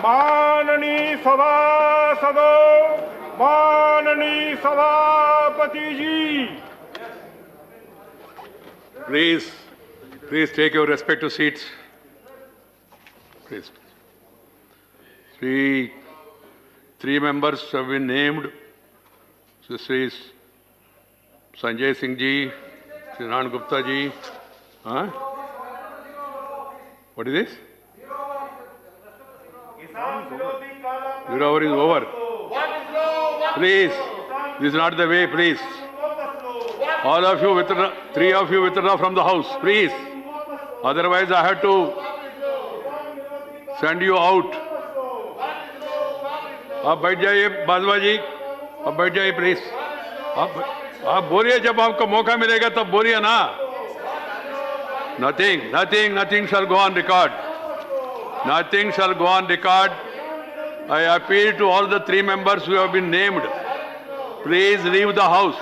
माननीय सभासदों, माननीय सभापति जी, please take your respective seats. Please. Three members have been named. This is Sanjay Singh ji, Srinan Gupta ji. Huh? What is this? Zero hour is over. Please, this is not the way, please. All of you withdraw, three of you withdraw from the house, please. Otherwise, I have to send you out. आप बैठ जाइए बाजवा जी, आप बैठ जाइए please. आप बोलिए, जब आपको मौका मिलेगा तब बोलिए ना. Nothing shall go on record. Nothing shall go on record. I appeal to all the three members who have been named. Please leave the house.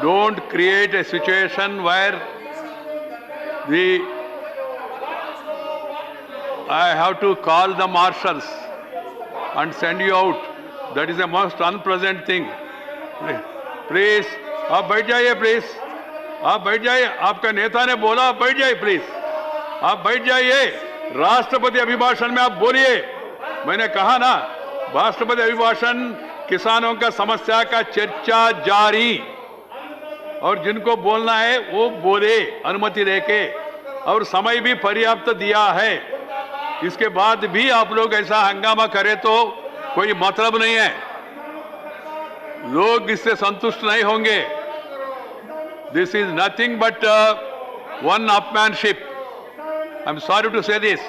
Don't create a situation where I have to call the marshals and send you out. That is the most unpleasant thing. Please, आप बैठ जाइए please. आप बैठ जाइए. आपका नेता ने बोला आप बैठ जाइए प्लीज. आप बैठ जाइए. राष्ट्रपति अभिभाषण में आप बोलिए. मैंने कहा ना, राष्ट्रपति अभिभाषण किसानों का समस्या का चर्चा जारी, और जिनको बोलना है वो बोले अनुमति लेके, और समय भी पर्याप्त दिया है. इसके बाद भी आप लोग ऐसा हंगामा करें तो कोई मतलब नहीं है. लोग इससे संतुष्ट नहीं होंगे. This is nothing but one upmanship. I am sorry to say this.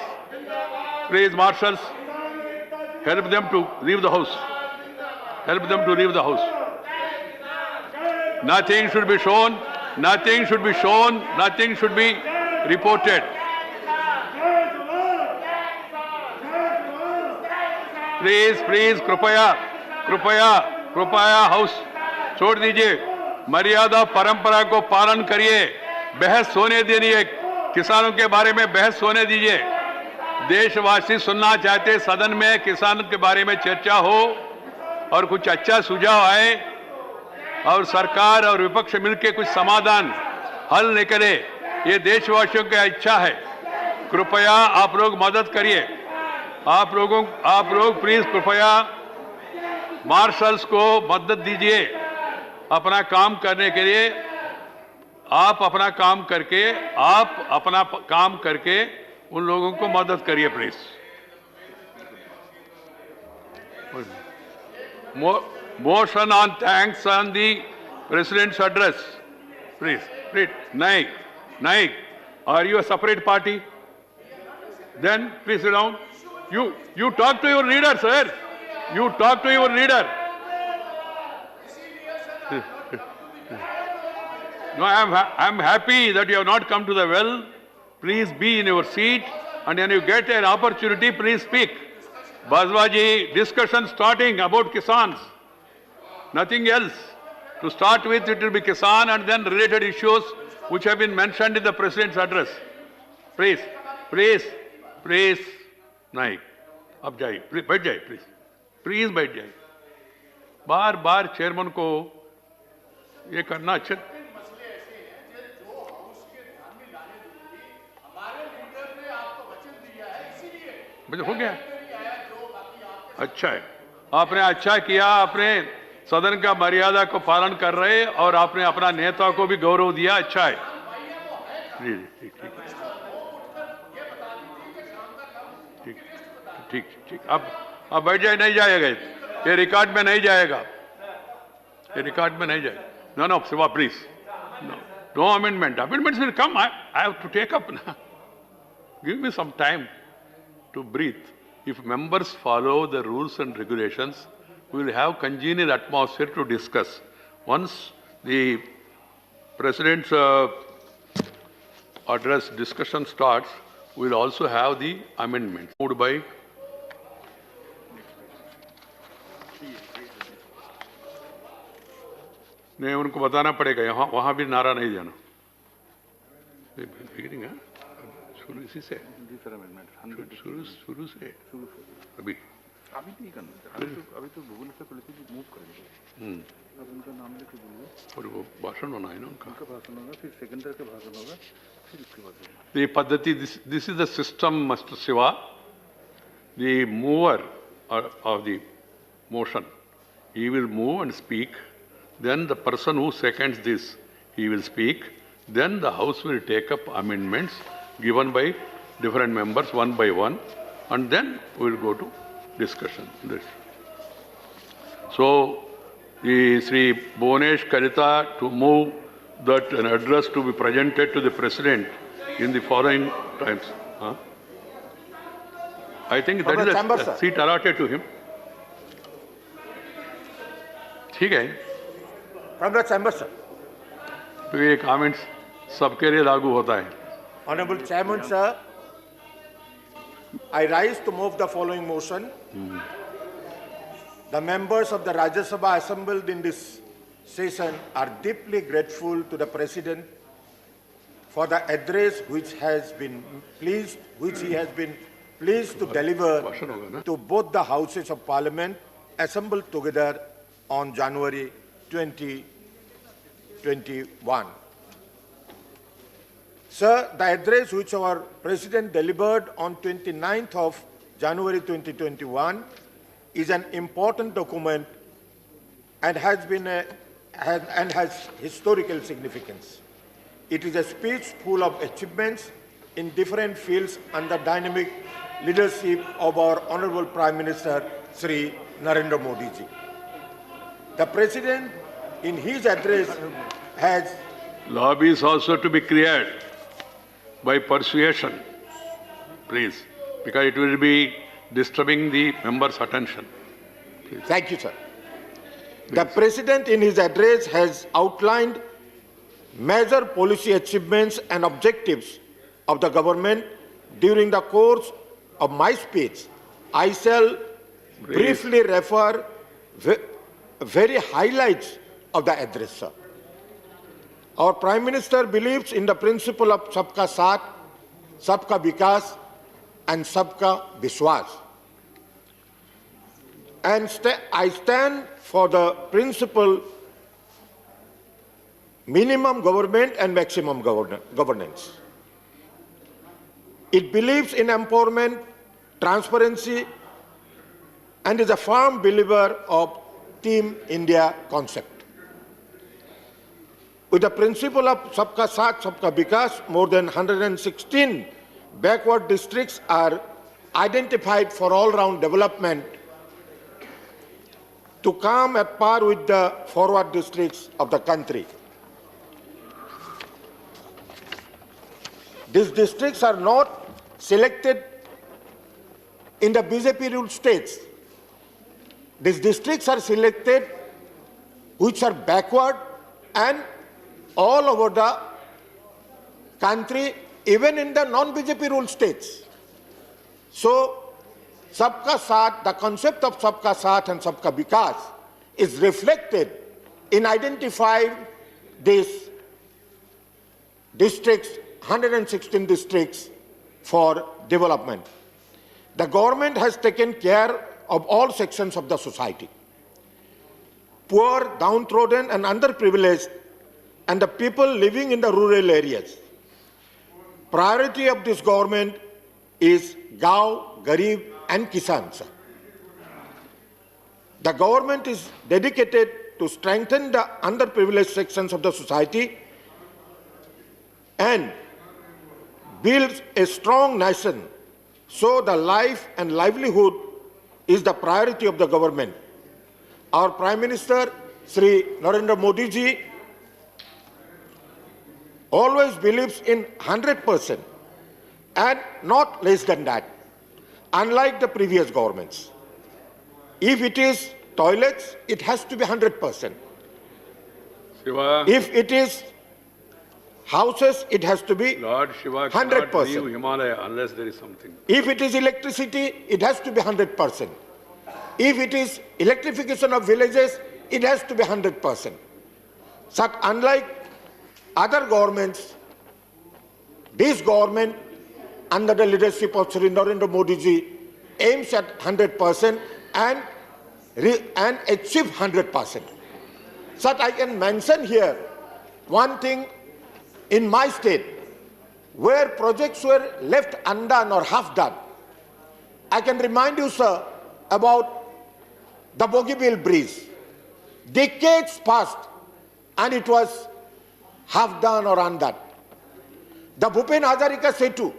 Please marshals, help them to leave the house. Help them to leave the house. Nothing should be shown. Nothing should be shown. Nothing should be reported. Please, कृपया house छोड़ दीजिए. मर्यादा परंपरा को पालन करिए. बहस होने दीजिए. किसानों के बारे में बहस होने दीजिए. देशवासी सुनना चाहते, सदन में किसान के बारे में चर्चा हो और कुछ अच्छा सुझाव आए और सरकार और विपक्ष मिलकर कुछ समाधान हल निकले. ये देशवासियों की इच्छा है. कृपया आप लोग मदद करिए. आप लोग प्लीज कृपया मार्शल्स को मदद दीजिए अपना काम करने के लिए. आप अपना काम करके उन लोगों को मदद करिए please. Motion on thanks on the President's address. Please. Naik, are you a separate party? Then please sit down. You talk to your leader, sir. You talk to your leader. No, I'm happy that you have not come to the well. Please be in your seat, and when you get an opportunity, please speak. Bajwaji, discussion starting about Kisans. Nothing else. To start with, it will be Kisan and then related issues which have been mentioned in the President's address. Please. Naik, अब जाइए. बैठ जाइए please. Please बैठ जाइए. बार chairman को ये करना अच्छा. हो गया. अच्छा है. आपने अच्छा किया. आपने सदन का मर्यादा को पालन कर रहे और आपने अपना नेता को भी गौरव दिया. अच्छा है. ठीक. अब बैठ जाए. नहीं जाएगा ये रिकॉर्ड में नहीं जाएगा. No, Siva, please. No amendment. Amendments will come. I have to take up now. Give me some time to breathe. If members follow the rules and regulations, we will have congenial atmosphere to discuss. Once the President's address discussion starts, we will also have the amendment moved by नहीं. उनको बताना पड़ेगा. वहां भी नारा नहीं देना. शुरू इसी से दूसरा अमेंडमेंट शुरू से अभी अभी नहीं करना सर, अभी तो गूगल से पुलिस जी मूव करेंगे। अब उनका नाम लेके बोलिए, और वो भाषण होना है ना उनका भाषण होगा, फिर सेकेंडर का भाषण होगा, फिर इसके बाद the Paddhati, this is the system, Mr. Siva. The mover of the motion, he will move and speak. Then the person who seconds this, he will speak. Then the House will take up amendments given by different members one by one, and then we will go to discussion. So, the Sri Bhuvanesh Karita to move that an address to be presented to the President in the following times. Huh? I think that is a seat allotted to him. ठीक है. From the chamber, sir. तो ये comments सबके लिए लागू होता है. Honorable Chairman, sir, I rise to move the following motion. The members of the Rajya Sabha assembled in this session are deeply grateful to the President for the address which he has been pleased to deliver to both the Houses of Parliament assembled together on January 2021. Sir, the address which our President delivered on 29th of January 2021 is an important document and has historical significance. It is a speech full of achievements in different fields under dynamic leadership of our Honorable Prime Minister, Sri Narendra Modi ji. The President, in his address, has... Lobbies also to be cleared by persuasion, please, because it will be disturbing the members' attention. Please. Thank you, sir. The President, in his address, has outlined major policy achievements and objectives of the government. During the course of my speech, I shall briefly refer very highlights of the address, sir. Our Prime Minister believes in the principle of Sabka Saath, Sabka Vikas, and Sabka Vishwas. And I stand for the principle minimum government and maximum governance. It believes in empowerment, transparency, and is a firm believer of Team India concept. With the principle of Sabka Saath, Sabka Vikas, more than 116 backward districts are identified for all-round development to come at par with the forward districts of the country. These districts are not selected in the BJP-ruled states. These districts are selected which are backward and all over the country, even in the non-BJP-ruled states. So, Sabka Saath, the concept of Sabka Saath and Sabka Vikas is reflected in identifying these districts, 116 districts for development. The government has taken care of all sections of the society. Poor, downtrodden and underprivileged and the people living in the rural areas. Priority of this government is Gaon, Garib and Kisan. The government is dedicated to strengthen the underprivileged sections of the society and build a strong nation. So the life and livelihood is the priority of the government. Our Prime Minister, Sri Narendra Modi ji, always believes in 100% and not less than that, unlike the previous governments. If it is toilets, it has to be 100%. Shiva, if it is houses, it has to be Lord Shiva 100%. cannot leave Himalaya unless there is something. If it is electricity, it has to be 100%. If it is electrification of villages, it has to be 100%. So, unlike other governments, this government under the leadership of Sri Narendra Modi ji aims at 100% and achieve 100%. So I can mention here one thing in my state where projects were left undone or half done. I can remind you, sir, about the Bogeyville Bridge. Decades passed and it was half done or undone. The Bhupen Hazarika Setu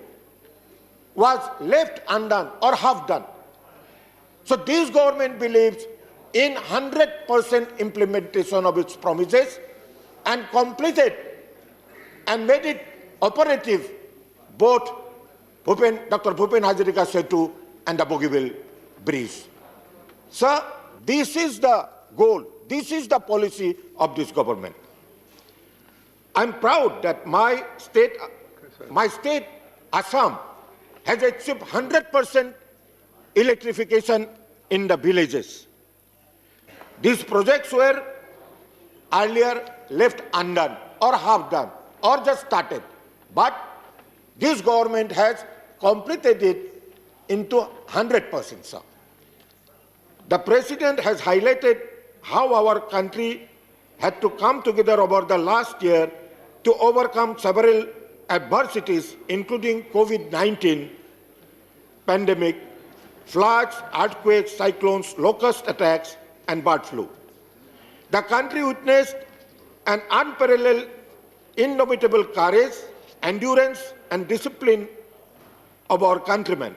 was left undone or half done. So this government believes in 100% implementation of its promises and completed and made it operative both Dr. Bhupen Hazarika Setu and the Bogeyville Bridge. Sir, this is the goal, this is the policy of this government. I'm proud that my state, Assam, has achieved 100% electrification in the villages. These projects were earlier left undone or half done or just started, but this government has completed it into 100%, sir. The President has highlighted how our country had to come together over the last year to overcome several adversities, including COVID-19 pandemic, floods, earthquakes, cyclones, locust attacks, and bird flu. The country witnessed an unparalleled, indomitable courage, endurance, and discipline of our countrymen.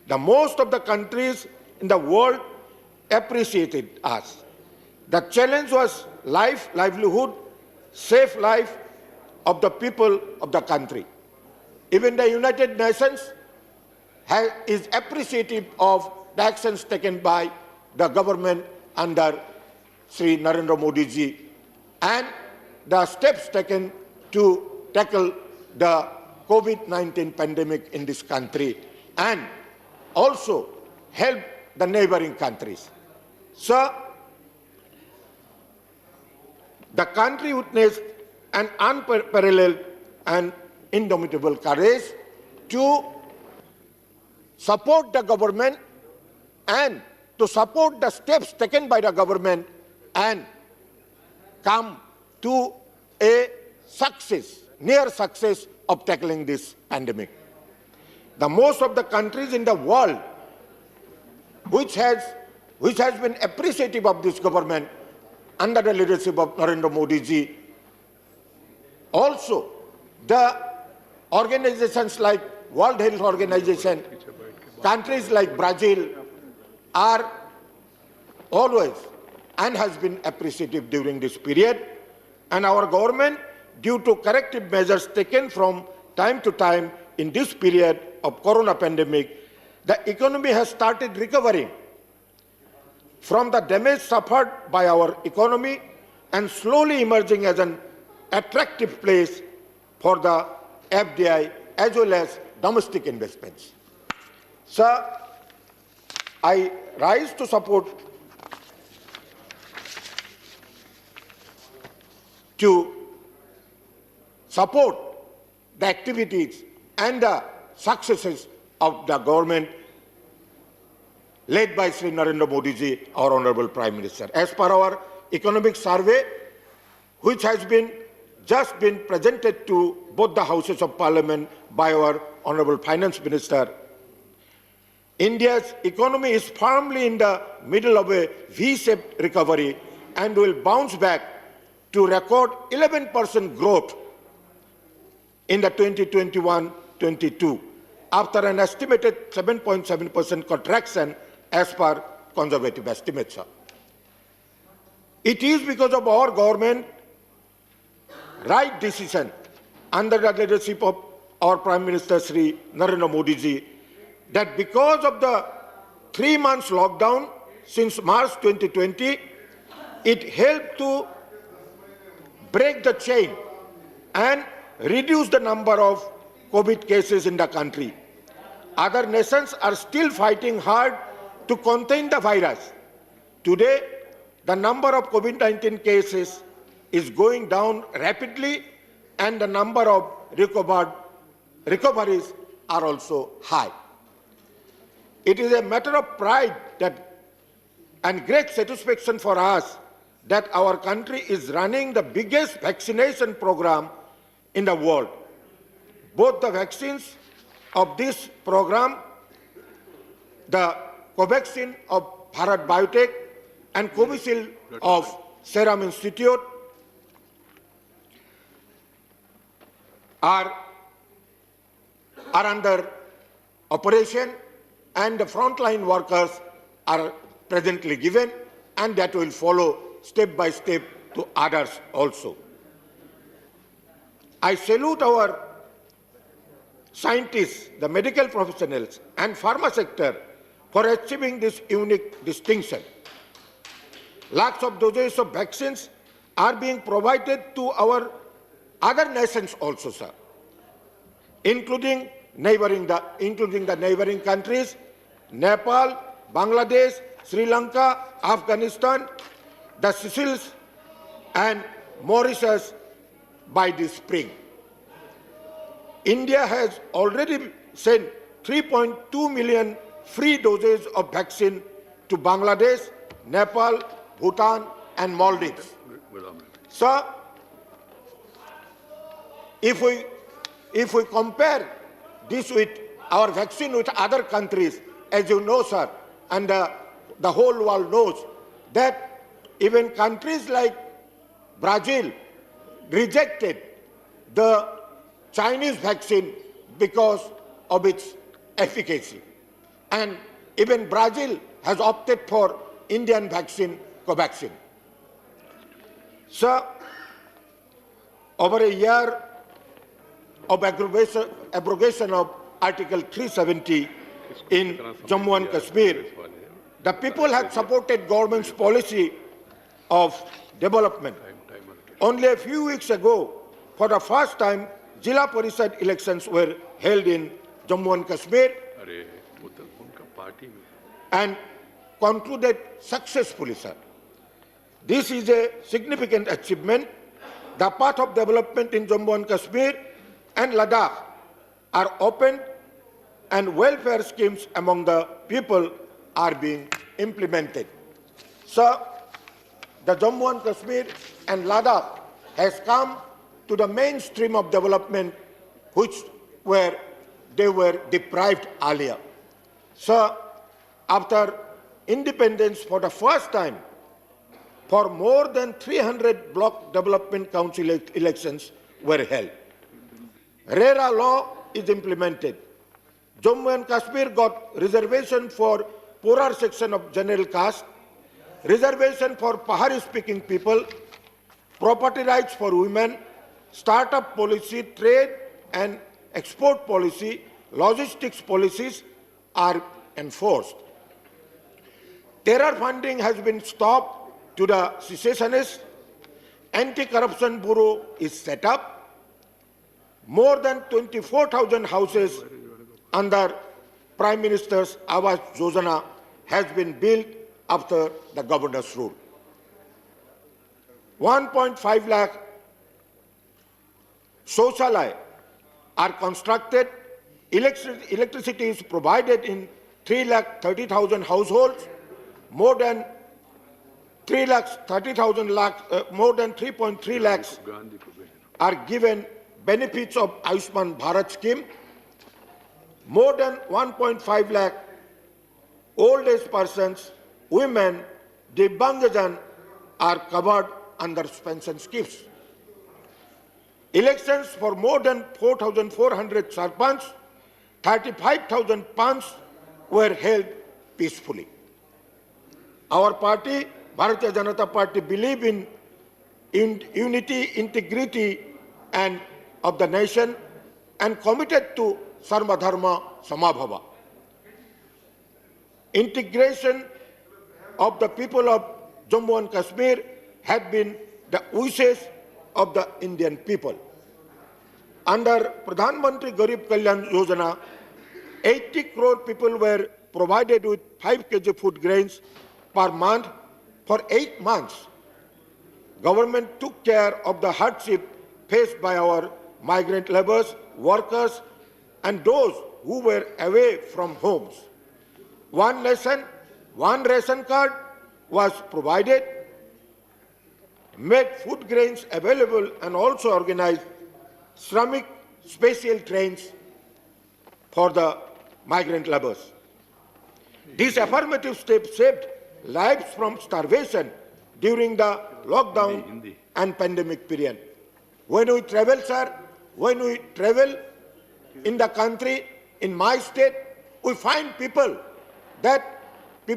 The most of the countries in the world appreciated us. The challenge was life, livelihood, safe life of the people of the country. Even the United Nations is appreciative of the actions taken by the government under Sri Narendra Modi ji and the steps taken to tackle the COVID-19 pandemic in this country and also help the neighboring countries. Sir, the country witnessed an unparalleled and indomitable courage to support the government and to support the steps taken by the government and come to a success, near success of tackling this pandemic. The most of the countries in the world which has been appreciative of this government under the leadership of Narendra Modi ji. Also, the organizations like World Health Organization, countries like Brazil are always and has been appreciative during this period. And our government, due to corrective measures taken from time to time in this period of corona pandemic, the economy has started recovering from the damage suffered by our economy and slowly emerging as an attractive place for the FDI as well as domestic investments. Sir, I rise to support the activities and the successes of the government led by Sri Narendra Modi ji, our Honorable Prime Minister. As per our economic survey, which has just been presented to both the Houses of Parliament by our Honorable Finance Minister, India's economy is firmly in the middle of a V-shaped recovery and will bounce back to record 11% growth in the 2021-22 after an estimated 7.7% contraction as per conservative estimates. Sir. It is because of our government right decision under the leadership of our Prime Minister Sri Narendra Modi ji that because of the 3 months lockdown since March 2020, it helped to break the chain and reduce the number of COVID cases in the country. Other nations are still fighting hard to contain the virus. Today, the number of COVID-19 cases is going down rapidly and the number of recoveries are also high. It is a matter of pride and great satisfaction for us that our country is running the biggest vaccination program in the world. Both the vaccines of this program, the Covaxin of Bharat Biotech and Covishield of Serum Institute, are under operation, and the frontline workers are presently given, and that will follow step by step to others also. I salute our scientists, the medical professionals and pharma sector for achieving this unique distinction. Lakhs of doses of vaccines are being provided to our other nations also, sir, including the neighboring countries, Nepal, Bangladesh, Sri Lanka, Afghanistan, the Seychelles and Mauritius by this spring. India has already sent 3.2 million free doses of vaccine to Bangladesh, Nepal, Bhutan and Maldives. So, if we compare this with our vaccine with other countries, as you know, sir, and the whole world knows, that even countries like Brazil rejected the Chinese vaccine because of its efficacy. And even Brazil has opted for Indian vaccine, Covaxin. So, over a year of abrogation of Article 370 in Jammu and Kashmir, the people have supported government's policy of development. Only a few weeks ago, for the first time, Jila Parishad elections were held in Jammu and Kashmir and concluded successfully, sir. This is a significant achievement. The path of development in Jammu and Kashmir and Ladakh are open, and welfare schemes among the people are being implemented. So, the Jammu and Kashmir and Ladakh has come to the mainstream of development where they were deprived earlier. So, after independence, for the first time, for more than 300 block development council elections were held. RERA law is implemented. Jammu and Kashmir got reservation for poorer section of general caste, reservation for Pahari-speaking people, property rights for women, startup policy, trade and export policy, logistics policies are enforced. Terror funding has been stopped to the secessionists. Anti-corruption bureau is set up. More than 24,000 houses under Prime Minister's Awas Yojana has been built after the governor's rule. 1.5 lakh Shauchalaya are constructed. Electricity is provided in 3,30,000 households. More than 3.3 lakhs are given benefits of Ayushman Bharat scheme. More than 1.5 lakh old age persons, women, Divyangajan are covered under pension schemes. Elections for more than 4,400 sarpanch, 35,000 panch were held peacefully. Our party, Bharatiya Janata Party, believe in unity, integrity and of the nation and committed to Sarva Dharma Samabhava. Integration of the people of Jammu and Kashmir had been the wishes of the Indian people. Under Pradhan Mantri Garib Kalyan Yojana, 80 crore people were provided with 5 kg food grains per month for 8 months. Government took care of the hardship faced by our migrant laborers, workers, and those who were away from homes. One nation, one ration card was provided, made food grains available, and also organized Shramik special trains for the migrant laborers. These affirmative steps saved lives from starvation during the lockdown and pandemic period. When we travel, sir, when we travel in the country, in my state, we find people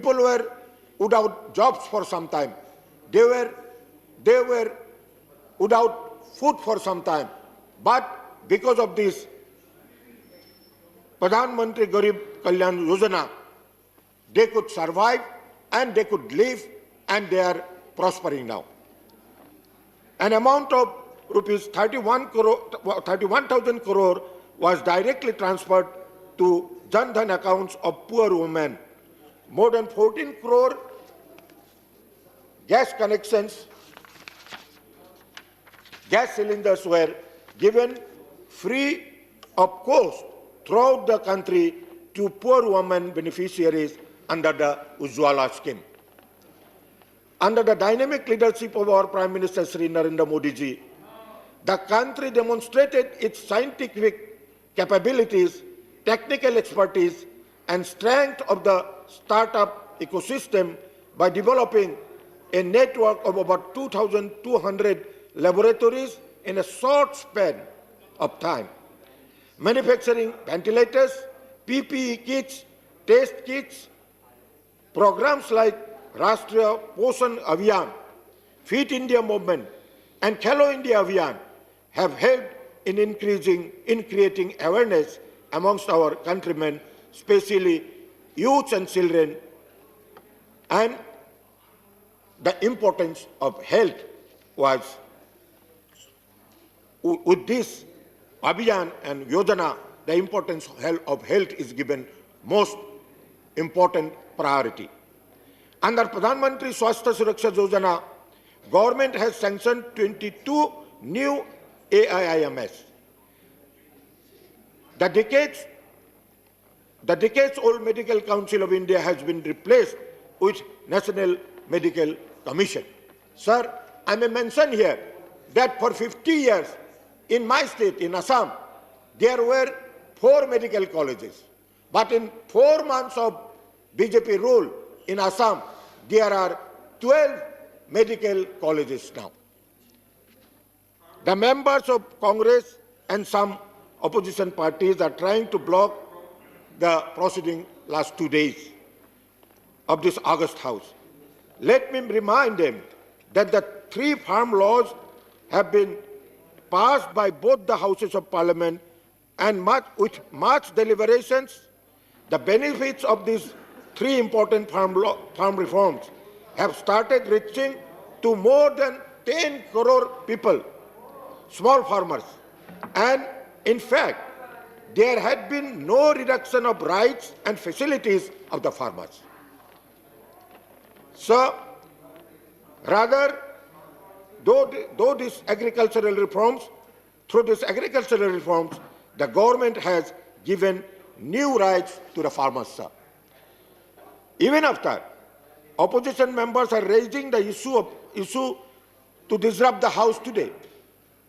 were without jobs for some time. They were without food for some time. But because of this Pradhan Mantri Garib Kalyan Yojana, they could survive and they could live, and they are prospering now. An amount of rupees 31,000 crore was directly transferred to Jan Dhan accounts of poor women. More than 14 crore gas connections, gas cylinders were given free of cost throughout the country to poor women beneficiaries under the Ujjwala scheme. Under the dynamic leadership of our Prime Minister Shri Narendra Modi ji, the country demonstrated its scientific capabilities, technical expertise, and strength of the startup ecosystem by developing a network of about 2,200 laboratories in a short span of time, manufacturing ventilators, PPE kits, test kits. Programs like Rashtriya Poshan Abhiyan, Fit India Movement, and Khelo India Abhiyan have helped in creating awareness amongst our countrymen, especially youth and children, and the importance of health was, with this Abhiyan and Yojana, the importance of health is given most important priority. Under Pradhan Mantri Swasthya Suraksha Yojana, government has sanctioned 22 new AIIMS. The decades-old Medical Council of India has been replaced with National Medical Commission. Sir, I may mention here that for 50 years in my state, in Assam, there were 4 medical colleges. But in 4 months of BJP rule in Assam, there are 12 medical colleges now. The members of Congress and some opposition parties are trying to block the proceeding last 2 days of this August House. Let me remind them that the 3 farm laws have been passed by both the houses of parliament, and with much deliberations, the benefits of these 3 important farm reforms have started reaching to more than 10 crore people, small farmers. And in fact, there had been no reduction of rights and facilities of the farmers. So, rather, through these agricultural reforms, the government has given new rights to the farmers, sir. Even after opposition members are raising the issue to disrupt the House today,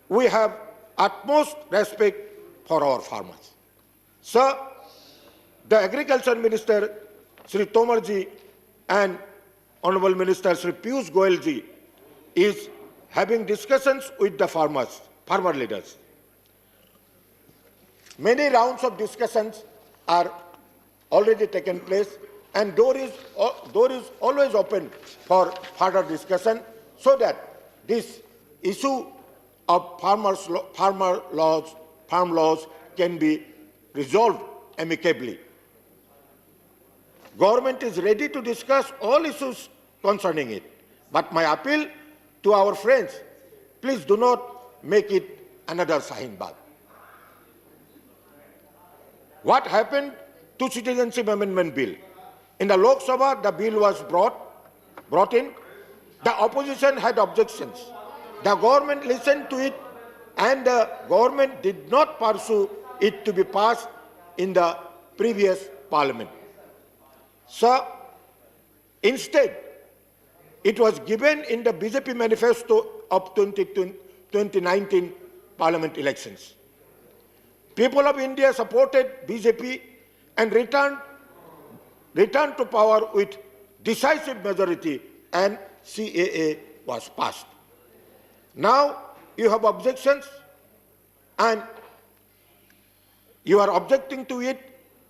we have utmost respect for our farmers. Sir, the Agriculture Minister, Sri Tomarji, and Honorable Minister, Sri Piyush Goyalji, is having discussions with the farmer leaders. Many rounds of discussions are already taken place, and door is always open for further discussion, so that this issue of farm laws can be resolved amicably. Government is ready to discuss all issues concerning it. But my appeal to our friends, please do not make it another Shahin Bagh. What happened to Citizenship Amendment Bill? In the Lok Sabha, the bill was brought in. The opposition had objections. The government listened to it, and the government did not pursue it to be passed in the previous parliament. Sir, instead, it was given in the BJP manifesto of 2019 parliament elections. People of India supported BJP and returned to power with decisive majority, and CAA was passed. Now you have objections and you are objecting to it,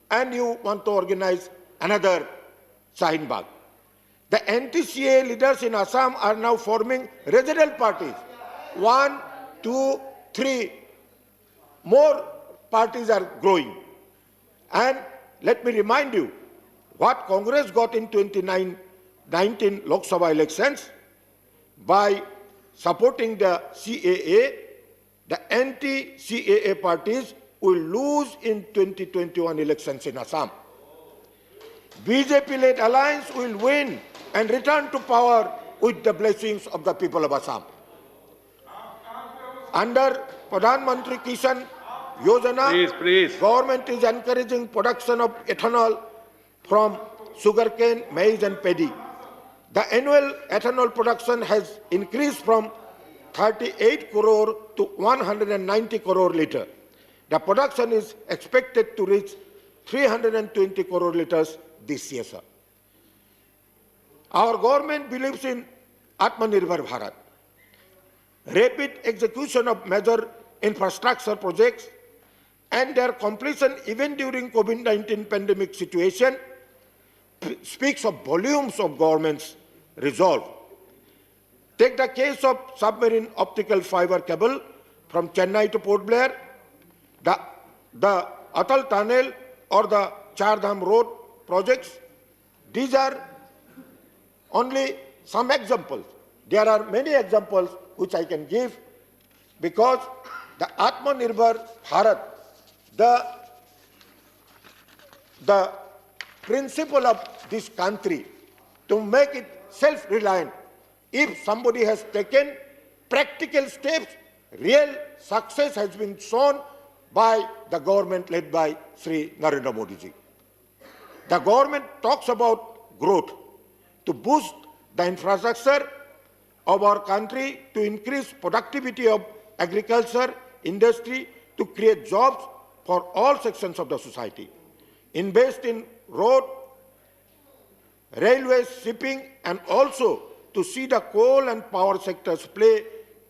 and you want to organize another Shaheen Bagh. The anti-CAA leaders in Assam are now forming regional parties. 1, 2, 3 more parties are growing. And let me remind you what Congress got in 2019 Lok Sabha elections. By supporting the CAA, the anti-CAA parties will lose in 2021 elections in Assam. BJP-led alliance will win and return to power with the blessings of the people of Assam. Under Pradhan Mantri Kisan Yojana, government is encouraging production of ethanol from sugarcane, maize and paddy. The annual ethanol production has increased from 38 crore to 190 crore litre. The production is expected to reach 320 crore litres this year, sir. Our government believes in Atmanirbhar Bharat. Rapid execution of major infrastructure projects and their completion even during COVID-19 pandemic situation speaks of volumes of government's resolve. Take the case of submarine optical fiber cable from Chennai to Port Blair, the Atal Tunnel or the Char Dham Road projects. These are only some examples. There are many examples which I can give, because the Atmanirbhar Bharat, the principle of this country to make it self-reliant, if somebody has taken practical steps, real success has been shown by the government led by Sri Narendra Modi ji. The government talks about growth to boost the infrastructure of our country, to increase productivity of agriculture, industry, to create jobs for all sections of the society. Invest in road, railways, shipping, and also to see the coal and power sectors play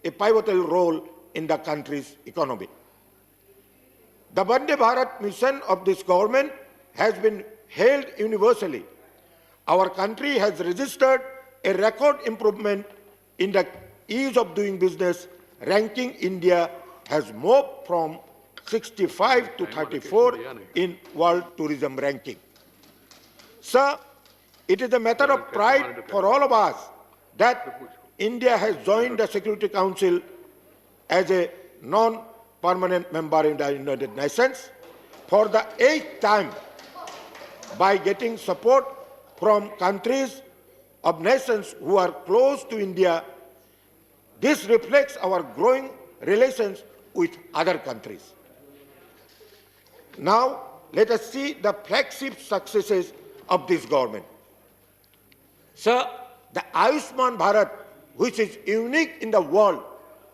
a pivotal role in the country's economy. The Vande Bharat mission of this government has been hailed universally. Our country has registered a record improvement in the ease of doing business, ranking India has moved from 65 to 34 in World Tourism Ranking. Sir, it is a matter of pride for all of us that India has joined the Security Council as a non-permanent member in the United Nations for the 8th time by getting support from countries of nations who are close to India. This reflects our growing relations with other countries. Now, let us see the flagship successes of this government. Sir, the Ayushman Bharat, which is unique in the world,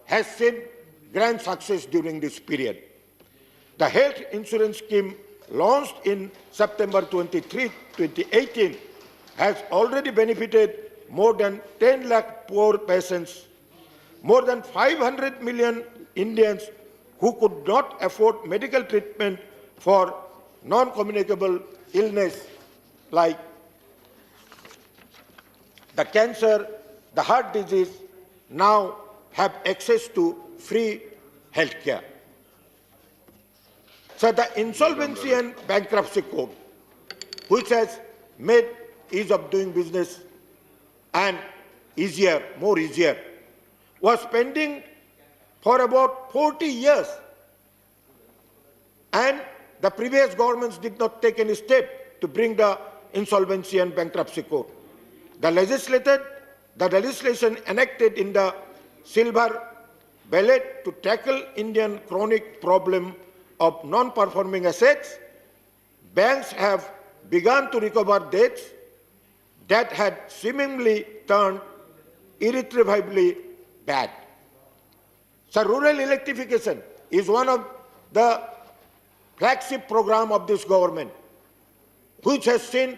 has seen grand success during this period. The health insurance scheme launched in September 23, 2018, has already benefited more than 10 lakh poor patients, more than 500 million Indians who could not afford medical treatment for non-communicable illness like the cancer, the heart disease, now have access to free health care. So the Insolvency and Bankruptcy Code, which has made ease of doing business and more easier, was pending for about 40 years. And the previous governments did not take any step to bring the Insolvency and Bankruptcy Code. The legislation enacted in the Silver Ballot to tackle Indian chronic problem of non-performing assets banks have begun to recover debts that had seemingly turned irretrievably bad. So rural electrification is one of the flagship program of this government, which has seen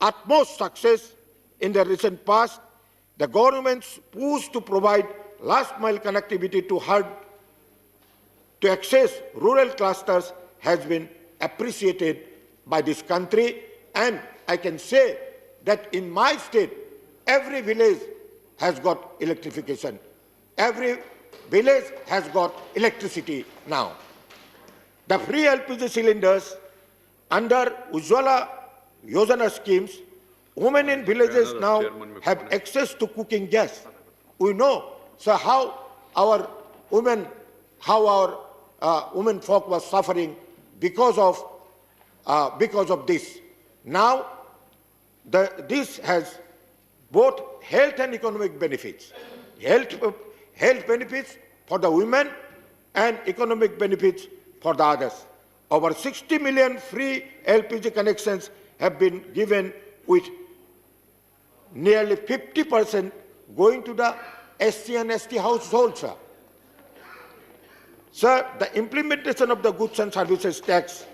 utmost success in the recent past. The government's push to provide last-mile connectivity to access rural clusters has been appreciated by this country, and I can say that in my state, every village has got electrification. Every village has got electricity now. The free LPG cylinders under Ujjwala Yojana schemes, women in villages now have access to cooking gas. We know, so how our women folk was suffering because of this. Now, this has both health and economic benefits. Health benefits for the women and economic benefits for the others. Over 60 million free LPG connections have been given, with nearly 50% going to the SC and ST households. Sir, the implementation of the goods and services tax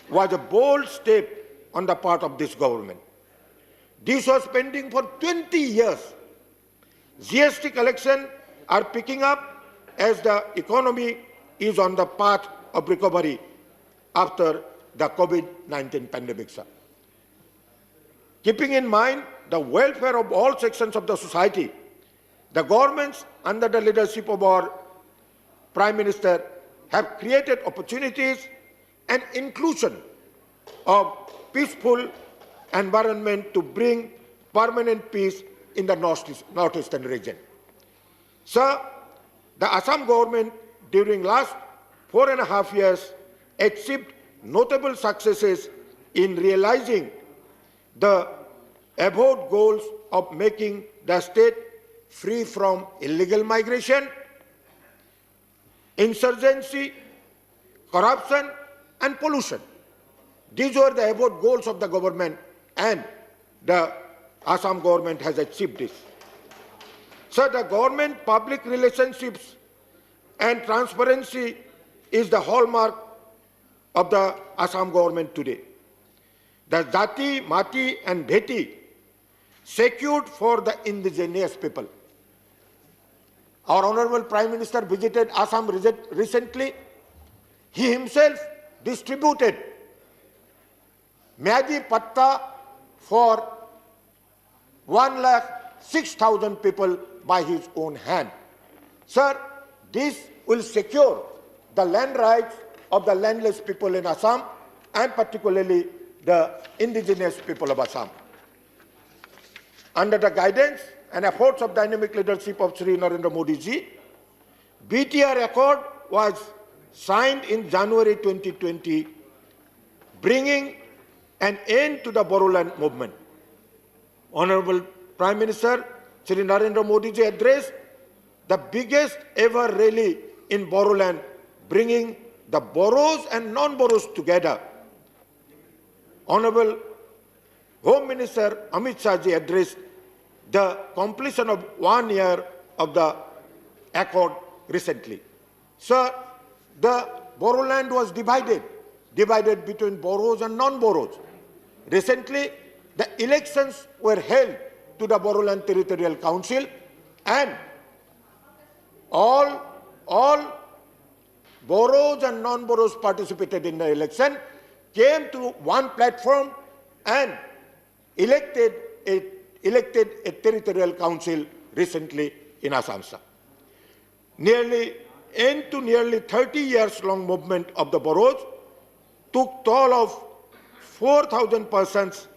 was a bold step on the part of this government. This was pending for 20 years. GST collection are picking up as the economy is on the path of recovery after the COVID-19 pandemic, sir. Keeping in mind the welfare of all sections of the society, the governments under the leadership of our Prime Minister have created opportunities and inclusion of peaceful environment to bring permanent peace in the northeastern region. Sir, the Assam government during last 4.5 years achieved notable successes in realizing the above goals of making the state free from illegal migration, insurgency, corruption, and pollution. These were the above goals of the government, and the Assam government has achieved this. So the government public relationships and transparency is the hallmark of the Assam government today. The Jati, Mati, and Bheti secured for the indigenous people. Our Honorable Prime Minister visited Assam recently. He himself distributed Myadi Patta for 1,06,000 people by his own hand. Sir, this will secure the land rights of the landless people in Assam, and particularly the indigenous people of Assam. Under the guidance and efforts of dynamic leadership of Sri Narendra Modi ji, BTR Accord was signed in January 2020, bringing an end to the Bodoland movement. Honorable Prime Minister Sri Narendra Modi ji addressed the biggest ever rally in Bodoland, bringing the Boros and non-Boros together. Honorable Home Minister Amit Shah ji addressed the completion of 1 year of the accord recently. Sir, the Bodoland was divided between Boros and non-Boros. Recently, the elections were held to the Bodoland Territorial Council, and all Boros and non-Boros participated in the election, came to one platform and elected a territorial council recently in Assam. Nearly 30 years long movement of the Boros took toll of 4,000 persons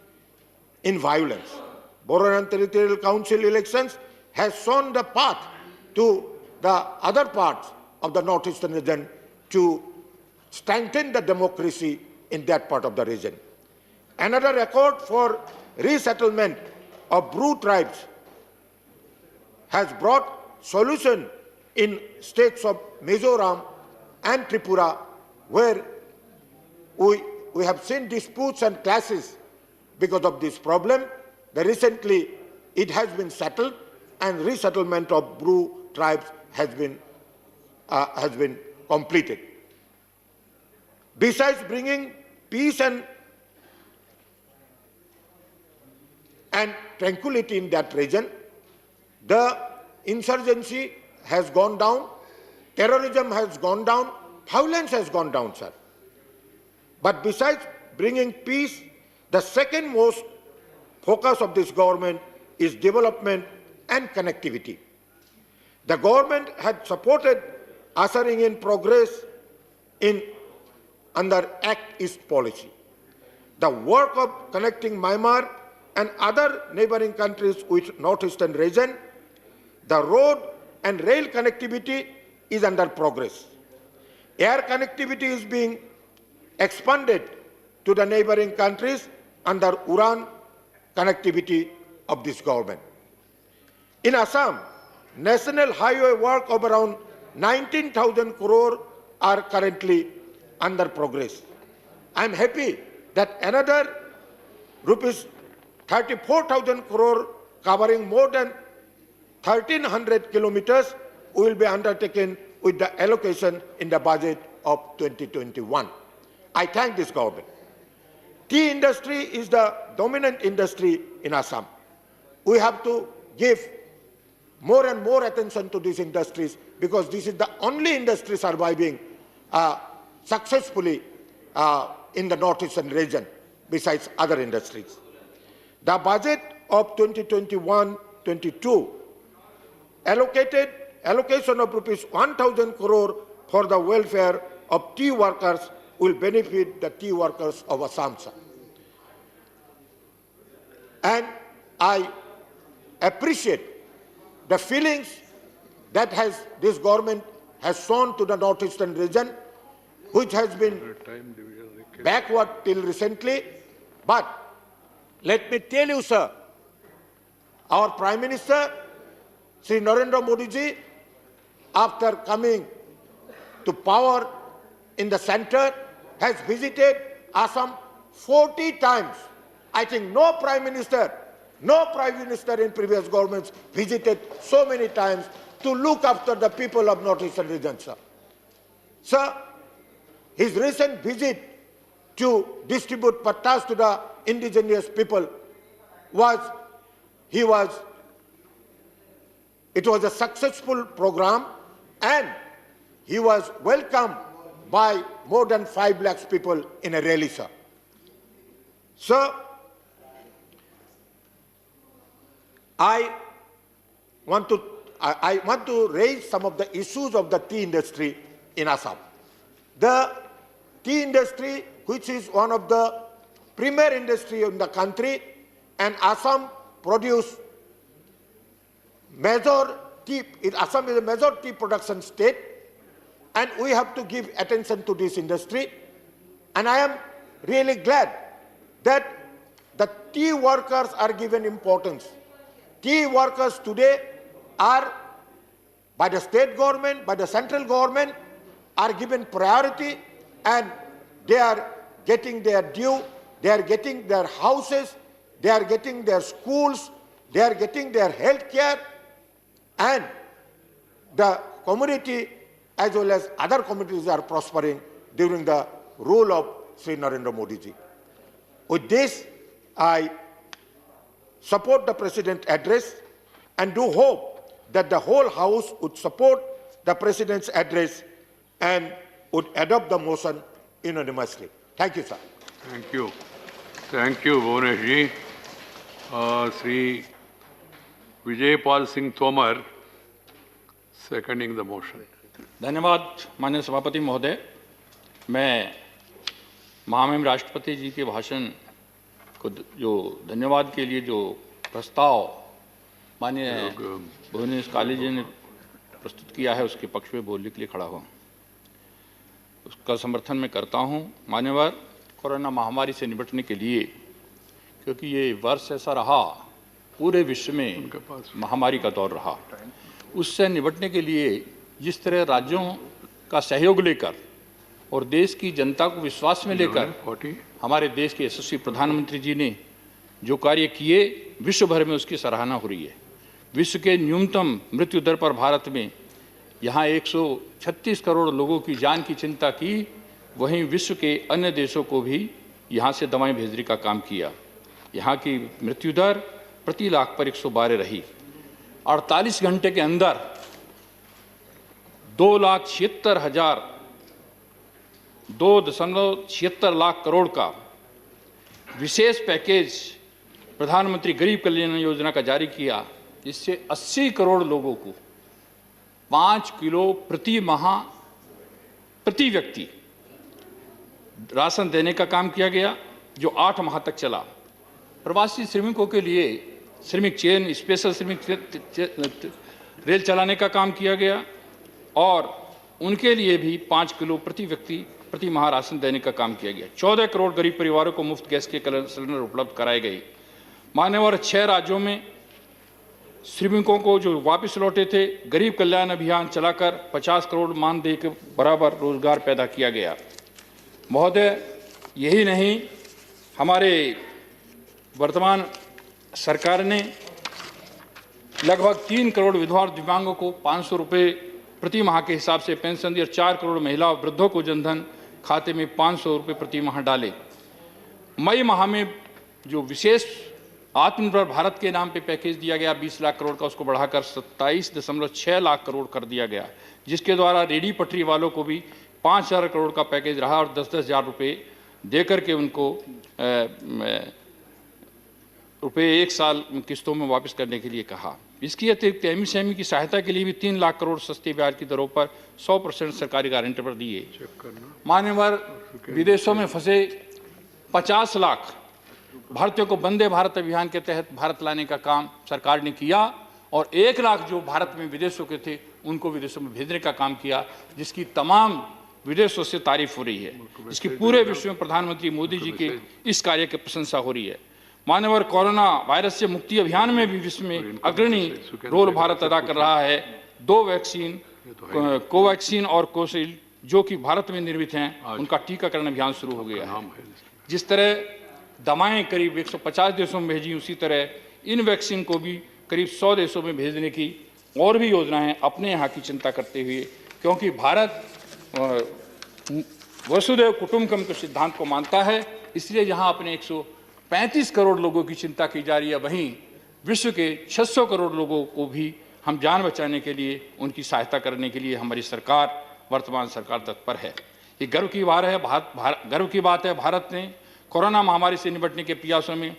in violence. Bodoland Territorial Council elections has shown the path to the other parts of the northeastern region to strengthen the democracy in that part of the region. Another record for resettlement of Bru tribes has brought solution in states of Mizoram and Tripura, where we we have seen disputes and clashes because of this problem. Recently, it has been settled, and resettlement of Bru tribes has been completed. Besides bringing peace and tranquility in that region, the insurgency has gone down, terrorism has gone down, violence has gone down, sir. But besides bringing peace, the second most focus of this government is development and connectivity. The government had supported ushering in progress under Act East policy. The work of connecting Myanmar and other neighboring countries with northeastern region, the road and rail connectivity is under progress. Air connectivity is being expanded to the neighboring countries under URAN connectivity of this government. In Assam, national highway work of around 19,000 crore are currently under progress. I am happy that another rupees 34,000 crore covering more than 1,300 kilometers will be undertaken with the allocation in the budget of 2021. I thank this government. Tea industry is the dominant industry in Assam. We have to give more and more attention to these industries because this is the only industry surviving successfully in the northeastern region besides other industries. The budget of 2021-22 allocation of rupees 1,000 crore for the welfare of tea workers will benefit the tea workers of Assam. And I appreciate the feelings that this government has shown to the northeastern region, which has been backward till recently. But let me tell you, sir, our Prime Minister, Sri Narendra Modi ji, after coming to power in the center, has visited Assam 40 times. I think no Prime Minister in previous governments visited so many times to look after the people of northeastern region, sir. Sir, his recent visit to distribute pattas to the indigenous people it was a successful program, and he was welcomed by more than 5 lakhs people in a rally, sir. So, I want to raise some of the issues of the tea industry in Assam. The tea industry, which is one of the premier industry in the country, and Assam produce major tea. Assam is a major tea production state, and we have to give attention to this industry. And I am really glad that the tea workers are given importance. Tea workers today are, by the state government, by the central government, are given priority, and they are getting their due, they are getting their houses, they are getting their schools, they are getting their health care, and the community as well as other communities are prospering during the rule of Sri Narendra Modi ji. With this, I support the President's address and do hope that the whole House would support the President's address and would adopt the motion unanimously. Thank you, sir. Thank you. Thank you, Bhuvanesh ji. Sri Vijay Pal Singh Tomar, seconding the motion. धन्यवाद माननीय सभापति महोदय। मैं महामहिम राष्ट्रपति जी के भाषण को जो धन्यवाद के लिए जो प्रस्ताव माननीय भुवनेश काली जी ने प्रस्तुत किया है उसके पक्ष में बोलने के लिए खड़ा हुआ, उसका समर्थन मैं करता हूं। मान्यवर, कोरोना महामारी से निपटने के लिए, क्योंकि ये वर्ष ऐसा रहा पूरे विश्व में महामारी का दौर रहा, उससे निपटने के लिए जिस तरह राज्यों का सहयोग लेकर और देश की जनता को विश्वास में लेकर हमारे देश के यशस्वी प्रधानमंत्री जी ने जो कार्य किए, विश्व भर में उसकी सराहना हो रही है। विश्व के न्यूनतम मृत्यु दर पर भारत में यहाँ 136 करोड़ लोगों की जान की चिंता की, वहीं विश्व के अन्य देशों को भी यहाँ से दवाएं भेजने का काम किया। यहाँ की मृत्यु दर प्रति लाख पर 112 रही। 48 घंटे के अंदर 2,76,000 लाख करोड़ का विशेष पैकेज प्रधानमंत्री गरीब कल्याण योजना का जारी किया, जिससे 80 करोड़ लोगों को 5 किलो प्रति माह प्रति व्यक्ति राशन देने का काम किया गया, जो 8 माह तक चला। प्रवासी श्रमिकों के लिए श्रमिक चेन, स्पेशल श्रमिक रेल चलाने का काम किया गया और उनके लिए भी 5 किलो प्रति व्यक्ति प्रति माह राशन देने का काम किया गया। 14 करोड़ गरीब परिवारों को मुफ्त गैस के सिलेंडर उपलब्ध कराए गए। मान्यवर 6 राज्यों में श्रमिकों को जो वापस लौटे थे, गरीब कल्याण अभियान चलाकर 50 करोड़ मानदेय के बराबर रोजगार पैदा किया गया। महोदय, यही नहीं, हमारे वर्तमान सरकार ने लगभग 3 करोड़ विधवा और दिव्यांगों को 500 रुपये प्रति माह के हिसाब से पेंशन दी और 4 करोड़ महिला और वृद्धों को जनधन खाते में 500 रुपये प्रति माह डाले। मई माह में जो विशेष आत्मनिर्भर भारत के नाम पे पैकेज दिया गया 20 लाख करोड़ का, उसको बढ़ाकर 27.6 लाख करोड़ कर दिया गया, जिसके द्वारा रेडी पटरी वालों को भी 5,000 करोड़ का पैकेज रहा और 10-10 हज़ार रुपये दे करके उनको रुपये 1 साल किस्तों में वापस करने के लिए कहा। इसकी अतिरिक्त एमएसएमई की सहायता के लिए भी 3 लाख करोड़ सस्ते ब्याज की दरों पर 100% सरकारी गारंटी पर दिए। मान्यवर, विदेशों में फंसे 50 लाख भारतीयों को वंदे भारत अभियान के तहत भारत लाने का काम सरकार ने किया और 1 लाख जो भारत में विदेशों के थे उनको विदेशों में भेजने का काम किया, जिसकी तमाम विदेशों से तारीफ हो रही है। इसकी पूरे विश्व में प्रधानमंत्री मोदी जी के इस कार्य की प्रशंसा हो रही है। मान्यवर, कोरोना वायरस से मुक्ति अभियान में भी विश्व में अग्रणी रोल भारत अदा कर रहा है। 2 वैक्सीन, कोवैक्सीन और कोविशील्ड, जो कि भारत में निर्मित हैं, उनका टीकाकरण अभियान शुरू हो गया है। जिस तरह दवाएं करीब 150 देशों में भेजी, उसी तरह इन वैक्सीन को भी करीब 100 देशों में भेजने की और भी योजनाएं अपने यहाँ की चिंता करते हुए, क्योंकि भारत वसुधैव कुटुंबकम के सिद्धांत को मानता है, इसलिए यहाँ अपने 135 करोड़ लोगों की चिंता की जा रही है। वहीं विश्व के 600 करोड़ लोगों को भी हम जान बचाने के लिए, उनकी सहायता करने के लिए हमारी सरकार, वर्तमान सरकार तत्पर है। ये गर्व की बात है। भारत ने कोरोना महामारी से निपटने के प्रयासों में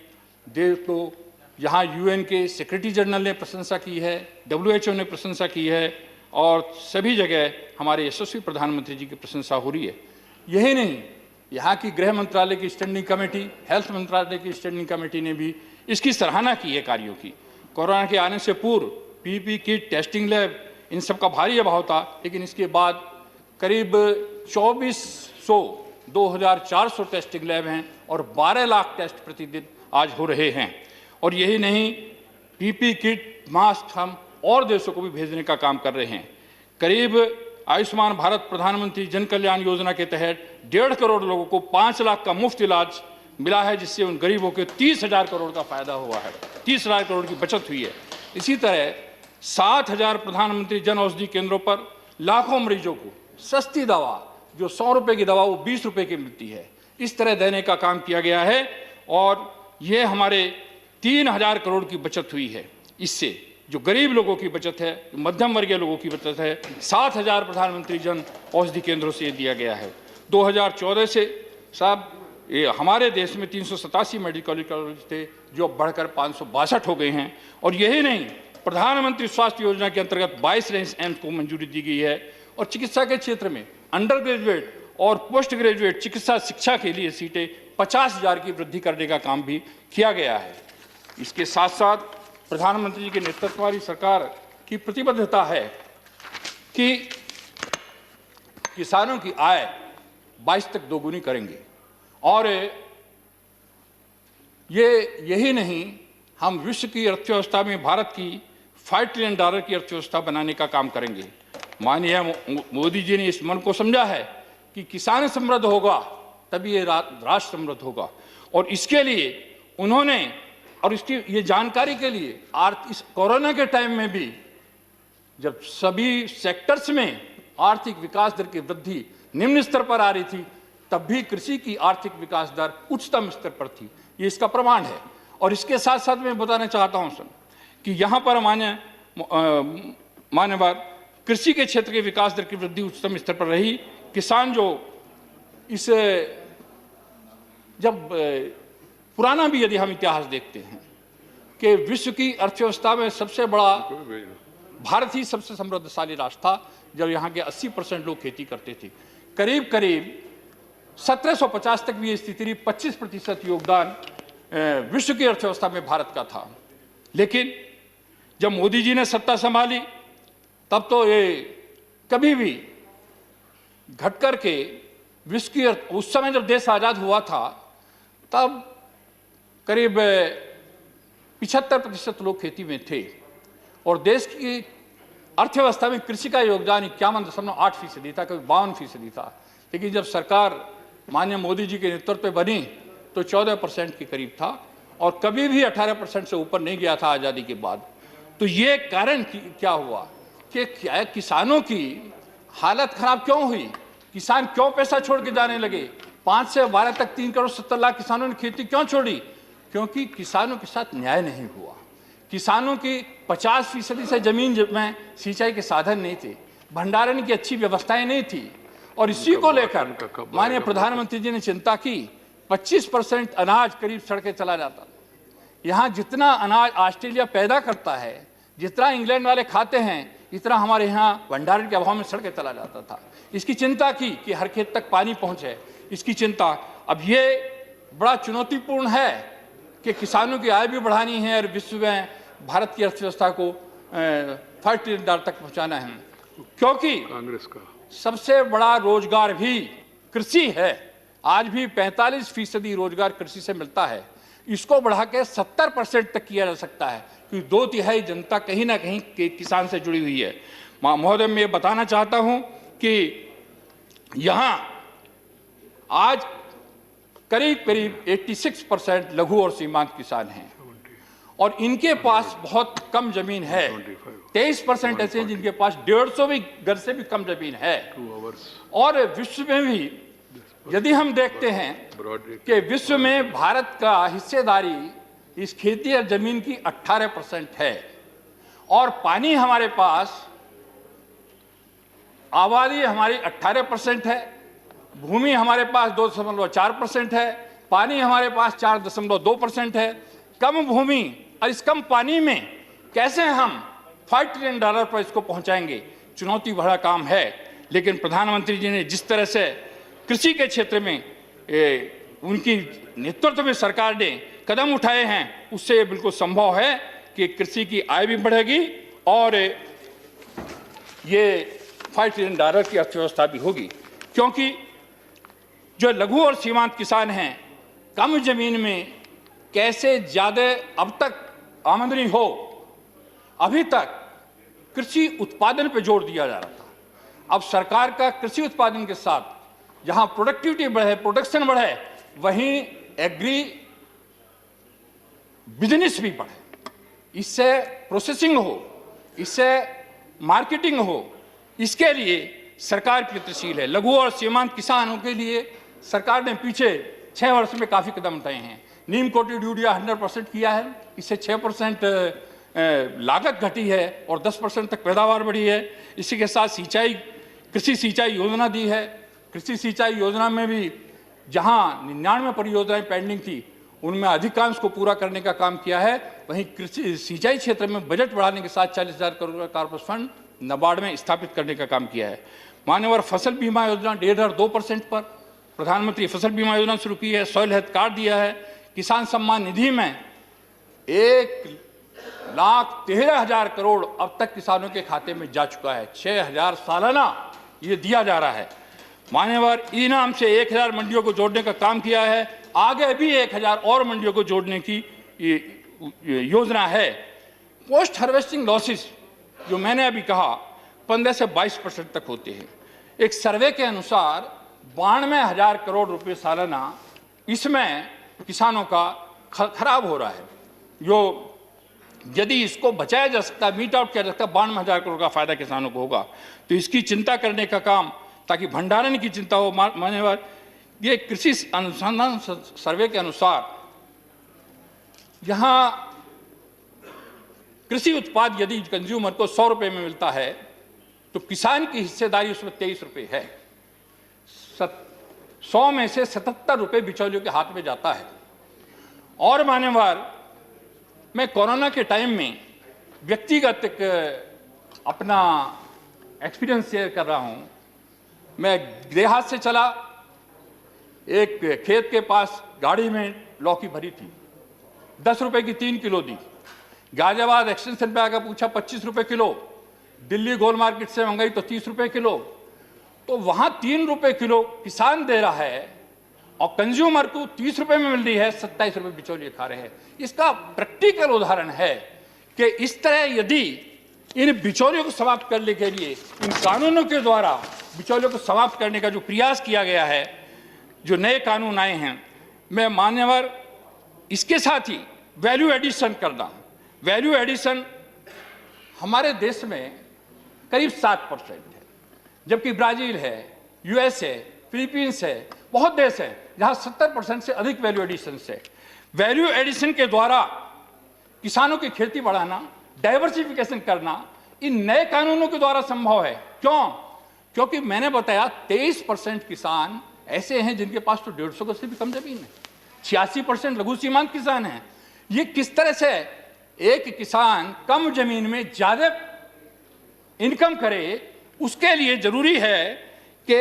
देश को यहाँ यूएन के सेक्रेटरी जनरल ने प्रशंसा की है, WHO ने प्रशंसा की है और सभी जगह हमारे यशस्वी प्रधानमंत्री जी की प्रशंसा हो रही है। यही नहीं, यहाँ की गृह मंत्रालय की स्टैंडिंग कमेटी, हेल्थ मंत्रालय की स्टैंडिंग कमेटी ने भी इसकी सराहना की है कार्यों की। कोरोना के आने से पूर्व पीपीई किट, टेस्टिंग लैब, इन सब का भारी अभाव था, लेकिन इसके बाद करीब 2,400 टेस्टिंग लैब हैं और 12 लाख टेस्ट प्रतिदिन आज हो रहे हैं। और यही नहीं, पीपीई किट, मास्क हम और देशों को भी भेजने का काम कर रहे हैं। करीब आयुष्मान भारत प्रधानमंत्री जन कल्याण योजना के तहत 1.5 करोड़ लोगों को 5 लाख का मुफ्त इलाज मिला है, जिससे उन गरीबों के 30,000 करोड़ का फायदा हुआ है, 30,000 करोड़ की बचत हुई है। इसी तरह 7,000 प्रधानमंत्री जन औषधि केंद्रों पर लाखों मरीजों को सस्ती दवा, जो 100 रुपये की दवा वो 20 रुपये की मिलती है, इस तरह देने का काम किया गया है और ये हमारे 3,000 करोड़ की बचत हुई है। इससे जो गरीब लोगों की बचत है, मध्यम वर्गीय लोगों की बचत है, 7,000 प्रधानमंत्री जन औषधि केंद्रों से दिया गया है। 2014 से साहब ये हमारे देश में 387 मेडिकल कॉलेज थे, जो अब बढ़कर 562 हो गए हैं। और यही नहीं, प्रधानमंत्री स्वास्थ्य योजना के अंतर्गत 22 एम्स को मंजूरी दी गई है और चिकित्सा के क्षेत्र में अंडर ग्रेजुएट और पोस्ट ग्रेजुएट चिकित्सा शिक्षा के लिए सीटें 50,000 की वृद्धि करने का काम भी किया गया है। इसके साथ साथ प्रधानमंत्री जी के नेतृत्व वाली सरकार की प्रतिबद्धता है कि किसानों की आय 22 तक दोगुनी करेंगे। और यही नहीं, हम विश्व की अर्थव्यवस्था में भारत की $5 ट्रिलियन की अर्थव्यवस्था बनाने का काम करेंगे। माननीय मोदी जी ने इस मन को समझा है कि किसान समृद्ध होगा तभी ये राष्ट्र समृद्ध होगा। और इसके लिए उन्होंने, और इसकी ये जानकारी के लिए, इस कोरोना के टाइम में भी जब सभी सेक्टर्स में आर्थिक विकास दर की वृद्धि निम्न स्तर पर आ रही थी, तब भी कृषि की आर्थिक विकास दर उच्चतम स्तर पर थी। ये इसका प्रमाण है। और इसके साथ साथ मैं बताना चाहता हूं सर कि यहाँ पर मान्यवर कृषि के क्षेत्र के विकास दर की वृद्धि उच्चतम स्तर पर रही। किसान जो इस जब पुराना भी यदि हम इतिहास देखते हैं कि विश्व की अर्थव्यवस्था में सबसे बड़ा भारत ही सबसे समृद्धशाली राष्ट्र था जब यहाँ के 80% लोग खेती करते थे। करीब करीब 1750 तक भी ये स्थिति रही, 25% योगदान विश्व की अर्थव्यवस्था में भारत का था। लेकिन जब मोदी जी ने सत्ता संभाली तब तो ये कभी भी घट करके विश्व की, उस समय जब देश आजाद हुआ था तब करीब 75% लोग खेती में थे और देश की अर्थव्यवस्था में कृषि का योगदान 51.8% था, कभी 52% था। लेकिन जब सरकार माननीय मोदी जी के नेतृत्व में बनी तो 14% के करीब था और कभी भी 18% से ऊपर नहीं गया था आज़ादी के बाद। तो ये कारण क्या हुआ कि क्या किसानों की हालत खराब क्यों हुई, किसान क्यों पैसा छोड़ के जाने लगे। 5 से 12 तक 3 करोड़ 70 लाख किसानों ने खेती क्यों छोड़ी? क्योंकि किसानों के साथ न्याय नहीं हुआ। किसानों की 50% से जमीन में सिंचाई के साधन नहीं थे, भंडारण की अच्छी व्यवस्थाएं नहीं थी और इसी को लेकर माननीय प्रधानमंत्री जी ने चिंता की। 25% अनाज करीब सड़के चला जाता था। यहाँ जितना अनाज ऑस्ट्रेलिया पैदा करता है, जितना इंग्लैंड वाले खाते हैं, इतना हमारे यहाँ भंडारण के अभाव में सड़के चला जाता था। इसकी चिंता की कि हर खेत तक पानी पहुँचे, इसकी चिंता। अब ये बड़ा चुनौतीपूर्ण है कि किसानों की आय भी बढ़ानी है और विश्व में भारत की अर्थव्यवस्था को $5 ट्रिलियन तक पहुँचाना है, क्योंकि कांग्रेस का सबसे बड़ा रोजगार भी कृषि है। आज भी 45% रोजगार कृषि से मिलता है। इसको बढ़ा के 70% तक किया जा सकता है, क्योंकि 2/3 जनता कहीं ना कहीं किसान से जुड़ी हुई है। महोदय, मैं बताना चाहता हूं कि यहाँ आज करीब करीब 86% लघु और सीमांत किसान हैं और इनके पास बहुत कम जमीन है। 23% ऐसे हैं जिनके पास 150 भी घर से भी कम जमीन है। और विश्व में भी यदि हम देखते हैं कि विश्व में भारत का हिस्सेदारी इस खेती और जमीन की 18% है और पानी हमारे पास, आबादी हमारी 18% है, भूमि हमारे पास 2.4% है, पानी हमारे पास 4.2% है। कम भूमि और इस कम पानी में कैसे हम $5 ट्रिलियन पर इसको पहुंचाएंगे, चुनौती भरा काम है। लेकिन प्रधानमंत्री जी ने जिस तरह से कृषि के क्षेत्र में उनकी नेतृत्व में सरकार ने कदम उठाए हैं, उससे ये बिल्कुल संभव है कि कृषि की आय भी बढ़ेगी और ये $5 ट्रिलियन की अर्थव्यवस्था भी होगी। क्योंकि जो लघु और सीमांत किसान हैं, कम जमीन में कैसे ज़्यादा अब तक आमदनी हो, अभी तक कृषि उत्पादन पर जोर दिया जा रहा था। अब सरकार का कृषि उत्पादन के साथ जहां प्रोडक्टिविटी बढ़े, प्रोडक्शन बढ़े, वहीं एग्री बिजनेस भी बढ़े, इससे प्रोसेसिंग हो, इससे मार्केटिंग हो। इसके लिए सरकार प्रयत्नशील है। लघु और सीमांत किसानों के लिए सरकार ने पीछे 6 वर्ष में काफ़ी कदम उठाए हैं। नीम कोटेड यूरिया 100% किया है, इससे 6% लागत घटी है और 10% तक पैदावार बढ़ी है। इसी के साथ कृषि सिंचाई योजना दी है। कृषि सिंचाई योजना में भी जहां 99 परियोजनाएं पेंडिंग थी, उनमें अधिकांश को पूरा करने का काम किया है। वहीं कृषि सिंचाई क्षेत्र में बजट बढ़ाने के साथ 40,000 करोड़ का कॉर्पस फंड नाबार्ड में स्थापित करने का काम किया है। मान्यवर फसल बीमा योजना 1.5 और 2% पर प्रधानमंत्री फसल बीमा योजना शुरू की है। सॉइल हेल्थ कार्ड दिया है। किसान सम्मान निधि में 1,13,000 करोड़ अब तक किसानों के खाते में जा चुका है। 6,000 सालाना ये दिया जा रहा है। मान्यवर इनाम से 1,000 मंडियों को जोड़ने का काम किया है। आगे भी 1,000 और मंडियों को जोड़ने की योजना है। पोस्ट हार्वेस्टिंग लॉसेस जो मैंने अभी कहा 15 से 22% तक होते हैं। एक सर्वे के अनुसार 92,000 करोड़ रुपए सालाना इसमें किसानों का खराब हो रहा है। जो यदि इसको बचाया जा सकता, मीट आउट किया जा सकता, 92,000 करोड़ का फायदा किसानों को होगा। तो इसकी चिंता करने का काम, ताकि भंडारण की चिंता हो। मान्यवर, ये कृषि अनुसंधान सर्वे के अनुसार यहाँ कृषि उत्पाद यदि कंज्यूमर को 100 रुपए में मिलता है तो किसान की हिस्सेदारी उसमें 23 रुपए है। 100 में से 77 रुपए बिचौलियों के हाथ में जाता है। और मान्यवर, मैं कोरोना के टाइम में व्यक्तिगत अपना एक्सपीरियंस शेयर कर रहा हूं। मैं देहात से चला, एक खेत के पास गाड़ी में लौकी भरी थी, 10 रुपए की 3 किलो दी। गाजियाबाद एक्सटेंशन पे आकर पूछा 25 रुपए किलो। दिल्ली गोल मार्केट से मंगाई तो 30 रुपए किलो। तो वहां 3 रुपए किलो किसान दे रहा है और कंज्यूमर को 30 रुपए में मिल रही है, 27 रुपए बिचौलिए खा रहे हैं। इसका प्रैक्टिकल उदाहरण है कि इस तरह यदि इन बिचौलियों को समाप्त करने के लिए इन कानूनों के द्वारा बिचौलियों को समाप्त करने का जो प्रयास किया गया है, जो नए कानून आए हैं, मैं मान्यवर इसके साथ ही वैल्यू एडिशन करना। वैल्यू एडिशन हमारे देश में करीब 7% है, जबकि ब्राजील है, यूएस है, फिलीपींस है, बहुत देश है जहां 70% से अधिक वैल्यू एडिशन है। वैल्यू एडिशन के द्वारा किसानों की खेती बढ़ाना, डाइवर्सिफिकेशन करना इन नए कानूनों के द्वारा संभव है। क्यों? क्योंकि मैंने बताया 23% किसान ऐसे हैं जिनके पास तो 150 गज से भी कम जमीन है। 86% लघु सीमांत किसान हैं। ये किस तरह से एक किसान कम जमीन में ज्यादा इनकम करे, उसके लिए जरूरी है कि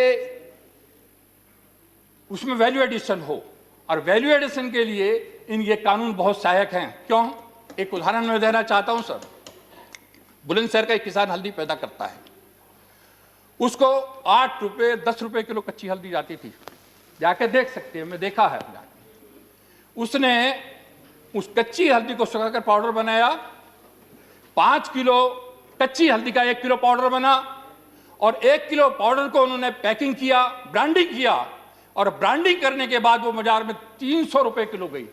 उसमें वैल्यू एडिशन हो। और वैल्यू एडिशन के लिए ये कानून बहुत सहायक हैं। क्यों? एक उदाहरण मैं देना चाहता हूं सर। बुलंदशहर का एक किसान हल्दी पैदा करता है, उसको 8 रुपए 10 रुपए किलो कच्ची हल्दी जाती थी। जाके देख सकते हैं, मैं देखा है। उसने उस कच्ची हल्दी को सुखाकर पाउडर बनाया। 5 किलो कच्ची हल्दी का 1 किलो पाउडर बना और 1 किलो पाउडर को उन्होंने पैकिंग किया, ब्रांडिंग किया और ब्रांडिंग करने के बाद वो बाजार में 300 रुपए किलो गई।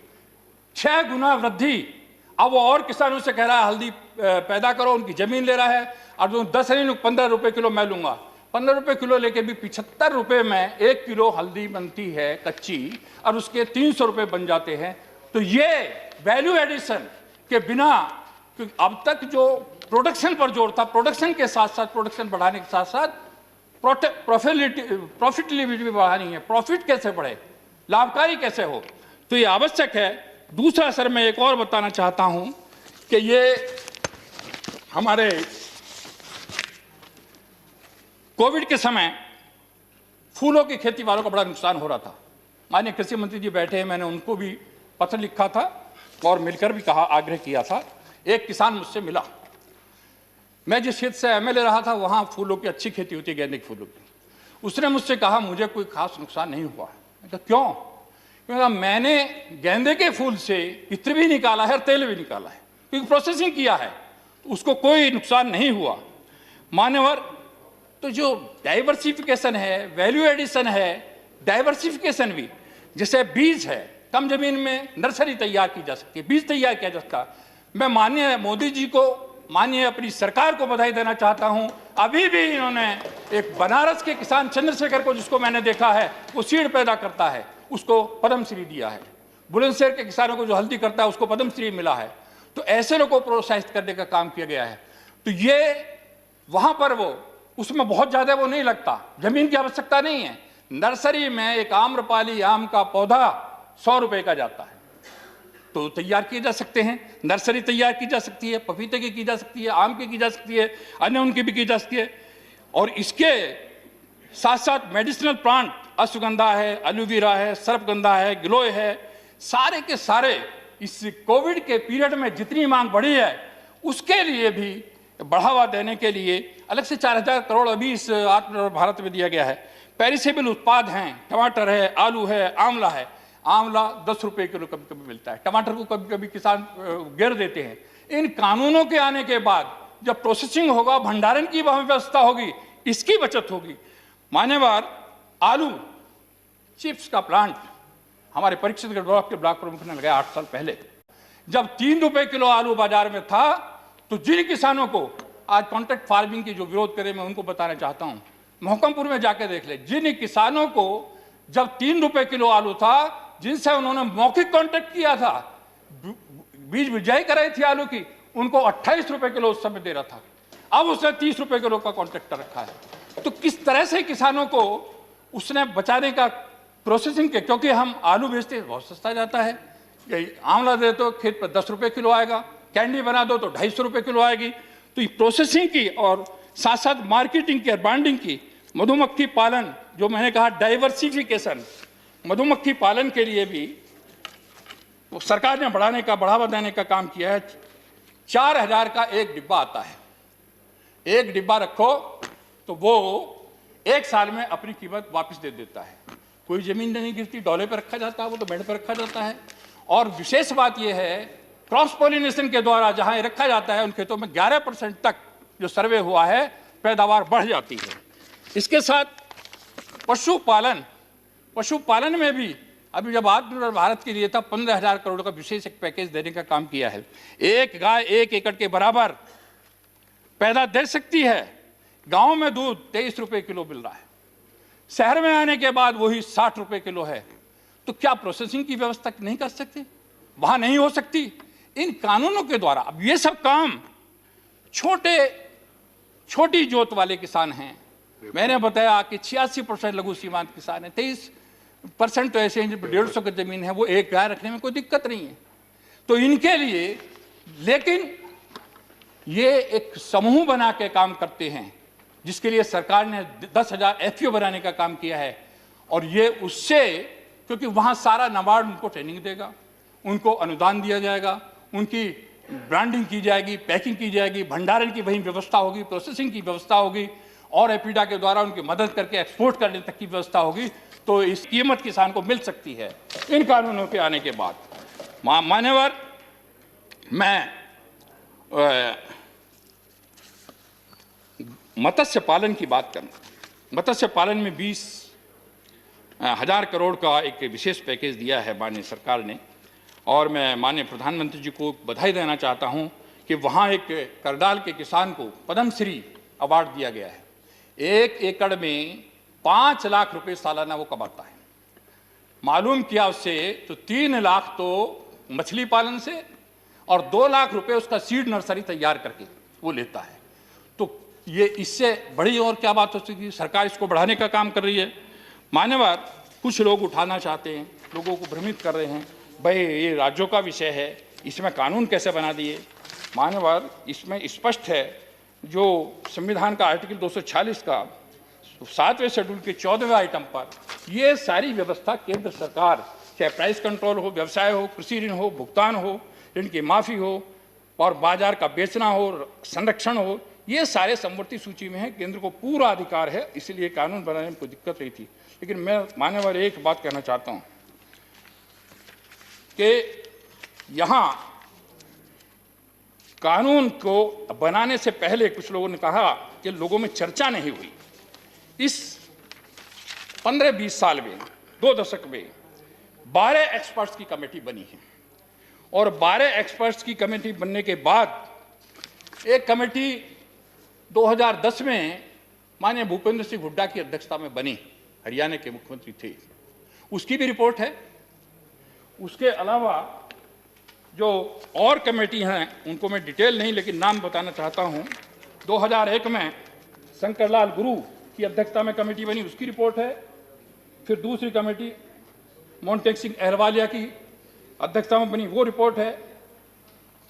6 गुना वृद्धि। अब वो और किसानों से कह रहा है हल्दी पैदा करो, उनकी जमीन ले रहा है और जो 10 नहीं 15 रुपए किलो मैं लूंगा। 15 रुपए किलो लेके भी 75 रुपए में 1 किलो हल्दी बनती है कच्ची और उसके 300 रुपए बन जाते हैं। तो ये वैल्यू एडिशन के बिना, क्योंकि अब तक जो प्रोडक्शन पर जोर था, प्रोडक्शन के साथ साथ प्रोडक्शन बढ़ाने के साथ साथ प्रॉफिटेबिलिटी भी बढ़ानी है। प्रॉफिट कैसे बढ़े, लाभकारी कैसे हो, तो ये आवश्यक है। दूसरा सर मैं एक और बताना चाहता हूं कि ये हमारे कोविड के समय फूलों की खेती वालों का बड़ा नुकसान हो रहा था। माननीय कृषि मंत्री जी बैठे हैं, मैंने उनको भी पत्र लिखा था और मिलकर भी कहा, आग्रह किया था। एक किसान मुझसे मिला, मैं जिस क्षेत्र से एमएलए रहा था वहां फूलों की अच्छी खेती होती है, गेंदे के फूलों की। उसने मुझसे कहा मुझे कोई खास नुकसान नहीं हुआ। मैं कहा क्यों? क्योंकि मैंने गेंदे के फूल से इत्र भी निकाला है और तेल भी निकाला है, क्योंकि प्रोसेसिंग किया है, तो उसको कोई नुकसान नहीं हुआ। मान्यवर, तो जो डाइवर्सिफिकेशन है, वैल्यू एडिशन है, डाइवर्सिफिकेशन भी, जैसे बीज है, कम जमीन में नर्सरी तैयार की जा सकती है, बीज तैयार किया जा सकता है। मैं माननीय मोदी जी को, माननीय अपनी सरकार को बधाई देना चाहता हूं। अभी भी इन्होंने एक बनारस के किसान चंद्रशेखर को, जिसको मैंने देखा है वो सीड पैदा करता है, उसको पद्मश्री दिया है। बुलंदशहर के किसानों को जो हल्दी करता है उसको पद्मश्री मिला है। तो ऐसे लोगों को प्रोत्साहित करने का काम किया गया है। तो ये वहां पर वो उसमें बहुत ज्यादा वो नहीं लगता, जमीन की आवश्यकता नहीं है। नर्सरी में एक आम्रपाली आम का पौधा 100 रुपए का जाता है, तो तैयार किए जा सकते हैं। नर्सरी तैयार की जा सकती है, पपीते की जा सकती है, आम की जा सकती है, अन्य उनकी भी की जा सकती है। और इसके साथ साथ मेडिसिनल प्लांट, अश्वगंधा है, एलोवेरा है, सर्पगंधा है, गिलोय है, सारे के सारे इस कोविड के पीरियड में जितनी मांग बढ़ी है उसके लिए भी बढ़ावा देने के लिए अलग से 4,000 करोड़ अभी इस आत्मनिर्भर भारत में दिया गया है। पेरिसेबल उत्पाद हैं, टमाटर है, आलू है, आंवला है। आंवला 10 रुपए किलो कभी कभी मिलता है, टमाटर को कभी कभी किसान गिर देते हैं। इन कानूनों के आने के बाद जब प्रोसेसिंग होगा, भंडारण की व्यवस्था होगी, इसकी बचत होगी। मान्यवर, आलू चिप्स का प्लांट हमारे परीक्षित ब्लॉक के ब्लॉक प्रमुख ने लगाया 8 साल पहले। जब 3 रुपए किलो आलू बाजार में था, तो जिन किसानों को आज कॉन्ट्रैक्ट फार्मिंग की जो विरोध करे, मैं उनको बताना चाहता हूं, मोहकमपुर में जाके देख ले, जिन किसानों को जब 3 रुपए किलो आलू था, जिनसे उन्होंने मौखिक कॉन्ट्रैक्ट किया था, बीज बिजाई कराई थी आलू की, उनको 28 रुपए किलो उस समय दे रहा था। अब उसने 30 रुपए किलो का कॉन्ट्रैक्ट रखा है। तो किस तरह से किसानों को उसने बचाने का प्रोसेसिंग के, क्योंकि हम आलू बेचते बहुत सस्ता जाता है, आंवला दे तो खेत पर 10 रुपए किलो आएगा, कैंडी बना दो तो 250 रुपए किलो आएगी। तो ये प्रोसेसिंग की और साथ साथ मार्केटिंग की और ब्रांडिंग की, मधुमक्खी पालन, जो मैंने कहा डाइवर्सिफिकेशन, मधुमक्खी पालन के लिए भी वो सरकार ने बढ़ावा देने का काम किया है। 4000 का एक डिब्बा आता है, एक डिब्बा रखो तो वो 1 साल में अपनी कीमत वापस दे देता है। कोई जमीन नहीं गिरती, डॉले पर रखा जाता है, वो तो बेड पर रखा जाता है। और विशेष बात यह है, क्रॉस पॉलिनेशन के द्वारा जहां ये रखा जाता है, उन खेतों में 11% तक जो सर्वे हुआ है, पैदावार बढ़ जाती है। इसके साथ पशुपालन में भी अभी जब आत्मनिर्भर भारत के लिए था, 15,000 करोड़ का विशेष एक पैकेज देने का काम किया है। एक गाय 1 एकड़ के बराबर पैदा दे सकती है। गांव में दूध 23 रुपए किलो मिल रहा है, शहर में आने के बाद वही 60 रुपए किलो है। तो क्या प्रोसेसिंग की व्यवस्था नहीं कर सकते? वहां नहीं हो सकती? इन कानूनों के द्वारा अब ये सब काम छोटी जोत वाले किसान हैं। मैंने बताया कि 86% लघु सीमांत किसान है, 23% तो ऐसे हैं जिन पर 150 की जमीन है, वो एक गाय रखने में कोई दिक्कत नहीं है। तो इनके लिए, लेकिन ये एक समूह बना के काम करते हैं, जिसके लिए सरकार ने 10,000 FWF बनाने का काम किया है। और ये उससे, क्योंकि वहां सारा नाबार्ड उनको ट्रेनिंग देगा, उनको अनुदान दिया जाएगा, उनकी ब्रांडिंग की जाएगी, पैकिंग की जाएगी, भंडारण की वही व्यवस्था होगी, प्रोसेसिंग की व्यवस्था होगी, और एपीडा के द्वारा उनकी मदद करके एक्सपोर्ट करने तक की व्यवस्था होगी। तो इस कीमत किसान को मिल सकती है इन कानूनों के आने के बाद। मान्यवर, मैं मत्स्य पालन की बात करना। मत्स्य पालन में 20,000 करोड़ का एक विशेष पैकेज दिया है माननीय सरकार ने, और मैं माननीय प्रधानमंत्री जी को बधाई देना चाहता हूं कि वहां एक करनाल के किसान को पद्मश्री अवार्ड दिया गया है। 1 एकड़ में 5 लाख रुपए सालाना वो कमाता है। मालूम किया उससे तो 3 लाख तो मछली पालन से और 2 लाख रुपए उसका सीड नर्सरी तैयार करके वो लेता है। तो ये इससे बड़ी और क्या बात हो सकती है? सरकार इसको बढ़ाने का काम कर रही है। मान्यवर, कुछ लोग उठाना चाहते हैं, लोगों को भ्रमित कर रहे हैं, भाई ये राज्यों का विषय है, इसमें कानून कैसे बना दिए? मान्यवर, इसमें स्पष्ट है, जो संविधान का आर्टिकल 246 का 7वें शेड्यूल के 14वें आइटम पर ये सारी व्यवस्था केंद्र सरकार, चाहे प्राइस कंट्रोल हो, व्यवसाय हो, कृषि ऋण हो, भुगतान हो, ऋण की माफी हो, और बाजार का बेचना हो, संरक्षण हो, ये सारे समवर्ती सूची में है। केंद्र को पूरा अधिकार है, इसलिए कानून बनाने में कोई दिक्कत नहीं थी। लेकिन मैं मान्यवर एक बात कहना चाहता हूं कि यहां कानून को बनाने से पहले कुछ लोगों ने कहा कि लोगों में चर्चा नहीं हुई। इस 15-20 साल में, 2 दशक में 12 एक्सपर्ट्स की कमेटी बनी है, और 12 एक्सपर्ट्स की कमेटी बनने के बाद एक कमेटी 2010 में माननीय भूपेंद्र सिंह हुड्डा की अध्यक्षता में बनी, हरियाणा के मुख्यमंत्री थे, उसकी भी रिपोर्ट है। उसके अलावा जो और कमेटी हैं उनको मैं डिटेल नहीं लेकिन नाम बताना चाहता हूं। 2001 में शंकरलाल गुरु की अध्यक्षता में कमेटी बनी, उसकी रिपोर्ट है। फिर दूसरी कमेटी मोन्टेक सिंह अहलवालिया की अध्यक्षता में बनी, वो रिपोर्ट है।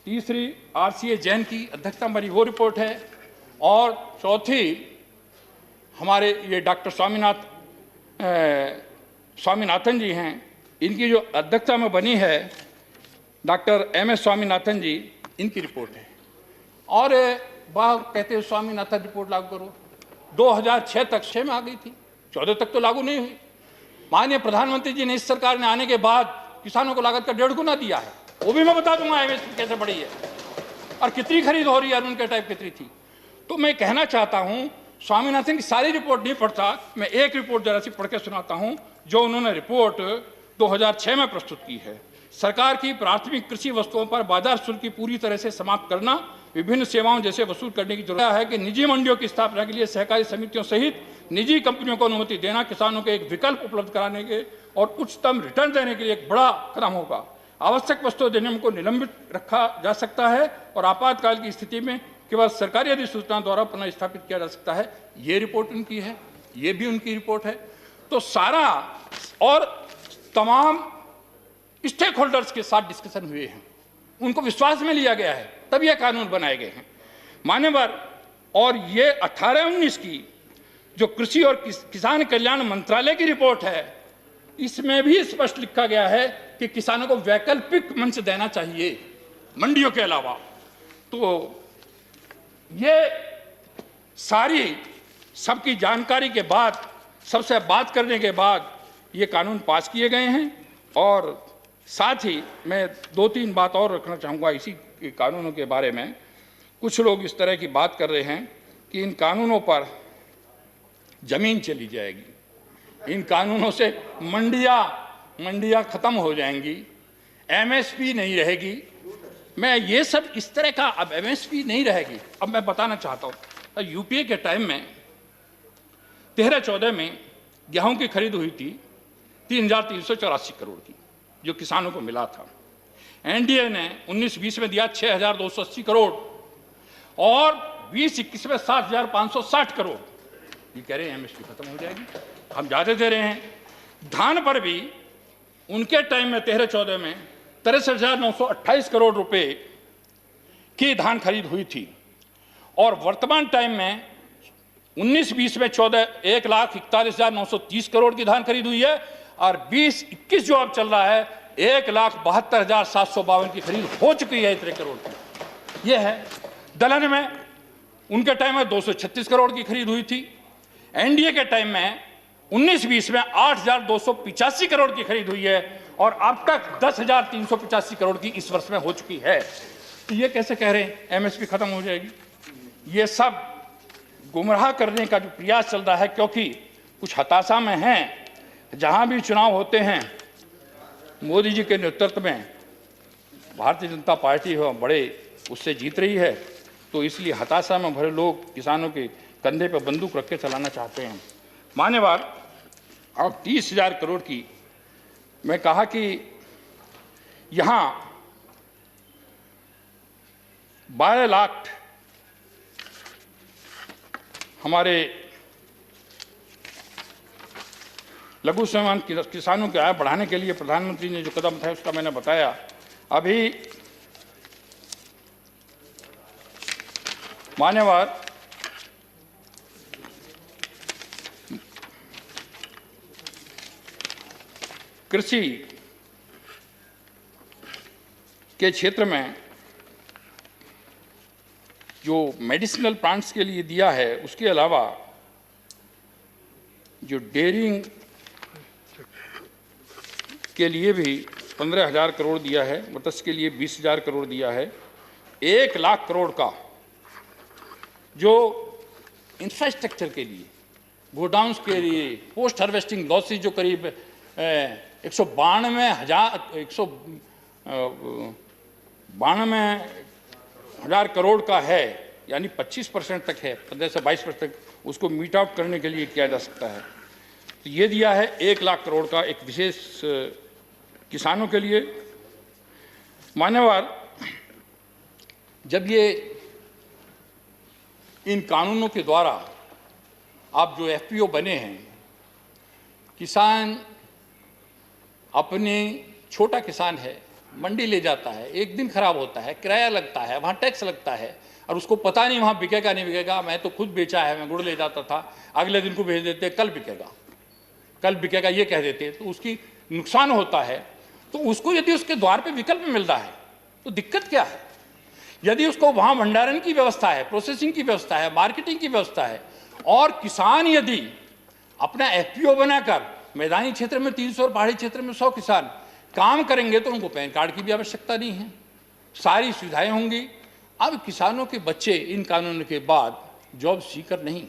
तीसरी RCA जैन की अध्यक्षता में बनी, वो रिपोर्ट है। और चौथी हमारे ये डॉक्टर स्वामीनाथन जी हैं, इनकी जो अध्यक्षता में बनी है, डॉक्टर MS स्वामीनाथन जी, इनकी रिपोर्ट है। और बात कहते हैं स्वामीनाथन रिपोर्ट लागू करो, 2006 तक 6 में आ गई थी, 14 तक तो लागू नहीं हुई। माननीय प्रधानमंत्री जी ने, इस सरकार ने आने के बाद किसानों को लागत का 1.5 गुना दिया है, वो भी मैं बता दूंगा MSP कैसे बढ़ी है और कितनी खरीद हो रही है, उनके टाइप कितनी थी। तो मैं कहना चाहता हूं स्वामीनाथन की सारी रिपोर्ट नहीं पढ़ता, मैं एक रिपोर्ट जरा सी पढ़ के सुनाता हूं जो उन्होंने रिपोर्ट 2006 में प्रस्तुत की है। सरकार की प्राथमिक कृषि वस्तुओं पर बाजार शुल्क की पूरी तरह से समाप्त करना, विभिन्न सेवाओं जैसे वसूल करने की जरूरत है कि निजी मंडियों की स्थापना के लिए सहकारी समितियों सहित निजी कंपनियों को अनुमति देना किसानों को एक विकल्प उपलब्ध कराने के और उच्चतम रिटर्न देने के लिए एक बड़ा कदम होगा। आवश्यक वस्तु अधिनियम को निलंबित रखा जा सकता है और आपातकाल की स्थिति में केवल सरकारी अधिसूचना द्वारा पुनः स्थापित किया जा सकता है। ये रिपोर्ट उनकी है, ये भी उनकी रिपोर्ट है। तो सारा और तमाम स्टेक होल्डर्स के साथ डिस्कशन हुए हैं, उनको विश्वास में लिया गया है, तब ये कानून बनाए गए हैं मान्यवर। और ये 18-19 की जो कृषि और किसान कल्याण मंत्रालय की रिपोर्ट है, इसमें भी स्पष्ट लिखा गया है कि किसानों को वैकल्पिक मंच देना चाहिए मंडियों के अलावा। तो ये सारी सबकी जानकारी के बाद, सबसे बात करने के बाद ये कानून पास किए गए हैं। और साथ ही मैं 2-3 बात और रखना चाहूँगा इसी कानूनों के बारे में। कुछ लोग इस तरह की बात कर रहे हैं कि इन कानूनों पर जमीन चली जाएगी, इन कानूनों से मंडियाँ खत्म हो जाएंगी, एमएसपी नहीं रहेगी। मैं ये सब इस तरह का, अब एमएसपी नहीं रहेगी, अब मैं बताना चाहता हूँ। यूपीए के टाइम में 13-14 में गेहूं की खरीद हुई थी 3,384 करोड़ की, जो किसानों को मिला था। एनडीए ने 19-20 में दिया 6,280 करोड़ और 20-21 में 7,560 करोड़। ये कह रहे हैं एमएसपी खत्म हो जाएगी, हम ज़्यादा दे रहे हैं। धान पर भी उनके टाइम में 13-14 में 63,928 करोड़ रुपए की धान खरीद हुई थी और वर्तमान टाइम में 19-20 में 1,41,930 करोड़ की धान खरीद हुई है और 20-21 जो अब चल रहा है 1,72,752 की खरीद हो चुकी है इतने करोड़ की। ये है। दलहन में उनके टाइम में 236 करोड़ की खरीद हुई थी। एनडीए के टाइम में 19-20 में 8,285 करोड़ की खरीद हुई है और अब तक 10,385 करोड़ की इस वर्ष में हो चुकी है। तो ये कैसे कह रहे हैं एमएसपी खत्म हो जाएगी? ये सब गुमराह करने का जो प्रयास चल रहा है, क्योंकि कुछ हताशा में हैं। जहां भी चुनाव होते हैं मोदी जी के नेतृत्व में भारतीय जनता पार्टी हो बड़े उससे जीत रही है, तो इसलिए हताशा में भरे लोग किसानों के कंधे पर बंदूक रख के चलाना चाहते हैं। मान्यवर, अब 30,000 करोड़ की मैं कहा कि यहाँ 12 लाख हमारे लघु सीमांत किसानों की आय बढ़ाने के लिए प्रधानमंत्री ने जो कदम उठाया उसका मैंने बताया। अभी मान्यवर, कृषि के क्षेत्र में जो मेडिसिनल प्लांट्स के लिए दिया है, उसके अलावा जो डेयरिंग के लिए भी 15,000 करोड़ दिया है, मत्स्य के लिए 20,000 करोड़ दिया है। 1 लाख करोड़ का जो इंफ्रास्ट्रक्चर के लिए, गोडाउन्स के लिए, पोस्ट हार्वेस्टिंग लॉसेज जो करीब 192,000 करोड़ का है, यानी 25% तक है, 15 से 22% तक उसको मीट आउट करने के लिए किया जा सकता है। तो ये दिया है 1 लाख करोड़ का एक विशेष किसानों के लिए। मान्यवर, जब ये इन कानूनों के द्वारा आप जो एफपीओ बने हैं, किसान अपने, छोटा किसान है, मंडी ले जाता है, एक दिन खराब होता है, किराया लगता है, वहाँ टैक्स लगता है और उसको पता नहीं वहाँ बिकेगा नहीं बिकेगा। मैं तो खुद बेचा है, मैं गुड़ ले जाता था, अगले दिन को भेज देते कल बिकेगा ये कह देते, तो उसकी नुकसान होता है। तो उसको यदि उसके द्वार पे विकल्प मिल रहा है तो दिक्कत क्या है? यदि उसको वहाँ भंडारण की व्यवस्था है, प्रोसेसिंग की व्यवस्था है, मार्केटिंग की व्यवस्था है और किसान यदि अपना एफपीओ बनाकर मैदानी क्षेत्र में 300 और पहाड़ी क्षेत्र में 100 किसान काम करेंगे तो उनको पैन कार्ड की भी आवश्यकता नहीं है, सारी सुविधाएं होंगी। अब किसानों के बच्चे इन कानूनों के बाद जॉब सीकर नहीं,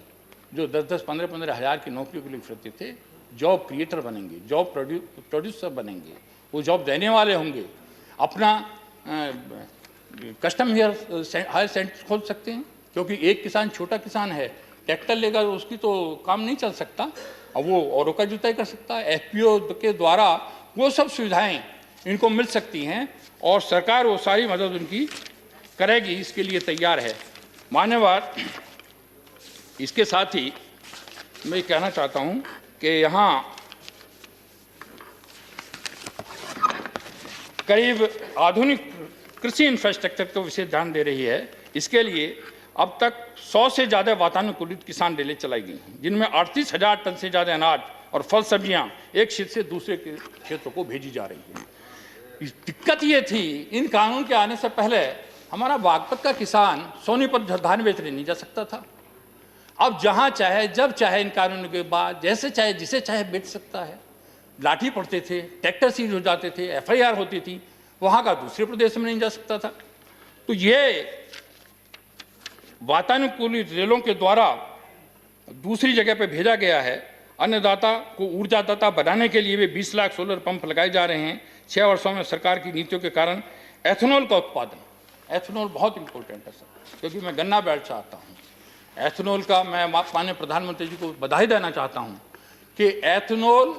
जो 10-10, 15-15 हज़ार की नौकरियों के लिए फिरते थे, जॉब क्रिएटर बनेंगे, जॉब प्रोड्यूसर बनेंगे, वो जॉब देने वाले होंगे, अपना कस्टम हायर सेंटर खोल सकते हैं, क्योंकि एक किसान छोटा किसान है, ट्रैक्टर लेगा तो उसकी तो काम नहीं चल सकता, अब वो औरों का जुताई कर सकता है। FPO के द्वारा वो सब सुविधाएं इनको मिल सकती हैं और सरकार वो सारी मदद उनकी करेगी, इसके लिए तैयार है। मान्यवर, इसके साथ ही मैं कहना चाहता हूं कि यहाँ करीब आधुनिक कृषि इंफ्रास्ट्रक्चर को विशेष ध्यान दे रही है। इसके लिए अब तक 100 से ज़्यादा वातानुकूलित किसान रेलें चलाई गई हैं, जिनमें 38,000 टन से ज़्यादा अनाज और फल सब्जियां एक क्षेत्र से दूसरे क्षेत्रों को भेजी जा रही हैं। दिक्कत ये थी, इन कानून के आने से पहले हमारा बागपत का किसान सोनीपत धान बेचने नहीं जा सकता था। अब जहाँ चाहे जब चाहे इन कानूनों के बाद जैसे चाहे जिसे चाहे बेच सकता है। लाठी पड़ते थे, ट्रैक्टर सीज हो जाते थे, FIR होती थी, वहाँ का दूसरे प्रदेश में नहीं जा सकता था। तो ये वातानुकूलित रेलों के द्वारा दूसरी जगह पर भेजा गया है। अन्नदाता को ऊर्जादाता बनाने के लिए भी 20 लाख सोलर पंप लगाए जा रहे हैं। 6 वर्षों में सरकार की नीतियों के कारण एथेनॉल का उत्पादन, एथेनॉल बहुत इंपॉर्टेंट है सर, क्योंकि मैं गन्ना बैठ चाहता हूँ। एथेनॉल का मैं माननीय प्रधानमंत्री जी को बधाई देना चाहता हूँ कि एथेनॉल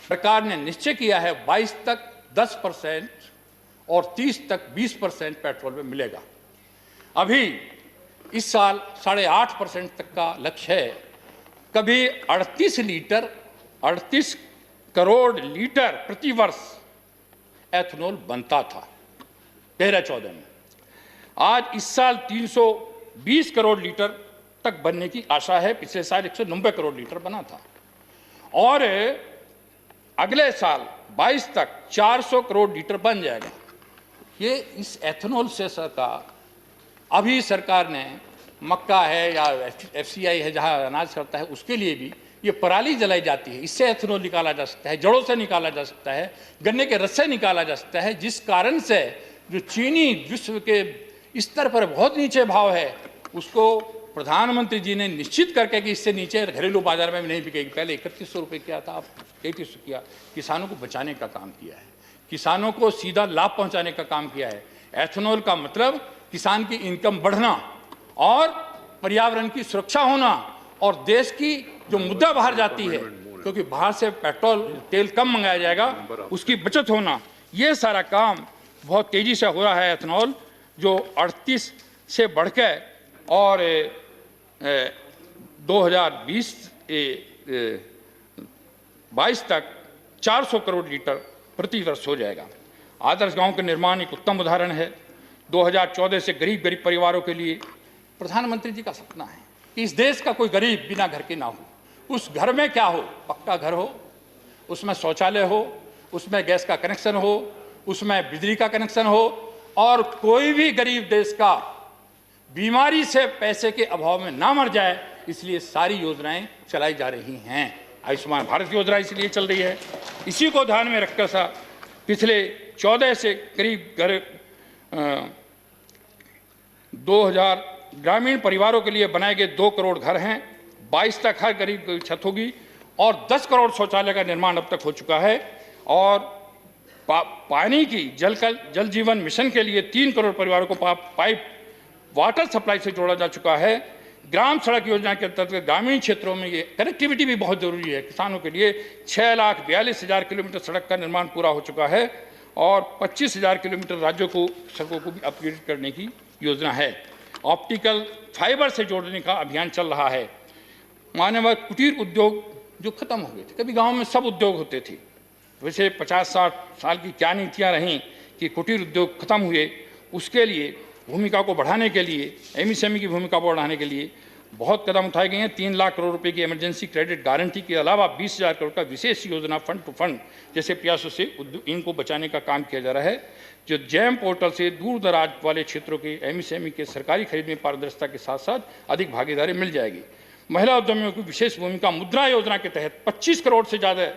सरकार ने निश्चय किया है 22 तक 10% और 30 तक 20% पेट्रोल में मिलेगा। अभी इस साल 8.5% तक का लक्ष्य है। कभी 38 करोड़ लीटर प्रति वर्ष एथेनॉल बनता था 13-14 में। आज इस साल 320 करोड़ लीटर तक बनने की आशा है। पिछले साल 190 करोड़ लीटर बना था और अगले साल 22 तक 400 करोड़ लीटर बन जाएगा। ये इस एथेनॉल से सरकार, अभी सरकार ने मक्का है या FCI है जहाँ अनाज करता है, उसके लिए भी ये पराली जलाई जाती है, इससे एथेनॉल निकाला जा सकता है, जड़ों से निकाला जा सकता है, गन्ने के रस से निकाला जा सकता है, जिस कारण से जो चीनी विश्व के स्तर पर बहुत नीचे भाव है, उसको प्रधानमंत्री जी ने निश्चित करके कि इससे नीचे घरेलू बाजार में भी नहीं बिकेगी। पहले 3100 रुपये किया था, अब 3300 किया। किसानों को बचाने का काम किया है, किसानों को सीधा लाभ पहुंचाने का काम किया है। एथेनॉल का मतलब किसान की इनकम बढ़ना और पर्यावरण की सुरक्षा होना और देश की जो मुद्दा बाहर जाती है, क्योंकि बाहर से पेट्रोल तेल कम मंगाया जाएगा, उसकी बचत होना, ये सारा काम बहुत तेजी से हो रहा है। एथेनॉल जो 38 से बढ़ के और 2022 तक 400 करोड़ लीटर प्रति वर्ष हो जाएगा। आदर्श गांव के निर्माण एक उत्तम उदाहरण है। 2014 से गरीब परिवारों के लिए प्रधानमंत्री जी का सपना है कि इस देश का कोई गरीब बिना घर के ना हो। उस घर में क्या हो, पक्का घर हो, उसमें शौचालय हो, उसमें गैस का कनेक्शन हो, उसमें बिजली का कनेक्शन हो और कोई भी गरीब देश का बीमारी से पैसे के अभाव में ना मर जाए, इसलिए सारी योजनाएं चलाई जा रही हैं। आयुष्मान भारत योजना इसलिए चल रही है। इसी को ध्यान में रखकर सा पिछले 14 से करीब 2000 ग्रामीण परिवारों के लिए बनाए गए 2 करोड़ घर हैं। 22 तक हर गरीब की छत होगी और 10 करोड़ शौचालय का निर्माण अब तक हो चुका है। और पानी की जल जीवन मिशन के लिए 3 करोड़ परिवारों को पाइप वाटर सप्लाई से जोड़ा जा चुका है। ग्राम सड़क योजना के अंतर्गत ग्रामीण क्षेत्रों में ये कनेक्टिविटी भी बहुत जरूरी है। किसानों के लिए 6,42,000 किलोमीटर सड़क का निर्माण पूरा हो चुका है और 25,000 किलोमीटर राज्यों को सड़कों को भी अपग्रेड करने की योजना है। ऑप्टिकल फाइबर से जोड़ने का अभियान चल रहा है। मानव कुटीर उद्योग जो खत्म हो गए थे, कभी गांव में सब उद्योग होते थे, वैसे 50-60 साल की क्या नीतियां रहीं कि कुटीर उद्योग खत्म हुए। उसके लिए भूमिका को बढ़ाने के लिए, MSME की भूमिका को बढ़ाने के लिए बहुत कदम उठाए गए हैं। 3 लाख करोड़ रुपए की इमरजेंसी क्रेडिट गारंटी के अलावा 20,000 करोड़ का विशेष योजना फंड टू फंड जैसे प्रयासों से इनको बचाने का काम किया जा रहा है। जो जैम पोर्टल से दूर दराज वाले क्षेत्रों के MSME के सरकारी खरीद में पारदर्शिता के साथ साथ अधिक भागीदारी मिल जाएगी। महिला उद्यमियों की विशेष भूमिका, मुद्रा योजना के तहत 25 करोड़ से ज़्यादा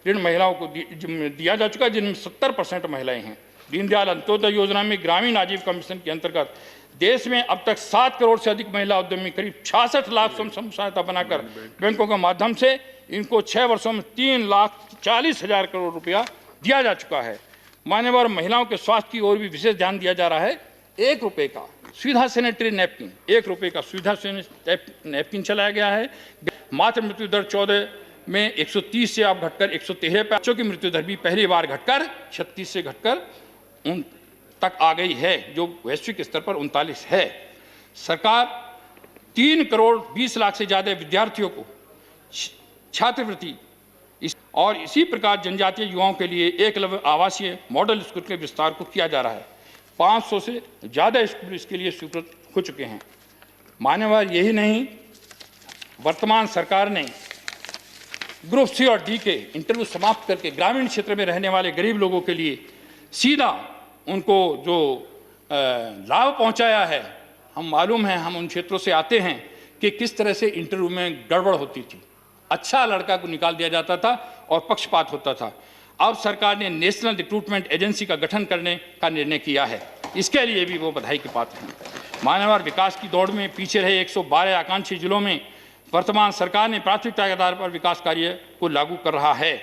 ऋण महिलाओं को दिया जा चुका है, जिनमें 70% महिलाएं हैं। दीनदयाल अंत्योदय योजना में ग्रामीण आजीविका मिशन के अंतर्गत देश में अब तक 7 करोड़ से अधिक महिला उद्यमी करीब 66 लाख स्वयं सहायता बनाकर बैंकों के माध्यम से इनको 6 वर्षों में 3,40,000 करोड़ रुपया दिया जा चुका है। मान्यवर, महिलाओं के स्वास्थ्य की ओर भी विशेष ध्यान दिया जा रहा है। 1 रुपये का सुविधा सैनिटरी नैपकिन, 1 रुपये का सुविधा नैपकिन चलाया गया है। मातृ मृत्यु दर 14 में 130 से अब घटकर 113 पे, बच्चों की मृत्यु दर भी पहली बार घटकर 36 से घटकर 9 तक आ गई है, जो वैश्विक स्तर पर 39 है। सरकार 3 करोड़ 20 लाख से ज्यादा विद्यार्थियों को छात्रवृत्ति और इसी प्रकार जनजातीय युवाओं के लिए एकलव्य आवासीय मॉडल स्कूल के विस्तार को किया जा रहा है। 500 से ज़्यादा स्कूल इसके लिए स्वीकृत हो चुके हैं। मान्यवर, यही नहीं, वर्तमान सरकार ने ग्रुप सी और डी के इंटरव्यू समाप्त करके ग्रामीण क्षेत्र में रहने वाले गरीब लोगों के लिए सीधा उनको जो लाभ पहुंचाया है। हम मालूम है, हम उन क्षेत्रों से आते हैं कि किस तरह से इंटरव्यू में गड़बड़ होती थी। अच्छा लड़का को निकाल दिया जाता था और पक्षपात होता था। अब सरकार ने नेशनल रिक्रूटमेंट एजेंसी का गठन करने का निर्णय किया है। इसके लिए भी वो बधाई के पात्र हैं। मानव विकास की दौड़ में पीछे रहे 112 आकांक्षी जिलों में वर्तमान सरकार ने प्राथमिकता के आधार पर विकास कार्य को लागू कर रहा है।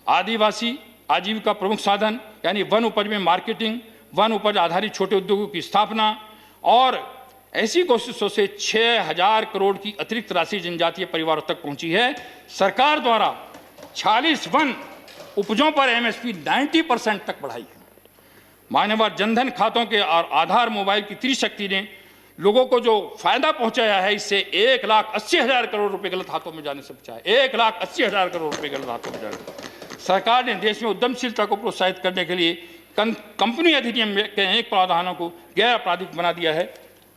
आदिवासी आजीविका प्रमुख साधन यानी वन उपज में मार्केटिंग, वन उपज आधारित छोटे उद्योगों की स्थापना और ऐसी कोशिशों से 6,000 करोड़ की अतिरिक्त राशि जनजातीय परिवारों तक पहुंची है। सरकार द्वारा 46 वन उपजों पर एमएसपी 90% तक बढ़ाई है। मान्यवर, जनधन खातों के और आधार मोबाइल की त्रिशक्ति ने लोगों को जो फायदा पहुंचाया है, इससे 1,80,000 करोड़ रुपए गलत हाथों में जाने से बचा है। 1,80,000 करोड़ रुपए गलत हाथों में जाने। सरकार ने देश में उद्यमशीलता को प्रोत्साहित करने के लिए कंपनी अधिनियम के अनेक प्रावधानों को गैर आपराधिक बना दिया है।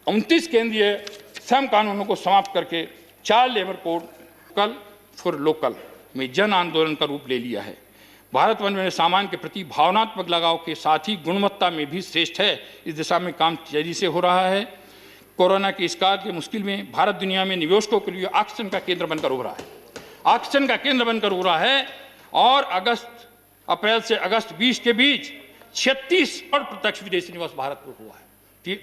29 केंद्रीय श्रम कानूनों को समाप्त करके 4 लेबर कोड कल फॉर लोकल में जन आंदोलन का रूप ले लिया है। भारत वन में सामान के प्रति भावनात्मक लगाव के साथ ही गुणवत्ता में भी श्रेष्ठ है। इस दिशा में काम तेजी से हो रहा है। कोरोना की इस काल के मुश्किल में भारत दुनिया में निवेशकों के लिए आकर्षण का केंद्र बनकर उभरा है। आकर्षण का केंद्र बनकर उभरा है और अप्रैल से अगस्त 20 के बीच 36 और प्रत्यक्ष विदेशी निवेश भारत में हुआ है।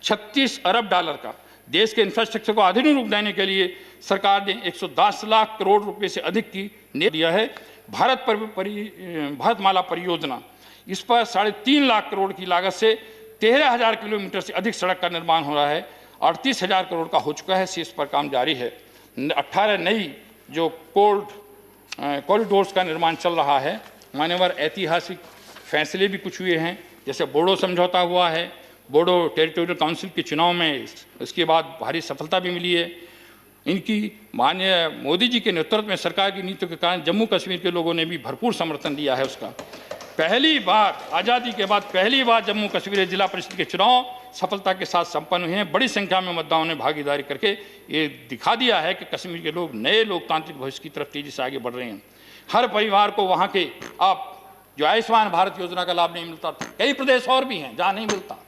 36 अरब डॉलर का देश के इंफ्रास्ट्रक्चर को आधुनिक रूप देने के लिए सरकार ने 110 लाख करोड़ रुपए से अधिक की निधि दिया है। भारतमाला परियोजना, इस पर 3.5 लाख करोड़ की लागत से 13,000 किलोमीटर से अधिक सड़क का निर्माण हो रहा है। 38,000 करोड़ का हो चुका है, शेष पर काम जारी है। 18 नई जो कॉरिडोर्स का निर्माण चल रहा है। मान्यवर, ऐतिहासिक फैसले भी कुछ हुए हैं, जैसे बोडो समझौता हुआ है। बोडो टेरिटोरियल काउंसिल के चुनाव में इसके बाद भारी सफलता भी मिली है। इनकी माननीय मोदी जी के नेतृत्व में सरकार की नीतियों के कारण जम्मू कश्मीर के लोगों ने भी भरपूर समर्थन दिया है उसका। पहली बार आज़ादी के बाद पहली बार जम्मू कश्मीर जिला परिषद के चुनाव सफलता के साथ संपन्न हुए हैं। बड़ी संख्या में मतदाताओं ने भागीदारी करके ये दिखा दिया है कि कश्मीर के लोग नए लोकतांत्रिक भविष्य की तरफ तेजी से आगे बढ़ रहे हैं। हर परिवार को वहाँ के आप जो आयुष्मान भारत योजना का लाभ नहीं मिलता था, कई प्रदेश और भी हैं जहाँ नहीं मिलता।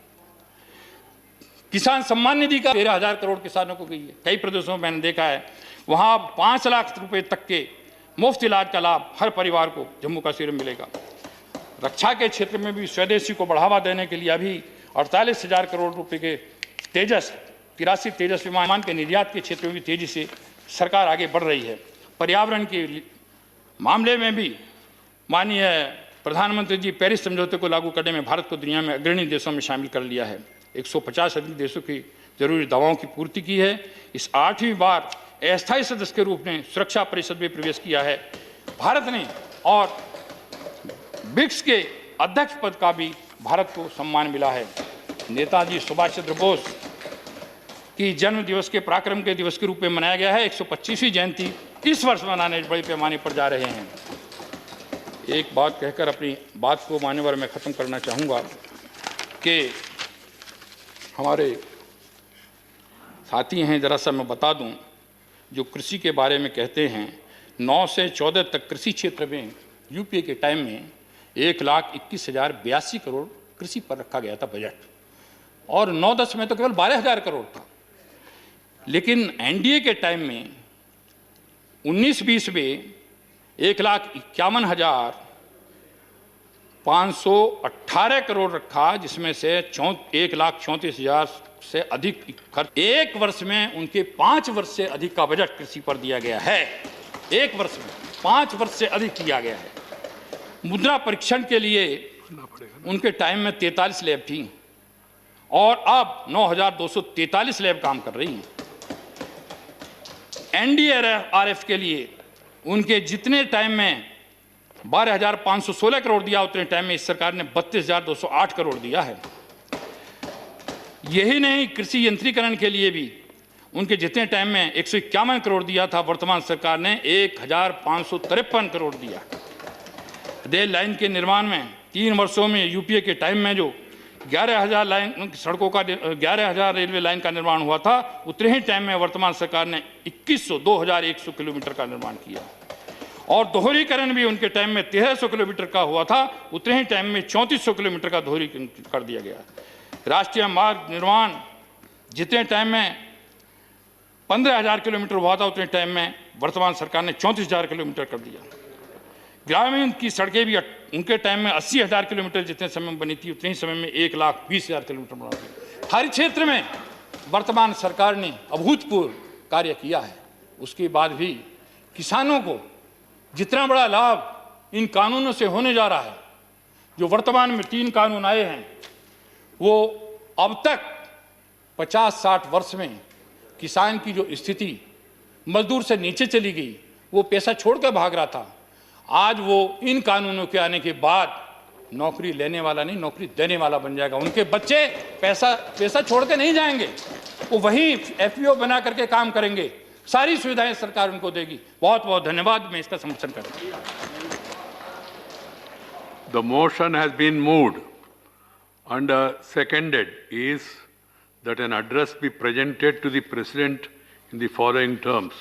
किसान सम्मान निधि का 13,000 करोड़ किसानों को गई है। कई प्रदेशों में मैंने देखा है, वहाँ 5 लाख रुपए तक के मुफ्त इलाज का लाभ हर परिवार को जम्मू कश्मीर में मिलेगा। रक्षा के क्षेत्र में भी स्वदेशी को बढ़ावा देने के लिए अभी 48,000 करोड़ रुपए के तेजस 83 तेजस विमान के निर्यात के क्षेत्र में भी तेजी से सरकार आगे बढ़ रही है। पर्यावरण के मामले में भी माननीय प्रधानमंत्री जी पेरिस समझौते को लागू करने में भारत को दुनिया में अग्रणी देशों में शामिल कर लिया है। 150 अधिक देशों की जरूरी दवाओं की पूर्ति की है। इस 8वीं बार अस्थायी सदस्य के रूप में सुरक्षा परिषद में प्रवेश किया है भारत ने, और ब्रिक्स के अध्यक्ष पद का भी भारत को सम्मान मिला है। नेताजी सुभाष चंद्र बोस की जन्म दिवस के पराक्रम के दिवस के रूप में मनाया गया है। 125वीं जयंती इस वर्ष मनाने बड़े पैमाने पर जा रहे हैं। एक बात कहकर अपनी बात को मान्यवर में ख़त्म करना चाहूँगा कि हमारे साथी हैं, ज़रा सा मैं बता दूं, जो कृषि के बारे में कहते हैं 9 से 14 तक कृषि क्षेत्र में यूपीए के टाइम में 1,21,082 करोड़ कृषि पर रखा गया था बजट, और 9-10 में तो केवल 12,000 करोड़ था। लेकिन एनडीए के टाइम में 19-20 में 1,51,000 518 करोड़ रखा, जिसमें से 1,34,000 से अधिक खर्च। एक वर्ष में उनके 5 वर्ष से अधिक का बजट कृषि पर दिया गया है। एक वर्ष में 5 वर्ष से अधिक किया गया है। मुद्रा परीक्षण के लिए उनके टाइम में 43 लैब थी और अब 9,243 लैब काम कर रही हैं। NDRF के लिए उनके जितने टाइम में 12,516 करोड़ दिया, उतने टाइम में इस सरकार ने 32,208 करोड़ दिया है। यही नहीं, कृषि यंत्रीकरण के लिए भी उनके जितने टाइम में 151 करोड़ दिया था, वर्तमान सरकार ने 1,553 करोड़ दिया। रेल लाइन के निर्माण में 3 वर्षों में यूपीए के टाइम में जो 11,000 लाइन सड़कों का 11,000 रेलवे लाइन का निर्माण हुआ था, उतने ही टाइम में वर्तमान सरकार ने 2,100 किलोमीटर का निर्माण किया। और दोहरीकरण भी उनके टाइम में 1,300 किलोमीटर का हुआ था, उतने ही टाइम में 3,400 किलोमीटर का दोहरीकरण कर दिया गया। राष्ट्रीय मार्ग निर्माण जितने टाइम में 15,000 किलोमीटर हुआ था, उतने टाइम में वर्तमान सरकार ने 34,000 किलोमीटर कर दिया। ग्रामीण की सड़कें भी उनके टाइम में 80,000 किलोमीटर जितने समय में बनी थी, उतने ही समय में 1,20,000 किलोमीटर बना दी। हर क्षेत्र में वर्तमान सरकार ने अभूतपूर्व कार्य किया है। उसके बाद भी किसानों को जितना बड़ा लाभ इन कानूनों से होने जा रहा है, जो वर्तमान में 3 कानून आए हैं, वो अब तक 50-60 वर्ष में किसान की जो स्थिति मजदूर से नीचे चली गई, वो पैसा छोड़कर भाग रहा था, आज वो इन कानूनों के आने के बाद नौकरी लेने वाला नहीं, नौकरी देने वाला बन जाएगा। उनके बच्चे पैसा छोड़ के नहीं जाएंगे, वो वहीं FPO बना करके काम करेंगे। सारी सुविधाएं सरकार उनको देगी। बहुत बहुत धन्यवाद। मैं इसका समर्थन करता हूं। The motion has been moved and seconded is that an address be presented to the President in the following terms: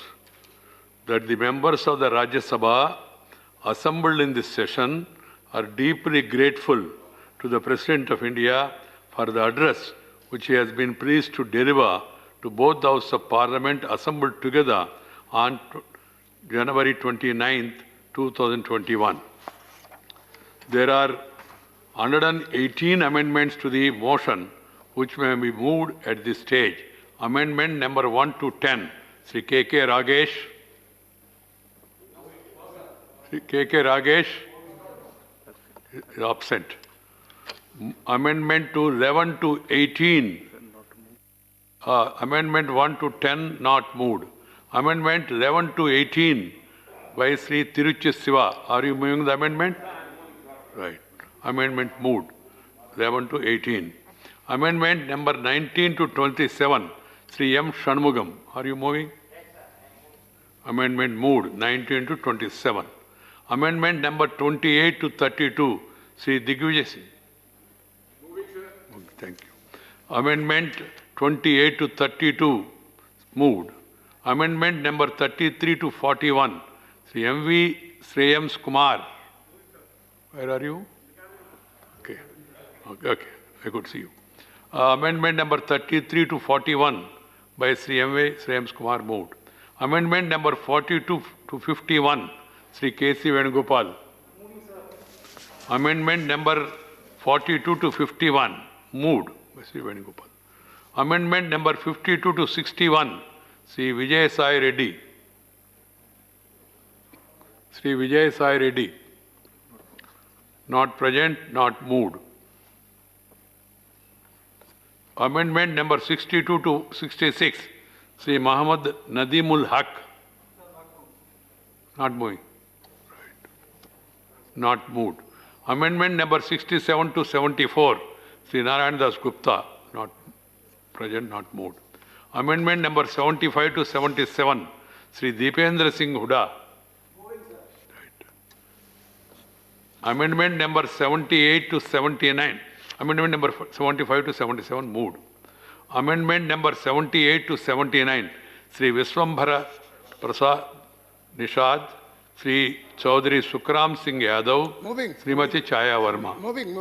that the members of the Rajya Sabha assembled in this session are deeply grateful to the President of India for the address which he has been pleased to deliver to both the House of Parliament assembled together on January 29th, 2021. There are 118 amendments to the motion which may be moved at this stage. Amendment number 1 to 10, Sri K.K. Ragesh. Sri K.K. Ragesh is absent. Amendment to 11 to 18. Amendment 1 to 10 not moved. Amendment 11 to 18 by Sri Tiruchi Siva. Are you moving the amendment? Right. Amendment moved. 11 to 18. Amendment number 19 to 27, Sri M. Shanmugam. Are you moving? Amendment moved. 19 to 27. Amendment number 28 to 32, Sri Digvijay Singh. Thank you. Amendment 28 to 32 moved. Amendment number 33 to 41, Sri M.V. Shreyams Kumar. Where are you? Okay. Okay. I could see you. Amendment number 33 to 41 by Sri M.V. Shreyams Kumar moved. Amendment number 42 to 51, Sri K.C. Venugopal. Amendment number 42 to 51 moved by Sri Venugopal. Amendment number 52 to 61, Sri Vijay Sai Reddy. Sri Vijay Sai Reddy. Not present, not moved. Amendment number 62 to 66, Sri Muhammad Nadimul Haq. Not moving. Right. Not moved. Amendment number 67 to 74, Sri Narayan Das Gupta. Not present, not moved. Amendment number 75 to 77, Sri Deependra Singh Huda. Right. Amendment number 78 to 79. Amendment number 75 to 77 moved. Amendment number 78 to 79, Sri Viswambhara Prasad Nishad, Sri Chaudhary Sukram Singh Yadav, Srimati Chaya Verma. Moving.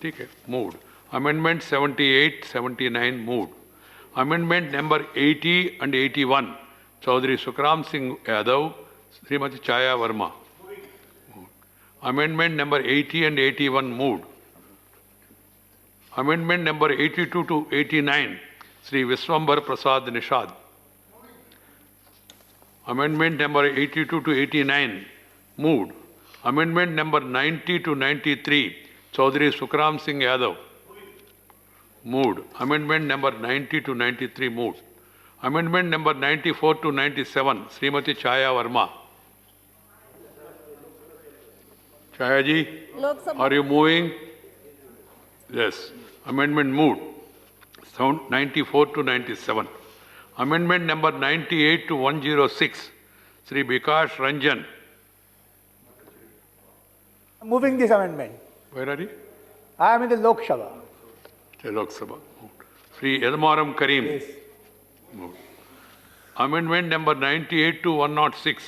Okay, moved. Amendment 78, 79 moved. Amendment number 80 and 81, Chaudhary Sukram Singh Yadav, Srimati Chaya Verma. Moved. Amendment number 80 and 81 moved. Amendment number 82 to 89, Sri Viswambar Prasad Nishad. Amendment number 82 to 89 moved. Amendment number 90 to 93, Chaudhry Sukram Singh Yadav. Moved. Amendment number 90 to 93 moved. Amendment number 94 to 97, Srimati Chaya Verma. Chaya ji, are you moving? Yes. Amendment moved. 94 to 97. Amendment number 98 to 106, Sri Bikash Ranjan. Moving this amendment. Where are you? I am in the Lok Sabha. Lok Sabha. Moved. Sri Edmaram Karim. Yes. Moved. Amendment number 98 to 106.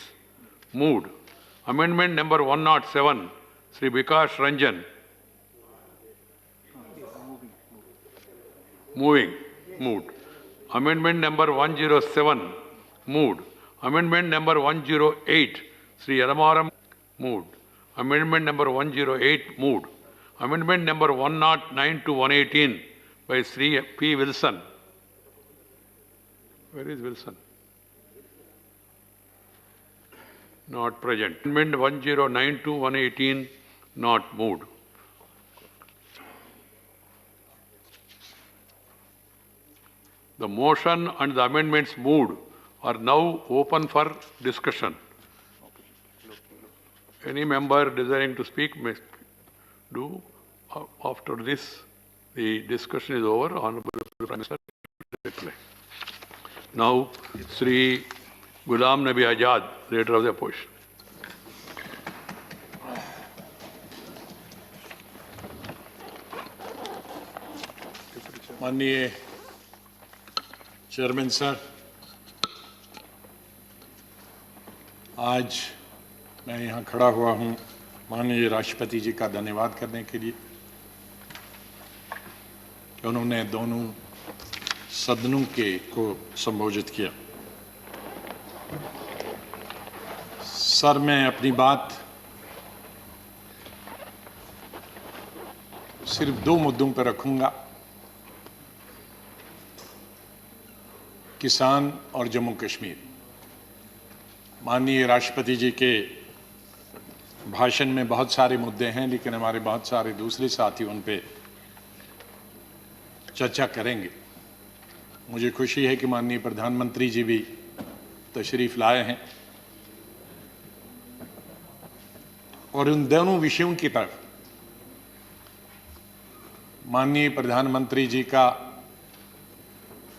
Moved. Amendment number 107. Sri Bikash Ranjan. Moving. Moved. Amendment number 107. Moved. Amendment number 108. Sri Edmaram. Moved. Amendment number 108. Moved. Amendment number 109 to 118 by Sri P. Wilson. Where is Wilson? Not present. Amendment 109 to 118 not moved. The motion and the amendments moved are now open for discussion. Any member desiring to speak may do. After this, the discussion is over. Honorable Prime Minister, reply. Now, Sri Ghulam Nabi Azad, Leader of the Opposition. माननीय chairman sir, आज मैं यहाँ खड़ा हुआ हूँ माननीय राष्ट्रपति जी का धन्यवाद करने के लिए कि उन्होंने दोनों सदनों को संबोधित किया। सर, मैं अपनी बात सिर्फ दो मुद्दों पर रखूंगा, किसान और जम्मू कश्मीर। माननीय राष्ट्रपति जी के भाषण में बहुत सारे मुद्दे हैं, लेकिन हमारे बहुत सारे दूसरे साथी उन पे चर्चा करेंगे। मुझे खुशी है कि माननीय प्रधानमंत्री जी भी तशरीफ लाए हैं और उन दोनों विषयों की तरफ माननीय प्रधानमंत्री जी का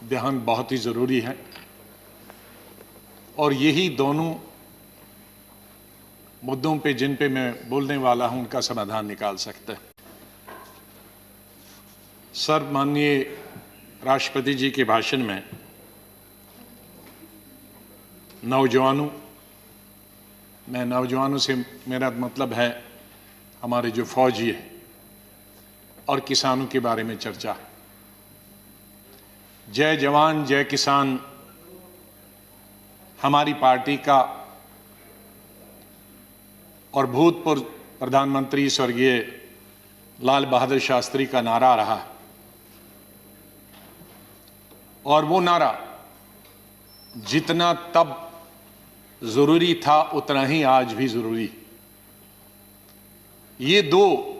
ध्यान बहुत ही जरूरी है और यही दोनों मुद्दों पे जिन पे मैं बोलने वाला हूं उनका समाधान निकाल सकते हैं। सर, माननीय राष्ट्रपति जी के भाषण में नौजवानों से मेरा मतलब है हमारे जो फौजी है और किसानों के बारे में चर्चा। जय जवान जय किसान हमारी पार्टी का और भूतपूर्व प्रधानमंत्री स्वर्गीय लाल बहादुर शास्त्री का नारा रहा और वो नारा जितना तब जरूरी था उतना ही आज भी जरूरी। ये दो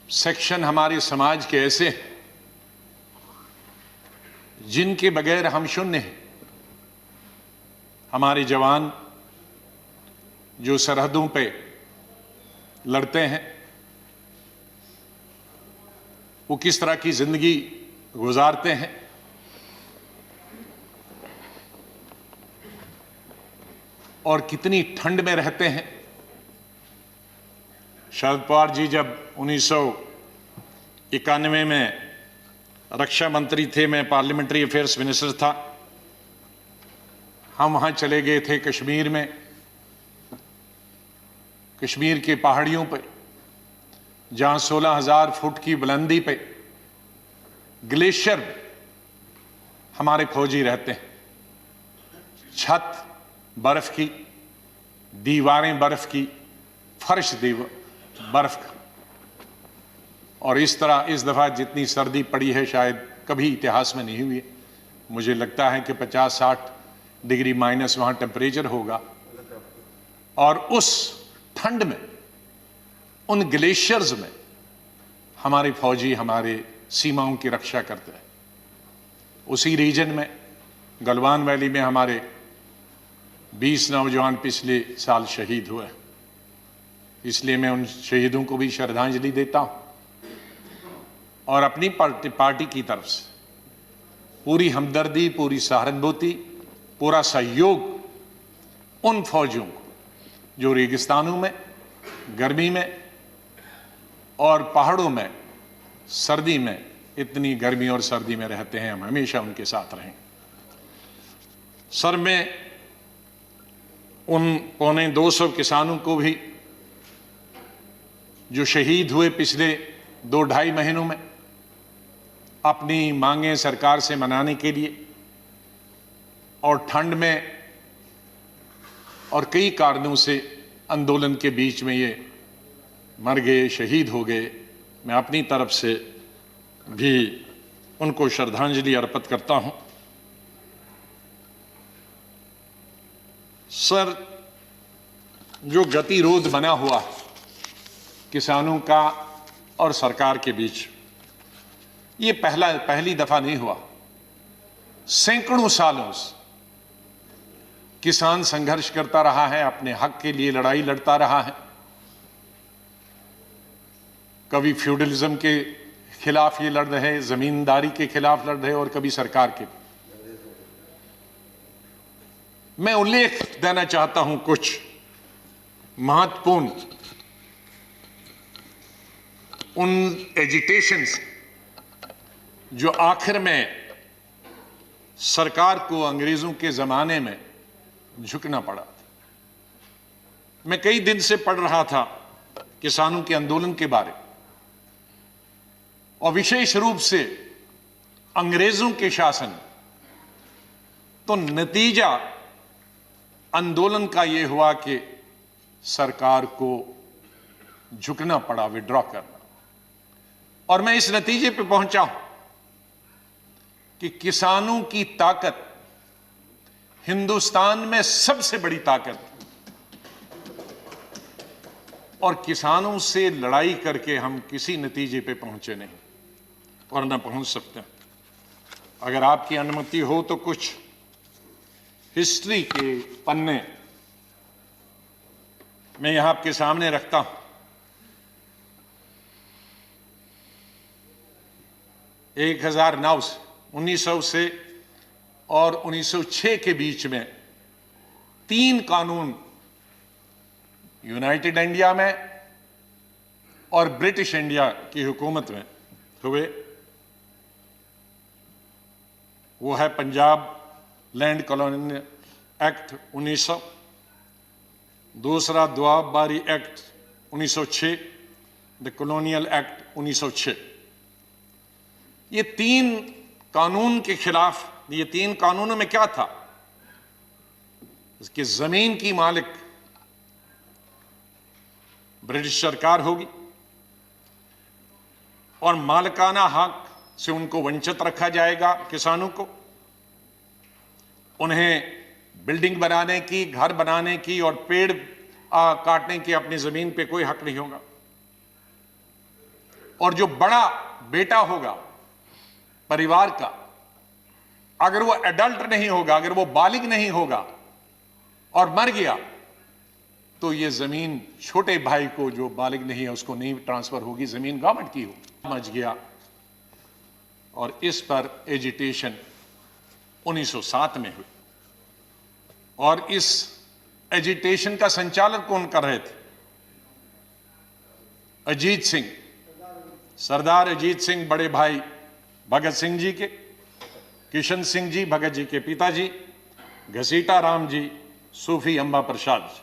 सेक्शन हमारे समाज के ऐसे हैं जिनके बगैर हम शून्य हैं। हमारे जवान जो सरहदों पे लड़ते हैं वो किस तरह की जिंदगी गुजारते हैं और कितनी ठंड में रहते हैं। शरद पवार जी जब 1991 में रक्षा मंत्री थे, मैं पार्लियामेंट्री अफेयर्स मिनिस्टर था, हम वहां चले गए थे कश्मीर में, कश्मीर के पहाड़ियों पे जहां 16,000 फुट की बुलंदी पे ग्लेशियर हमारे फौजी रहते हैं। छत बर्फ की, दीवारें बर्फ की, फर्श थी बर्फ का। और इस तरह इस दफा जितनी सर्दी पड़ी है शायद कभी इतिहास में नहीं हुई है। मुझे लगता है कि 50-60 डिग्री माइनस वहां टेम्परेचर होगा। और उस ठंड में, उन ग्लेशियर्स में हमारे फौजी हमारे सीमाओं की रक्षा करते हैं। उसी रीजन में गलवान वैली में हमारे 20 नौजवान पिछले साल शहीद हुए। इसलिए मैं उन शहीदों को भी श्रद्धांजलि देता हूं और अपनी पार्टी की तरफ से पूरी हमदर्दी, पूरी सहानुभूति, पूरा सहयोग उन फौजियों को जो रेगिस्तानों में, गर्मी में और पहाड़ों में सर्दी में, इतनी गर्मी और सर्दी में रहते हैं, हम हमेशा उनके साथ रहें। सर, मैं उन 225 किसानों को भी जो शहीद हुए पिछले 2-2.5 महीनों में, अपनी मांगें सरकार से मनाने के लिए और ठंड में और कई कारणों से आंदोलन के बीच में ये मर गए, शहीद हो गए, मैं अपनी तरफ से भी उनको श्रद्धांजलि अर्पित करता हूं। सर, जो गतिरोध बना हुआ है किसानों का और सरकार के बीच, ये पहली दफा नहीं हुआ। सैकड़ों सालों से किसान संघर्ष करता रहा है, अपने हक के लिए लड़ाई लड़ता रहा है। कभी फ्यूडलिज्म के खिलाफ ये लड़ रहे, जमींदारी के खिलाफ लड़ रहे और कभी सरकार के। मैं उल्लेख देना चाहता हूं कुछ महत्वपूर्ण उन एजिटेशंस जो आखिर में सरकार को अंग्रेजों के जमाने में झुकना पड़ा था। मैं कई दिन से पढ़ रहा था किसानों के आंदोलन के बारे और विशेष रूप से अंग्रेजों के शासन। तो नतीजा आंदोलन का यह हुआ कि सरकार को झुकना पड़ा, विड्रॉ करना। और मैं इस नतीजे पे पहुंचा हूं कि किसानों की ताकत हिंदुस्तान में सबसे बड़ी ताकत, और किसानों से लड़ाई करके हम किसी नतीजे पे पहुंचे नहीं और न पहुंच सकते। अगर आपकी अनुमति हो तो कुछ हिस्ट्री के पन्ने मैं यहां आपके सामने रखता हूं। 1900 से और 1906 के बीच में 3 कानून यूनाइटेड इंडिया में और ब्रिटिश इंडिया की हुकूमत में हुए। वो है पंजाब लैंड कॉलोनियल एक्ट 1900, दूसरा दुआबबारी एक्ट 1906, द कॉलोनियल एक्ट 1906। ये 3 कानून के खिलाफ, ये 3 कानूनों में क्या था? इसकी जमीन की मालिक ब्रिटिश सरकार होगी और मालिकाना हक से उनको वंचित रखा जाएगा। किसानों को उन्हें बिल्डिंग बनाने की, घर बनाने की और पेड़ काटने की अपनी जमीन पे कोई हक नहीं होगा। और जो बड़ा बेटा होगा परिवार का, अगर वो एडल्ट नहीं होगा, अगर वो बालिग नहीं होगा और मर गया, तो ये जमीन छोटे भाई को जो बालिग नहीं है उसको नहीं ट्रांसफर होगी, जमीन गवर्नमेंट की होगी। समझ गया। और इस पर एजिटेशन 1907 में हुई और इस एजिटेशन का संचालन कौन कर रहे थे? अजीत सिंह, सरदार अजीत सिंह, बड़े भाई भगत सिंह जी के, किशन सिंह जी भगत जी के पिताजी, घसीटा राम जी, सूफी अंबा प्रसाद जी।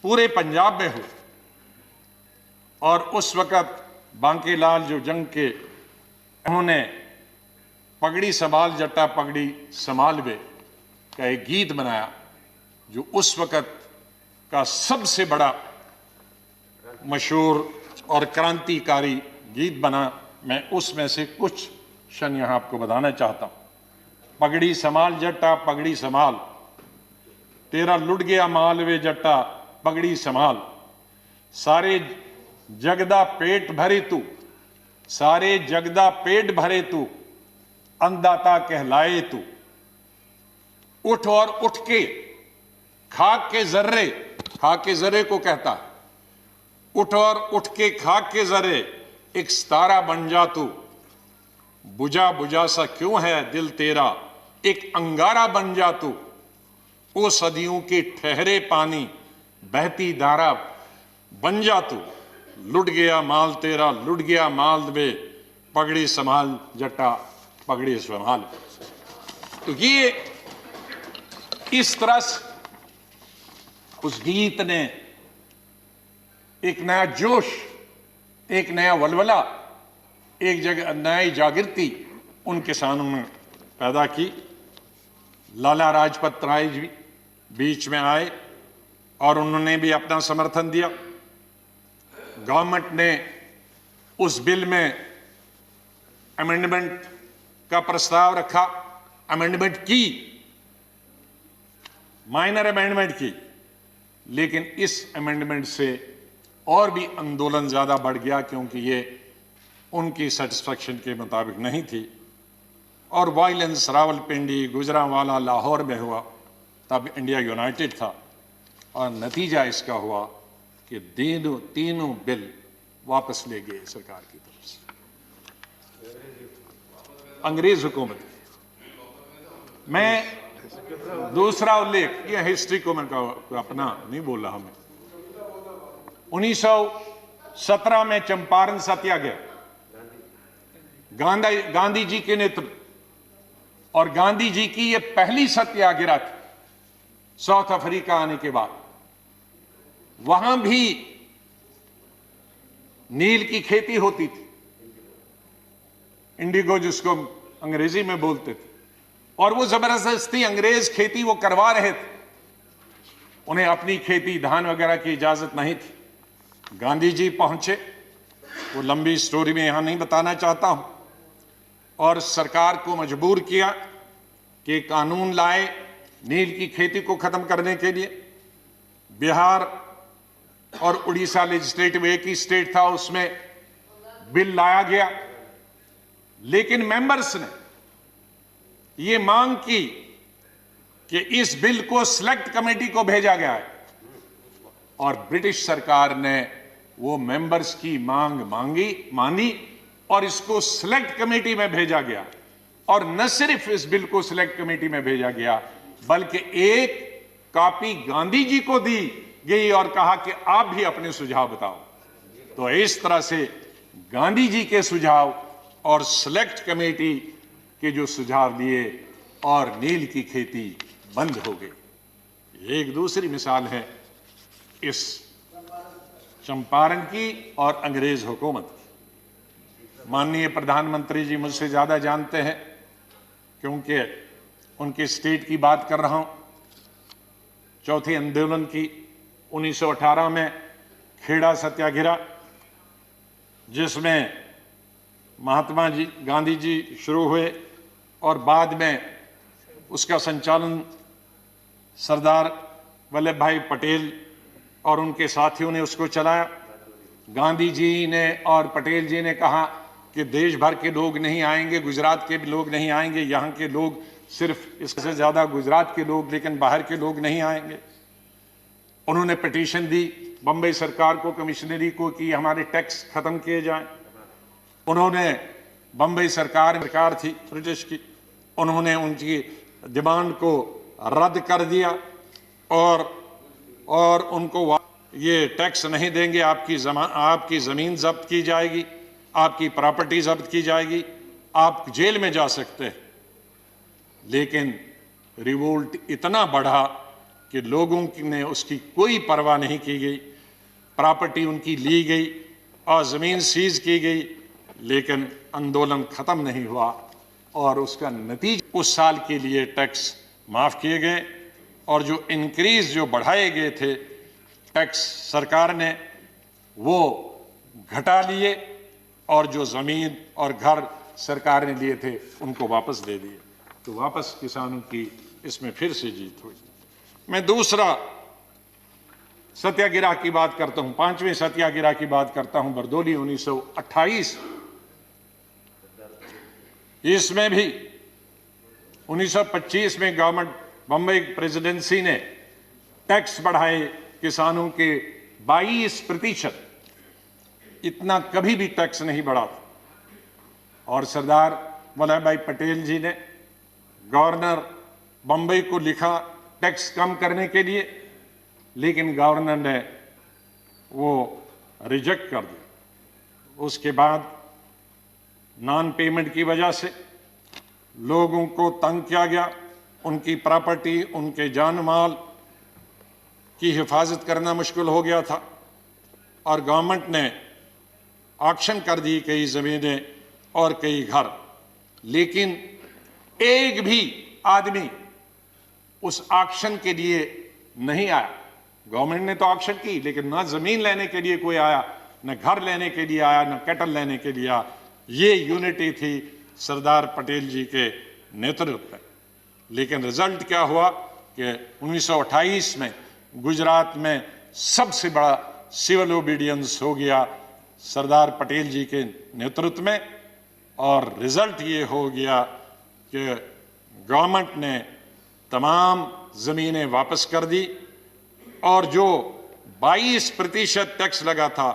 पूरे पंजाब में हुए और उस वक्त बांकेलाल जो जंग के, उन्होंने पगड़ी संभाल जट्टा पगड़ी संभाल वे का एक गीत बनाया जो उस वक्त का सबसे बड़ा मशहूर और क्रांतिकारी गीत बना। मैं उसमें से कुछ क्षण यहां आपको बताना चाहता हूं। पगड़ी संभाल जट्टा पगड़ी संभाल, तेरा लुट गया माल वे जट्टा पगड़ी संभाल, सारे जगदा पेट भरे तू, सारे जगदा पेट भरे तू, अन्नदाता कहलाए तू, उठ और उठ के खाक के जर्रे को कहता है, उठ और उठ के खाक के जर्रे एक सितारा बन जा तू, बुझा बुझा सा क्यों है दिल तेरा एक अंगारा बन जा तू, ओ सदियों के ठहरे पानी बहती धारा बन जा तू, लुट गया माल तेरा लुट गया माल वे पगड़ी संभाल जट्टा पगड़ी संभाल। तो ये इस तरह से उस गीत ने एक नया जोश, एक नया वलवला, एक जगह नई जागृति उन किसानों में पैदा की। लाला लाजपत राय जी बीच में आए और उन्होंने भी अपना समर्थन दिया। गवर्नमेंट ने उस बिल में अमेंडमेंट का प्रस्ताव रखा, अमेंडमेंट की, माइनर अमेंडमेंट की, लेकिन इस अमेंडमेंट से और भी आंदोलन ज्यादा बढ़ गया क्योंकि ये उनकी सेटिस्फैक्शन के मुताबिक नहीं थी और वायलेंस रावलपिंडी, गुजरांवाला, लाहौर में हुआ। तब इंडिया यूनाइटेड था और नतीजा इसका हुआ कि तीनों बिल वापस ले गए सरकार की तरफ से, अंग्रेज हुकूमत। मैं दूसरा उल्लेख, ये हिस्ट्री को मैं अपना नहीं बोल रहा, मैं 1917 में चंपारण सत्याग्रह गांधी जी के नेतृत्व, और गांधी जी की यह पहली सत्याग्रह थी साउथ अफ्रीका आने के बाद। वहां भी नील की खेती होती थी, इंडिगो जिसको अंग्रेजी में बोलते थे, और वो जबरदस्ती अंग्रेज खेती वो करवा रहे थे, उन्हें अपनी खेती धान वगैरह की इजाजत नहीं थी। गांधी जी पहुंचे, वो लंबी स्टोरी में यहां नहीं बताना चाहता हूं, और सरकार को मजबूर किया कि कानून लाए नील की खेती को खत्म करने के लिए। बिहार और उड़ीसा लेजिस्लेटिव एक ही स्टेट था, उसमें बिल लाया गया, लेकिन मेंबर्स ने यह मांग की कि इस बिल को सिलेक्ट कमेटी को भेजा गया है, और ब्रिटिश सरकार ने वो मेंबर्स की मांग मानी और इसको सिलेक्ट कमेटी में भेजा गया। और न सिर्फ इस बिल को सिलेक्ट कमेटी में भेजा गया, बल्कि एक कॉपी गांधी जी को दी गई और कहा कि आप भी अपने सुझाव बताओ। तो इस तरह से गांधी जी के सुझाव और सिलेक्ट कमेटी के जो सुझाव दिए और नील की खेती बंद हो गई। एक दूसरी मिसाल है इस चंपारण की और अंग्रेज हुकूमत की। माननीय प्रधानमंत्री जी मुझसे ज्यादा जानते हैं क्योंकि उनके स्टेट की बात कर रहा हूं। चौथे आंदोलन की 1918 में खेड़ा सत्याग्रह, जिसमें महात्मा जी गांधी जी शुरू हुए और बाद में उसका संचालन सरदार वल्लभ भाई पटेल और उनके साथियों ने उसको चलाया। गांधी जी ने और पटेल जी ने कहा कि देश भर के लोग नहीं आएंगे, गुजरात के भी लोग नहीं आएंगे, यहाँ के लोग सिर्फ इससे ज्यादा गुजरात के लोग, लेकिन बाहर के लोग नहीं आएंगे। उन्होंने पिटीशन दी बंबई सरकार को, कमिश्नरी को, कि हमारे टैक्स खत्म किए जाएं। उन्होंने बंबई सरकार थी ब्रिटिश की, उन्होंने उनकी डिमांड को रद्द कर दिया और उनको ये टैक्स नहीं देंगे, आपकी जमीन जब्त की जाएगी, आपकी प्रॉपर्टी जब्त की जाएगी, आप जेल में जा सकते हैं। लेकिन रिवोल्ट इतना बढ़ा कि लोगों ने उसकी कोई परवाह नहीं की गई, प्रॉपर्टी उनकी ली गई और जमीन सीज की गई, लेकिन आंदोलन खत्म नहीं हुआ और उसका नतीजा उस साल के लिए टैक्स माफ किए गए और जो इंक्रीज जो बढ़ाए गए थे टैक्स सरकार ने वो घटा लिए और जो जमीन और घर सरकार ने लिए थे उनको वापस दे दिए। तो वापस किसानों की इसमें फिर से जीत हुई। मैं दूसरा सत्याग्रह की बात करता हूं, 5वें सत्याग्रह की बात करता हूं, बरदौली 1928। इसमें भी 1925 में गवर्नमेंट बम्बई प्रेसिडेंसी ने टैक्स बढ़ाए किसानों के 22%। इतना कभी भी टैक्स नहीं बढ़ा था। और सरदार वल्लभ भाई पटेल जी ने गवर्नर बम्बई को लिखा टैक्स कम करने के लिए, लेकिन गवर्नर ने वो रिजेक्ट कर दिया। उसके बाद नॉन पेमेंट की वजह से लोगों को तंग किया गया, उनकी प्रॉपर्टी, उनके जान माल की हिफाजत करना मुश्किल हो गया था और गवर्नमेंट ने ऑक्शन कर दी कई जमीनें और कई घर। लेकिन एक भी आदमी उस ऑक्शन के लिए नहीं आया। गवर्नमेंट ने तो ऑक्शन की, लेकिन ना जमीन लेने के लिए कोई आया, न घर लेने के लिए आया, न कैटल लेने के लिए आया। ये यूनिटी थी सरदार पटेल जी के नेतृत्व में। लेकिन रिजल्ट क्या हुआ कि 1928 में गुजरात में सबसे बड़ा सिविल ओबीडियंस हो गया सरदार पटेल जी के नेतृत्व में, और रिजल्ट ये हो गया कि गवर्नमेंट ने तमाम जमीनें वापस कर दी और जो 22% टैक्स लगा था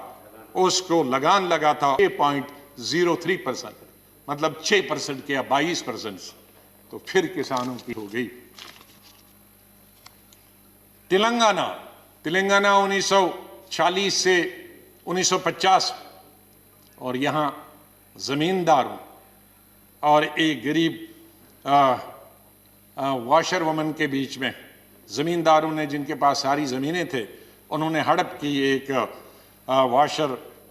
उसको लगान लगा था 6.03%, मतलब 6% किया 22% से, तो फिर किसानों की हो गई। तेलंगाना 1940 से 1950, और यहां जमींदारों और एक गरीब वॉशर वुमन के बीच में, जमींदारों ने जिनके पास सारी जमीनें थे उन्होंने हड़प की एक वॉशर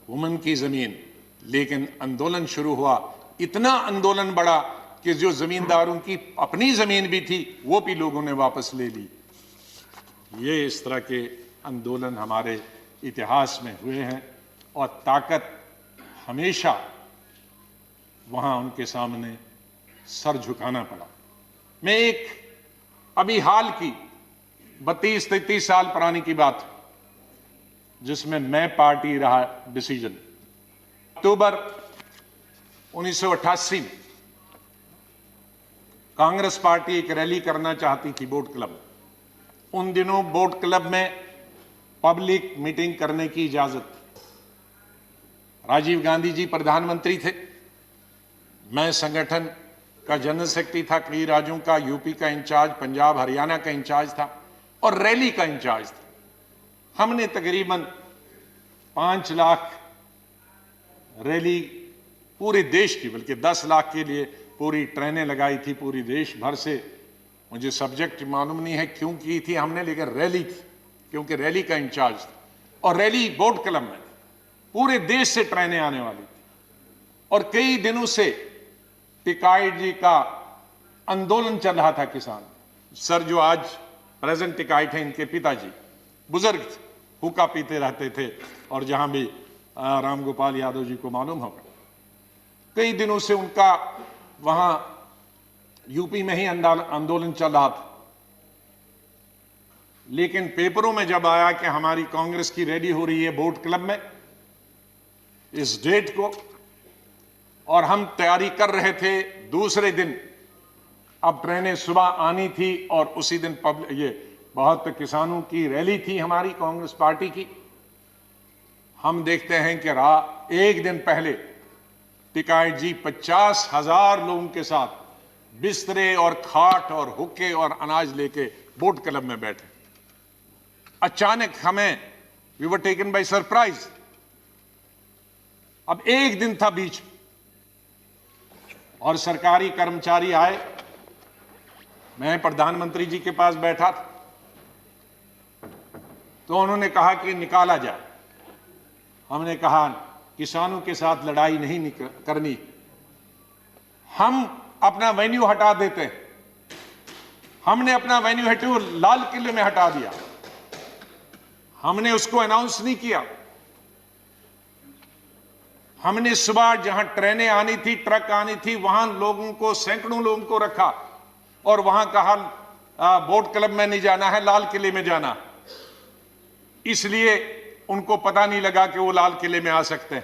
वुमन की जमीन। लेकिन आंदोलन शुरू हुआ, इतना आंदोलन बढ़ा कि जो जमींदारों की अपनी जमीन भी थी वो भी लोगों ने वापस ले ली। ये इस तरह के आंदोलन हमारे इतिहास में हुए हैं और ताकत हमेशा वहां उनके सामने सर झुकाना पड़ा। मैं एक अभी हाल की 32-33 साल पुरानी की बात जिसमें मैं पार्टी रहा डिसीजन, अक्टूबर 1988 में कांग्रेस पार्टी एक रैली करना चाहती थी बोट क्लब में। उन दिनों बोट क्लब में पब्लिक मीटिंग करने की इजाजत, राजीव गांधी जी प्रधानमंत्री थे, मैं संगठन का जनरल सेक्रेटरी था, कई राज्यों का, यूपी का इंचार्ज, पंजाब हरियाणा का इंचार्ज था और रैली का इंचार्ज था। हमने तकरीबन 5 लाख रैली पूरे देश की, बल्कि 10 लाख के लिए पूरी ट्रेनें लगाई थी पूरी देश भर से। मुझे सब्जेक्ट मालूम नहीं है क्यों की थी हमने, लेकिन रैली थी क्योंकि रैली का इंचार्ज था। और रैली बोट क्लब में पूरे देश से ट्रेनें आने वाली थी और कई दिनों से टिकाइट जी का आंदोलन चल रहा था। किसान सर जो आज प्रेजेंट टिकाइट है, इनके पिताजी बुजुर्ग थे, हुक्का पीते रहते थे, और जहां भी राम गोपाल यादव जी को मालूम होगा, कई दिनों से उनका वहां यूपी में ही आंदोलन चल रहा था। लेकिन पेपरों में जब आया कि हमारी कांग्रेस की रैली हो रही है बोट क्लब में इस डेट को, और हम तैयारी कर रहे थे दूसरे दिन, अब ट्रेनें सुबह आनी थी और उसी दिन ये बहुत किसानों की रैली थी हमारी कांग्रेस पार्टी की। हम देखते हैं कि एक दिन पहले टिकाइट जी 50,000 लोगों के साथ बिस्तरे और खाट और हुक्के और अनाज लेके बोट क्लब में बैठे। अचानक हमें we were taken by surprise. अब एक दिन था बीच और सरकारी कर्मचारी आए, मैं प्रधानमंत्री जी के पास बैठा था, तो उन्होंने कहा कि निकाला जाए। हमने कहा किसानों के साथ लड़ाई नहीं करनी, हम अपना वेन्यू हटा देते हैं। हमने अपना वेन्यू लाल किले में हटा दिया। हमने उसको अनाउंस नहीं किया। हमने सुबह जहां ट्रेनें आनी थी, ट्रक आनी थी, वहां लोगों को, सैकड़ों लोगों को रखा और वहां कहा बोट क्लब में नहीं जाना है, लाल किले में जाना। इसलिए उनको पता नहीं लगा कि वो लाल किले में आ सकते हैं।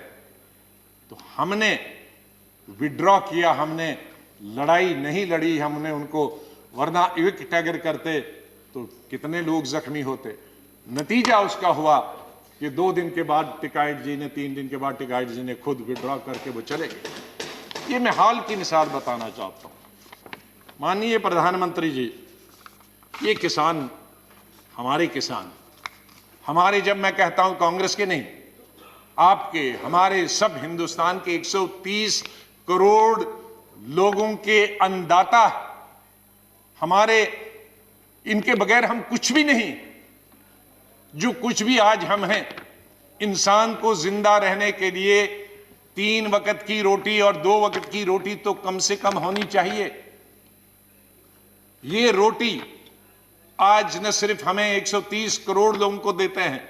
तो हमने विड्रॉ किया, हमने लड़ाई नहीं लड़ी हमने उनको, वरना इविक्ट अगर करते तो कितने लोग जख्मी होते। नतीजा उसका हुआ कि 2 दिन के बाद टिकाइट जी ने, 3 दिन के बाद टिकाइट जी ने खुद विड्रॉ करके वो चले गए। ये मैं हाल की मिसाल बताना चाहता हूं। माननीय प्रधानमंत्री जी, ये किसान, हमारे किसान, हमारे, जब मैं कहता हूं कांग्रेस के नहीं, आपके, हमारे, सब हिंदुस्तान के 130 करोड़ लोगों के अन्नदाता, हमारे, इनके बगैर हम कुछ भी नहीं। जो कुछ भी आज हम हैं, इंसान को जिंदा रहने के लिए 3 वक्त की रोटी और 2 वक्त की रोटी तो कम से कम होनी चाहिए। ये रोटी आज न सिर्फ हमें 130 करोड़ लोगों को देते हैं,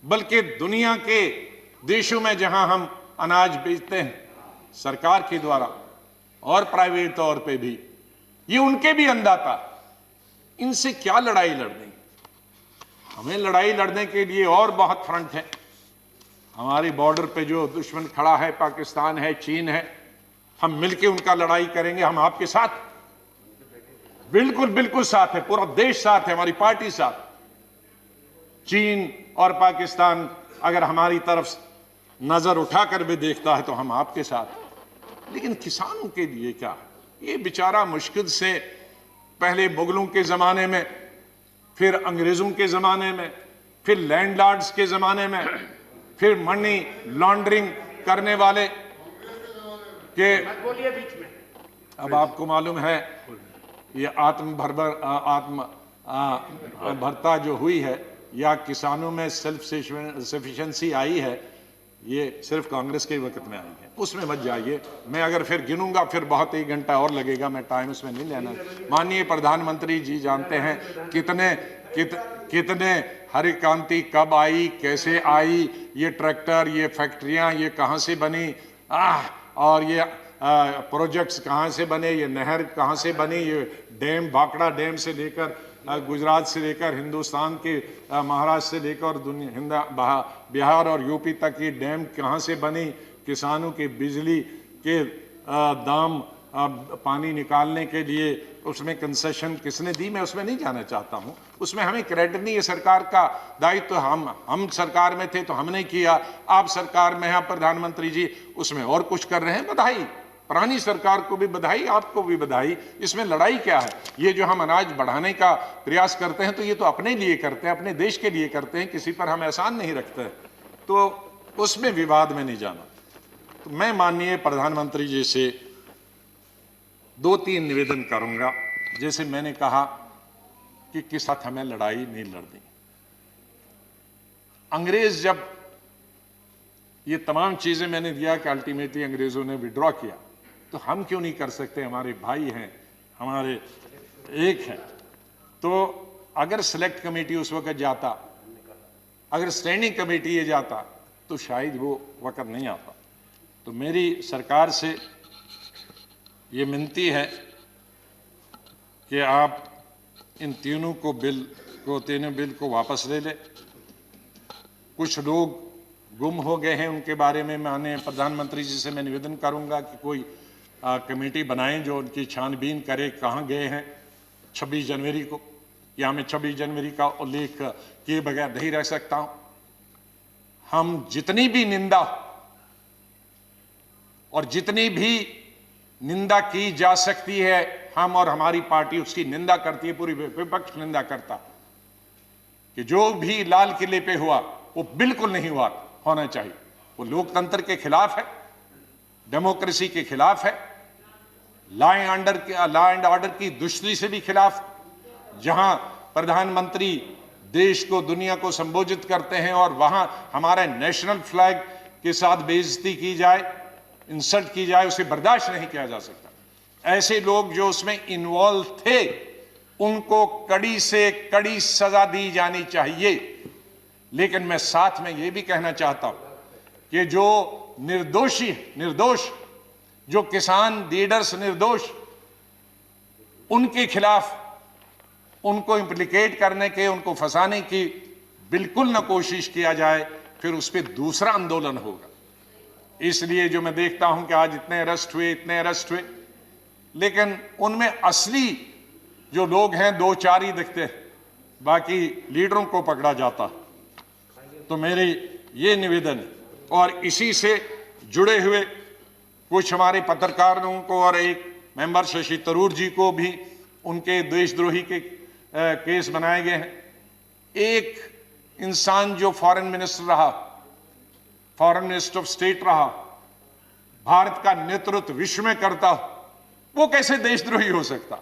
बल्कि दुनिया के देशों में जहां हम अनाज बेचते हैं सरकार के द्वारा और प्राइवेट तौर पे भी, ये उनके भी अन्नदाता। इनसे क्या लड़ाई लड़नी? हमें लड़ाई लड़ने के लिए और बहुत फ्रंट है। हमारी बॉर्डर पे जो दुश्मन खड़ा है, पाकिस्तान है, चीन है, हम मिलके उनका लड़ाई करेंगे। हम आपके साथ, बिल्कुल बिल्कुल साथ है, पूरा देश साथ है, हमारी पार्टी साथ। चीन और पाकिस्तान अगर हमारी तरफ नजर उठाकर भी देखता है तो हम आपके साथ। लेकिन किसानों के लिए क्या? ये बेचारा मुश्किल से पहले मुगलों के जमाने में, फिर अंग्रेजों के जमाने में, फिर लैंडलॉर्ड्स के जमाने में, फिर मनी लॉन्ड्रिंग करने वाले के, अब आपको मालूम है ये भरता जो हुई है, या किसानों में सेल्फ सफिशिएंसी आई है, ये सिर्फ कांग्रेस के वक्त में आई है। उसमें मत जाइए, मैं अगर फिर गिनूंगा फिर बहुत 1 घंटा और लगेगा, मैं टाइम उसमें नहीं लेना। माननीय प्रधानमंत्री जी जानते हैं कितने हरी क्रांति कब आई, कैसे आई, ये ट्रैक्टर, ये फैक्ट्रियां, ये कहां से बनी, और ये प्रोजेक्ट्स कहां से बने, ये नहर कहां से बनी, ये डैम, भाखड़ा डैम से लेकर गुजरात से लेकर हिंदुस्तान के महाराष्ट्र से लेकर बिहार और यूपी तक ये डैम कहां से बनी, किसानों के बिजली के दाम, पानी निकालने के लिए उसमें कंसेशन किसने दी, मैं उसमें नहीं जाना चाहता हूं। उसमें हमें क्रेडिट नहीं है, सरकार का दायित्व। हम सरकार में थे तो हमने किया, आप सरकार में हैं प्रधानमंत्री जी, उसमें और कुछ कर रहे हैं, बधाई। पुरानी सरकार को भी बधाई, आपको भी बधाई। इसमें लड़ाई क्या है? ये जो हम अनाज बढ़ाने का प्रयास करते हैं तो ये तो अपने लिए करते हैं, अपने देश के लिए करते हैं, किसी पर हम एहसान नहीं रखते, तो उसमें विवाद में नहीं जाना। तो मैं माननीय प्रधानमंत्री जी से 2-3 निवेदन करूंगा। जैसे मैंने कहा कि किस साथ हमें लड़ाई नहीं लड़नी। अंग्रेज जब ये तमाम चीजें मैंने दिया कि अल्टीमेटली अंग्रेजों ने विड्रॉ किया, तो हम क्यों नहीं कर सकते? हमारे भाई हैं, हमारे एक हैं। तो अगर सेलेक्ट कमेटी उस वक्त जाता, अगर स्टैंडिंग कमेटी ये जाता, तो शायद वो वक्त नहीं आता। तो मेरी सरकार से ये विनती है कि आप इन तीनों बिल को वापस ले लें। कुछ लोग गुम हो गए हैं, उनके बारे में माननीय प्रधानमंत्री जी से मैं निवेदन करूंगा कि कोई कमेटी बनाएं जो उनकी छानबीन करे, कहाँ गए हैं 26 जनवरी को। या मैं 26 जनवरी का उल्लेख किए बगैर नहीं रह सकता हूं। हम जितनी भी निंदा और जितनी भी निंदा की जा सकती है, हम और हमारी पार्टी उसकी निंदा करती है, पूरी विपक्ष निंदा करता कि जो भी लाल किले पे हुआ वो बिल्कुल नहीं होना चाहिए। वो लोकतंत्र के खिलाफ है, डेमोक्रेसी के खिलाफ है, लॉ एंड ऑर्डर की दुश्मनी से भी खिलाफ। जहां प्रधानमंत्री देश को, दुनिया को संबोधित करते हैं और वहां हमारे नेशनल फ्लैग के साथ बेइज्जती की जाए, इंसल्ट की जाए, उसे बर्दाश्त नहीं किया जा सकता। ऐसे लोग जो उसमें इन्वॉल्व थे, उनको कड़ी से कड़ी सजा दी जानी चाहिए। लेकिन मैं साथ में यह भी कहना चाहता हूं कि जो निर्दोष जो किसान लीडर्स निर्दोष, उनके खिलाफ उनको इम्प्लीकेट करने के, उनको फंसाने की बिल्कुल ना कोशिश किया जाए, फिर उस पर दूसरा आंदोलन होगा। इसलिए जो मैं देखता हूं कि आज इतने अरेस्ट हुए, लेकिन उनमें असली जो लोग हैं 2-4 ही दिखते हैं, बाकी लीडरों को पकड़ा जाता। तो मेरी ये निवेदन है, और इसी से जुड़े हुए कुछ हमारे पत्रकारों को और एक मेंबर शशि तरूर जी को भी उनके देशद्रोही के केस बनाए गए हैं। एक इंसान जो फॉरेन मिनिस्टर रहा, फॉरेन मिनिस्टर ऑफ स्टेट रहा, भारत का नेतृत्व विश्व में करता, वो कैसे देशद्रोही हो सकता?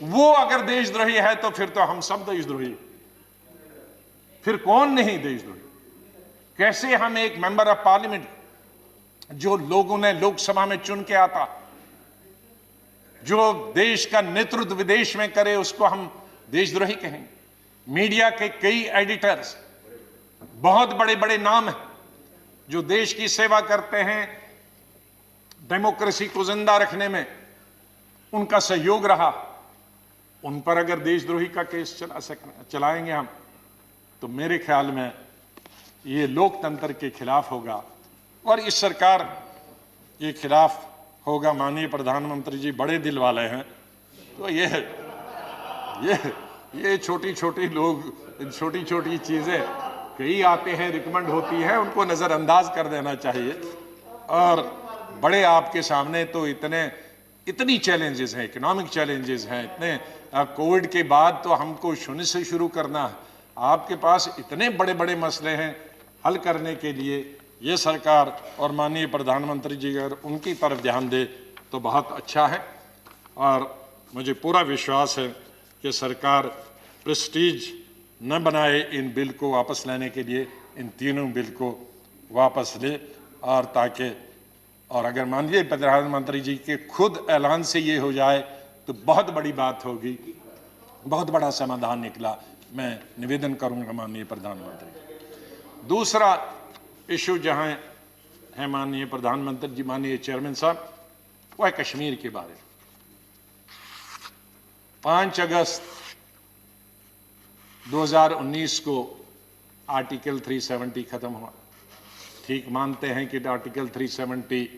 वो अगर देशद्रोही है तो फिर तो हम सब देशद्रोही, फिर कौन नहीं देशद्रोही? कैसे हम एक मेंबर ऑफ पार्लियामेंट जो लोगों ने लोकसभा में चुन के आता, जो देश का नेतृत्व विदेश में करे, उसको हम देशद्रोही कहेंगे? मीडिया के कई एडिटर्स, बहुत बड़े बड़े नाम हैं जो देश की सेवा करते हैं, डेमोक्रेसी को जिंदा रखने में उनका सहयोग रहा, उन पर अगर देशद्रोही का केस चलाएंगे हम, तो मेरे ख्याल में ये लोकतंत्र के खिलाफ होगा, और इस सरकार के खिलाफ होगा। माननीय प्रधानमंत्री जी बड़े दिल वाले हैं, तो ये छोटी छोटी लोग, छोटी छोटी चीजें कई आते हैं, रिकमेंड होती है, उनको नजरअंदाज कर देना चाहिए। और बड़े आपके सामने तो इतनी चैलेंजेस हैं, इकोनॉमिक चैलेंजेस हैं, इतने कोविड के बाद तो हमको शून्य से शुरू करना है। आपके पास इतने बड़े बड़े मसले हैं हल करने के लिए। ये सरकार और माननीय प्रधानमंत्री जी अगर उनकी तरफ ध्यान दे तो बहुत अच्छा है, और मुझे पूरा विश्वास है कि सरकार प्रेस्टीज न बनाए इन बिल को वापस लेने के लिए, इन तीनों बिल को वापस ले, और ताकि, और अगर माननीय प्रधानमंत्री जी के खुद ऐलान से ये हो जाए तो बहुत बड़ी बात होगी, बहुत बड़ा समाधान निकला। मैं निवेदन करूंगा माननीय प्रधानमंत्री। दूसरा इशू जहां है माननीय प्रधानमंत्री जी, माननीय चेयरमैन साहब, वो है कश्मीर के बारे में। 5 अगस्त 2019 को आर्टिकल 370 खत्म हुआ। ठीक मानते हैं कि आर्टिकल 370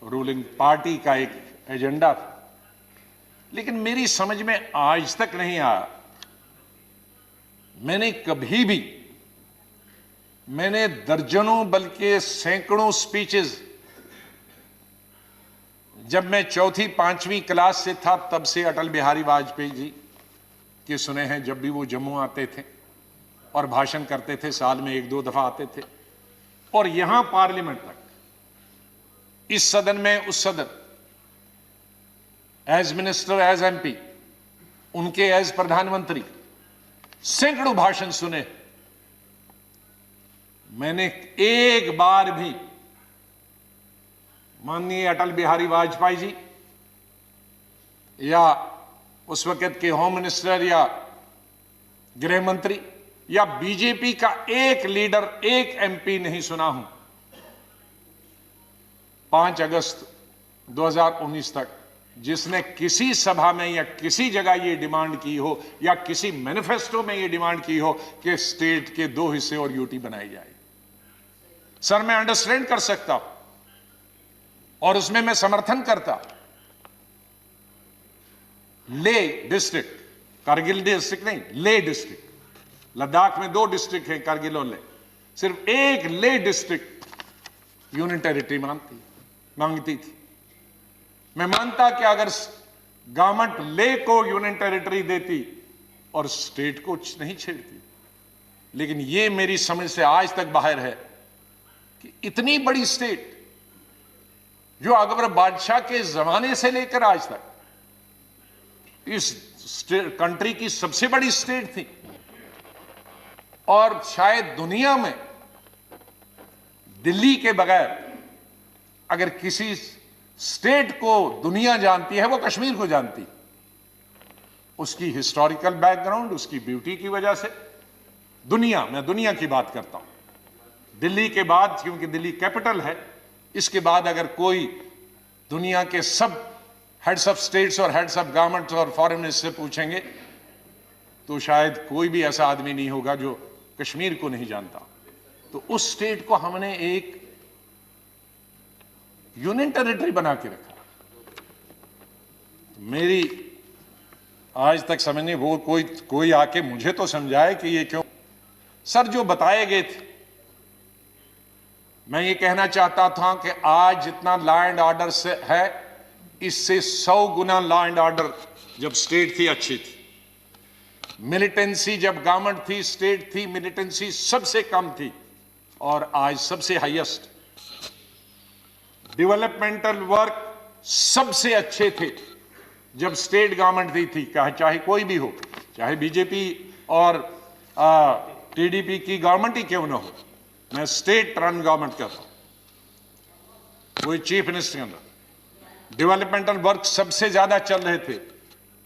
रूलिंग पार्टी का एक एजेंडा था, लेकिन मेरी समझ में आज तक नहीं आया, मैंने दर्जनों बल्कि सैकड़ों स्पीचेस, जब मैं 4वीं-5वीं क्लास से था तब से अटल बिहारी वाजपेयी जी के सुने हैं। जब भी वो जम्मू आते थे और भाषण करते थे, साल में 1-2 दफा आते थे, और यहां पार्लियामेंट तक, इस सदन में उस सदन, एज मिनिस्टर, एज एमपी, उनके एज प्रधानमंत्री, सैकड़ों भाषण सुने। मैंने एक बार भी माननीय अटल बिहारी वाजपेयी जी या उस वक्त के होम मिनिस्टर या गृह मंत्री या बीजेपी का एक लीडर, एक एमपी नहीं सुना हूं 5 अगस्त 2019 तक जिसने किसी सभा में या किसी जगह ये डिमांड की हो या किसी मैनिफेस्टो में ये डिमांड की हो कि स्टेट के 2 हिस्से और यूटी बनाई जाए। सर, मैं अंडरस्टैंड कर सकता हूं और उसमें मैं समर्थन करता। ले डिस्ट्रिक्ट, कारगिल डिस्ट्रिक्ट नहीं, ले डिस्ट्रिक्ट, लद्दाख में 2 डिस्ट्रिक्ट हैं, कारगिल और ले, सिर्फ एक ले डिस्ट्रिक्ट यूनियन टेरिटरी मांगती थी। मैं मानता कि अगर गवर्नमेंट ले को यूनियन टेरिटरी देती और स्टेट को नहीं छेड़ती, लेकिन यह मेरी समझ से आज तक बाहर है कि इतनी बड़ी स्टेट जो अकबर बादशाह के जमाने से लेकर आज तक इस कंट्री की सबसे बड़ी स्टेट थी, और शायद दुनिया में दिल्ली के बगैर अगर किसी स्टेट को दुनिया जानती है वो कश्मीर को जानती। उसकी हिस्टोरिकल बैकग्राउंड, उसकी ब्यूटी की वजह से। मैं दुनिया की बात करता हूं। दिल्ली के बाद, क्योंकि दिल्ली कैपिटल है, इसके बाद अगर कोई दुनिया के सब हेड्स ऑफ स्टेट्स और हेड्स ऑफ गवर्नमेंट्स और फॉरेन मिनिस्टर से पूछेंगे तो शायद कोई भी ऐसा आदमी नहीं होगा जो कश्मीर को नहीं जानता। तो उस स्टेट को हमने एक यूनियन टेरिटरी बना के रखा। मेरी आज तक समझ नहीं, वो कोई आके मुझे तो समझाए कि ये क्यों। सर, जो बताए गए थे, मैं ये कहना चाहता था कि आज जितना लॉ एंड ऑर्डर से है, इससे 100 गुना लॉ एंड ऑर्डर जब स्टेट थी अच्छी थी। मिलिटेंसी जब गवर्नमेंट थी, स्टेट थी, मिलिटेंसी सबसे कम थी और आज सबसे हाईएस्ट। डेवलपमेंटल वर्क सबसे अच्छे थे जब स्टेट गवर्नमेंट थी, चाहे कोई भी हो, चाहे बीजेपी और टीडीपी की गवर्नमेंट ही क्यों ना हो। मैं स्टेट रन गवर्नमेंट कहता हूं, कोई चीफ मिनिस्टर के अंदर डेवलपमेंटल वर्क सबसे ज्यादा चल रहे थे।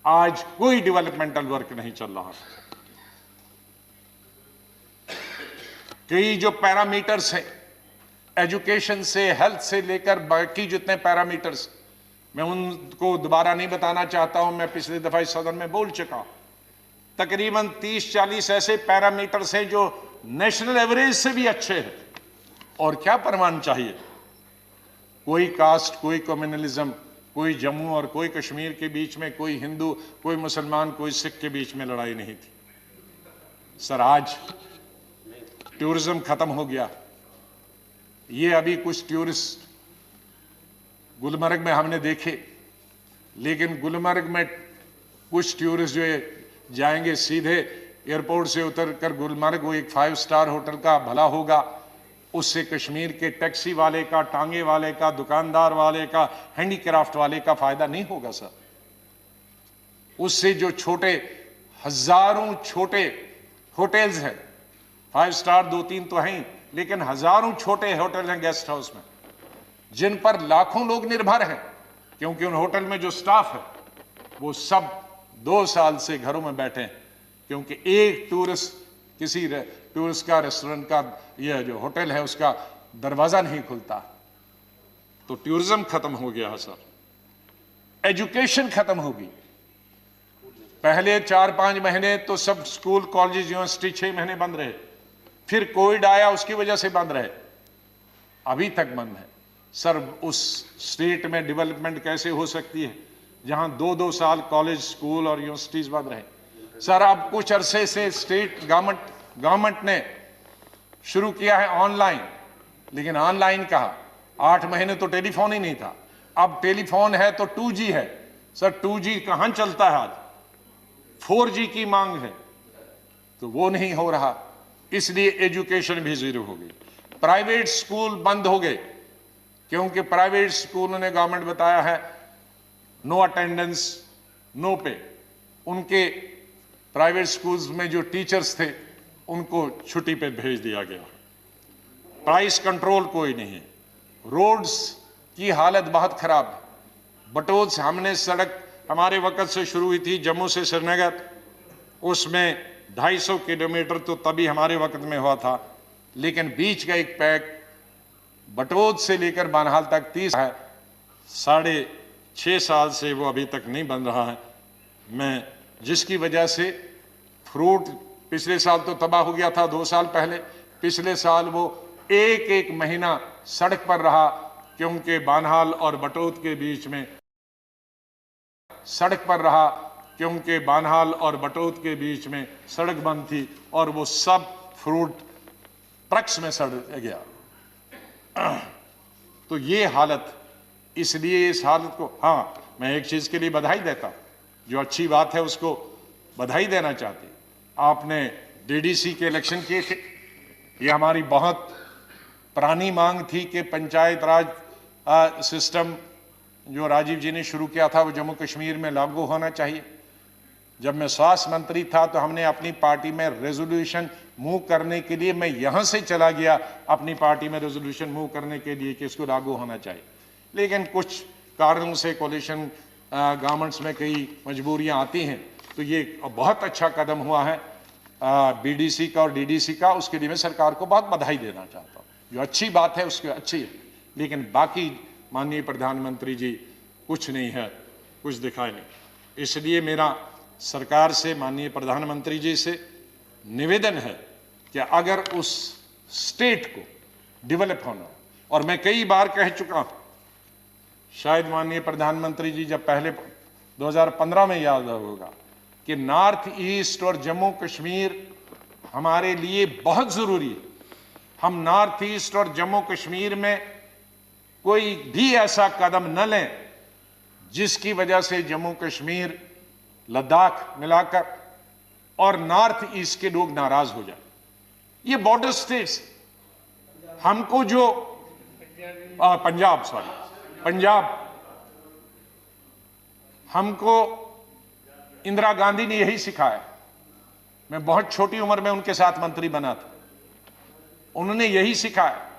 आज कोई डेवलपमेंटल वर्क नहीं चल रहा। कई जो पैरामीटर्स हैं, एजुकेशन से, हेल्थ से लेकर बाकी जितने पैरामीटर्स, मैं उनको दोबारा नहीं बताना चाहता हूं। मैं पिछली दफा इस सदन में बोल चुका हूं। तकरीबन 30-40 ऐसे पैरामीटर्स हैं जो नेशनल एवरेज से भी अच्छे हैं। और क्या प्रमाण चाहिए? कोई कास्ट, कोई कम्युनलिज्म, कोई जम्मू और कोई कश्मीर के बीच में, कोई हिंदू, कोई मुसलमान, कोई सिख के बीच में लड़ाई नहीं थी। सर, आज टूरिज्म खत्म हो गया। ये अभी कुछ टूरिस्ट गुलमर्ग में हमने देखे, लेकिन गुलमर्ग में कुछ टूरिस्ट जो जाएंगे सीधे एयरपोर्ट से उतरकर गुलमर्ग, वो एक 5 स्टार होटल का भला होगा, उससे कश्मीर के टैक्सी वाले का, टांगे वाले का, दुकानदार वाले का, हैंडीक्राफ्ट वाले का फायदा नहीं होगा सर। उससे जो हजारों छोटे होटल्स हैं, 5 स्टार 2-3 तो हैं, लेकिन हजारों छोटे होटल हैं गेस्ट हाउस में, जिन पर लाखों लोग निर्भर हैं, क्योंकि उन होटल में जो स्टाफ है वो सब 2 साल से घरों में बैठे हैं, क्योंकि एक किसी टूरिस्ट का, रेस्टोरेंट का, यह जो होटल है उसका दरवाजा नहीं खुलता। तो टूरिज्म खत्म हो गया सर। एजुकेशन खत्म होगी। पहले 4-5 महीने तो सब स्कूल, कॉलेज, यूनिवर्सिटी 6 महीने बंद रहे, फिर कोविड आया, उसकी वजह से बंद रहे, अभी तक बंद है। सर, उस स्टेट में डेवलपमेंट कैसे हो सकती है जहां 2-2 साल कॉलेज, स्कूल और यूनिवर्सिटीज बंद रहे? सर, अब कुछ अरसे से स्टेट गवर्नमेंट ने शुरू किया है ऑनलाइन, लेकिन ऑनलाइन कहा, 8 महीने तो टेलीफोन ही नहीं था। अब टेलीफोन है तो 2G है। सर, 2G कहां चलता है आज? 4G की मांग है, तो वो नहीं हो रहा, इसलिए एजुकेशन भी जीरो हो गई। प्राइवेट स्कूल बंद हो गए, क्योंकि प्राइवेट स्कूलों ने गवर्नमेंट बताया है नो अटेंडेंस, नो पे। उनके प्राइवेट स्कूल्स में जो टीचर्स थे उनको छुट्टी पे भेज दिया गया। प्राइस कंट्रोल कोई नहीं है। रोड्स की हालत बहुत खराब है। बटोद से हमने सड़क हमारे वक्त से शुरू हुई थी, जम्मू से श्रीनगर, उसमें 250 किलोमीटर तो तभी हमारे वक्त में हुआ था, लेकिन बीच का एक पैक बटोद से लेकर बानहाल तक 30 है, 6.5 साल से वो अभी तक नहीं बन रहा है। जिसकी वजह से फ्रूट पिछले साल तो तबाह हो गया था, 2 साल पहले। पिछले साल वो एक महीना सड़क पर रहा, क्योंकि बानहाल और बटोद के बीच में सड़क बंद थी और वो सब फ्रूट ट्रक्स में सड़ गया। तो ये हालत, इसलिए इस हालत को, हाँ, मैं एक चीज के लिए बधाई देता, जो अच्छी बात है उसको बधाई देना चाहती। आपने डीडीसी के इलेक्शन किए थे। ये हमारी बहुत पुरानी मांग थी कि पंचायत राज सिस्टम जो राजीव जी ने शुरू किया था वो जम्मू कश्मीर में लागू होना चाहिए। जब मैं स्वास्थ्य मंत्री था तो हमने अपनी पार्टी में रेजोल्यूशन मूव करने के लिए, मैं यहां से चला गया अपनी पार्टी में रेजोल्यूशन मूव करने के लिए कि इसको लागू होना चाहिए, लेकिन कुछ कारणों से कोalition गवर्नमेंट्स में कई मजबूरियां आती हैं, तो ये बहुत अच्छा कदम हुआ है बीडीसी का और डीडीसी का, उसके लिए मैं सरकार को बहुत बधाई देना चाहता हूँ। जो अच्छी बात है उसके अच्छी है, लेकिन बाकी माननीय प्रधानमंत्री जी कुछ नहीं है, कुछ दिखाई नहीं। इसलिए मेरा सरकार से, माननीय प्रधानमंत्री जी से निवेदन है कि अगर उस स्टेट को डेवलप होना, और मैं कई बार कह चुका हूं, शायद माननीय प्रधानमंत्री जी जब पहले 2015 में याद होगा कि नॉर्थ ईस्ट और जम्मू कश्मीर हमारे लिए बहुत जरूरी है। हम नॉर्थ ईस्ट और जम्मू कश्मीर में कोई भी ऐसा कदम न लें जिसकी वजह से जम्मू कश्मीर, लद्दाख मिलाकर और नॉर्थ ईस्ट के लोग नाराज हो जाए। ये बॉर्डर स्टेट्स, हमको जो पंजाब, हमको इंदिरा गांधी ने यही सिखाया। मैं बहुत छोटी उम्र में उनके साथ मंत्री बना था। उन्होंने यही सिखाया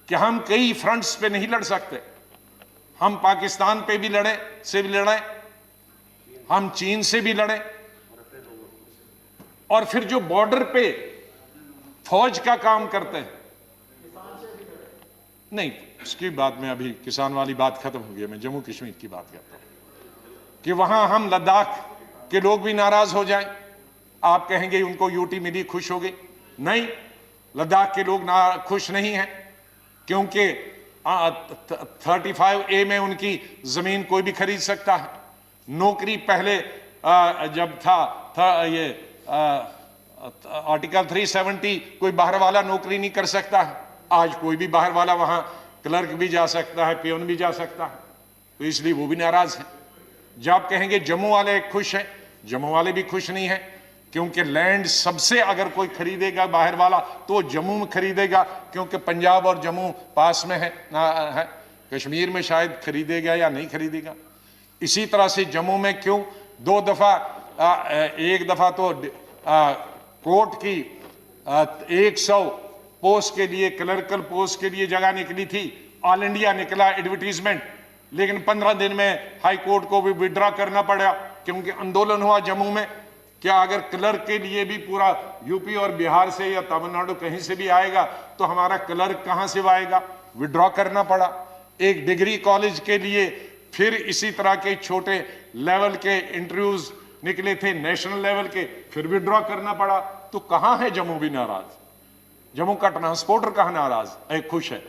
कि हम कई फ्रंट्स पे नहीं लड़ सकते। हम पाकिस्तान पे भी लड़े, हम चीन से भी लड़े, और फिर जो बॉर्डर पे फौज का काम करते हैं, नहीं उसकी बात में, अभी किसान वाली बात खत्म हो गई, मैं जम्मू कश्मीर की बात करता हूं कि वहां हम लद्दाख के लोग भी नाराज हो जाएं। आप कहेंगे उनको यूटी मिली, खुश हो गई। नहीं, लद्दाख के लोग खुश नहीं हैं, क्योंकि 35A में उनकी जमीन कोई भी खरीद सकता है। नौकरी पहले जब था ये आर्टिकल 370, कोई बाहर वाला नौकरी नहीं कर सकता है। आज कोई भी बाहर वाला वहां क्लर्क भी जा सकता है, पियोन भी जा सकता है, तो इसलिए वो भी नाराज हैं। जब आप कहेंगे जम्मू वाले खुश हैं, जम्मू वाले भी खुश नहीं हैं, क्योंकि लैंड सबसे अगर कोई खरीदेगा बाहर वाला तो जम्मू में खरीदेगा, क्योंकि पंजाब और जम्मू पास में है। कश्मीर में शायद खरीदेगा या नहीं खरीदेगा। इसी तरह से जम्मू में क्यों 2 दफा, एक दफा तो कोर्ट की 100 पोस्ट के लिए, क्लर्कल पोस्ट के लिए जगह निकली थी, ऑल इंडिया निकला एडवर्टीजमेंट, लेकिन 15 दिन में हाई कोर्ट को भी विड्रॉ करना पड़ा, क्योंकि आंदोलन हुआ जम्मू में। क्या अगर क्लर्क के लिए भी पूरा यूपी और बिहार से या तमिलनाडु कहीं से भी आएगा तो हमारा क्लर्क कहां से आएगा? विड्रॉ करना पड़ा। एक डिग्री कॉलेज के लिए फिर इसी तरह के छोटे लेवल के इंटरव्यूज निकले थे, नेशनल लेवल के, फिर विड्रॉ करना पड़ा। तो कहां है जम्मू भी नाराज? जम्मू का ट्रांसपोर्टर कहां नाराज खुश है?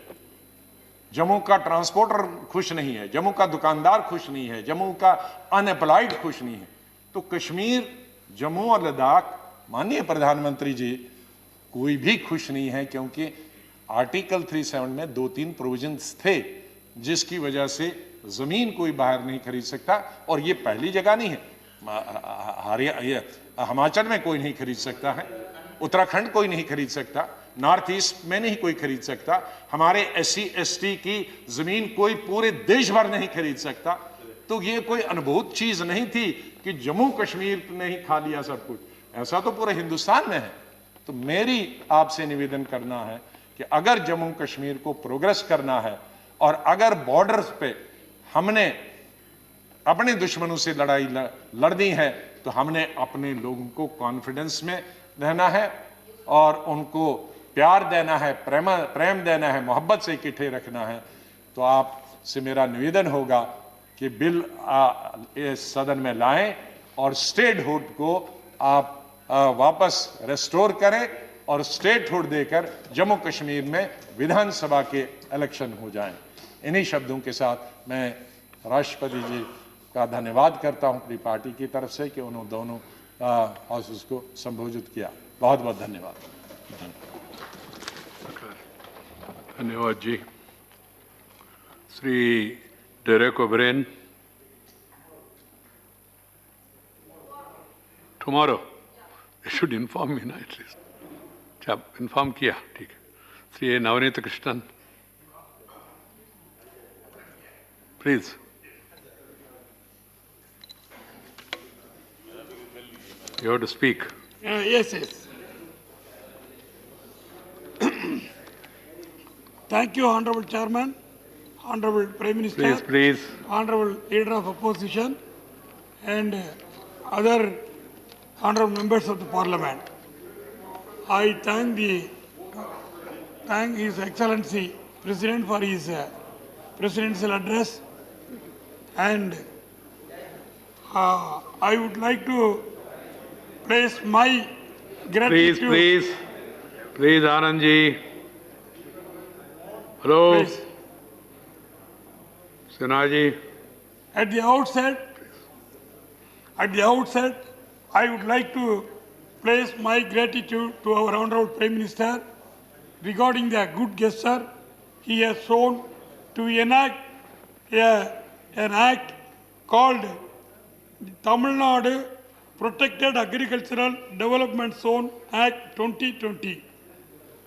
जम्मू का ट्रांसपोर्टर खुश नहीं है, जम्मू का दुकानदार खुश नहीं है, जम्मू का अनएम्प्लॉयड खुश नहीं है। तो कश्मीर, जम्मू और लद्दाख, माननीय प्रधानमंत्री जी, कोई भी खुश नहीं है, क्योंकि आर्टिकल 37 में 2-3 प्रोविजंस थे जिसकी वजह से जमीन कोई बाहर नहीं खरीद सकता। और ये पहली जगह नहीं है, हिमाचल में कोई नहीं खरीद सकता है, उत्तराखंड कोई नहीं खरीद सकता, नॉर्थ ईस्ट में नहीं कोई खरीद सकता, हमारे SC ST की जमीन कोई पूरे देश भर नहीं खरीद सकता। तो ये कोई अनुभूत चीज नहीं थी कि जम्मू कश्मीर ने ही खा लिया सब कुछ, ऐसा तो पूरे हिंदुस्तान में है। तो मेरी आपसे निवेदन करना है कि अगर जम्मू कश्मीर को प्रोग्रेस करना है और अगर बॉर्डर्स पे हमने अपने दुश्मनों से लड़ाई लड़नी है, तो हमने अपने लोगों को कॉन्फिडेंस में रहना है और उनको प्यार देना है, प्रेम देना है, मोहब्बत से इकट्ठे रखना है। तो आपसे मेरा निवेदन होगा कि बिल इस सदन में लाएं और स्टेटहुड को आप वापस रेस्टोर करें और स्टेटहुड देकर जम्मू कश्मीर में विधानसभा के इलेक्शन हो जाएं। इन्हीं शब्दों के साथ मैं राष्ट्रपति जी का धन्यवाद करता हूं अपनी पार्टी की तरफ से कि उन्होंने दोनों हाउसेस को संबोधित किया। बहुत बहुत धन्यवाद। धन्यवाद जी। Shri Derek O'Brien, tomorrow you should inform me ना एटलीस्ट। अच्छा, इन्फॉर्म किया, ठीक है। Shri Navneet Krishnan, please. You have to speak. Yes. Thank you, Honorable Chairman, Honorable Prime Minister, Please. Honorable Leader of Opposition, and other honorable members of the Parliament. I thank His Excellency President for his presidential address, and I would like to place my gratitude. Please, Anand ji. Hello, Please. Sinha ji. At the outset, I would like to place my gratitude to our Honorable Prime Minister regarding the good gesture he has shown to enact an act called the Tamil Nadu Protected Agricultural Development Zone Act 2020.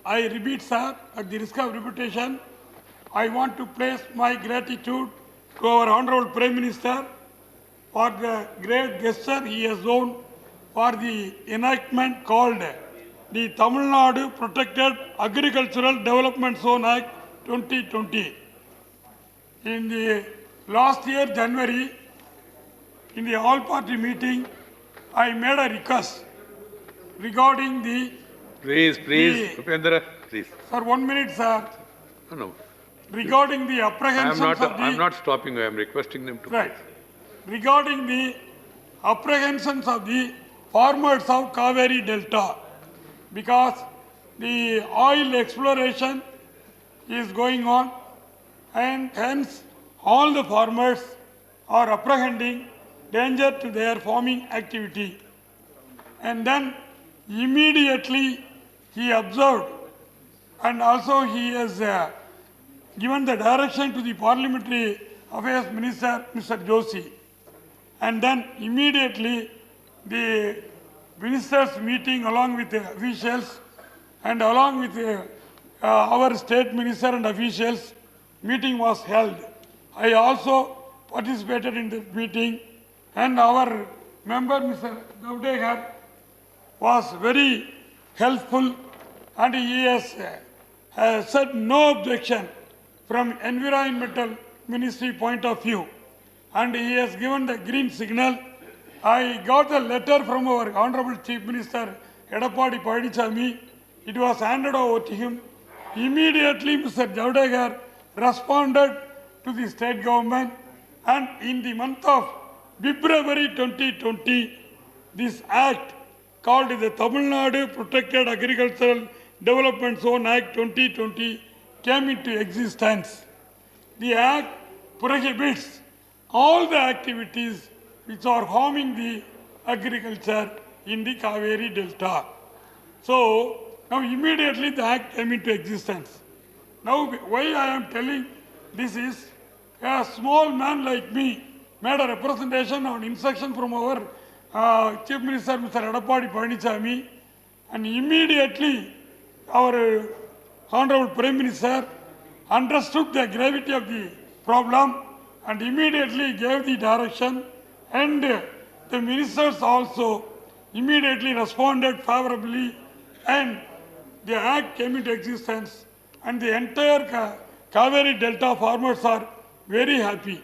I repeat, sir, at the risk of repetition, I want to place my gratitude to our Honorable Prime Minister for the great gesture he has shown for the enactment called the Tamil Nadu Protected Agricultural Development Zone Act 2020. In the last year, January, in the all-party meeting, I made a request regarding the... Please, Upendra, please. Sir, 1 minute, sir. No. Regarding the apprehensions of the... I am not stopping you. I am requesting them to. Right. Regarding the apprehensions of the farmers of Kaveri Delta, because the oil exploration is going on, and hence all the farmers are apprehending danger to their farming activity. And then immediately he observed, and also he has given the direction to the Parliamentary Affairs Minister, Mr. Joshi. And then immediately the ministers meeting along with the officials and along with our state minister and officials, meeting was held. I also participated in the meeting, and our member, Mr. Davdekar, was very helpful, and he has said no objection from environmental ministry point of view, and he has given the green signal. I got a letter from our Honorable Chief Minister, Edappadi Padichami. It was handed over to him. Immediately, Mr. Javadekar responded to the state government, and in the month of February 2020, this act called the Tamil Nadu Protected Agricultural Development Zone Act 2020 came into existence. The act prohibits all the activities which are harming the agriculture in the Kaveri Delta. So, now immediately the act came into existence. Now, why I am telling this is, a small man like me made a representation on instruction from our Chief Minister, Mr. Edappadi Padichami, and immediately our Honorable Prime Minister understood the gravity of the problem and immediately gave the direction, and the ministers also immediately responded favorably, and the act came into existence, and the entire Kaveri Delta farmers are very happy.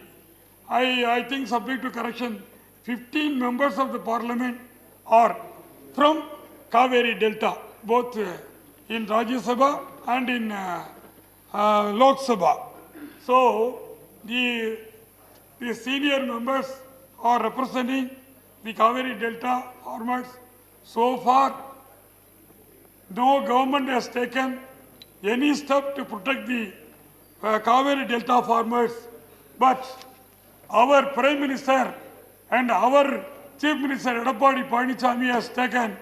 I think, subject to correction, 15 members of the parliament are from Kaveri Delta, both in Rajya Sabha and in Lok Sabha. So, the senior members are representing the Kaveri Delta farmers. So far, no government has taken any step to protect the Kaveri Delta farmers, but our Prime Minister and our Chief Minister Edappadi Padichami has taken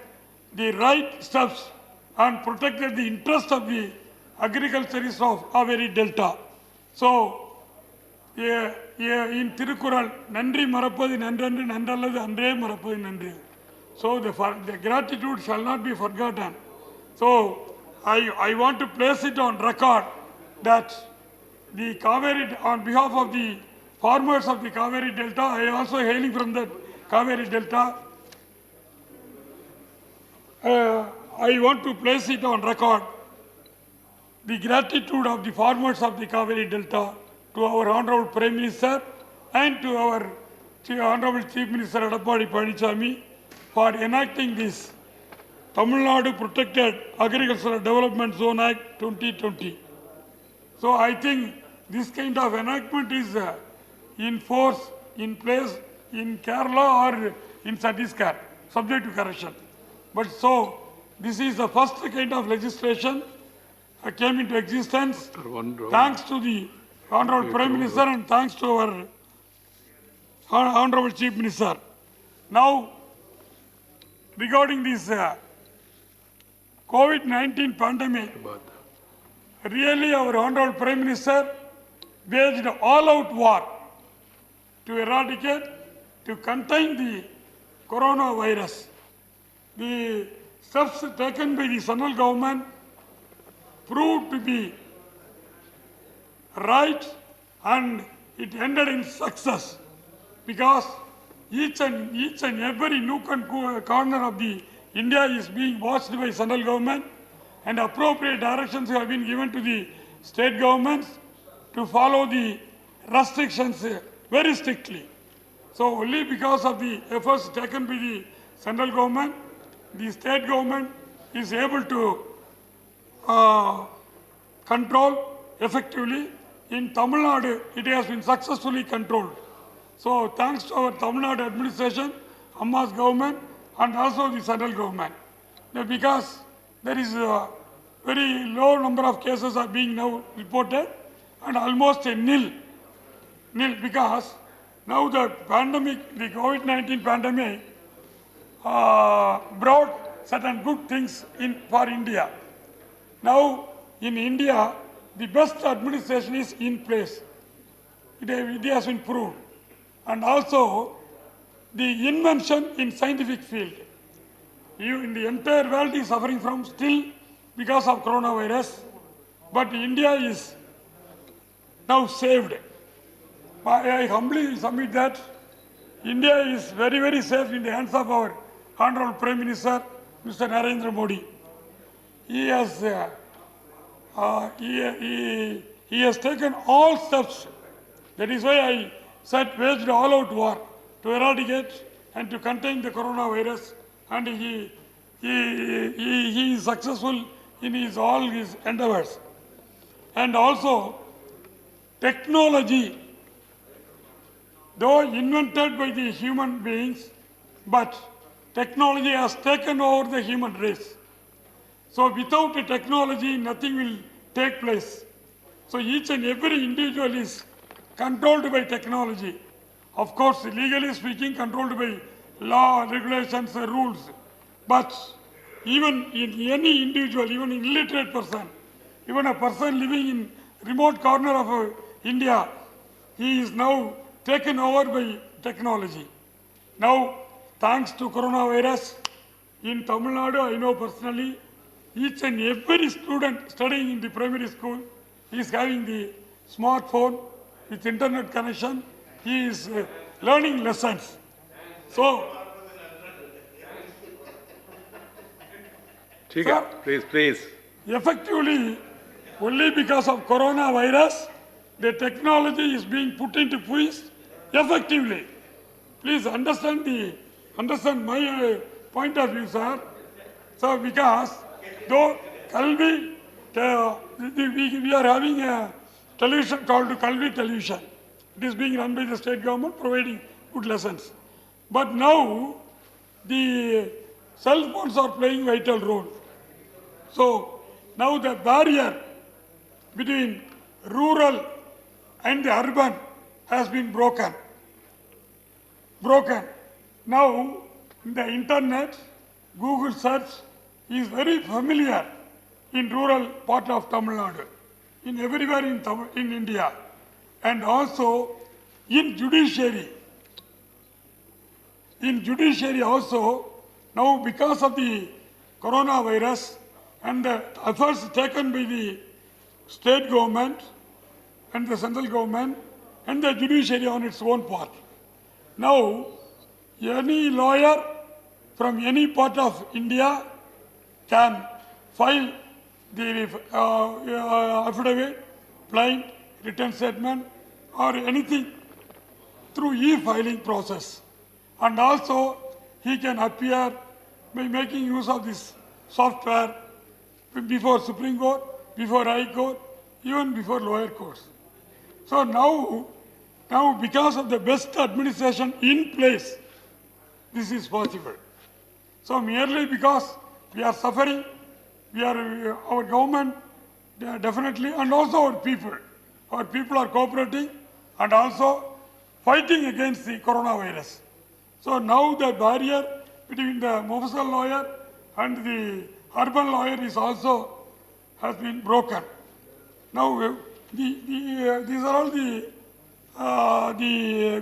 the right steps and protected the interest of the agriculturists of Kaveri Delta. So, in Tirukural, Nandri Marapadi Nandrandu Nandaladu Andre Marapadi Nandri. So, the gratitude shall not be forgotten. So, I want to place it on record that the Kaveri, on behalf of the farmers of the Kaveri Delta, I am also hailing from the Kaveri Delta. I want to place it on record the gratitude of the farmers of the Kaveri Delta to our Honorable Prime Minister and to our Honorable Chief Minister Edappadi Panichami for enacting this Tamil Nadu Protected Agricultural Development Zone Act 2020. So I think this kind of enactment is in force, in place in Kerala or in Chhattisgarh, subject to correction. But so this is the first kind of legislation came into existence thanks to the Honorable Prime Minister and thanks to our Honorable Chief Minister. Now, regarding this COVID-19 pandemic, really our Honorable Prime Minister waged all-out war to eradicate, to contain the coronavirus. The steps taken by the central government proved to be right and it ended in success because each and every nook and corner of the India is being watched by central government and appropriate directions have been given to the state governments to follow the restrictions very strictly. So only because of the efforts taken by the central government, the state government is able to control effectively. In Tamil Nadu, it has been successfully controlled. So thanks to our Tamil Nadu administration, Amma's government, and also the central government. Now, because there is a very low number of cases are being now reported and almost a nil because now the pandemic, the COVID-19 pandemic brought certain good things for India. Now in India, the best administration is in place. It has been proved. And also the invention in scientific field. In the entire world is suffering from still because of coronavirus, but India is now saved. I humbly submit that India is very, very safe in the hands of our Honorable Prime Minister, Mr. Narendra Modi. He has taken all steps. That is why I said waged all-out war to eradicate and to contain the coronavirus, and he is successful in all his endeavors. And also, technology, though invented by the human beings, but technology has taken over the human race. So without the technology, nothing will take place. So each and every individual is controlled by technology. Of course, legally speaking, controlled by law, regulations, rules. But even in any individual, even an illiterate person, even a person living in remote corner of India, he is now taken over by technology. Now, thanks to coronavirus, in Tamil Nadu, I know personally, each and every student studying in the primary school is having the smartphone with internet connection. He is learning lessons. So, sir, please. Effectively, only because of coronavirus, the technology is being put into use effectively. Please understand my point of view, sir. So, because though Kalvi, we are having a television called Kalvi Television. It is being run by the state government, providing good lessons. But now, the cell phones are playing vital role. So, now the barrier between rural and the urban has been broken. Now, the internet, Google search is very familiar in rural part of Tamil Nadu, in everywhere in India, and also in judiciary. In judiciary also, now because of the coronavirus and the efforts taken by the state government and the central government and the judiciary on its own part. Now, any lawyer from any part of India can file the affidavit, plaint, written statement, or anything through e-filing process. And also, he can appear by making use of this software before Supreme Court, before High Court, even before lower courts. So now because of the best administration in place, this is possible. So merely because we are suffering, our government definitely, and also our people are cooperating and also fighting against the coronavirus. So now the barrier between the Mofusal lawyer and the urban lawyer has been broken. Now these are all the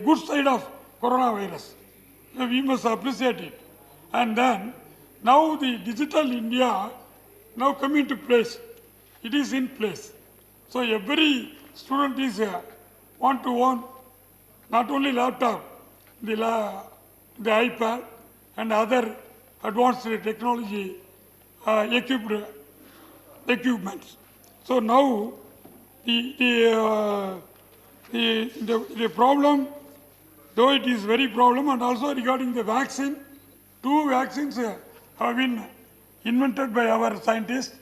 good side of coronavirus. So we must appreciate it. And then now the digital India now coming to place. It is in place. So every student is want to own not only laptop, the iPad and other advanced technology equipments. So now the problem, though it is very problem, and also regarding the vaccine, 2 vaccines have been invented by our scientists.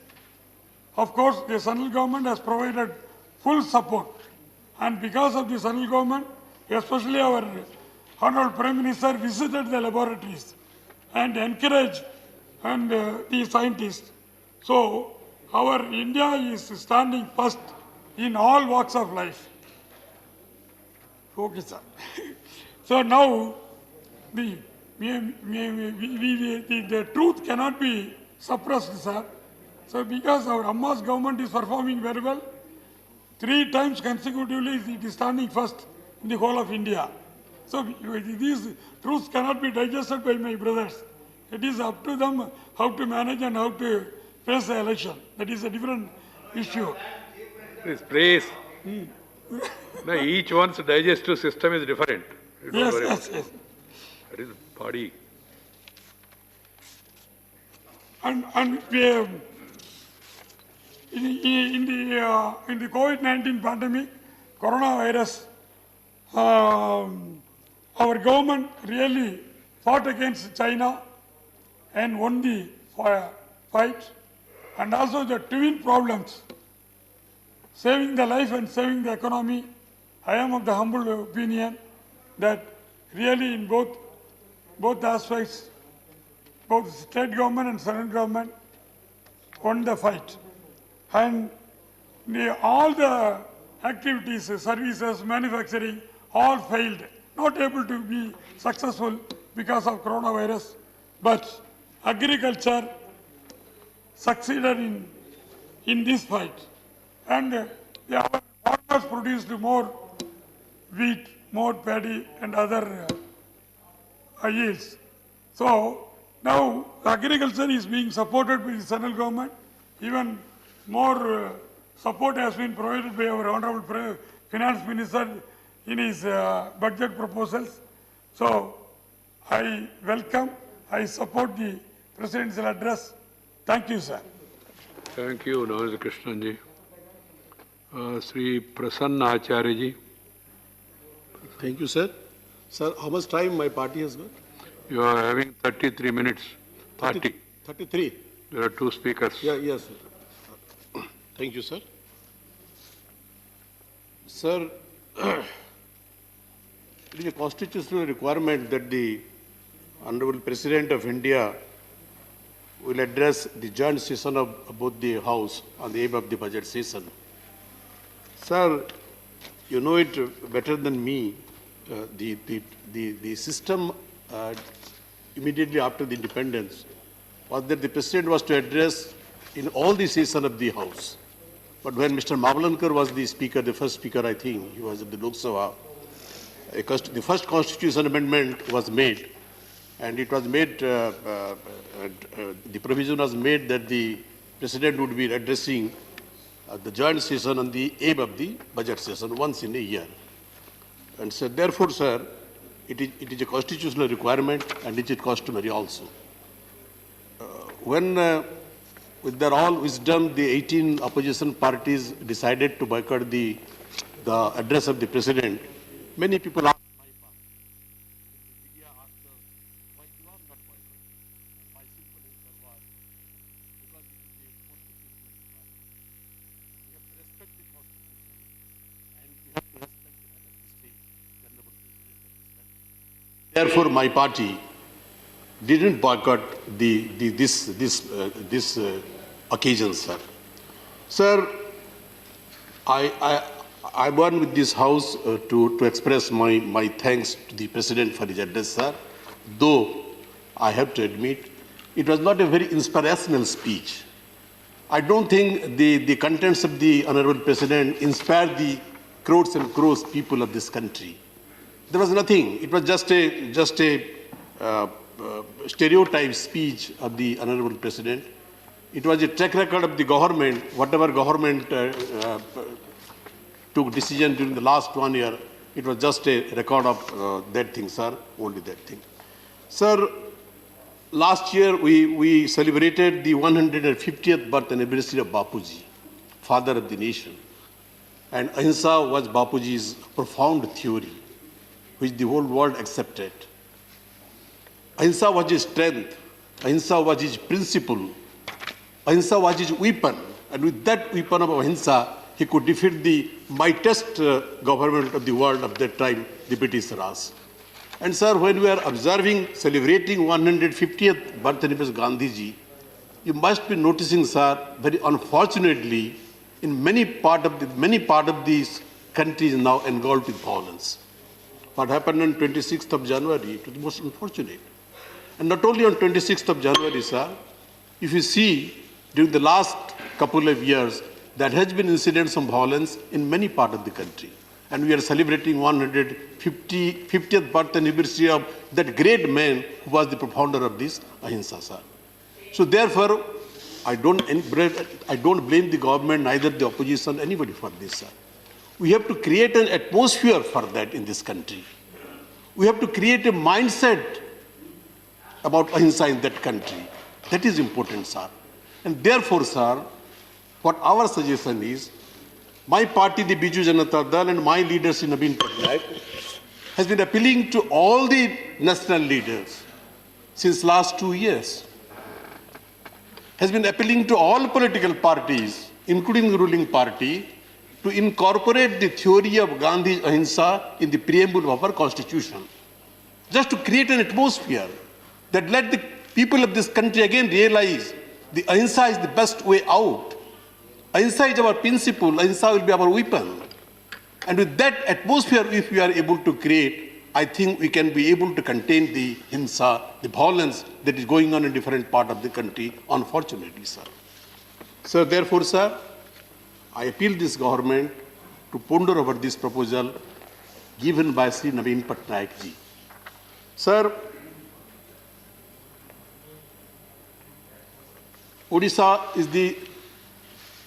Of course, the central government has provided full support. And because of the central government, especially our Honorable Prime Minister visited the laboratories and encouraged the scientists. So our India is standing first in all walks of life. Okay, sir. So now the truth cannot be suppressed, sir. So because our Amma's government is performing very well, 3 times consecutively it is standing first in the whole of India. So these truths cannot be digested by my brothers. It is up to them how to manage and how to face the election. That is a different issue. Please. No, each one's digestive system is different. Yes. That is body. And in the COVID-19 pandemic, coronavirus, our government really fought against China and won the fight. And also the twin problems, saving the life and saving the economy. I am of the humble opinion that really in both aspects, both state government and central government won the fight. And all the activities, services, manufacturing, all failed, not able to be successful because of coronavirus. But agriculture succeeded in this fight. And our farmers produced more wheat, more paddy and other yields. So now agriculture is being supported by the central government. Even more support has been provided by our Honorable Finance Minister in his budget proposals. So I welcome, I support the Presidential address. Thank you, sir. Thank you, Namaste Krishnan ji. Sri Prasanna Acharya ji. Thank you, sir. Sir, how much time my party has got? You are having 33 minutes. 30. 33. There are 2 speakers. Yes, sir. Thank you, sir. Sir, it is a constitutional requirement that the Honorable President of India will address the joint session of both the House on the eve of the budget session. Sir, you know it better than me. The system immediately after the independence was that the President was to address in all the session of the House. But when Mr. Mavlankar was the Speaker, the first Speaker, I think, he was at the Lok Sabha, the first Constitution Amendment was made. And it was made, the provision was made that the President would be addressing the joint session on the eve of the budget session once in a year. And so therefore, sir, it is a constitutional requirement and it is customary also. With their all wisdom, the 18 opposition parties decided to boycott the address of the President. Many people asked my Therefore, my party didn't boycott this occasion, sir. Sir, I won with this House to express my thanks to the President for his address, sir. Though I have to admit, it was not a very inspirational speech. I don't think the contents of the Honorable President inspired the crores and crores people of this country. There was nothing. It was just a stereotype speech of the Honorable President. It was a track record of the government, whatever government took decision during the last 1 year. It was just a record of that thing, sir, only that thing. Sir, last year we celebrated the 150th birth anniversary of Bapuji, father of the nation. And Ahimsa was Bapuji's profound theory, which the whole world accepted. Ahimsa was his strength. Ahimsa was his principle. Ahimsa was his weapon. And with that weapon of Ahimsa, he could defeat the mightiest government of the world of that time, the British Raj. And sir, when we are celebrating 150th birth anniversary of Gandhiji, you must be noticing, sir, very unfortunately, in many part of these countries now engulfed with violence. What happened on 26th of January, it was most unfortunate. And not only on 26th of January, sir, if you see, during the last couple of years, there has been incidents of violence in many parts of the country. And we are celebrating 150th birth anniversary of that great man who was the profounder of this Ahimsa, sir. So therefore, I don't blame the government, neither the opposition, anybody for this, sir. We have to create an atmosphere for that in this country. We have to create a mindset about Ahimsa in that country. That is important, sir. And therefore, sir, what our suggestion is, my party, the Biju Janata Dal, and my leaders in Naveen Patnaik has been appealing to all the national leaders since last 2 years, has been appealing to all political parties, including the ruling party, to incorporate the theory of Gandhi's Ahimsa in the preamble of our constitution, just to create an atmosphere that let the people of this country again realize the Ahimsa is the best way out. Ahimsa is our principle, Ahimsa will be our weapon. And with that atmosphere, if we are able to create, I think we can be able to contain the Himsa, the violence that is going on in different parts of the country, unfortunately, sir. So therefore, sir, I appeal this government to ponder over this proposal given by Sri Naveen Patnaik ji. Sir, Odisha is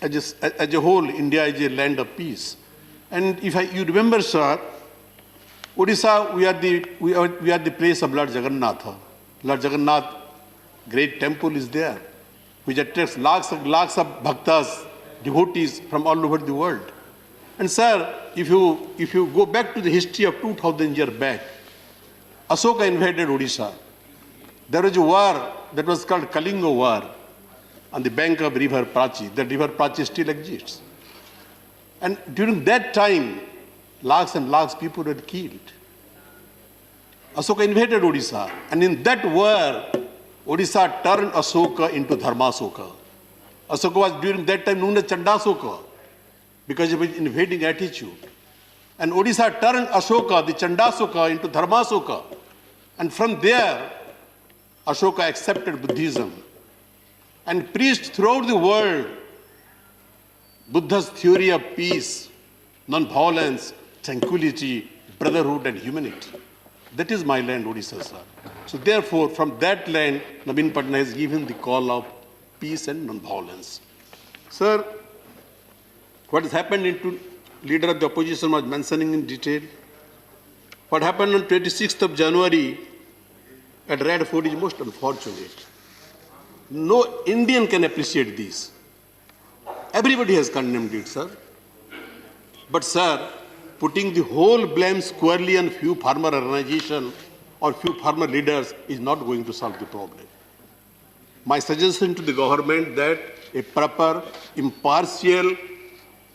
as a whole, India is a land of peace. And if you remember, sir, Odisha, we are the place of Lord Jagannatha. Lord Jagannath, great temple is there, which attracts lakhs of bhaktas, devotees from all over the world. And sir, if you go back to the history of 2000 years back, Ashoka invaded Odisha. There was a war that was called Kalinga War on the bank of river Prachi. That river Prachi still exists. And during that time, lakhs and lakhs people were killed. Ashoka invaded Odisha. And in that war, Odisha turned Ashoka into Dharmasoka. Ashoka was during that time known as Chandasoka because of his invading attitude. And Odisha turned Ashoka, the Chandasoka, into Dharmasoka. And from there, Ashoka accepted Buddhism and preached throughout the world Buddha's theory of peace, non-violence, tranquility, brotherhood and humanity. That is my land, Odisha, sir. So therefore, from that land, Naveen Patnaik has given the call of peace and non-violence. Sir, what has happened into leader of the opposition was mentioning in detail. What happened on 26th of January at Red Fort is most unfortunate. No Indian can appreciate this. Everybody has condemned it, sir. But sir, putting the whole blame squarely on few farmer organizations or few farmer leaders is not going to solve the problem. My suggestion to the government that a proper, impartial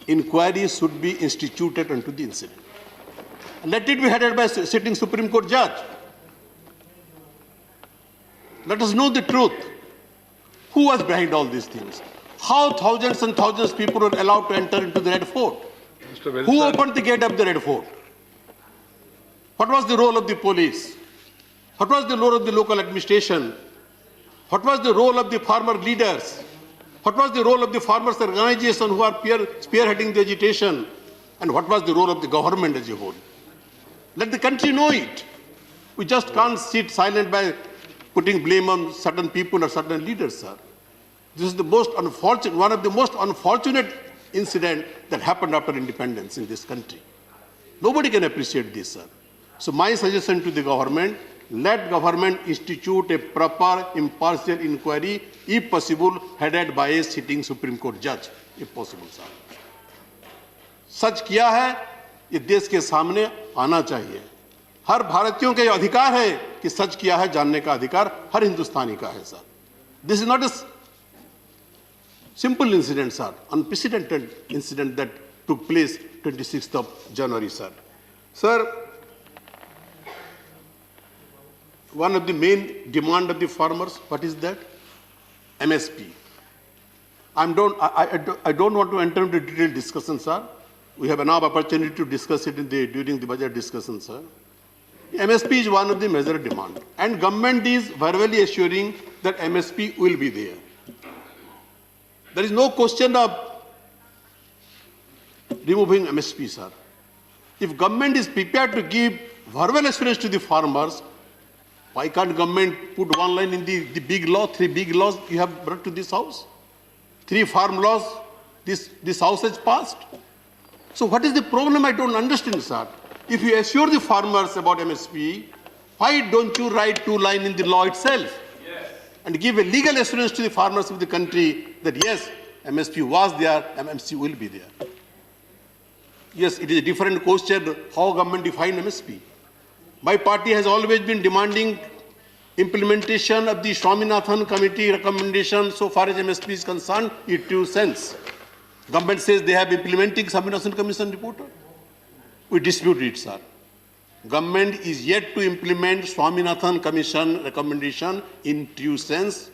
inquiry should be instituted into the incident. And let it be headed by a sitting Supreme Court judge. Let us know the truth. Who was behind all these things? How thousands and thousands of people were allowed to enter into the Red Fort? Who opened the gate of the Red Fort? What was the role of the police? What was the role of the local administration? What was the role of the farmer leaders? What was the role of the farmers' organization who are spearheading the agitation? And what was the role of the government as a whole? Let the country know it. We just can't sit silent by putting blame on certain people or certain leaders, sir. This is the most unfortunate, one of the most unfortunate incidents that happened after independence in this country. Nobody can appreciate this, sir. So my suggestion to the government, let government institute a proper impartial inquiry, if possible, headed by a sitting Supreme Court judge, if possible, sir. सच किया है, ये देश के सामने आना चाहिए. हर भारतीयों का ये अधिकार है कि सच किया है जानने का अधिकार हर हिंदुस्तानी का है, sir. This is not a simple incident, sir. Unprecedented incident that took place 26th of January, sir. Sir, one of the main demand of the farmers, what is that? MSP. I don't want to enter into detailed discussion, sir. We have enough opportunity to discuss it during the budget discussion, sir. MSP is one of the major demand, and government is verbally assuring that MSP will be there. There is no question of removing MSP, sir. If government is prepared to give verbal assurance to the farmers, why can't government put one line in the big law, 3 big laws you have brought to this house? 3 farm laws this house has passed. So what is the problem? I don't understand, sir. If you assure the farmers about MSP, why don't you write 2 lines in the law itself? Yes. And give a legal assurance to the farmers of the country that yes, MSP was there, MSP will be there. Yes, it is a different question how government define MSP. My party has always been demanding implementation of the Swaminathan Committee recommendation so far as MSP is concerned in 2 cents. Government says they have implementing Swaminathan Commission report. We dispute it, sir. Government is yet to implement Swaminathan Commission recommendation in 2 cents.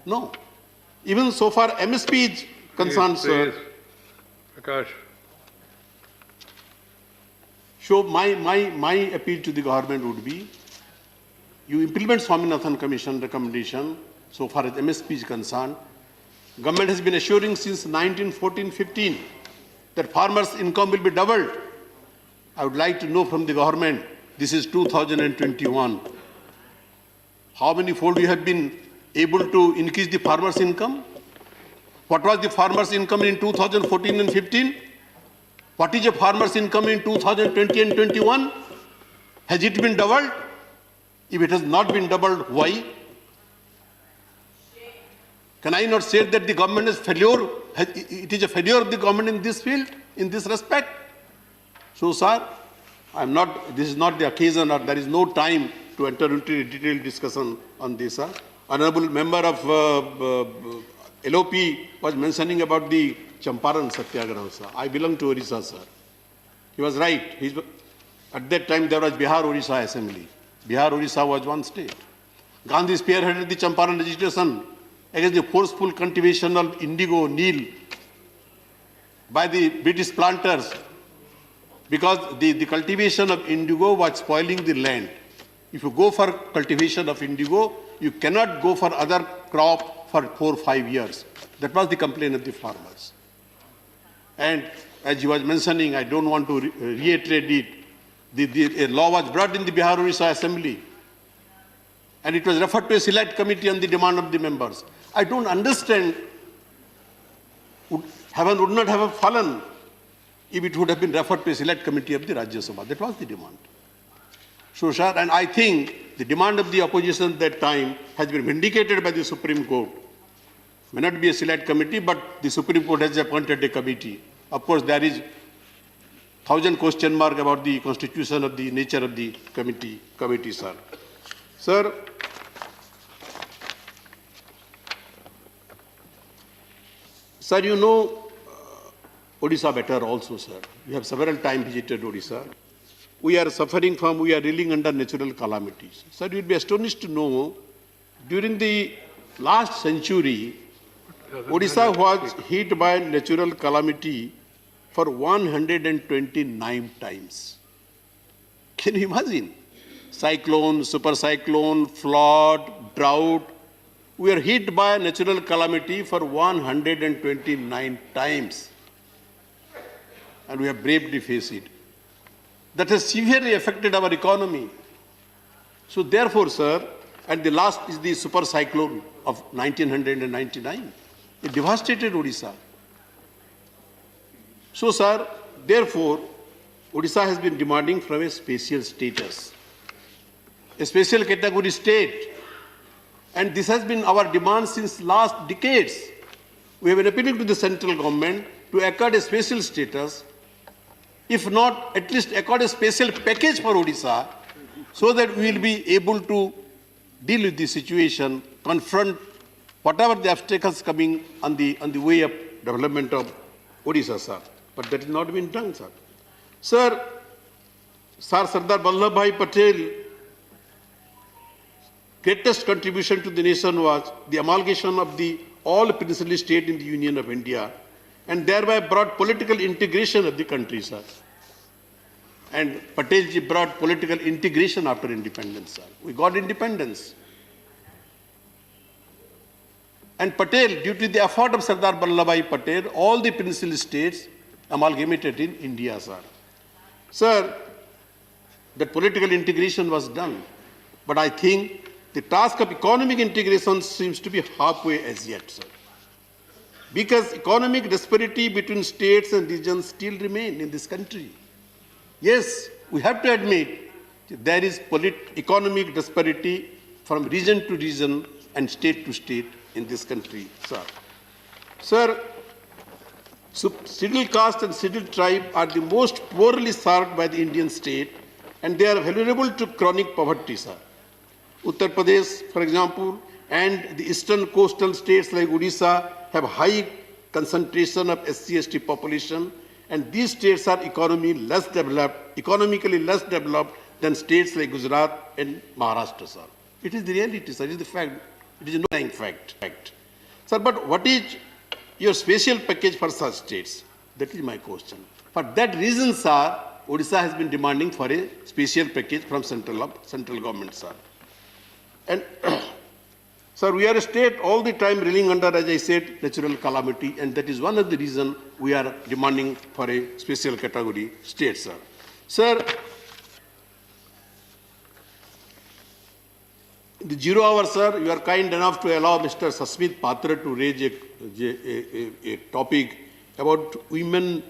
No. Even so far MSP is concerned, sir. Prakash. So my appeal to the government would be, you implement Swaminathan Commission recommendation so far as MSP is concerned. Government has been assuring since 1914-15 that farmers' income will be doubled. I would like to know from the government, this is 2021, how many fold you have been able to increase the farmers' income? What was the farmers' income in 2014 and 15? What is the farmers' income in 2020 and 21? Has it been doubled? If it has not been doubled, why? Can I not say that the government is failure? It is a failure of the government in this field, in this respect? So, sir, this is not the occasion, or there is no time to enter into a detailed discussion on this, sir. Honorable member of LOP was mentioning about the Champaran Satyagraha, sir. I belong to Orissa, sir. He was right. At that time, there was Bihar-Orissa Assembly. Bihar-Orissa was one state. Gandhi spearheaded the Champaran agitation against the forceful cultivation of indigo, neil, by the British planters, because the cultivation of indigo was spoiling the land. If you go for cultivation of indigo, you cannot go for other crop for 4 or 5 years. That was the complaint of the farmers. And as he was mentioning, I don't want to reiterate it, a law was brought in the Bihar-Orissa Assembly, and it was referred to a select committee on the demand of the members. I don't understand, heaven would not have fallen if it would have been referred to a select committee of the Rajya Sabha. That was the demand. So, sir, and I think the demand of the opposition at that time has been vindicated by the Supreme Court. May not be a select committee, but the Supreme Court has appointed a committee. Of course, there is 1,000 question mark about the constitution of the nature of the committee, sir. Sir, you know Odisha better also, sir. You have several times visited Odisha. we are suffering from, we are reeling under natural calamities. Sir, you will be astonished to know, during the last century, Odisha was hit by natural calamity for 129 times. Can you imagine? Cyclone, super cyclone, flood, drought. We are hit by natural calamity for 129 times. And we have bravely faced it. That has severely affected our economy. So therefore, sir, and the last is the super cyclone of 1999. It devastated Odisha. So, sir, therefore, Odisha has been demanding from a special status, a special category state. And this has been our demand since last decades. We have been appealing to the central government to accord a special status, if not, at least accord a special package for Odisha, so that we will be able to deal with the situation, confront whatever the obstacles coming on the way of development of Odisha, sir. But that has not been done, sir. Sir, Sardar Vallabhbhai Patel, greatest contribution to the nation was the amalgamation of the all princely state in the Union of India, and thereby brought political integration of the country, sir. And Patelji brought political integration after independence, sir. We got independence. And Patel, due to the effort of Sardar Vallabhbhai Patel, all the princely states amalgamated in India, sir. Sir, that political integration was done. But I think the task of economic integration seems to be halfway as yet, sir. Because economic disparity between states and regions still remain in this country. Yes, we have to admit there is economic disparity from region to region and state to state in this country, sir. Sir, scheduled caste and scheduled tribe are the most poorly served by the Indian state, and they are vulnerable to chronic poverty, sir. Uttar Pradesh, for example, and the eastern coastal states like Odisha have high concentration of SC/ST population, and these states are economically less developed than states like Gujarat and Maharashtra, sir. It is the reality, sir. It is the fact. It is no lying fact. Sir, but what is your special package for such states? That is my question. For that reason, sir, Odisha has been demanding for a special package from central government, sir. And, sir, we are a state all the time reeling under, as I said, natural calamity, and that is one of the reasons we are demanding for a special category state, sir. Sir, in the 0 hour, sir, you are kind enough to allow Mr. Sasmit Patra to raise a topic about women,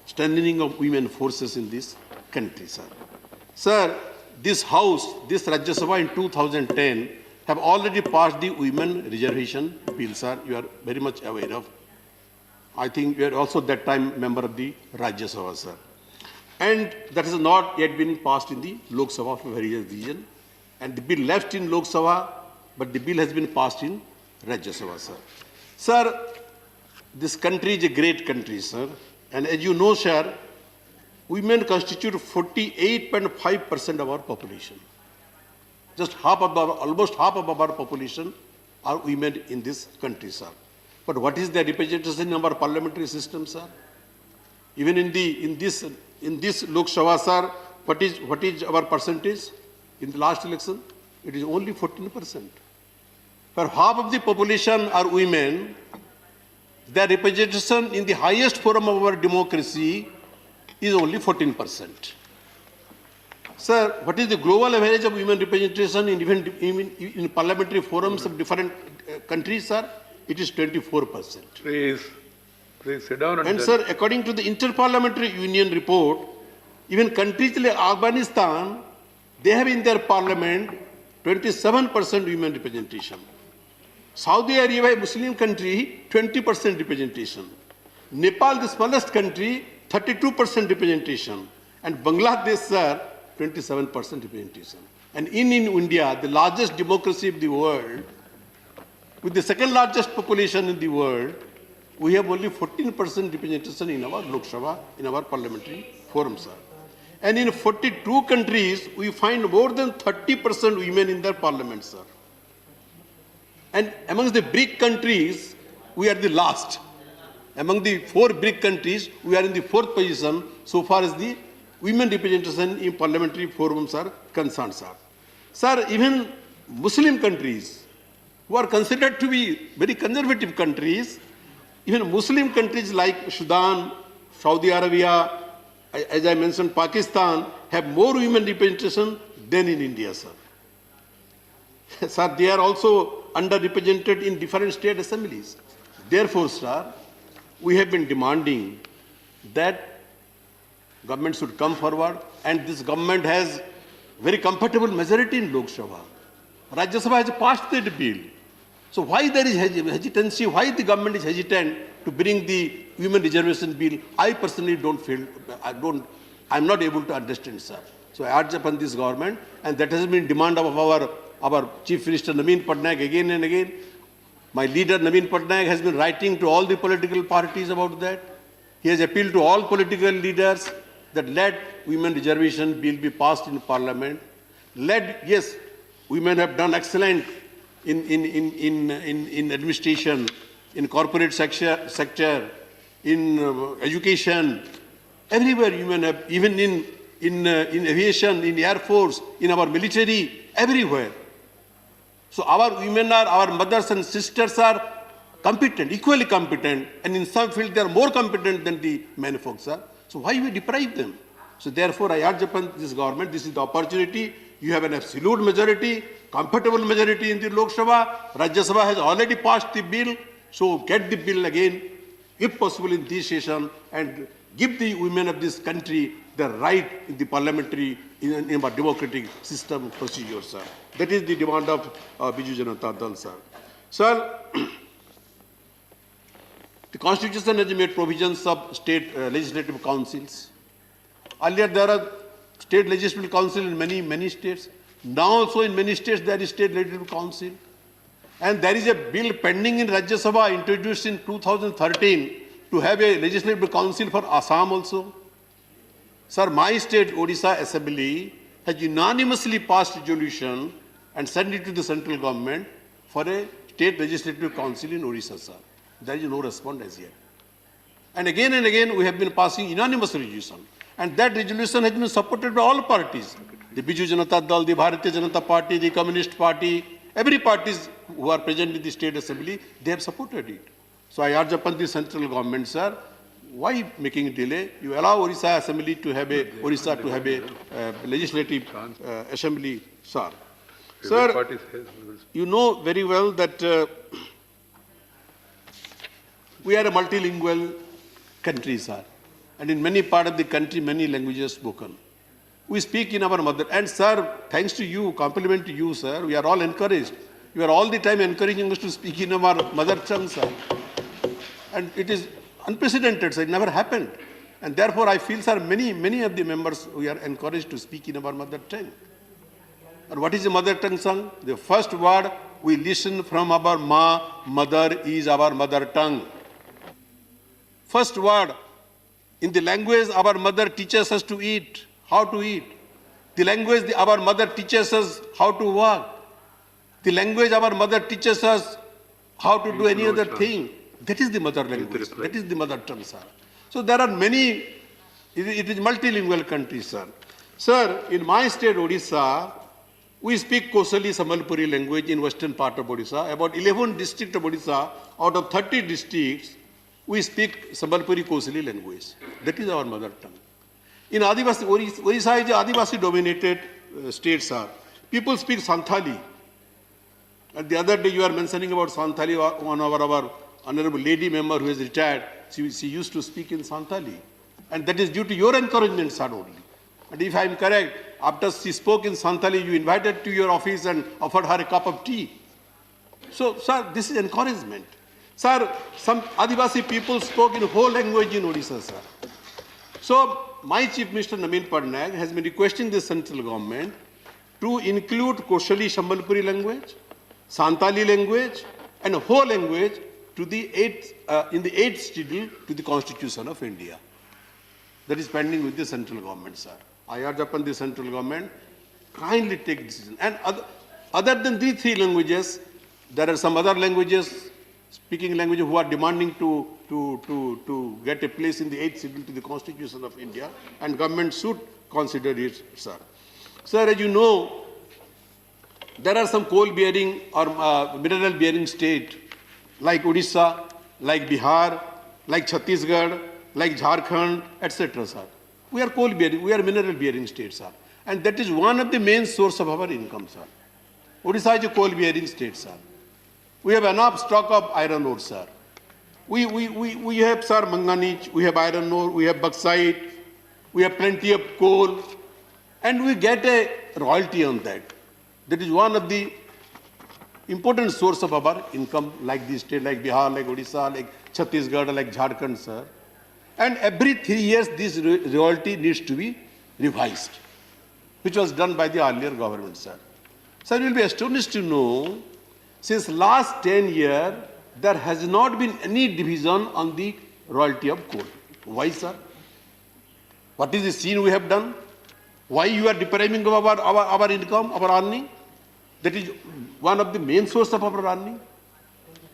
strengthening of women forces in this country, sir. Sir, this House, this Rajya Sabha in 2010 have already passed the women reservation bill, sir. You are very much aware of. I think you are also that time member of the Rajya Sabha, sir. And that has not yet been passed in the Lok Sabha for various reasons. And the bill left in Lok Sabha, but the bill has been passed in Rajya Sabha, sir. Sir, this country is a great country, sir. And as you know, sir, women constitute 48.5% of our population. Just almost half of our population are women in this country, sir. But what is the representation in our parliamentary system, sir? Even in this Lok Sabha, sir, what is our percentage? In the last election, it is only 14%. For half of the population are women, their representation in the highest forum of our democracy is only 14%. Sir, what is the global average of women representation in parliamentary forums of different countries, sir? It is 24%. Please sit down. And sir, according to the Inter-Parliamentary Union report, even countries like Afghanistan, they have in their parliament 27% women representation. Saudi Arabia, a Muslim country, 20% representation. Nepal, the smallest country, 32% representation. And Bangladesh, sir, 27% representation. And in India, the largest democracy of the world, with the second largest population in the world, we have only 14% representation in our Lok Sabha, in our parliamentary forum, sir. And in 42 countries, we find more than 30% women in their parliament, sir. And amongst the BRIC countries, we are the last. Among the 4 BRIC countries, we are in the 4th position so far as the women representation in parliamentary forums are concerned, sir. Sir, even Muslim countries, who are considered to be very conservative countries, even Muslim countries like Sudan, Saudi Arabia, as I mentioned, Pakistan, have more women representation than in India, sir. Sir, they are also underrepresented in different state assemblies. Therefore, sir, we have been demanding that government should come forward, and this government has very comfortable majority in Lok Sabha. Rajya Sabha has passed that bill. So why there is hesitancy, why the government is hesitant to bring the women reservation bill? I personally don't feel, I'm not able to understand, sir. So I urge upon this government, and that has been demand of our Chief Minister Naveen Patnaik again and again. My leader Naveen Patnaik has been writing to all the political parties about that. He has appealed to all political leaders that let women reservation bill be passed in parliament. Yes, women have done excellent in administration, in corporate sector, in education. Everywhere women have, even in aviation, in air force, in our military, everywhere. So our women are, our mothers and sisters are competent, equally competent, and in some fields they are more competent than the men folks are. So why we deprive them? So therefore I urge upon this government, this is the opportunity. You have an absolute majority, comfortable majority in the Lok Sabha. Rajya Sabha has already passed the bill. So get the bill again, if possible in this session, and give the women of this country the right in the parliamentary, in our democratic system procedure, sir. That is the demand of Biju Janata Dal, sir. Sir, the Constitution has made provisions of state legislative councils. Earlier there are state legislative council in many states. Now also in many states there is state legislative council. And there is a bill pending in Rajya Sabha introduced in 2013 to have a legislative council for Assam also. Sir, my state, Odisha Assembly, has unanimously passed resolution and sent it to the central government for a state legislative council in Odisha, sir. There is no response as yet. And again we have been passing unanimous resolution. And that resolution has been supported by all parties. The Biju Janata Dal, the Bharatiya Janata Party, the Communist Party, every parties who are present in the state assembly, they have supported it. So I urge upon the central government, sir, why making a delay? You allow Odisha Assembly to have a, legislative assembly, sir. Sir, you know very well that we are a multilingual country, sir. And in many parts of the country, many languages spoken. We speak in our mother. And sir, thanks to you, compliment to you, sir, we are all encouraged. You are all the time encouraging us to speak in our mother tongue, sir. And it is unprecedented, sir. It never happened. And therefore, I feel, sir, many of the members, we are encouraged to speak in our mother tongue. And what is the mother tongue, sir? The first word we listen from our mother is our mother tongue. First word, in the language our mother teaches us to eat, how to eat. The language our mother teaches us how to walk. The language our mother teaches us how to do any other thing. That is the mother language. That is the mother tongue, sir. So there are many, it is multilingual country, sir. Sir, in my state, Odisha, we speak Kosali Sambalpuri language in western part of Odisha. About 11 districts of Odisha, out of 30 districts, we speak Sambalpuri Kosali language. That is our mother tongue. In Adivasi, Odisha is an Adivasi dominated state, sir. People speak Santhali. And the other day you are mentioning about Santhali, one of our honorable lady member who is retired, she used to speak in Santhali. And that is due to your encouragement, sir, only. And if I am correct, after she spoke in Santhali, you invited to your office and offered her a cup of tea. So, sir, this is encouragement. Sir, some Adivasi people spoke in whole language in Odisha, sir. So, my Chief Minister Naveen Patnaik has been requesting the central government to include Koshali Sambalpuri language, Santali language, and a whole language to the in the 8th schedule to the Constitution of India. That is pending with the central government, sir. I urge upon the central government, kindly take decision. And other than these three languages, there are some other languages, speaking languages, who are demanding to get a place in the 8th schedule to the Constitution of India, and government should consider it, sir. Sir, as you know, there are some coal-bearing or mineral-bearing states like Odisha, like Bihar, like Chhattisgarh, like Jharkhand, etc., sir. We are coal-bearing, we are mineral-bearing states, sir. And that is one of the main source of our income, sir. Odisha is a coal-bearing state, sir. We have enough stock of iron ore, sir. We have, sir, manganese, we have iron ore, we have bauxite, we have plenty of coal, and we get a royalty on that. That is one of the important source of our income, like this state, like Bihar, like Odisha, like Chhattisgarh, like Jharkhand, sir. And every 3 years, this royalty needs to be revised, which was done by the earlier government, sir. Sir, you will be astonished to know, since last 10 years, there has not been any division on the royalty of coal. Why, sir? What is the sin we have done? Why you are depriving of our income, our earning? That is one of the main source of our earning.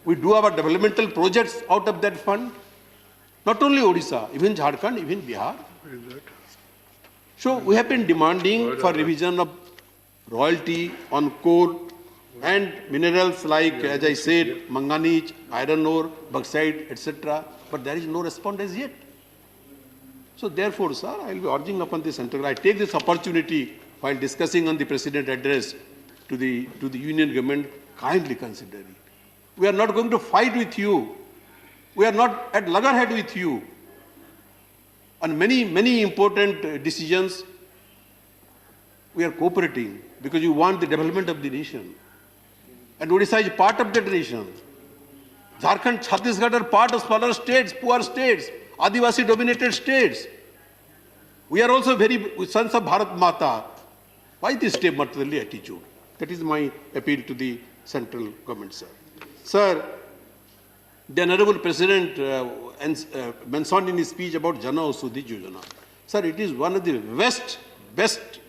We do our developmental projects out of that fund. Not only Odisha, even Jharkhand, even Bihar. So we have been demanding for revision of royalty on coal and minerals like, as I said, manganese, iron ore, bauxite, etc. But there is no response as yet. So therefore, sir, I will be urging upon the central. I take this opportunity while discussing on the President address to the Union government, kindly consider it. We are not going to fight with you. We are not at loggerhead with you. On many important decisions, we are cooperating because you want the development of the nation. And Odisha is part of that nation. Jharkhand, Chhattisgarh are part of smaller states, poor states, Adivasi dominated states. We are also very sons of Bharat Mata. Why this step-motherly attitude? That is my appeal to the central government, sir. Sir, the Honorable President mentioned in his speech about Jana Ausudhi Yojana. Sir, it is one of the best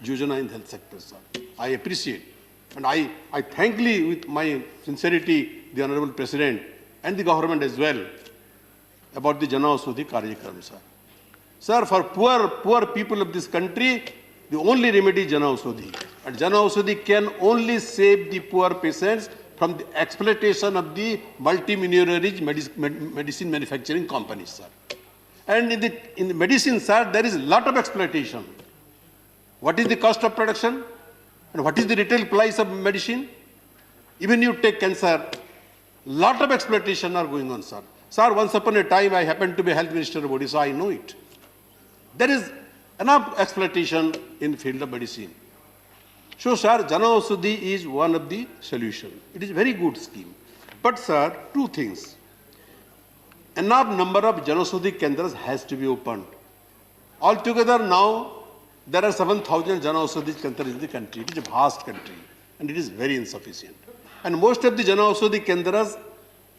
Yojana in the health sector, sir. I appreciate. And I thank with my sincerity the Honorable President and the government as well about the Jana Ausudhi Karyakram, sir. Sir, for poor people of this country, the only remedy is Jana Ausudhi. And Jana Ausudhi can only save the poor patients from the exploitation of the multimillionaire medicine manufacturing companies, sir. And in the medicine, sir, there is a lot of exploitation. What is the cost of production? And what is the retail price of medicine? Even you take cancer, lot of exploitation are going on, sir. Sir, once upon a time, I happened to be health minister of Odisha, I know it. There is enough exploitation in the field of medicine. So, sir, Jana Ausudhi is one of the solutions. It is a very good scheme. But, sir, two things. Enough number of Jana Ausudhi Kendras has to be opened. Altogether now, there are 7,000 Jana Ausudhi Kendras in the country. It is a vast country and it is very insufficient. And most of the Jana Ausudhi Kendras,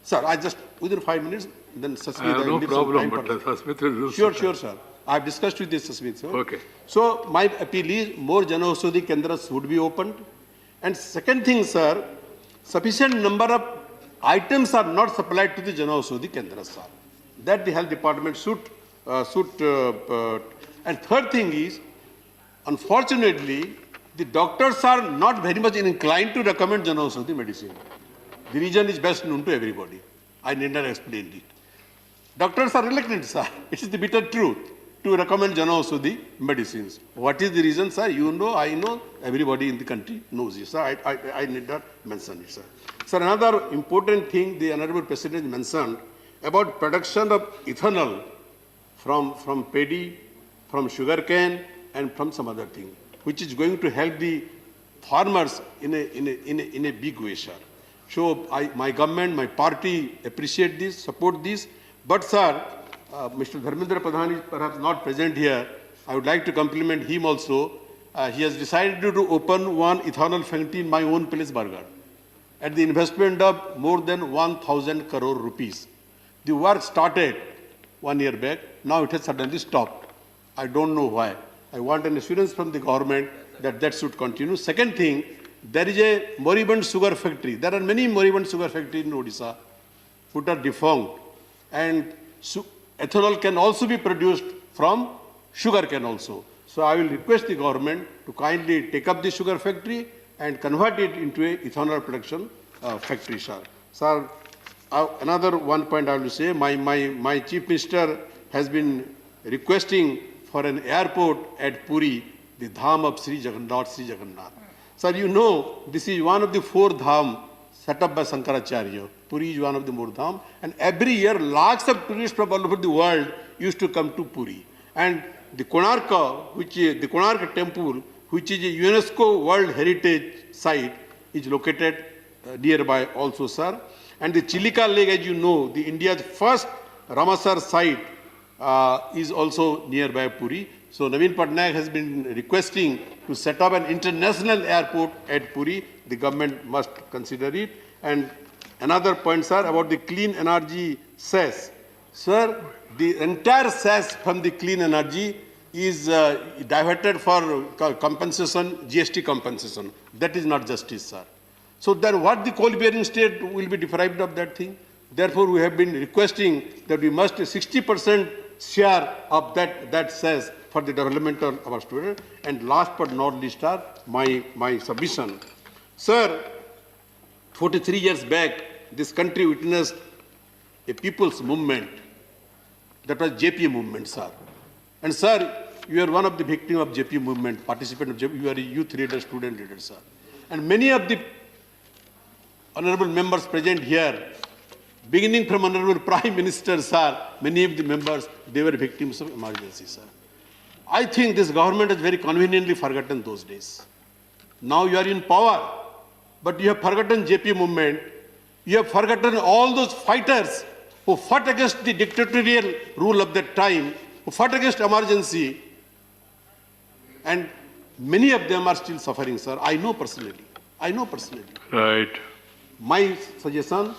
sir, I just, within 5 minutes, then Sasmit. No problem, but Sasmit will Sure, sir. I have discussed with this Sasmit, sir. Okay. So, my appeal is more Jana Ausudhi Kendras would be opened. And second thing, sir, sufficient number of items are not supplied to the Jana Ausudhi Kendras, sir. That the health department should. And third thing is, unfortunately, the doctors are not very much inclined to recommend Jana Ausudhi medicine. The reason is best known to everybody. I need not explain it. Doctors are reluctant, sir. It is the bitter truth to recommend Jana Ausudhi medicines. What is the reason, sir? You know, I know, everybody in the country knows it, sir. I need not mention it, sir. Sir, another important thing the Honorable President mentioned about production of ethanol from paddy, from sugarcane, and from some other thing, which is going to help the farmers in a big way, sir. So my government, my party appreciate this, support this. But, sir, Mr. Dharmendra Pradhan is perhaps not present here. I would like to compliment him also. He has decided to open one ethanol factory in my own place, Bargarh, at the investment of more than 1,000 crore rupees. The work started 1 year back. Now it has suddenly stopped. I don't know why. I want an assurance from the government that that should continue. Second thing, there is a moribund sugar factory. There are many moribund sugar factories in Odisha which are defunct. And ethanol can also be produced from sugar cane also. So I will request the government to kindly take up the sugar factory and convert it into a ethanol production factory, sir. Sir, another one point I will say, my chief minister has been requesting for an airport at Puri, the Dham of Sri Jagannath. Sir, you know, this is one of the 4 Dham set up by Shankaracharya. Puri is one of the more Dham. And every year, lakhs of tourists from all over the world used to come to Puri. And the Konark, which is the Konark temple, which is a UNESCO World Heritage Site, is located nearby also, sir. And the Chilika Lake, as you know, the India's first Ramsar site is also nearby Puri. So Naveen Patnaik has been requesting to set up an international airport at Puri. The government must consider it. And another point, sir, about the clean energy cess. Sir, the entire cess from the clean energy is diverted for compensation, GST compensation. That is not justice, sir. So then what the coal-bearing state will be deprived of that thing? Therefore, we have been requesting that we must 60% share of that cess for the development of our students. And last but not least, sir, my submission. Sir, 43 years back, this country witnessed a people's movement. That was JP movement, sir. And sir, you are one of the victims of JP movement, participant of JP. You are a youth leader, student leader, sir. And many of the honorable members present here, beginning from Honorable Prime Minister, sir, many of the members, they were victims of emergency, sir. I think this government has very conveniently forgotten those days. Now you are in power, but you have forgotten JP movement. You have forgotten all those fighters who fought against the dictatorial rule of that time, who fought against emergency, and many of them are still suffering, sir. I know personally. Right. My suggestion,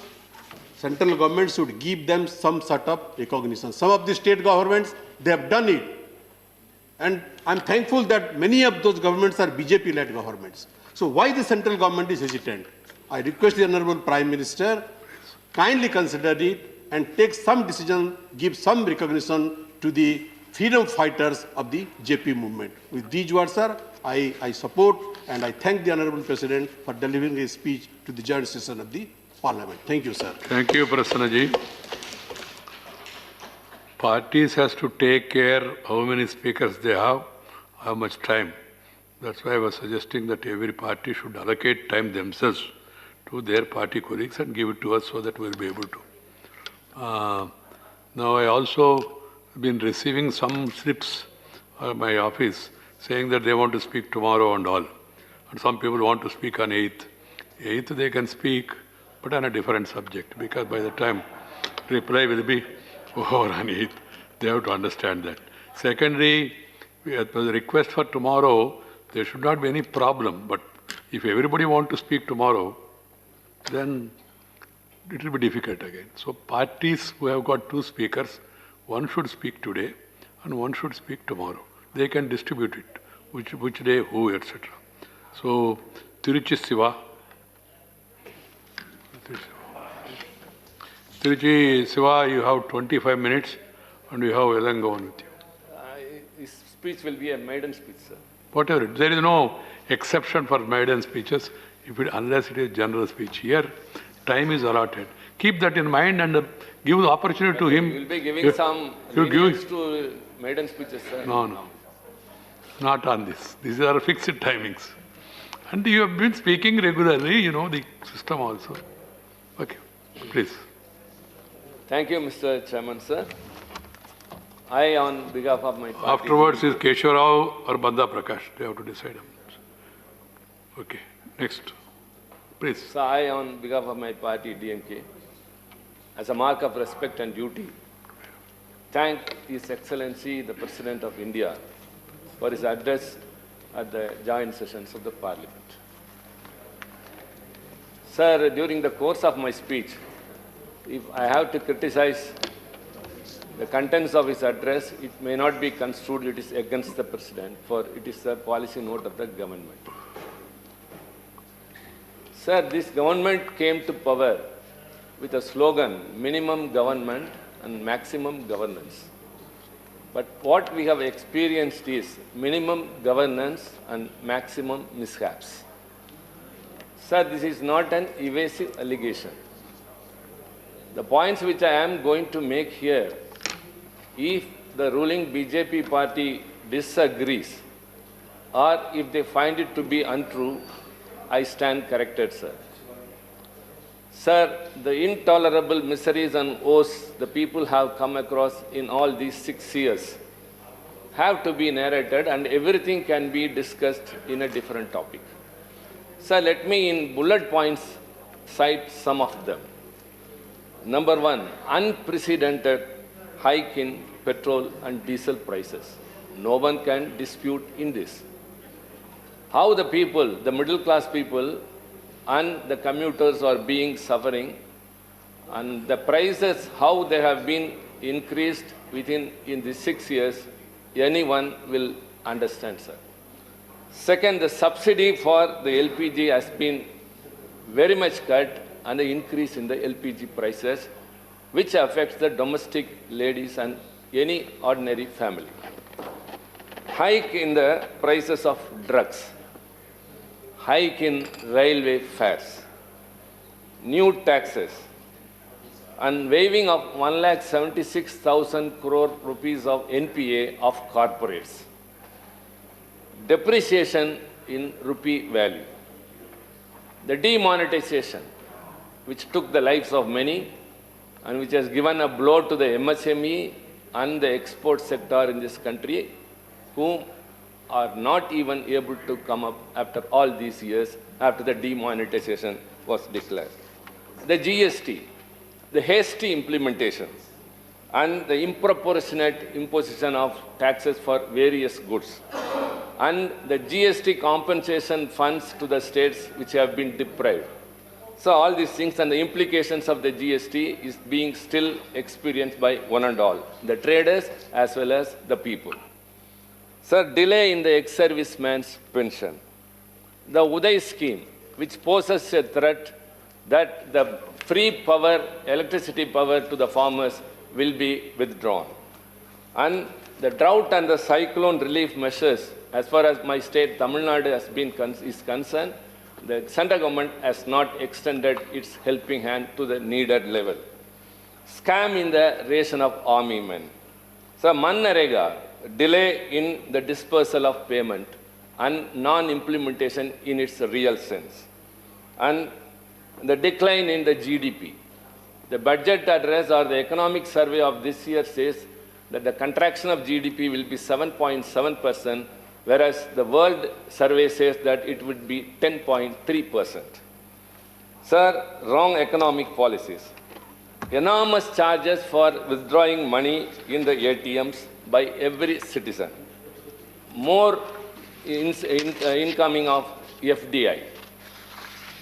central government should give them some sort of recognition. Some of the state governments, they have done it. And I'm thankful that many of those governments are BJP-led governments. So why the central government is hesitant? I request the Honorable Prime Minister kindly consider it and take some decision, give some recognition to the freedom fighters of the JP movement. With these words, sir, I support and I thank the Honorable President for delivering his speech to the joint session of the Parliament. Thank you, sir. Thank you, Prasannaji. Parties has to take care how many speakers they have, how much time. That's why I was suggesting that every party should allocate time themselves to their party colleagues and give it to us so that we'll be able to. Now I also been receiving some slips at my office saying that they want to speak tomorrow and all. And some people want to speak on 8th. 8th they can speak, but on a different subject, because by the time reply will be over on 8th. They have to understand that. Secondly, the request for tomorrow, there should not be any problem. But if everybody wants to speak tomorrow, then it will be difficult again. So parties who have got 2 speakers, one should speak today and one should speak tomorrow. They can distribute it, which day, who, etc. So, Tiruchi Siva. Tiruchi Siva, you have 25 minutes and you have Elangovan with you. His speech will be a maiden speech, sir. Whatever. There is no exception for maiden speeches unless it is general speech. Here, time is allotted. Keep that in mind and give the opportunity to him. You will be giving some lenience to maiden speeches, sir. No. Not on this. These are fixed timings. And you have been speaking regularly, you know the system also. Okay, please. Thank you, Mr. Chairman, sir. I, on behalf of my party... Afterwards is Keshav Rao or Banda Prakash. They have to decide. Okay, next. Please. So I, on behalf of my party, DMK, as a mark of respect and duty, thank His Excellency, the President of India, for his address at the joint sessions of the Parliament. Sir, during the course of my speech, if I have to criticize the contents of his address, it may not be construed it is against the President, for it is a policy note of the government. Sir, this government came to power with a slogan, minimum government and maximum governance. But what we have experienced is minimum governance and maximum mishaps. Sir, this is not an evasive allegation. The points which I am going to make here, if the ruling BJP party disagrees or if they find it to be untrue, I stand corrected, sir. Sir, the intolerable miseries and woes the people have come across in all these 6 years have to be narrated, and everything can be discussed in a different topic. Sir, let me in bullet points cite some of them. Number one, unprecedented hike in petrol and diesel prices. No one can dispute in this. How the people, the middle class people and the commuters are being suffering, and the prices, how they have been increased in the 6 years, anyone will understand, sir. Second, the subsidy for the LPG has been very much cut, and the increase in the LPG prices, which affects the domestic ladies and any ordinary family. Hike in the prices of drugs. Hike in railway fares. New taxes. And waiving of 1,76,000 crore rupees of NPA of corporates. Depreciation in rupee value. The demonetization, which took the lives of many and which has given a blow to the MSME and the export sector in this country, whom are not even able to come up after all these years, after the demonetization was declared. The GST, the hasty implementation, and the disproportionate imposition of taxes for various goods, and the GST compensation funds to the states which have been deprived. So all these things and the implications of the GST is being still experienced by one and all, the traders as well as the people. Sir, delay in the ex-serviceman's pension. The Uday scheme, which poses a threat that the free power, electricity power to the farmers will be withdrawn. And the drought and the cyclone relief measures, as far as my state, Tamil Nadu, is concerned, the central government has not extended its helping hand to the needed level. Scam in the ration of army men. So, Manrega, delay in the dispersal of payment and non-implementation in its real sense. And the decline in the GDP. The budget address or the economic survey of this year says that the contraction of GDP will be 7.7%, whereas the world survey says that it would be 10.3%. Sir, wrong economic policies. Enormous charges for withdrawing money in the ATMs by every citizen. More incoming of FDI.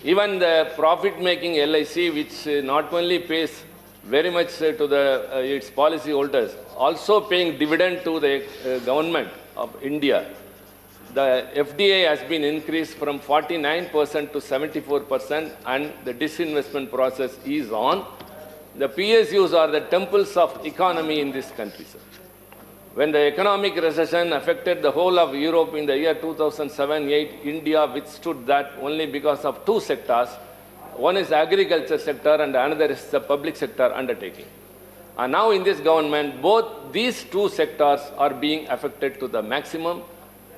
Even the profit-making LIC, which not only pays very much to its policy holders, also paying dividend to the government of India. The FDI has been increased from 49% to 74%, and the disinvestment process is on. The PSUs are the temples of economy in this country, sir. When the economic recession affected the whole of Europe in the year 2007-8, India withstood that only because of two sectors. One is the agriculture sector and another is the public sector undertaking. And now in this government, both these two sectors are being affected to the maximum.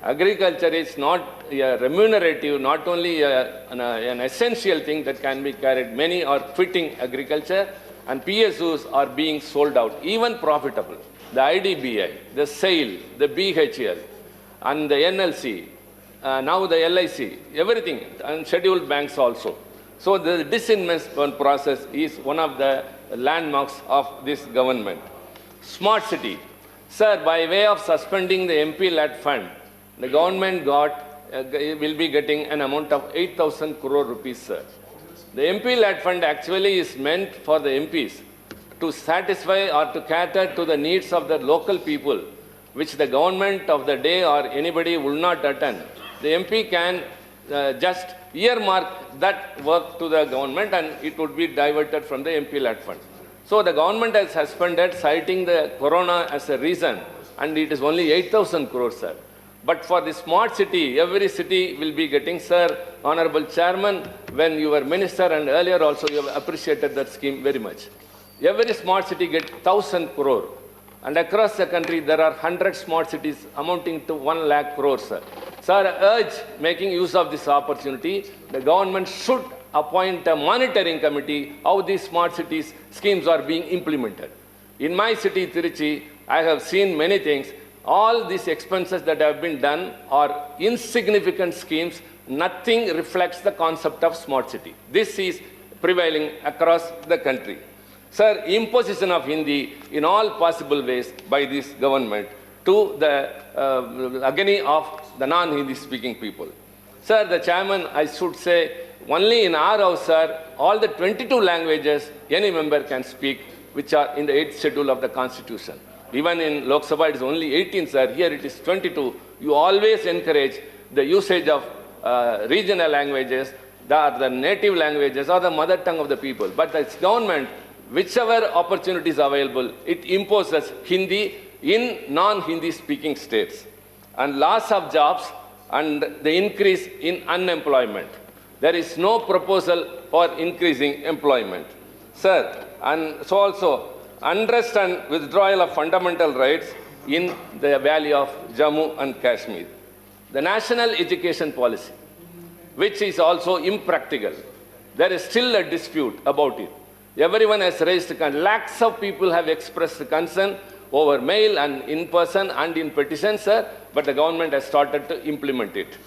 Agriculture is not a remunerative, not only an essential thing that can be carried. Many are quitting agriculture, and PSUs are being sold out, even profitable. The IDBI, the SAIL, the BHL, and the NLC, now the LIC, everything, and scheduled banks also. So the disinvestment process is one of the landmarks of this government. Smart city. Sir, by way of suspending the MP-led fund, the government will be getting an amount of 8,000 crore rupees, sir. The MP-led fund actually is meant for the MPs to satisfy or to cater to the needs of the local people, which the government of the day or anybody will not attend, the MP can just earmark that work to the government and it would be diverted from the MP-led fund. So the government has suspended, citing the corona as a reason, and it is only 8,000 crores, sir. But for the smart city, every city will be getting, sir, Honorable Chairman, when you were minister and earlier also you have appreciated that scheme very much. Every smart city gets 1,000 crore. And across the country, there are 100 smart cities amounting to 1 lakh crores, sir. Sir, I urge, making use of this opportunity, the government should appoint a monitoring committee how these smart cities schemes are being implemented. In my city, Tiruchi, I have seen many things. All these expenses that have been done are insignificant schemes. Nothing reflects the concept of smart city. This is prevailing across the country. Sir, imposition of Hindi in all possible ways by this government to the agony of the non-Hindi speaking people. Sir, the chairman, I should say, only in our house, sir, all the 22 languages any member can speak, which are in the 8th schedule of the Constitution. Even in Lok Sabha, it is only 18, sir. Here it is 22. You always encourage the usage of regional languages, the native languages, or the mother tongue of the people. But this government, whichever opportunities available, it imposes Hindi in non-Hindi speaking states. And loss of jobs and the increase in unemployment. There is no proposal for increasing employment. Sir, and so also, unrest and withdrawal of fundamental rights in the valley of Jammu and Kashmir. The national education policy, which is also impractical. There is still a dispute about it. Everyone has raised concern. Lakhs of people have expressed concern over mail and in person and in petitions, sir, but the government has started to implement it.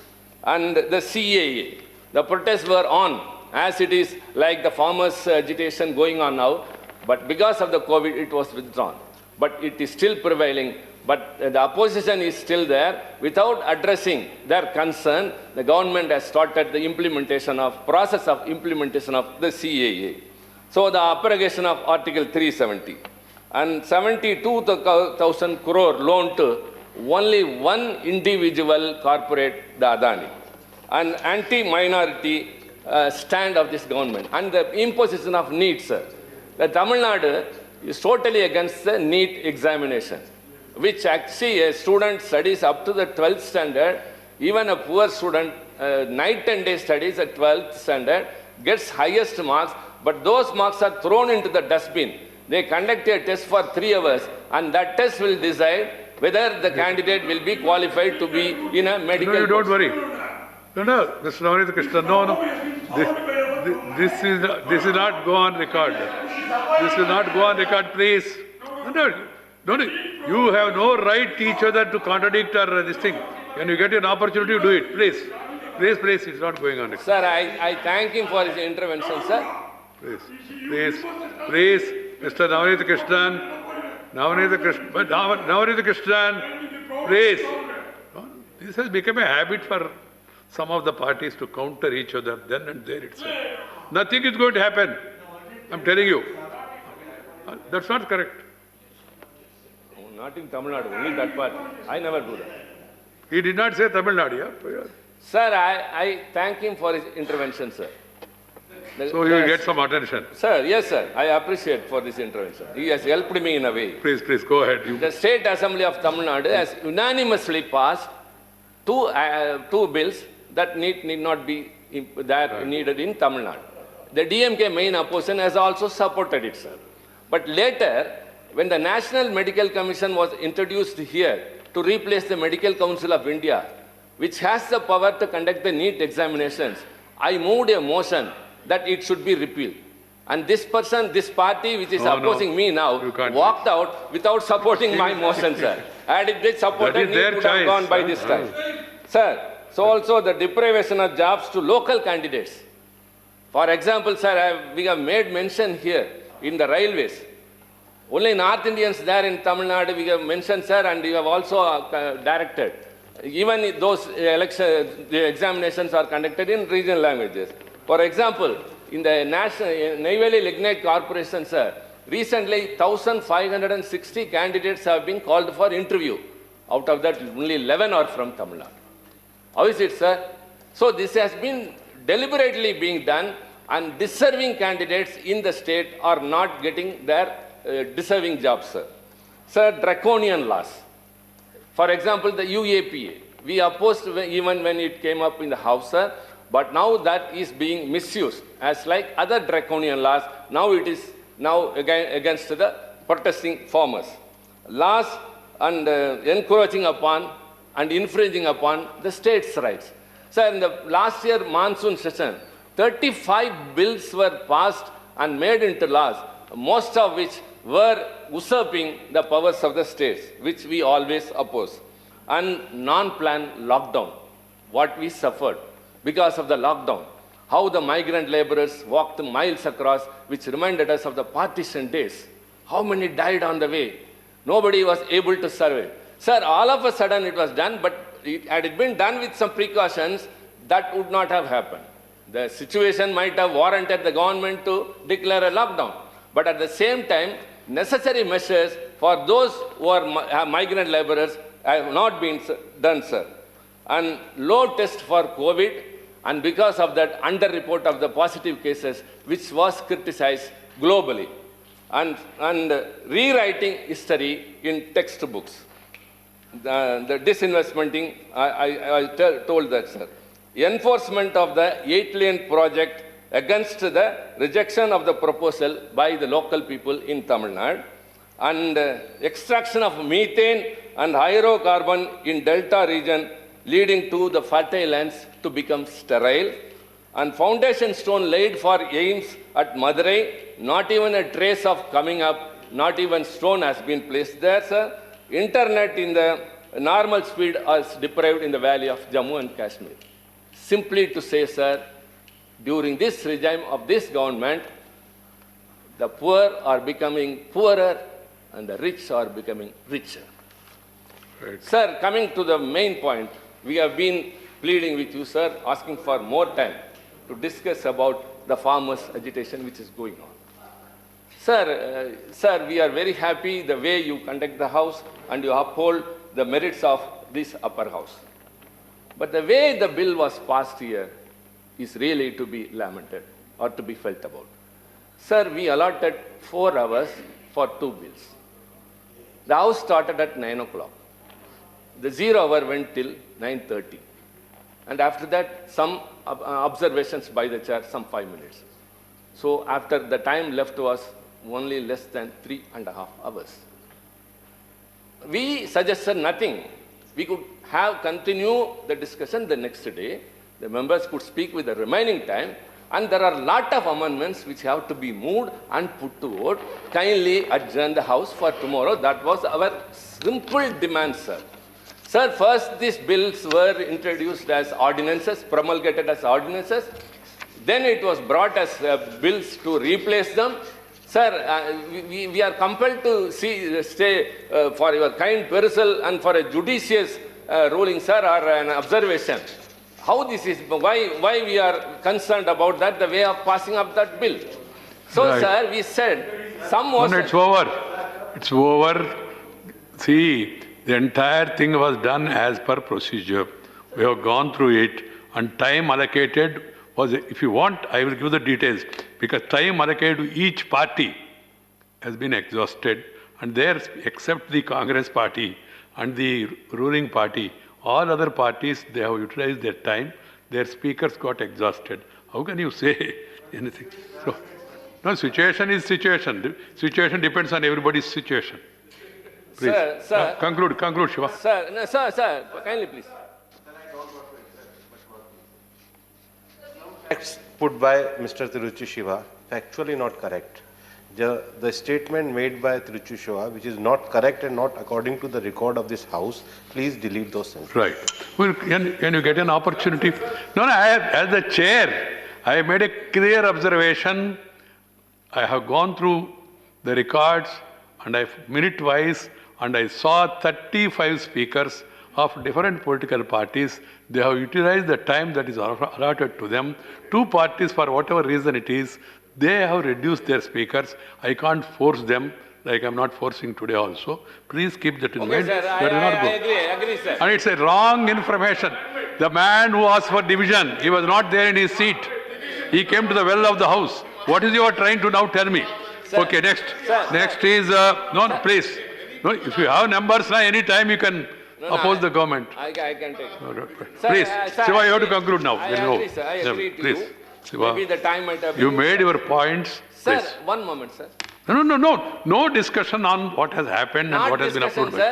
And the CAA, the protests were on, as it is like the farmers' agitation going on now, but because of the COVID, it was withdrawn. But it is still prevailing, but the opposition is still there. Without addressing their concern, the government has started the process of implementation of the CAA. So the abrogation of Article 370 and 72,000 crore loan to only one individual corporate, the Adani, and anti-minority stand of this government, and the imposition of NEET, sir. The Tamil Nadu is totally against the NEET examination, which actually a student studies up to the 12th standard, even a poor student, night and day studies at 12th standard, gets highest marks, but those marks are thrown into the dustbin. They conduct a test for 3 hours, and that test will decide whether the candidate will be qualified to be in a medical... No, you don't worry. No, Mr. Navneet Krishna, no. This is not go on record. This will not go on record, please. No, you have no right, each other, to contradict or this thing. When you get an opportunity, do it, please. Please, it's not going on record. Sir, I thank him for his intervention, sir. Please, Mr. Navneet Krishnan, please. This has become a habit for some of the parties to counter each other then and there itself. Nothing is going to happen. I'm telling you. That's not correct. Not in Tamil Nadu, only that part. I never do that. He did not say Tamil Nadu, yeah? Sir, I thank him for his intervention, sir. So you will get some attention. Sir, yes, sir. I appreciate for this intervention. He has helped me in a way. Please, go ahead. The State Assembly of Tamil Nadu has unanimously passed two bills that need not be needed in Tamil Nadu. The DMK main opposition has also supported it, sir. But later, when the National Medical Commission was introduced here to replace the Medical Council of India, which has the power to conduct the NEET examinations, I moved a motion that it should be repealed. And this party which is opposing me now, walked out without supporting my motion, sir. Had it been supported, it would have gone by this time. Sir, so also the deprivation of jobs to local candidates. For example, sir, we have made mention here in the railways. Only North Indians there in Tamil Nadu we have mentioned, sir, and we have also directed. Even those the examinations are conducted in regional languages. For example, in the Neyveli Lignite Corporation, sir, Recently, 1,560 candidates have been called for interview. Out of that, only 11 are from Tamil Nadu. How is it, sir? So this has been deliberately being done, and deserving candidates in the state are not getting their deserving jobs, sir. Sir, draconian laws. For example, the UAPA. We opposed even when it came up in the House, sir, but now that is being misused as like other draconian laws. Now it is now against the protesting farmers. Laws and encroaching upon and infringing upon the state's rights. Sir, in the last year monsoon session, 35 bills were passed and made into laws, most of which were usurping the powers of the states, which we always oppose. And non-planned lockdown, what we suffered because of the lockdown, how the migrant laborers walked miles across, which reminded us of the partition days. How many died on the way? Nobody was able to survive. Sir, all of a sudden it was done, but had it been done with some precautions, that would not have happened. The situation might have warranted the government to declare a lockdown. But at the same time, necessary measures for those who are migrant laborers have not been done, sir. And low test for COVID, and because of that under-report of the positive cases, which was criticized globally. And rewriting history in textbooks. The disinvestmenting, I told that, sir. Enforcement of the 8-lane project against the rejection of the proposal by the local people in Tamil Nadu, and extraction of methane and hydrocarbon in Delta region, leading to the fertile lands to become sterile, and foundation stone laid for AIMS at Madurai, not even a trace of coming up, not even stone has been placed there, sir. Internet in the normal speed is deprived in the valley of Jammu and Kashmir. Simply to say, sir, during this regime of this government, the poor are becoming poorer and the rich are becoming richer. Right. Sir, coming to the main point, we have been pleading with you, sir, asking for more time to discuss about the farmers' agitation which is going on. Sir, we are very happy the way you conduct the House and you uphold the merits of this upper house. But the way the bill was passed here is really to be lamented or to be felt about. Sir, we allotted 4 hours for 2 bills. The House started at 9 o'clock. The 0 hour went till 9:30. And after that, some observations by the chair, some 5 minutes. So after the time left was only less than 3.5 hours. We suggested nothing. We could have continue the discussion the next day. The members could speak with the remaining time. And there are a lot of amendments which have to be moved and put to vote. Kindly adjourn the House for tomorrow. That was our simple demand, sir. Sir, first these bills were introduced as ordinances, promulgated as ordinances. Then it was brought as bills to replace them. Sir, we are compelled to stay for your kind perusal and for a judicious ruling, sir, or an observation. How this is, why we are concerned about that, the way of passing up that bill. So, right. Sir, we said, some was... No, it's over. It's over. See, the entire thing was done as per procedure. We have gone through it, and time allocated was, if you want, I will give the details, because time allocated to each party has been exhausted, and there, except the Congress party and the ruling party, all other parties, they have utilized their time, their speakers got exhausted. How can you say anything? So, no, situation is situation. The situation depends on everybody's situation. Please. Sir. Conclude, Shiva. Sir, kindly please. Facts put by Mr. Tiruchi Shiva, factually not correct. The statement made by Tiruchi Shiva, which is not correct and not according to the record of this House, please delete those sentences. Right. Well, can you get an opportunity? No, as the chair, I have made a clear observation. I have gone through the records and minute-wise, and I saw 35 speakers of different political parties. They have utilized the time that is allotted to them. 2 parties, for whatever reason it is, They have reduced their speakers. I can't force them, like I'm not forcing today also. Please keep that in Okay, mind. sir, That is not good. I agree, sir. And it's a wrong information. The man who asked for division, he was not there in his seat. He came to the well of the house. What is you are trying to now tell me? Sir. Okay, next. Sir. Next is, no, please. No, if you have numbers now, any time you can oppose the government. I can take it. No, no, Sir, please, sir, Shiva, you have to agree. conclude now. I There is no- agree, sir. I agree to please, you. Shiva, Maybe the time might have you been made used. your points. Sir, Please. one moment, sir. No discussion on what has happened and Not what has been discussion, approved.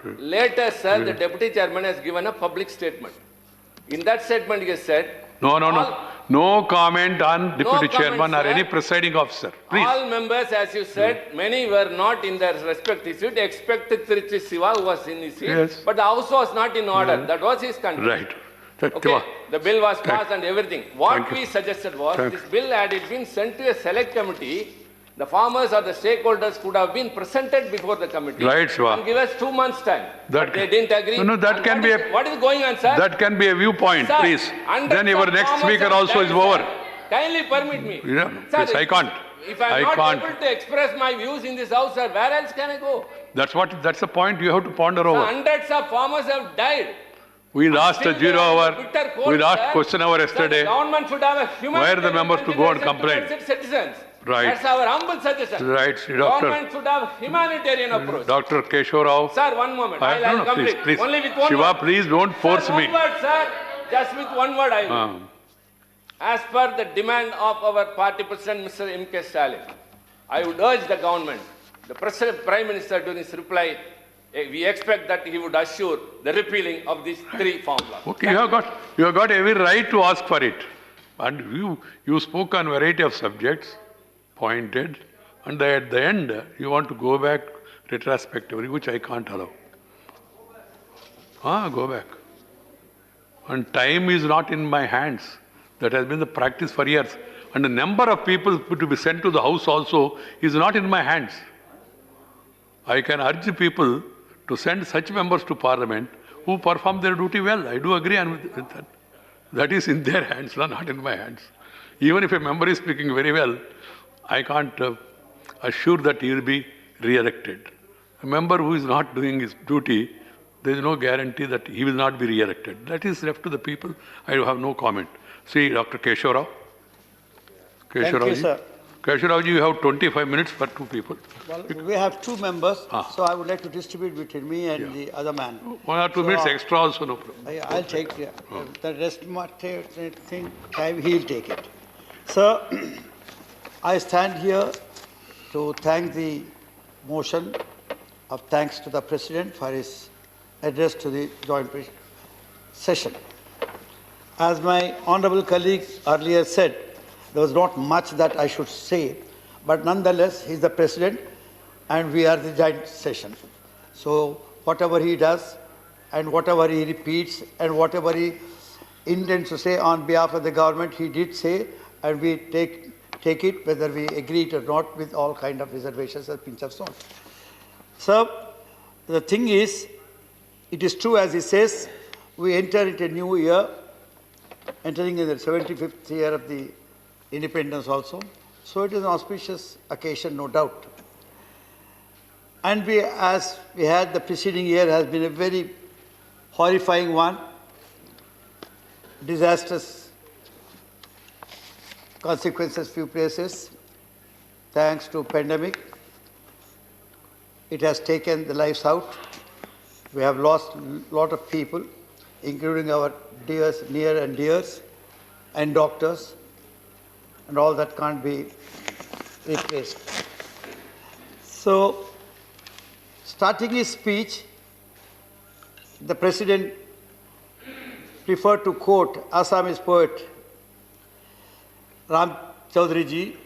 sir. Later, sir, the deputy chairman has given a public statement. In that statement, he has said, No comment on deputy comment, chairman or sir. any presiding officer. Please. all members, as you said, many were not in their respective seat, except Tiruchi Siva, who was in his seat. Yes. But the house was not in order. That was his content. Right. Okay, the bill was passed and everything. What Thank you. we suggested was, Thank this bill had it been sent to a select committee, the farmers or the stakeholders could have been presented before the committee. Right, Shiva. And give us 2 months' time. That But they can- didn't agree. No, that And can what be is- What is going on, sir? That can be a viewpoint, Sir, please. hundreds Then your of next farmers speaker have also died, is sir. over. Kindly permit me. Yeah, Sir, please, I can't. If I'm I not can't. able to express my views in this house, sir, where else can I go? That's the point you have to ponder Sir, over. hundreds of farmers have died. We lost a Still 0 they are in hour. bitter cold, We lost sir. question hour Sir, yesterday. the government should have a human. Why are the members to go and complain? Citizens. Right. That's our humble suggestion. Right, doctor. Government should have humanitarian approach. Dr. Keshav Rao. Sir, one moment. I'll complete. Please. Only with one Shiva, word. please don't force Sir, me. one word, sir. Just with one word, I will. As per the demand of our party president, Mr. M.K. Stalin, I would urge the government, the Prime Minister during his reply, we expect that he would assure the repealing of these 3 formulas. Okay, you have got every right to ask for it. And you spoke on variety of subjects, pointed, and at the end, you want to go back retrospectively, which I can't allow. Go back. And time is not in my hands. That has been the practice for years. And the number of people to be sent to the house also is not in my hands. I can urge people to send such members to parliament who perform their duty well. I do agree with that. That is in their hands, not in my hands. Even if a member is speaking very well, I can't assure that he will be re-elected. A member who is not doing his duty, there is no guarantee that he will not be re-elected. That is left to the people. I have no comment. See, Dr. Keshav Rao. Thank you, sir. Keshav Rao, you have 25 minutes for 2 people. Well, we have 2 members, so I would like to distribute between me and the other man. 1 or 2 minutes extra also, no problem. I'll take the rest time he'll take it. Sir, I stand here to thank the motion of thanks to the President for his address to the joint session. As my honorable colleague earlier said, there was not much that I should say, but nonetheless, he's the President and we are the joint session. So whatever he does and whatever he repeats and whatever he intends to say on behalf of the government, he did say, and we take it whether we agree it or not with all kind of reservations and pinch of salt. So the thing is, it is true as he says, we enter into a new year, entering in the 75th year of the independence also. So it is an auspicious occasion, no doubt. And as we had the preceding year, has been a very horrifying one, disastrous consequences few places, thanks to pandemic. It has taken the lives out. We have lost a lot of people, including our dears, near and dears, and doctors, and all that can't be replaced. So, starting his speech, the President preferred to quote Assamese poet Ram Chaudhary ji,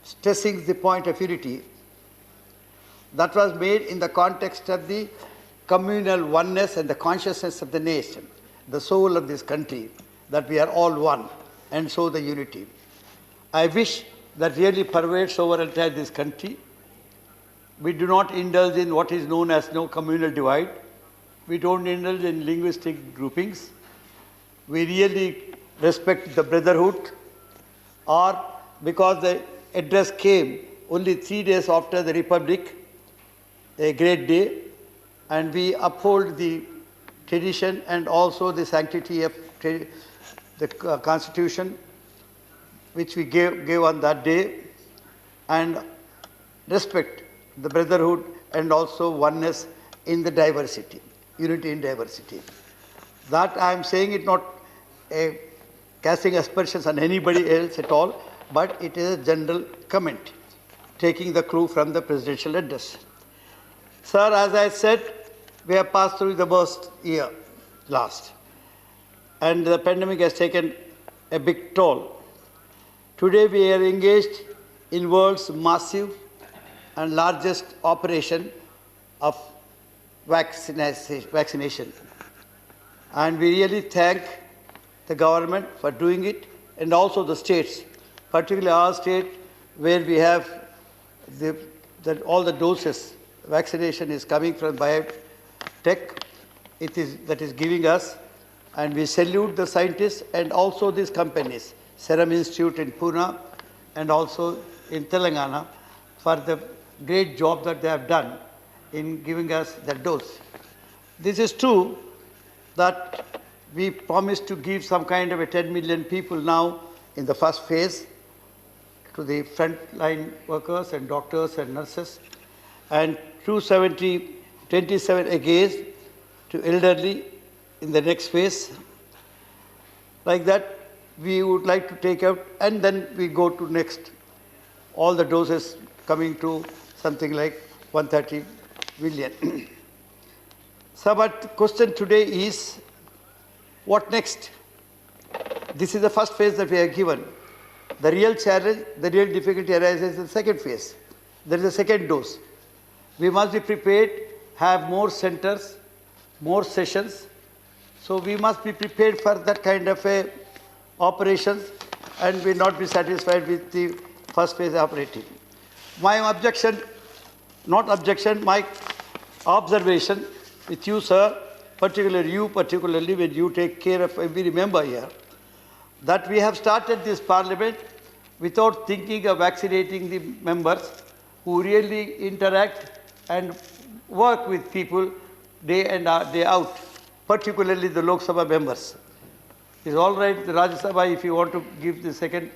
stressing the point of unity that was made in the context of the communal oneness and the consciousness of the nation, the soul of this country, that we are all one, and so the unity. I wish that really pervades over entire this country. We do not indulge in what is known as no communal divide. We don't indulge in linguistic groupings. We really respect the brotherhood or because the address came only 3 days after the Republic, a great day, and we uphold the tradition and also the sanctity of the Constitution, which we gave on that day, and respect the brotherhood and also oneness in the diversity, unity in diversity. That I am saying it not casting aspersions on anybody else at all, but it is a general comment, taking the clue from the presidential address. Sir, as I said, we have passed through the worst year last, and the pandemic has taken a big toll. Today we are engaged in world's massive and largest operation of vaccination. And we really thank the government for doing it, and also the states, particularly our state, where we have all the doses. Vaccination is coming from biotech. That is giving us, and we salute the scientists and also these companies, Serum Institute in Pune and also in Telangana, for the great job that they have done in giving us the dose. This is true that we promised to give some kind of a 10 million people now in the first phase to the frontline workers and doctors and nurses, and 27 again to elderly in the next phase. Like that, we would like to take out, and then we go to next, all the doses coming to something like 130 million. So, but the question today is, what next? This is the first phase that we are given. The real challenge, the real difficulty arises in the second phase. There is a second dose. We must be prepared, have more centers, more sessions. So we must be prepared for that kind of a operations, and will not be satisfied with the first phase operating. My objection, not objection, my observation with you, sir, particularly when you take care of every member here, that we have started this parliament without thinking of vaccinating the members who really interact and work with people day in, day out, particularly the Lok Sabha members. It's all right, the Rajya Sabha, if you want to give the second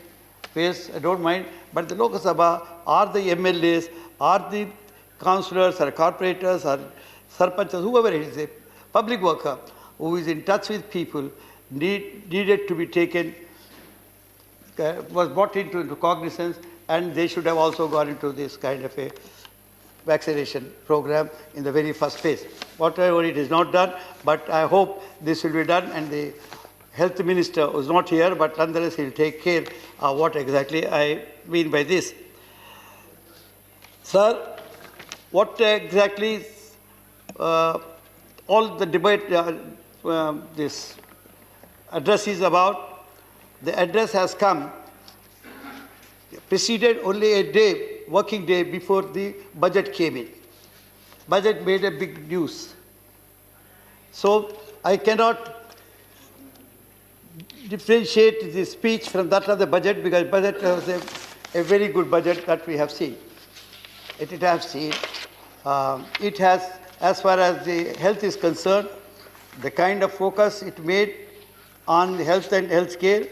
phase, I don't mind, but the Lok Sabha are the MLAs, are the councillors or corporators or sarpanchas, whoever it is, a public worker who is in touch with people, needed to be taken, was brought into cognizance, and they should have also gone into this kind of a vaccination program in the very first phase. Whatever it is not done, but I hope this will be done, and the health minister was not here, but nonetheless he will take care of what exactly I mean by this. Sir, what exactly all the debate, this address is about? The address has come preceded only a day, working day before the budget came in. Budget made a big news. So I cannot differentiate the speech from that of the budget, because budget was a very good budget that we have seen. It has, as far as the health is concerned, the kind of focus it made on health and healthcare,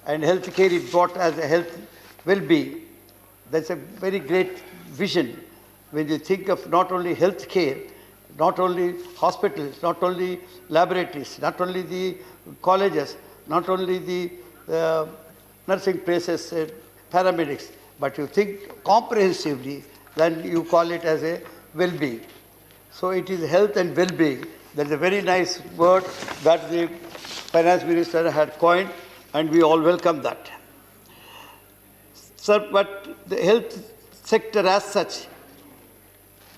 and healthcare it brought as a health well-being. That's a very great vision when you think of not only healthcare, not only hospitals, not only laboratories, not only the colleges, not only the nursing places, paramedics, but you think comprehensively, then you call it as a well-being. So it is health and well-being. That's a very nice word that the finance minister had coined, and we all welcome that. Sir, but the health sector as such,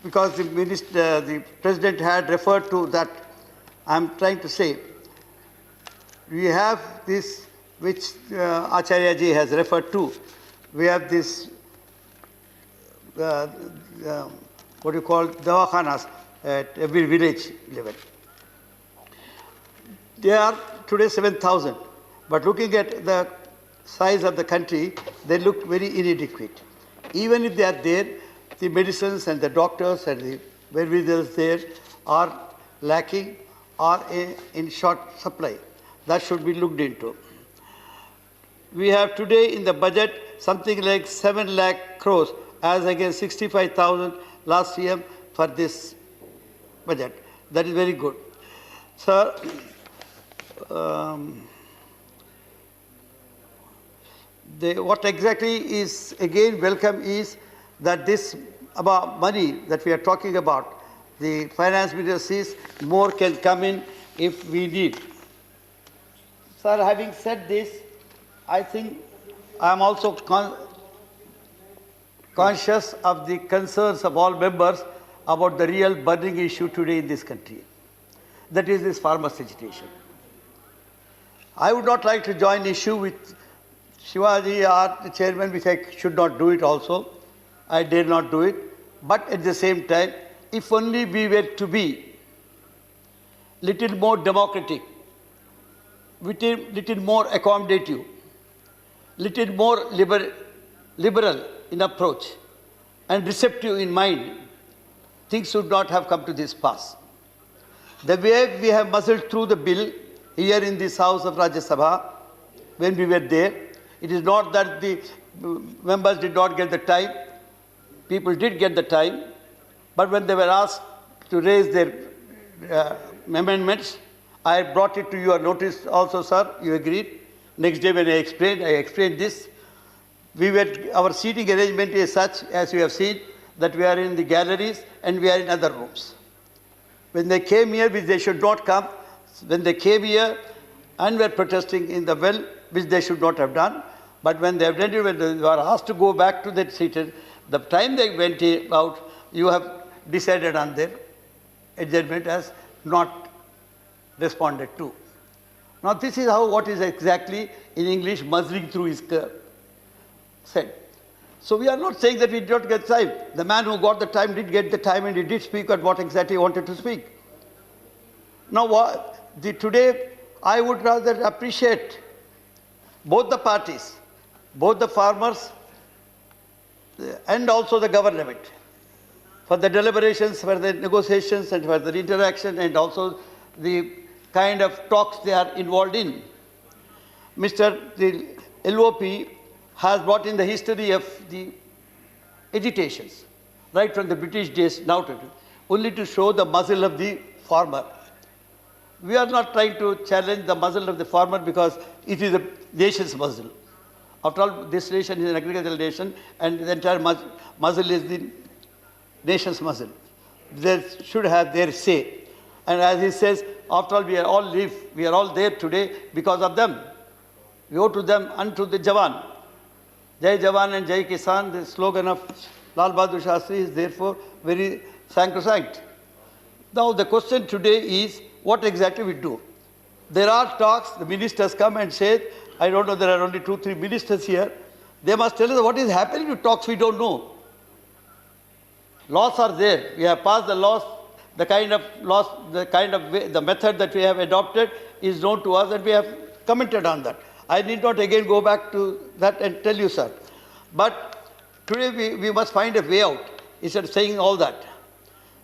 because the president had referred to that, I'm trying to say, we have this, which Acharya ji has referred to. We have this, what you call, dawakhanas at every village level. There are today 7,000, but looking at the size of the country, they look very inadequate. Even if they are there, the medicines and the doctors and the wherewithals there are lacking or in short supply. That should be looked into. We have today in the budget something like 7 lakh crores as against 65,000 last year for this budget. That is very good. Sir, what exactly is again welcome is that this about money that we are talking about, the finance minister says more can come in if we need. Sir, having said this, I think I am also conscious of the concerns of all members about the real burning issue today in this country. That is this farmers' agitation. I would not like to join issue with Shivaji or the chairman, which I should not do it also. I dare not do it. But at the same time, if only we were to be little more democratic, little more accommodative, little more liberal in approach and receptive in mind, things should not have come to this pass. The way we have muzzled through the bill here in this house of Rajya Sabha, when we were there, it is not that the members did not get the time. People did get the time, but when they were asked to raise their amendments, I brought it to your notice also, sir. You agreed. Next day when I explained this. Our seating arrangement is such, as you have seen, that we are in the galleries and we are in other rooms. When they came here, which they should not come, when they came here and were protesting in the well, which they should not have done, but when they have done it, when they were asked to go back to their seated, the time they went out, you have decided on their adjournment as not responded to. Now this is how what is exactly in English muzzling through is said. So we are not saying that we did not get time. The man who got the time did get the time and he did speak at what exactly he wanted to speak. Now today I would rather appreciate both the parties, both the farmers and also the government for the deliberations, for the negotiations and for the interaction and also the kind of talks they are involved in. The LOP has brought in the history of the agitations, right from the British days now to only to show the muzzle of the farmer. We are not trying to challenge the muzzle of the farmer because it is a nation's muzzle. After all, this nation is an agricultural nation and the entire muzzle is the nation's muzzle. They should have their say. And as he says, after all, we are all there today because of them. We owe to them unto the Jawan. Jai Jawan and Jai Kisan, the slogan of Lal Bahadur Shastri is therefore very sacrosanct. Now the question today is, what exactly we do? There are talks, the ministers come and say, I don't know, there are only 2-3 ministers here. They must tell us what is happening to talks we don't know. Laws are there. We have passed the laws. The kind of laws, the method that we have adopted is known to us and we have commented on that. I need not again go back to that and tell you, sir. But today we must find a way out instead of saying all that.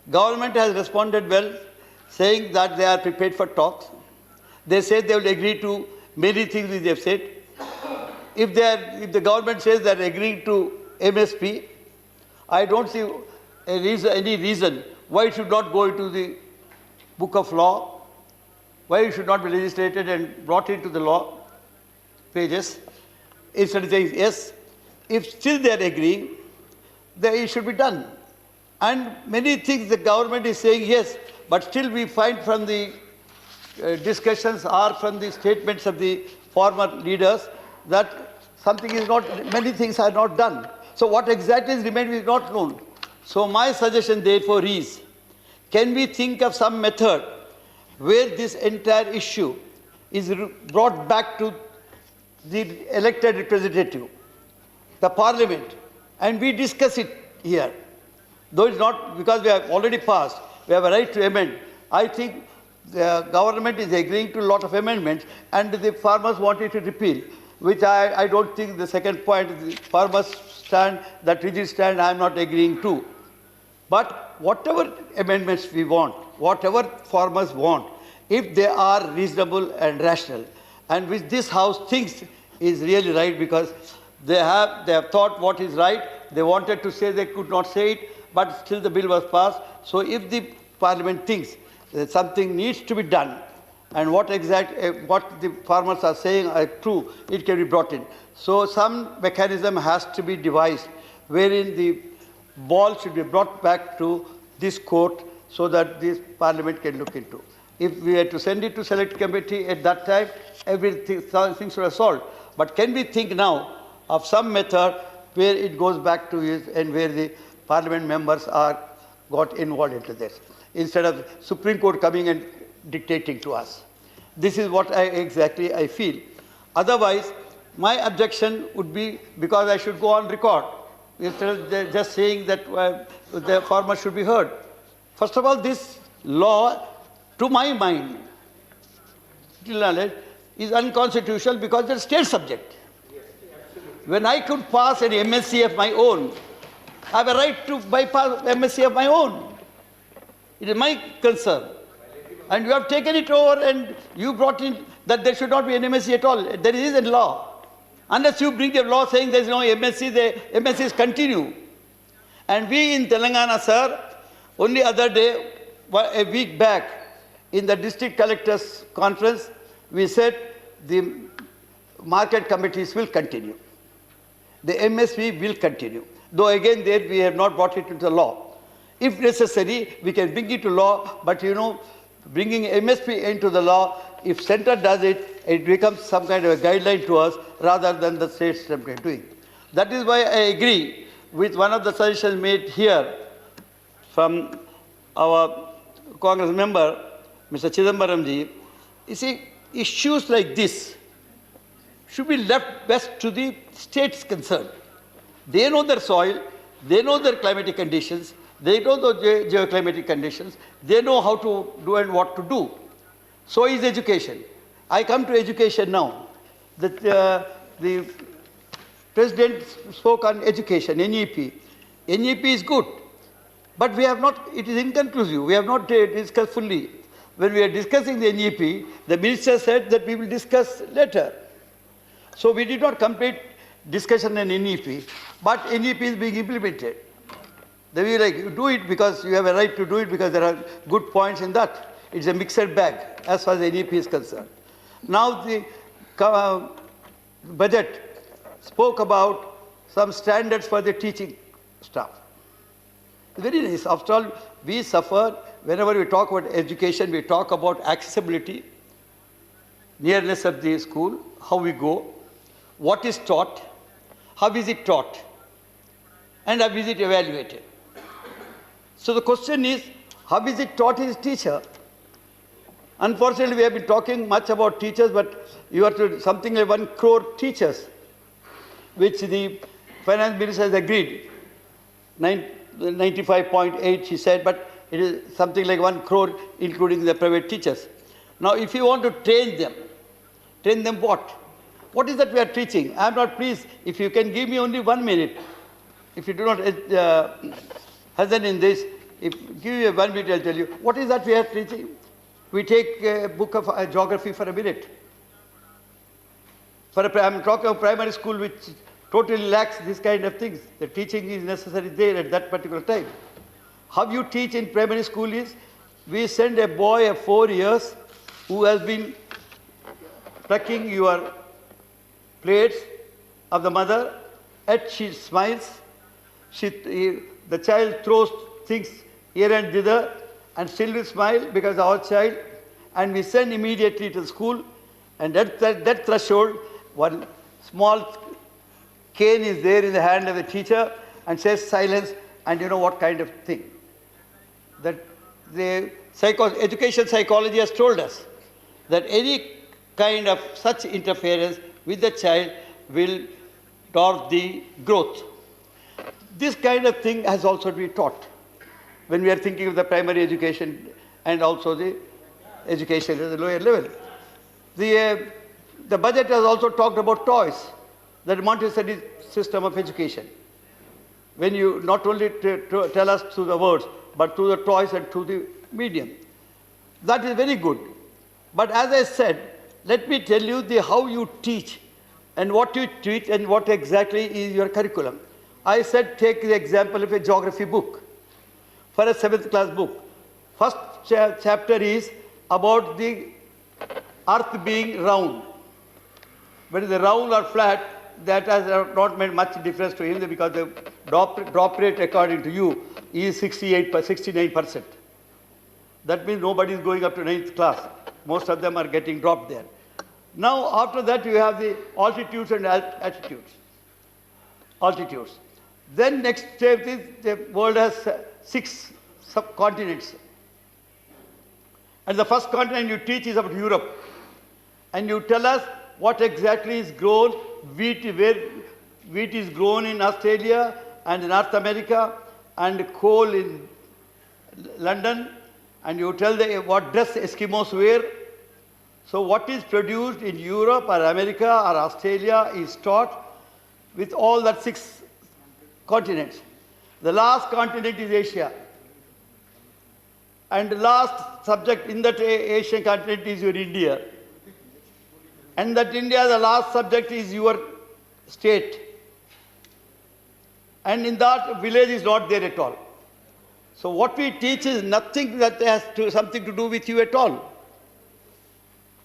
Government has responded well, saying that they are prepared for talks. They say they will agree to many things which they have said. If the government says they are agreeing to MSP, I don't see any reason why it should not go into the book of law, why it should not be legislated and brought into the law pages. Instead of saying yes, if still they are agreeing, then it should be done. And many things the government is saying yes, but still we find from the discussions or from the statements of the former leaders that many things are not done. So what exactly is remaining is not known. So my suggestion therefore is, can we think of some method where this entire issue is brought back to the elected representative, the parliament, and we discuss it here. Though it's not, because we have already passed, we have a right to amend. I think the government is agreeing to a lot of amendments and the farmers wanted to repeal. which I don't think the second point, the farmers stand, that rigid stand, I am not agreeing to. But whatever amendments we want, whatever farmers want, if they are reasonable and rational, and which this House thinks is really right, because they have thought what is right, they wanted to say, they could not say it, but still the bill was passed. So if the Parliament thinks that something needs to be done, and what the farmers are saying are true, it can be brought in. So some mechanism has to be devised wherein the ball should be brought back to this court so that this Parliament can look into. If we had to send it to select committee at that time, things were solved. But can we think now of some method where it goes back to it and where the Parliament members are got involved into this, instead of Supreme Court coming and dictating to us? This is what I feel. Otherwise, my objection would be, because I should go on record, instead of just saying that the farmers should be heard. First of all, this law, to my mind, is unconstitutional because it's a state subject. When I could pass an MSc of my own, I have a right to bypass MSc of my own. It is my concern. And you have taken it over and you brought in that there should not be an MSc at all. There is a law. Unless you bring a law saying there is no MSc, the MScs continue. And we in Telangana, sir, only other day, a week back, in the district collectors conference, we said the market committees will continue. The MSP will continue. Though again there we have not brought it into the law. If necessary, we can bring it to law, but you know, bringing MSP into the law, if center does it, it becomes some kind of a guideline to us rather than the states doing. That is why I agree with one of the suggestions made here from our Congress member, Mr. Chidambaram ji. You see, issues like this should be left best to the states concerned. They know their soil, they know their climatic conditions, they know the geoclimatic conditions, they know how to do and what to do. So is education. I come to education now. The President spoke on education, NEP. NEP is good, but we have not, it is inconclusive. We have not discussed fully. When we are discussing the NEP, the minister said that we will discuss later. So we did not complete discussion on NEP, but NEP is being implemented. They will like, you do it because you have a right to do it because there are good points in that. It's a mixed bag as far as NEP is concerned. Now the budget spoke about some standards for the teaching staff. Very nice. After all, we suffer, whenever we talk about education, we talk about accessibility, nearness of the school, how we go, what is taught, how is it taught, and how is it evaluated. So the question is, how is it taught is teacher? Unfortunately, we have been talking much about teachers, but you have to something like 1 crore teachers, which the finance minister has agreed. 95.8 she said, but it is something like 1 crore including the private teachers. Now if you want to train them what? What is that we are teaching? I am not pleased if you can give me only 1 minute. If you do not hasten in this, give me 1 minute, I will tell you. What is that we are teaching? We take a book of geography for a minute. I am talking of primary school which totally lacks this kind of things. The teaching is necessary there at that particular time. How you teach in primary school is, we send a boy of 4 years who has been plucking your plates of the mother, and she smiles. The child throws things here and thither and still will smile because our child, and we send immediately to the school, and at that threshold, one small cane is there in the hand of the teacher and says silence, and you know what kind of thing. That the education psychology has told us that any kind of such interference with the child will dwarf the growth. This kind of thing has also to be taught when we are thinking of the primary education and also the education at the lower level. The The budget has also talked about toys, the Montessori system of education. When you not only tell us through the words, but through the toys and through the medium. That is very good. But as I said, let me tell you how you teach and what you teach and what exactly is your curriculum. I said take the example of a geography book. For a 7th class book, first chapter is about the earth being round. Whether the round or flat, that has not made much difference to him because the drop rate according to you is 69%. That means nobody is going up to 9th class. Most of them are getting dropped there. Now after that you have the altitudes and altitudes. Then next step is the world has 6 subcontinents. And the first continent you teach is about Europe. And you tell us what exactly is grown, wheat is grown in Australia and North America, and coal in London, and you tell what dress Eskimos wear. So what is produced in Europe or America or Australia is taught with all that 6 continents. The last continent is Asia. And the last subject in that Asian continent is your India. And that India, the last subject is your state. And in that, village is not there at all. So what we teach is nothing that has something to do with you at all.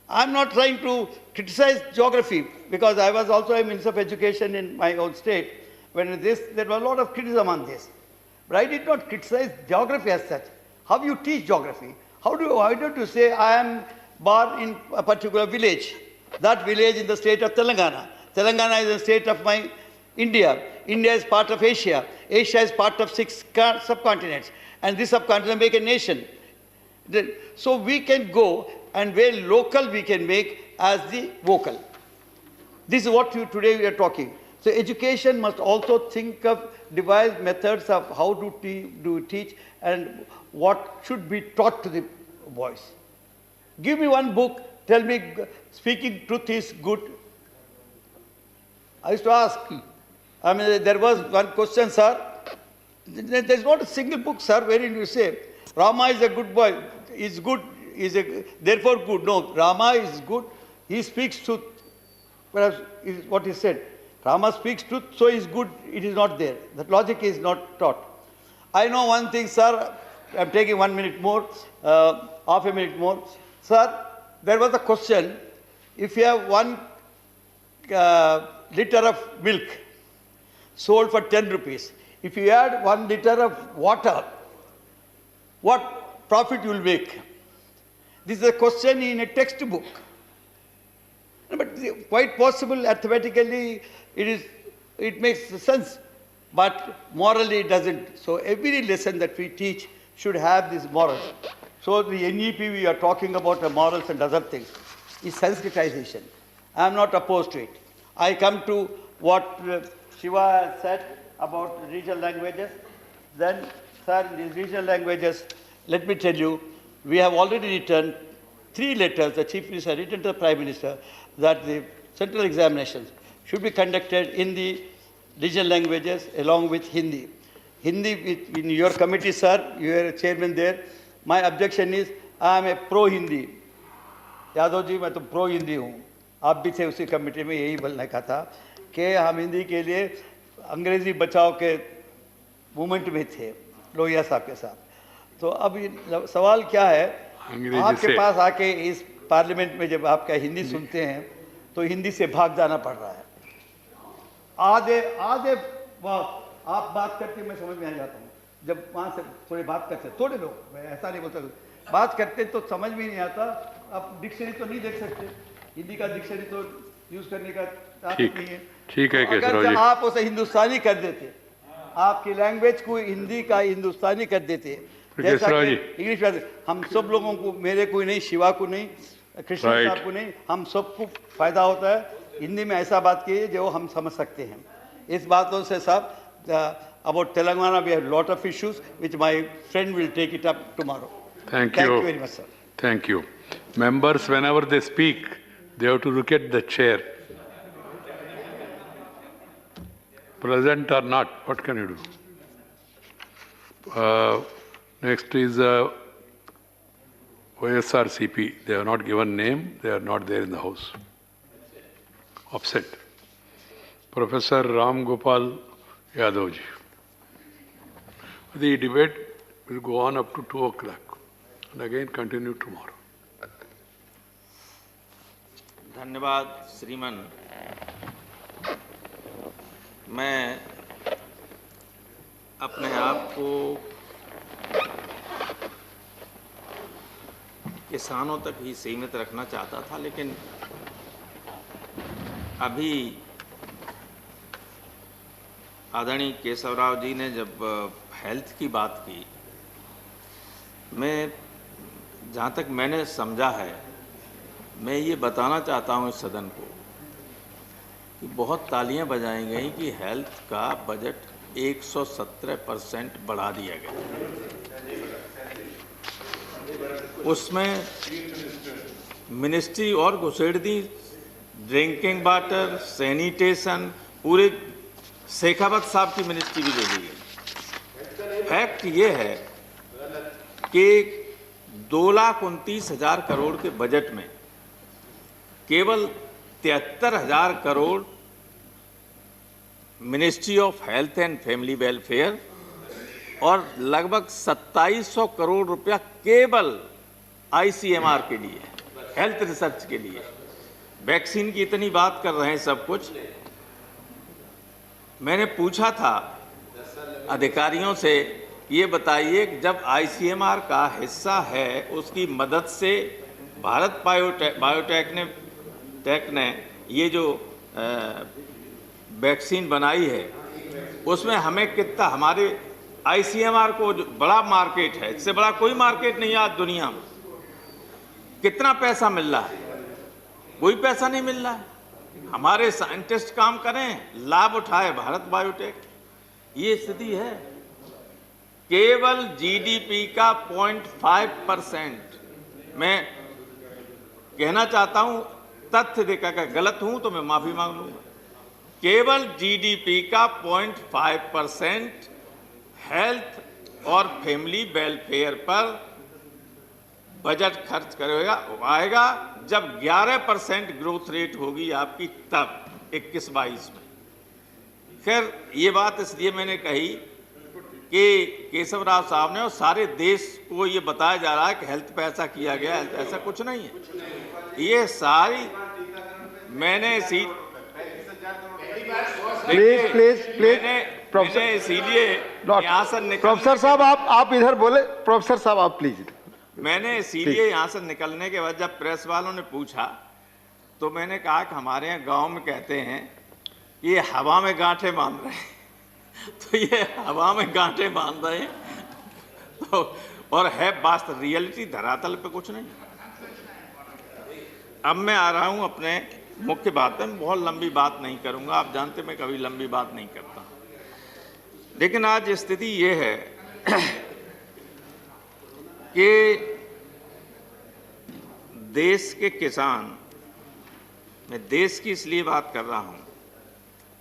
I'm not trying to criticize geography, because I was also a Minister of Education in my own state. When there was a lot of criticism on this. But I did not criticize geography as such. How you teach geography? Why don't you say, I am born in a particular village. That village in the state of Telangana. Telangana is the state of my India. India is part of Asia. Asia is part of 6 subcontinents. And this subcontinent make a nation. So we can go, and where local we can make as the vocal. This is what today we are talking. So education must also think of devise methods of how to teach and what should be taught to the boys. Give me one book, tell me speaking truth is good. I used to ask, there was one question, sir. There's not a single book, sir, wherein you say, Rama is a good boy, is good, therefore good. No, Rama is good, he speaks truth. Perhaps is what he said. Rama speaks truth, so is good, it is not there. That logic is not taught. I know one thing, sir, I'm taking 1 minute more, half a minute more. Sir, there was a question, if you have 1 liter of milk sold for 10 rupees, if you add 1 liter of water, what profit you will make? This is a question in a textbook. But quite possible, arithmetically, it makes sense, but morally it doesn't. So every lesson that we teach should have this morals. So the NEP we are talking about the morals and other things is sensitization. I am not opposed to it. I come to what Shiva said about regional languages. Then, sir, in these regional languages, let me tell you, we have already written 3 letters, the Chief Minister has written to the Prime Minister, that the central examinations should be conducted in the regional languages along with Hindi. Hindi, in your committee, sir, you are a chairman there. My objection is, I am a pro-Hindi. Yadav ji मैं तो pro Hindi हूँ. आप भी थे उसी committee में, यही बोलने का था कि हम हिंदी के लिए अंग्रेजी बचाव के मूवमेंट में थे लोहिया साहब के साथ. तो अब सवाल क्या है, आपके पास आके इस पार्लियामेंट में जब आपका हिंदी सुनते हैं तो हिंदी से भाग जाना पड़ रहा है. आधे आप बात करके मैं समझ में आ जाता हूँ. जब वहाँ से थोड़ी बात करते, थोड़े लोग, मैं ऐसा नहीं बोलता, बात करते तो समझ में नहीं आता. आप डिक्शनरी तो नहीं देख सकते, हिंदी का डिक्शनरी तो यूज करने का ताकत नहीं है. ठीक है, अगर आप उसे हिंदुस्तानी कर देते, आपकी लैंग्वेज को हिंदी का हिंदुस्तानी कर देते, जैसा कि इंग्लिश में, हम सब लोगों को, मेरे कोई नहीं, शिवा को नहीं, कृष्ण साहब को नहीं, हम सबको फायदा होता है. हिंदी में ऐसा बात कीजिए जो हम समझ सकते हैं. इस बातों से साहब, about Telangana we have a lot of issues which my friend will take it up tomorrow. Thank you very much, sir. Thank you. Members, whenever they speak, They have to look at the chair. Present or not, what can you do? Next is YSRCP. They have not given name. They are not there in the house. Upset. Professor Ram Gopal Yadav ji. The debate will go on up to 2 o'clock and again continue tomorrow. धन्यवाद श्रीमान। मैं अपने आप को किसानों तक ही सीमित रखना चाहता था, लेकिन अभी आदरणीय केशवराव जी ने जब हेल्थ की बात की, मैं जहाँ तक मैंने समझा है, मैं ये बताना चाहता हूँ इस सदन को कि बहुत तालियां बजाई गई कि हेल्थ का बजट 117% बढ़ा दिया गया। उसमें मिनिस्ट्री और घुसेड़ दी, ड्रिंकिंग वाटर, सैनिटेशन, पूरे शेखावत साहब की मिनिस्ट्री भी दे दी गई। फैक्ट ये है कि 2,29,000 करोड़ के बजट में केवल 73,000 crore ministry of health and family welfare और लगभग 2700 करोड़ रुपया केवल ICMR के लिए, हेल्थ रिसर्च के लिए। वैक्सीन की इतनी बात कर रहे हैं सब कुछ। मैंने पूछा था अधिकारियों से, ये बताइए जब ICMR का हिस्सा है, उसकी मदद से भारत बायोटेक ने ये जो वैक्सीन बनाई है, उसमें हमें कितना, हमारे ICMR को जो बड़ा मार्केट है, इससे बड़ा कोई मार्केट नहीं है आज दुनिया में, कितना पैसा मिल रहा है? कोई पैसा नहीं मिल रहा है। हमारे साइंटिस्ट काम करें, लाभ उठाए भारत बायोटेक। ये स्थिति है। केवल GDP का 0.5%। मैं कहना चाहता हूं, तथ्य देखा, अगर गलत हूं तो मैं माफी मांग लूंगा। केवल GDP का 0.5% हेल्थ और फैमिली वेलफेयर पर बजट खर्च करेगा आएगा जब 11% ग्रोथ रेट होगी आपकी, तब 21-22 में। खैर ये बात इसलिए मैंने कही कि केशवराव साहब ने और सारे देश को ये बताया जा रहा है कि हेल्थ पे ऐसा किया गया, हेल्थ ऐसा कुछ नहीं है। ये सारी मैंने इसीलिए यहाँ से प्रोफेसर साहब आप इधर बोले। प्रोफेसर साहब आप प्लीज। मैंने इसीलिए यहाँ से निकलने के बाद जब प्रेस वालों ने पूछा तो मैंने कहा कि हमारे यहाँ गांव में कहते हैं ये हवा में गांठें बांध रहे हैं। तो ये हवा में गांठें बांध रहे हैं तो, और है वास्तव रियलिटी धरातल पे कुछ नहीं। अब मैं आ रहा हूं अपने मुख्य बात में। बहुत लंबी बात नहीं करूंगा, आप जानते मैं कभी लंबी बात नहीं करता, लेकिन आज स्थिति ये है कि देश के किसान, मैं देश की इसलिए बात कर रहा हूं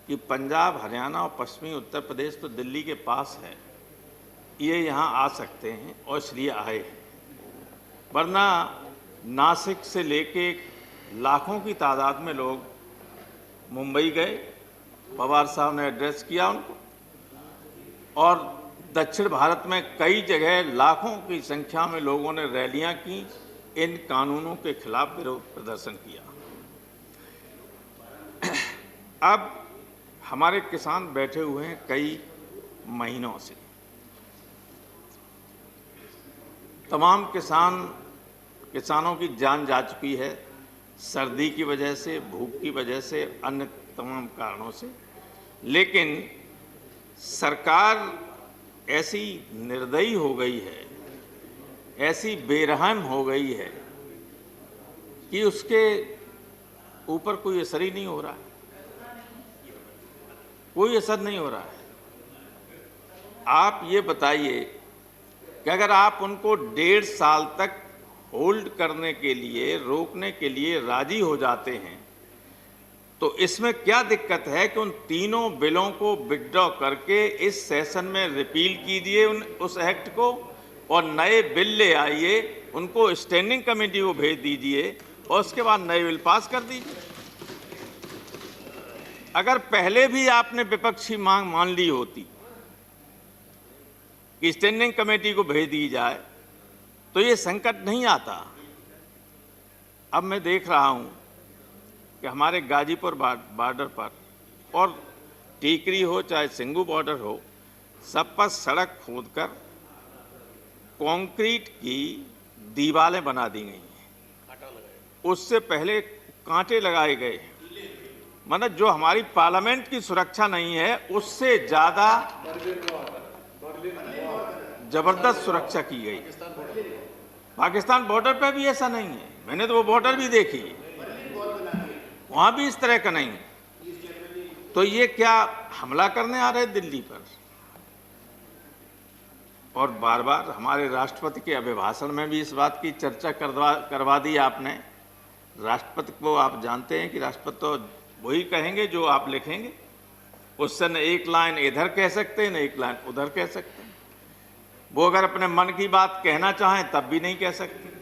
कि पंजाब, हरियाणा और पश्चिमी उत्तर प्रदेश तो दिल्ली के पास है, ये यहाँ आ सकते हैं और इसलिए आए हैं। वरना नासिक से लेके लाखों की तादाद में लोग मुंबई गए, पवार साहब ने एड्रेस किया उनको, और दक्षिण भारत में कई जगह लाखों की संख्या में लोगों ने रैलियां की, इन कानूनों के खिलाफ विरोध प्रदर्शन किया। अब हमारे किसान बैठे हुए हैं कई महीनों से। तमाम किसानों की जान जा चुकी है, सर्दी की वजह से, भूख की वजह से, अन्य तमाम कारणों से। लेकिन सरकार ऐसी निर्दयी हो गई है, ऐसी बेरहम हो गई है कि उसके ऊपर कोई असर ही नहीं हो रहा है, कोई असर नहीं हो रहा है। आप ये बताइए कि अगर आप उनको 1.5 साल तक होल्ड करने के लिए, रोकने के लिए राजी हो जाते हैं, तो इसमें क्या दिक्कत है कि उन तीनों बिलों को विथड्रॉ करके इस सेशन में रिपील कीजिए उस एक्ट को और नए बिल ले आइए, उनको स्टैंडिंग कमेटी को भेज दीजिए और उसके बाद नए बिल पास कर दीजिए। अगर पहले भी आपने विपक्षी मांग मान ली होती कि स्टैंडिंग कमेटी को भेज दी जाए तो ये संकट नहीं आता। अब मैं देख रहा हूं कि हमारे गाजीपुर बॉर्डर पर और टीकरी हो चाहे सिंगू बॉर्डर हो, सब पर सड़क खोदकर कंक्रीट की दीवारें बना दी गई हैं। उससे पहले कांटे लगाए गए हैं। मतलब जो हमारी पार्लियामेंट की सुरक्षा नहीं है उससे ज्यादा जबरदस्त सुरक्षा की गई। पाकिस्तान बॉर्डर पे भी ऐसा नहीं है, मैंने तो वो बॉर्डर भी देखी, वहां भी इस तरह का नहीं है। तो ये क्या हमला करने आ रहे दिल्ली पर? और बार बार हमारे राष्ट्रपति के अभिभाषण में भी इस बात की चर्चा करवा दी आपने। राष्ट्रपति को आप जानते हैं कि राष्ट्रपति तो वही कहेंगे जो आप लिखेंगे, उससे न एक लाइन इधर कह सकते न एक लाइन उधर कह सकते। वो अगर अपने मन की बात कहना चाहें तब भी नहीं कह सकते।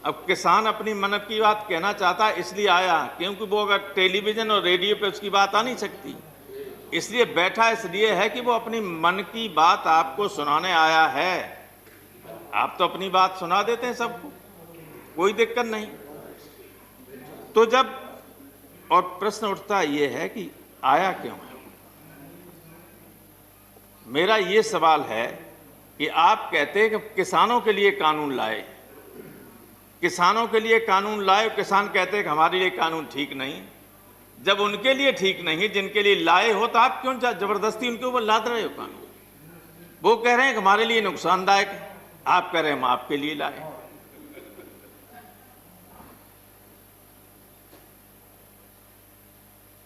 अब किसान अपनी मन की बात कहना चाहता है इसलिए आया, क्योंकि वो अगर टेलीविजन और रेडियो पे उसकी बात आ नहीं सकती, इसलिए बैठा इसलिए है कि वो अपनी मन की बात आपको सुनाने आया है। आप तो अपनी बात सुना देते हैं सबको, कोई दिक्कत नहीं। तो जब और प्रश्न उठता ये है कि आया क्यों है? मेरा ये सवाल है कि आप कहते हैं कि किसानों के लिए कानून लाए, किसानों के लिए कानून लाए, किसान कहते हैं कि हमारे लिए कानून ठीक नहीं। जब उनके लिए ठीक नहीं, जिनके लिए लाए हो, तो आप क्यों जबरदस्ती उनके ऊपर लाद रहे हो कानून? वो कह रहे हैं कि हमारे लिए नुकसानदायक है, आप कह रहे हैं हम आपके लिए लाए।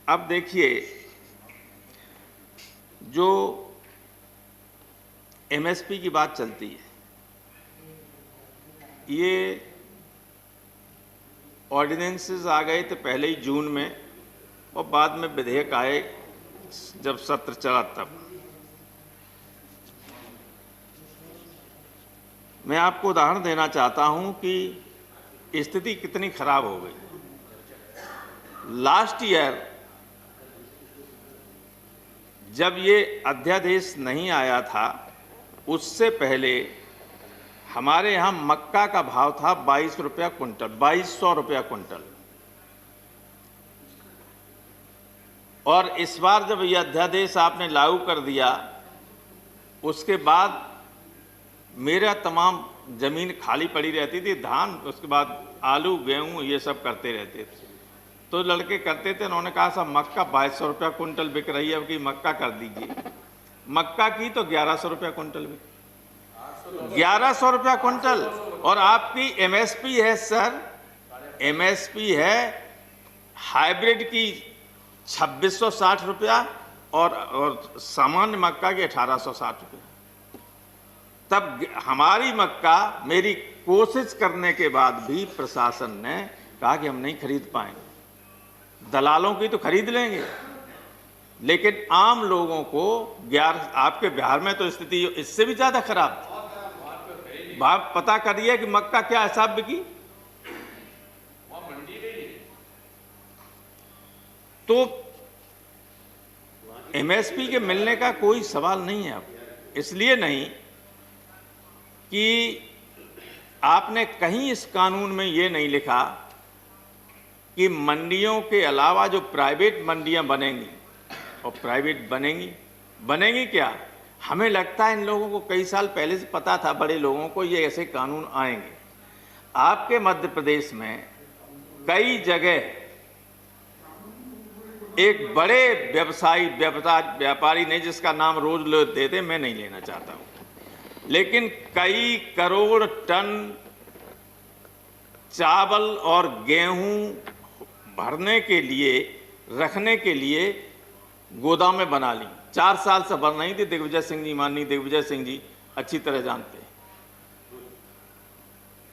अब देखिए, जो एमएसपी की बात चलती है, ये ऑर्डिनेंसेस आ गए थे पहले ही जून में और बाद में विधेयक आए जब सत्र चला तब। मैं आपको उदाहरण देना चाहता हूं कि स्थिति कितनी खराब हो गई। लास्ट ईयर जब ये अध्यादेश नहीं आया था, उससे पहले हमारे यहाँ मक्का का भाव था 22 रुपया कुंटल, 2200 रुपया कुंटल। और इस बार जब यह अध्यादेश आपने लागू कर दिया, उसके बाद मेरा तमाम जमीन खाली पड़ी रहती थी, धान, उसके बाद आलू गेहूं ये सब करते रहते थे। तो लड़के करते थे, उन्होंने कहा साहब मक्का 2200 रुपया कुंटल बिक रही है, अब की मक्का कर दीजिए। मक्का की तो 1100 रुपया कुंटल बिक, 1100 रुपया कुंटल। और आपकी एमएसपी है सर, एमएसपी है हाइब्रिड की 2660 रुपया और सामान्य मक्का की 1860 रुपया। तब हमारी मक्का, मेरी कोशिश करने के बाद भी प्रशासन ने कहा कि हम नहीं खरीद पाएंगे, दलालों की तो खरीद लेंगे, लेकिन आम लोगों को आपके बिहार में तो स्थिति इससे भी ज्यादा खराब थी। आप पता करिए कि मक्का क्या हिसाब बिकी। तो एमएसपी के मिलने का कोई सवाल नहीं है। अब इसलिए नहीं कि आपने कहीं इस कानून में ये नहीं लिखा कि मंडियों के अलावा जो प्राइवेट मंडियां बनेंगी, और प्राइवेट बनेंगी क्या? हमें लगता है इन लोगों को कई साल पहले से पता था, बड़े लोगों को, ये ऐसे कानून आएंगे। आपके मध्य प्रदेश में कई जगह एक बड़े व्यापारी ने, जिसका नाम रोज लोग देते, मैं नहीं लेना चाहता हूं, लेकिन कई करोड़ टन चावल और गेहूं भरने के लिए, रखने के लिए गोदामें बना ली। 4 साल से बन रही थी। दिग्विजय सिंह जी, माननीय दिग्विजय सिंह जी अच्छी तरह जानते हैं।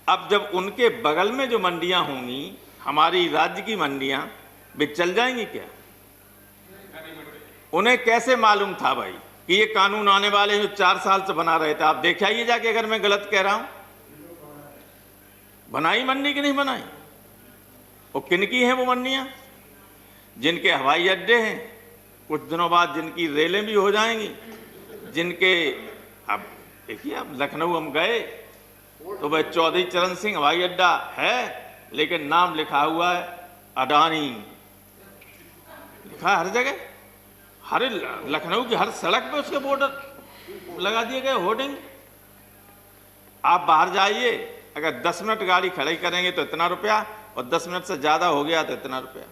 अब जब उनके बगल में जो मंडियां होंगी, हमारी राज्य की मंडियां, वे चल जाएंगी क्या? उन्हें कैसे मालूम था भाई कि ये कानून आने वाले हैं जो 4 साल से बना रहे थे? आप देख आइए जाके, अगर मैं गलत कह रहा हूं। बनाई मंडी की नहीं बनाई? वो किनकी हैं वो मंडियां? जिनके हवाई अड्डे हैं, कुछ दिनों बाद जिनकी रेलें भी हो जाएंगी, जिनके, अब देखिए, अब लखनऊ हम गए तो वह चौधरी चरण सिंह हवाई अड्डा है, लेकिन नाम लिखा हुआ है अडानी, लिखा है हर जगह, हर लखनऊ की हर सड़क पे उसके बोर्ड लगा दिए गए, होर्डिंग। आप बाहर जाइए, अगर 10 मिनट गाड़ी खड़ी करेंगे तो इतना रुपया, और 10 मिनट से ज्यादा हो गया तो इतना रुपया।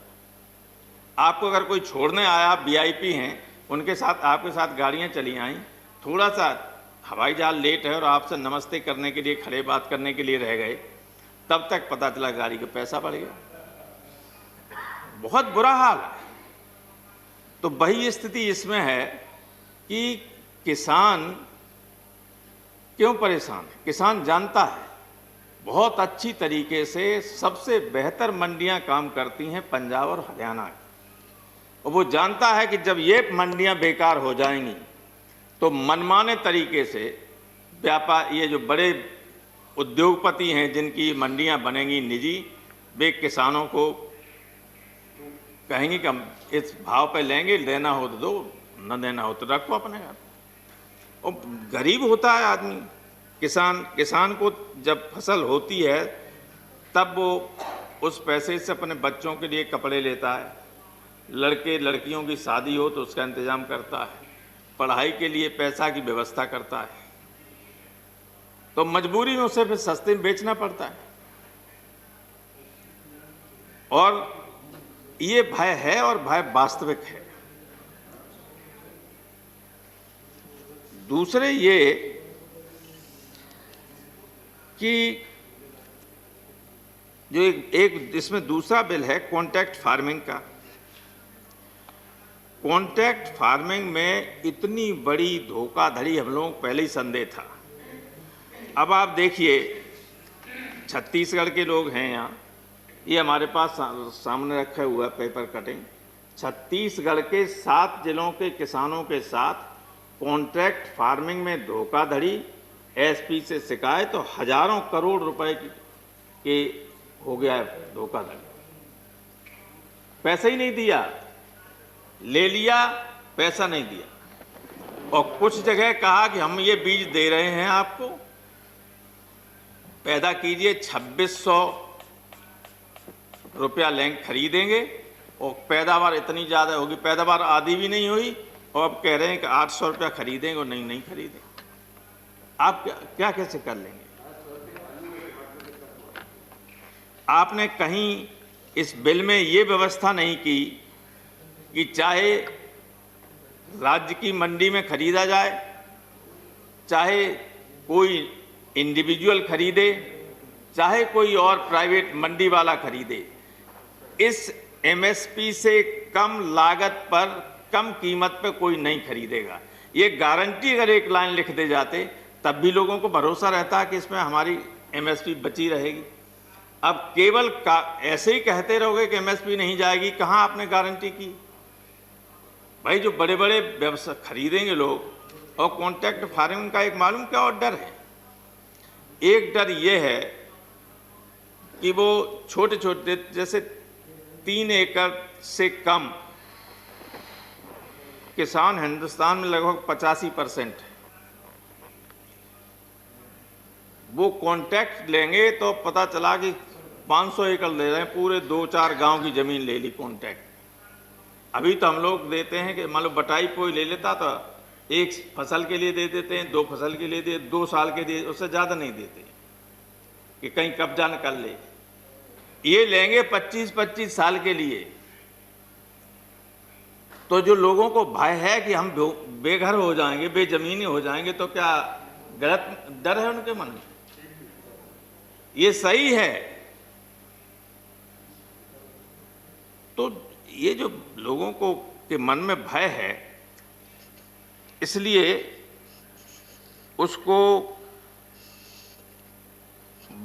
आपको अगर कोई छोड़ने आया, आप वीआईपी हैं, उनके साथ, आपके साथ गाड़ियां चली आई, थोड़ा सा हवाई जहाज लेट है और आपसे नमस्ते करने के लिए, खड़े बात करने के लिए रह गए, तब तक पता चला गाड़ी का पैसा बढ़ गया। बहुत बुरा हाल है। तो वही स्थिति इसमें है कि किसान क्यों परेशान है? किसान जानता है बहुत अच्छी तरीके से सबसे बेहतर मंडियां काम करती हैं पंजाब और हरियाणा, और वो जानता है कि जब ये मंडियां बेकार हो जाएंगी तो मनमाने तरीके से व्यापार, ये जो बड़े उद्योगपति हैं जिनकी मंडियां बनेंगी निजी, वे किसानों को कहेंगे कि हम इस भाव पे लेंगे, लेना हो तो दो, न देना हो तो रखो अपने घर। और गरीब होता है आदमी, किसान को जब फसल होती है तब वो उस पैसे से अपने बच्चों के लिए कपड़े लेता है, लड़के लड़कियों की शादी हो तो उसका इंतजाम करता है, पढ़ाई के लिए पैसा की व्यवस्था करता है, तो मजबूरी में उसे फिर सस्ते में बेचना पड़ता है। और ये भय है, और भय वास्तविक है। दूसरे ये कि जो एक इसमें दूसरा बिल है कॉन्ट्रैक्ट फार्मिंग का। कॉन्ट्रैक्ट फार्मिंग में इतनी बड़ी धोखाधड़ी हम लोगों को पहले ही संदेह था। अब आप देखिए, छत्तीसगढ़ के लोग हैं यहाँ, ये हमारे पास सामने रखा हुआ पेपर कटिंग, छत्तीसगढ़ के 7 जिलों के किसानों के साथ कॉन्ट्रैक्ट फार्मिंग में धोखाधड़ी, एसपी से शिकायत, तो हजारों करोड़ रुपए के हो गया है धोखाधड़ी। पैसा ही नहीं दिया, ले लिया, पैसा नहीं दिया, और कुछ जगह कहा कि हम ये बीज दे रहे हैं आपको, पैदा कीजिए, 2600 रुपया लेंगे, खरीदेंगे, और पैदावार इतनी ज़्यादा होगी, पैदावार आधी भी नहीं हुई, और अब कह रहे हैं कि 800 रुपया खरीदेंगे, और नहीं खरीदेंगे। आप क्या कैसे कर लेंगे? आपने कहीं इस बिल में ये व्यवस्था नहीं की कि चाहे राज्य की मंडी में खरीदा जाए, चाहे कोई इंडिविजुअल खरीदे, चाहे कोई और प्राइवेट मंडी वाला खरीदे, इस एमएसपी से कम लागत पर, कम कीमत पर कोई नहीं खरीदेगा। ये गारंटी अगर एक लाइन लिख दे जाते तब भी लोगों को भरोसा रहता है कि इसमें हमारी एमएसपी बची रहेगी। अब केवल ऐसे ही कहते रहोगे कि एमएसपी नहीं जाएगी, कहाँ आपने गारंटी की? भाई जो बड़े बड़े व्यवसाय खरीदेंगे लोग, और कॉन्ट्रैक्ट फार्मिंग का एक मालूम क्या और डर है? एक डर ये है कि वो छोटे छोटे, जैसे 3 एकड़ से कम किसान हिंदुस्तान में लगभग 85% है, वो कॉन्ट्रैक्ट लेंगे तो पता चला कि 500 एकड़ ले रहे हैं, पूरे 2-4 गांव की जमीन ले ली कॉन्ट्रैक्ट। अभी तो हम लोग देते हैं कि मान लो बटाई कोई ले लेता तो 1 फसल के लिए दे देते हैं, 2 फसल के लिए दे, 2 साल के लिए, उससे ज़्यादा नहीं देते कि कहीं कब्जा न कर ले। ये लेंगे 25-25 साल के लिए। तो जो लोगों को भय है कि हम बेघर हो जाएंगे, बेजमीनी हो जाएंगे, तो क्या गलत डर है उनके मन में? ये सही है। तो ये जो लोगों को के मन में भय है, इसलिए उसको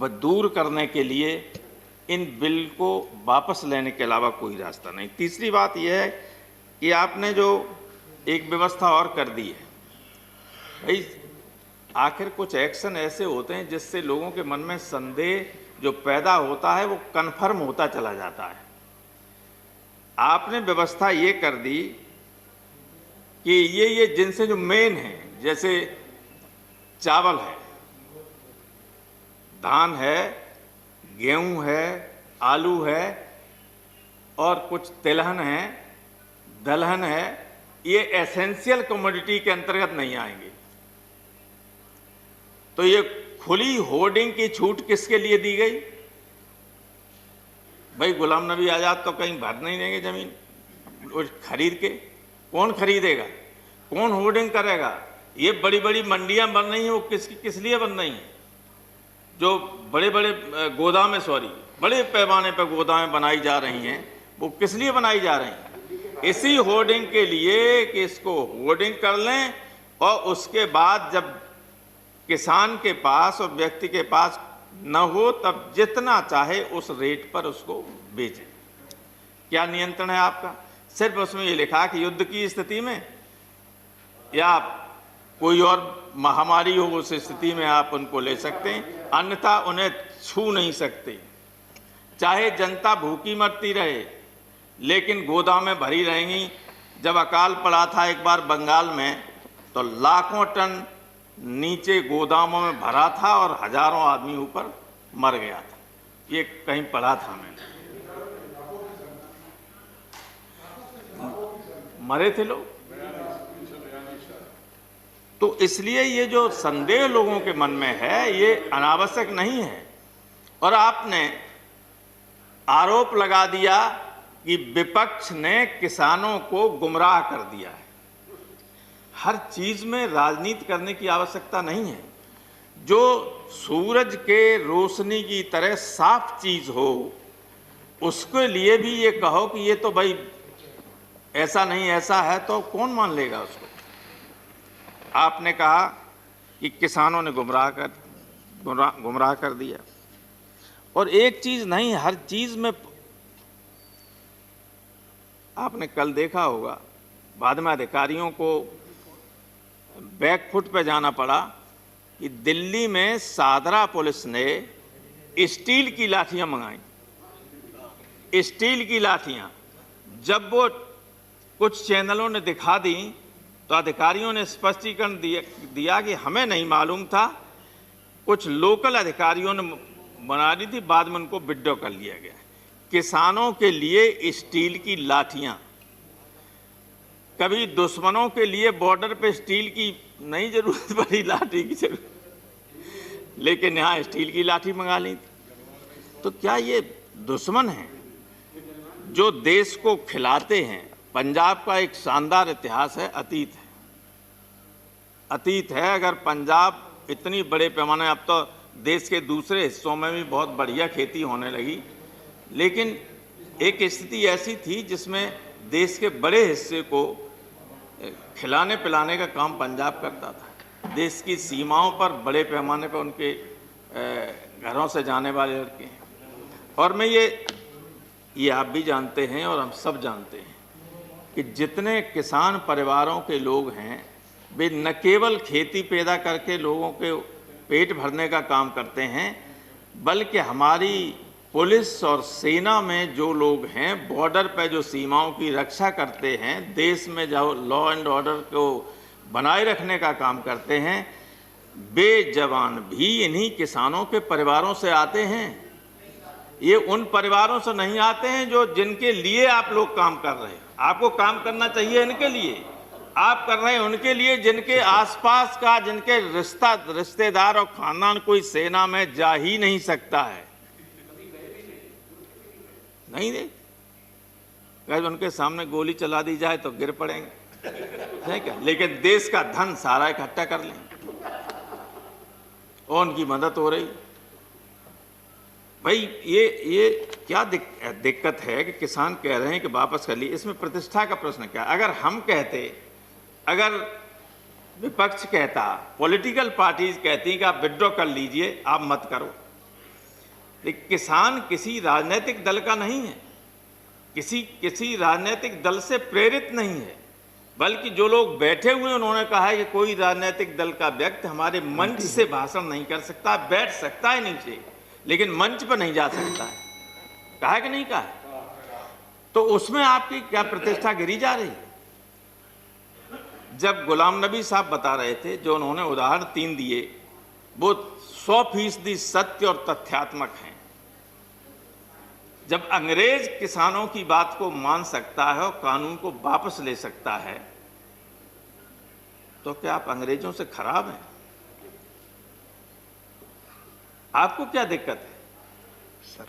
दूर करने के लिए इन बिल को वापस लेने के अलावा कोई रास्ता नहीं। तीसरी बात यह है कि आपने जो एक व्यवस्था और कर दी है, भाई आखिर कुछ एक्शन ऐसे होते हैं जिससे लोगों के मन में संदेह जो पैदा होता है वो कन्फर्म होता चला जाता है। आपने व्यवस्था ये कर दी कि ये जिनसे जो मेन है, जैसे चावल है, धान है, गेहूं है, आलू है और कुछ तिलहन है, दलहन है, ये एसेंशियल कमोडिटी के अंतर्गत नहीं आएंगे। तो ये खुली होर्डिंग की छूट किसके लिए दी गई? भाई गुलाम नबी आजाद तो कहीं भर नहीं देंगे जमीन खरीद के। कौन खरीदेगा? कौन होर्डिंग करेगा? ये बड़ी बड़ी मंडियां बन रही हैं, वो किस लिए बन रही हैं? जो बड़े बड़े गोदामें, बड़े पैमाने पर गोदामें बनाई जा रही हैं, वो किस लिए बनाई जा रही हैं? इसी होर्डिंग के लिए कि इसको होर्डिंग कर लें और उसके बाद जब किसान के पास और व्यक्ति के पास न हो तब जितना चाहे उस रेट पर उसको बेचें। क्या नियंत्रण है आपका? सिर्फ उसमें ये लिखा कि युद्ध की स्थिति में या कोई और महामारी हो उस स्थिति में आप उनको ले सकते हैं, अन्यथा उन्हें छू नहीं सकते। चाहे जनता भूखी मरती रहे लेकिन गोदामें भरी रहेंगी। जब अकाल पड़ा था एक बार बंगाल में तो लाखों टन नीचे गोदामों में भरा था और हजारों आदमी ऊपर मर गया था। ये कहीं पढ़ा था मैंने। मरे थे लोग। तो इसलिए ये जो संदेह लोगों के मन में है ये अनावश्यक नहीं है। और आपने आरोप लगा दिया कि विपक्ष ने किसानों को गुमराह कर दिया है। हर चीज में राजनीति करने की आवश्यकता नहीं है। जो सूरज के रोशनी की तरह साफ चीज हो उसके लिए भी ये कहो कि ये तो भाई ऐसा नहीं ऐसा है, तो कौन मान लेगा उसको? आपने कहा कि किसानों ने गुमराह कर दिया। और एक चीज नहीं, हर चीज में आपने कल देखा होगा, बाद में अधिकारियों को बैकफुट पे जाना पड़ा कि दिल्ली में सादरा पुलिस ने स्टील की लाठियां मंगाई। स्टील की लाठियां जब वो कुछ चैनलों ने दिखा दी तो अधिकारियों ने स्पष्टीकरण दिया कि हमें नहीं मालूम था, कुछ लोकल अधिकारियों ने बना दी थी, बाद में उनको विड्रॉ कर लिया गया। किसानों के लिए स्टील की लाठियां, कभी दुश्मनों के लिए बॉर्डर पे स्टील की नहीं जरूरत पड़ी, लाठी की जरूरत, लेकिन यहाँ स्टील की लाठी मंगा ली थी। तो क्या ये दुश्मन हैं जो देश को खिलाते हैं? पंजाब का एक शानदार इतिहास है, अतीत है। अगर पंजाब इतनी बड़े पैमाने, अब तो देश के दूसरे हिस्सों में भी बहुत बढ़िया खेती होने लगी, लेकिन एक स्थिति ऐसी थी जिसमें देश के बड़े हिस्से को खिलाने पिलाने का काम पंजाब करता था। देश की सीमाओं पर बड़े पैमाने पर उनके घरों से जाने वाले लड़के हैं। और मैं ये आप भी जानते हैं और हम सब जानते हैं कि जितने किसान परिवारों के लोग हैं वे न केवल खेती पैदा करके लोगों के पेट भरने का काम करते हैं, बल्कि हमारी पुलिस और सेना में जो लोग हैं, बॉर्डर पर जो सीमाओं की रक्षा करते हैं, देश में जो लॉ एंड ऑर्डर को बनाए रखने का काम करते हैं, वे जवान भी इन्हीं किसानों के परिवारों से आते हैं। ये उन परिवारों से नहीं आते हैं जो जिनके लिए आप लोग काम कर रहे हैं। आपको काम करना चाहिए इनके लिए, आप कर रहे हैं उनके लिए जिनके आसपास का, जिनके रिश्तेदार और खानदान कोई सेना में जा ही नहीं सकता है। नहीं दे, अगर उनके सामने गोली चला दी जाए तो गिर पड़ेंगे, है क्या? लेकिन देश का धन सारा इकट्ठा कर लें और उनकी मदद हो रही। भाई ये क्या दिक्कत है कि किसान कह रहे हैं कि वापस कर लिए? इसमें प्रतिष्ठा का प्रश्न क्या? अगर हम कहते, अगर विपक्ष कहता, पॉलिटिकल पार्टीज कहती कि आप विड्रॉ कर लीजिए, आप मत करो, लेकिन किसान किसी राजनीतिक दल का नहीं है, किसी राजनीतिक दल से प्रेरित नहीं है, बल्कि जो लोग बैठे हुए उन्होंने कहा है कि कोई राजनीतिक दल का व्यक्ति हमारे मंच से भाषण नहीं कर सकता, बैठ सकता है नीचे लेकिन मंच पर नहीं जा सकता है। कहा है कि नहीं कहा है? तो उसमें आपकी क्या प्रतिष्ठा गिरी जा रही है? जब गुलाम नबी साहब बता रहे थे, जो उन्होंने उदाहरण 3 दिए, वो 100% सत्य और तथ्यात्मक हैं। जब अंग्रेज किसानों की बात को मान सकता है और कानून को वापस ले सकता है, तो क्या आप अंग्रेजों से खराब हैं? आपको क्या दिक्कत है? सर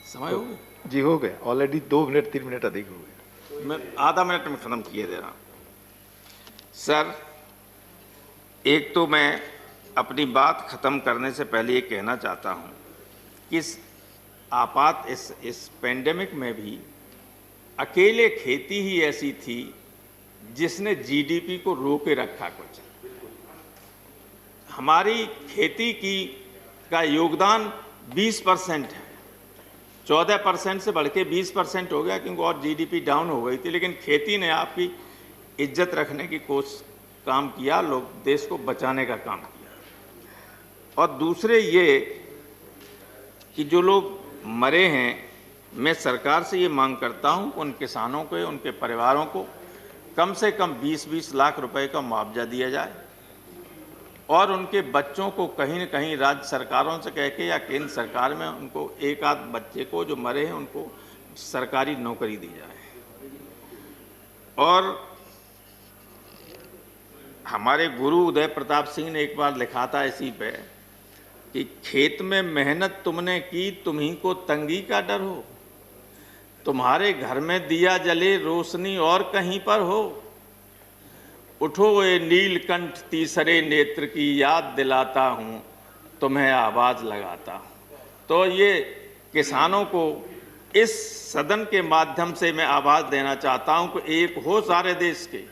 समय हो गया जी, हो गए ऑलरेडी 2 मिनट 3 मिनट अधिक हो गए। मैं आधा मिनट में खत्म किए दे रहा हूं। सर, एक तो मैं अपनी बात खत्म करने से पहले ये कहना चाहता हूं कि इस पेंडेमिक में भी अकेले खेती ही ऐसी थी जिसने जीडीपी को रोके रखा। कुछ हमारी खेती का योगदान 20% है, 14% से बढ़ के 20% हो गया, क्योंकि और जीडीपी डाउन हो गई थी, लेकिन खेती ने आपकी इज्जत रखने की कोशिश काम किया, लोग देश को बचाने का काम किया। और दूसरे ये कि जो लोग मरे हैं, मैं सरकार से ये मांग करता हूं कि उन किसानों को, उनके परिवारों को कम से कम 20-20 लाख रुपए का मुआवजा दिया जाए और उनके बच्चों को कहीं न कहीं राज्य सरकारों से कह के या केंद्र सरकार में उनको एक आध बच्चे को जो मरे हैं उनको सरकारी नौकरी दी जाए। और हमारे गुरु उदय प्रताप सिंह ने एक बार लिखा था इसी पे कि खेत में मेहनत तुमने की, तुम्ही को तंगी का डर हो, तुम्हारे घर में दिया जले रोशनी और कहीं पर हो, उठो ये नीलकंठ तीसरे नेत्र की याद दिलाता हूँ, तुम्हें आवाज़ लगाता हूँ। तो ये किसानों को इस सदन के माध्यम से मैं आवाज़ देना चाहता हूँ कि एक हो सारे देश के।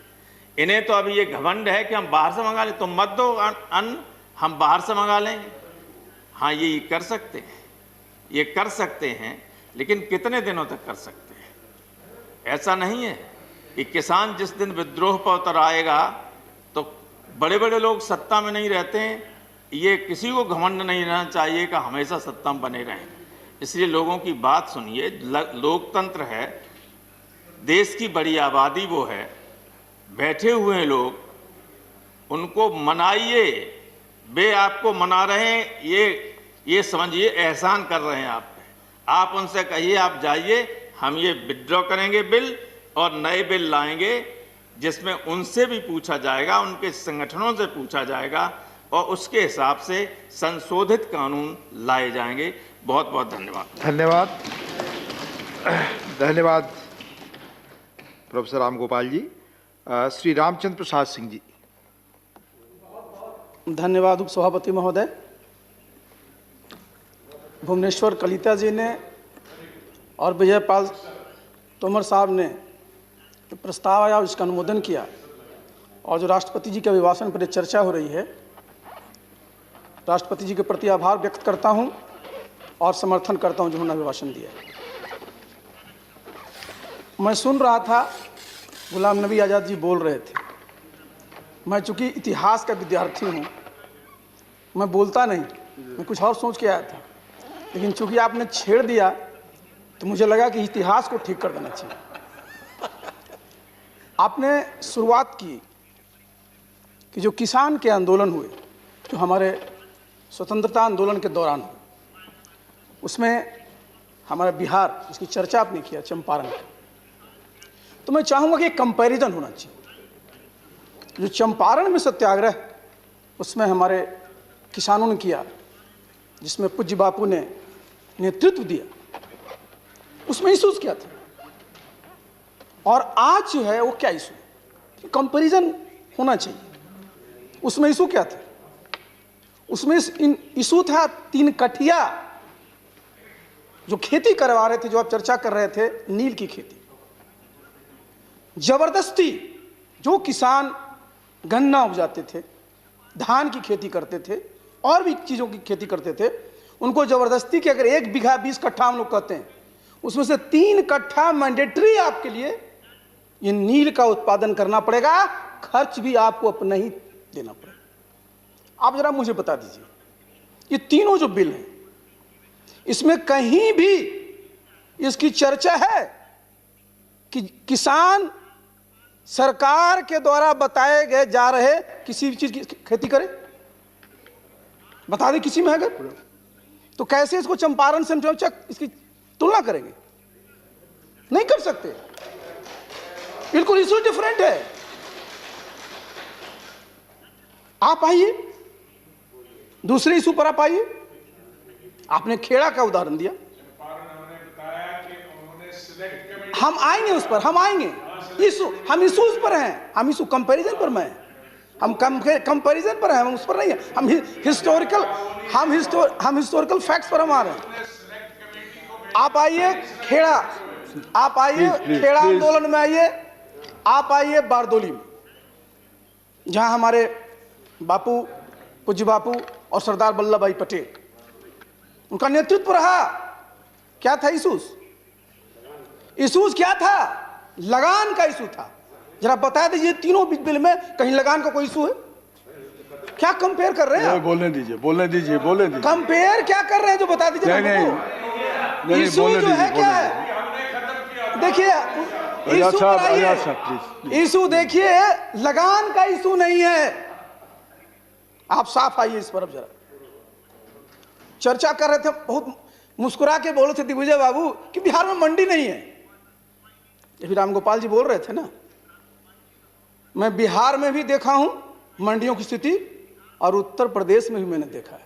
इन्हें तो अभी ये घमंड है कि हम बाहर से मंगा लें, तुम मत दो अन्न, हम बाहर से मंगा लेंगे। हाँ, ये कर सकते हैं, ये कर सकते हैं, लेकिन कितने दिनों तक कर सकते हैं? ऐसा नहीं है कि किसान जिस दिन विद्रोह पर उतर आएगा तो बड़े बड़े लोग सत्ता में नहीं रहते हैं। ये किसी को घमंड नहीं रहना चाहिए कि हमेशा सत्ता में बने रहें। इसलिए लोगों की बात सुनिए, लोकतंत्र है, देश की बड़ी आबादी वो है, बैठे हुए हैं लोग, उनको मनाइए। वे आपको मना रहे हैं, ये समझिए एहसान कर रहे हैं आप पे। आप उनसे कहिए आप जाइए, हम ये विड्रॉ करेंगे बिल और नए बिल लाएंगे जिसमें उनसे भी पूछा जाएगा, उनके संगठनों से पूछा जाएगा और उसके हिसाब से संशोधित कानून लाए जाएंगे। बहुत बहुत धन्यवाद। धन्यवाद, धन्यवाद प्रोफेसर राम गोपाल जी। श्री रामचंद्र प्रसाद सिंह जी। धन्यवाद उपसभापति महोदय। भुवनेश्वर कलिता जी ने और विजयपाल तोमर साहब ने जो प्रस्ताव आया उसका अनुमोदन किया, और जो राष्ट्रपति जी के अभिभाषण पर चर्चा हो रही है, राष्ट्रपति जी के प्रति आभार व्यक्त करता हूं और समर्थन करता हूं जो उन्होंने अभिभाषण दिया। मैं सुन रहा था, गुलाम नबी आज़ाद जी बोल रहे थे। मैं चूंकि इतिहास का विद्यार्थी हूं, मैं बोलता नहीं, मैं कुछ और सोच के आया था, लेकिन चूंकि आपने छेड़ दिया तो मुझे लगा कि इतिहास को ठीक कर देना चाहिए। आपने शुरुआत की कि जो किसान के आंदोलन हुए, जो हमारे स्वतंत्रता आंदोलन के दौरान हुए, उसमें हमारा बिहार, जिसकी चर्चा आपने किया, चंपारण का, तो मैं चाहूँगा कि एक कंपैरिजन होना चाहिए। जो चंपारण में सत्याग्रह उसमें हमारे किसानों ने किया, जिसमें पूज्य बापू ने नेतृत्व दिया, उसमें इशूज क्या थे और आज जो है वो क्या इशू है, कंपैरिजन होना चाहिए। उसमें इशू क्या थे? उसमें इशू था 3 कठिया जो खेती करवा रहे थे, जो आप चर्चा कर रहे थे, नील की खेती। जबरदस्ती जो किसान गन्ना उपजाते थे, धान की खेती करते थे और भी चीज़ों की खेती करते थे, उनको जबरदस्ती कि अगर 1 बीघा 20 कट्ठा हम लोग कहते हैं, उसमें से 3 कट्ठा मैंडेटरी आपके लिए ये नील का उत्पादन करना पड़ेगा, खर्च भी आपको अपना ही देना पड़ेगा। आप जरा मुझे बता दीजिए, ये तीनों जो बिल हैं, इसमें कहीं भी इसकी चर्चा है कि किसान सरकार के द्वारा बताए गए जा रहे किसी भी चीज की खेती करे? बता दें किसी में है अगर, तो कैसे इसको चंपारण से इसकी तुलना करेंगे? नहीं कर सकते, बिल्कुल इशू डिफरेंट है। आप आइए, दूसरे इशू पर आप आइए। आपने खेड़ा का उदाहरण दिया, हम आएंगे उस पर, हम आएंगे। इशू, हम इशूज पर हैं, हम इशू कंपैरिजन पर मैं, हम कंपैरिजन पर हैं, हम उस पर नहीं है। हम हिस्टोरिकल फैक्ट्स पर हम आ रहे हैं। आप आइए खेड़ा, आप आइए खेड़ा आंदोलन में आइए, आप आइए बारदोली में, जहां हमारे बापू, पूज्य बापू और सरदार वल्लभ भाई पटेल, उनका नेतृत्व रहा। क्या था इशूज? इशूज क्या था? लगान का इशू था। जरा बता दीजिए तीनों बिल में कहीं लगान का कोई इशू है? क्या कंपेयर कर रहे हैं? बोलने दीजिए, बोलने दीजिए, बोलने दीजिए। कंपेयर क्या कर रहे हैं जो बता दीजिए। नहीं, इशू जो है क्या है? देखिए इशू पर आइए, इशू देखिए, लगान का इशू नहीं है। आप साफ आइए इस पर। अब जरा चर्चा कर रहे थे, बहुत मुस्कुरा के बोल रहे थे दिग्विजय बाबू कि बिहार में मंडी नहीं है। ये भी रामगोपाल जी बोल रहे थे ना, मैं बिहार में भी देखा हूं मंडियों की स्थिति, और उत्तर प्रदेश में भी मैंने देखा है।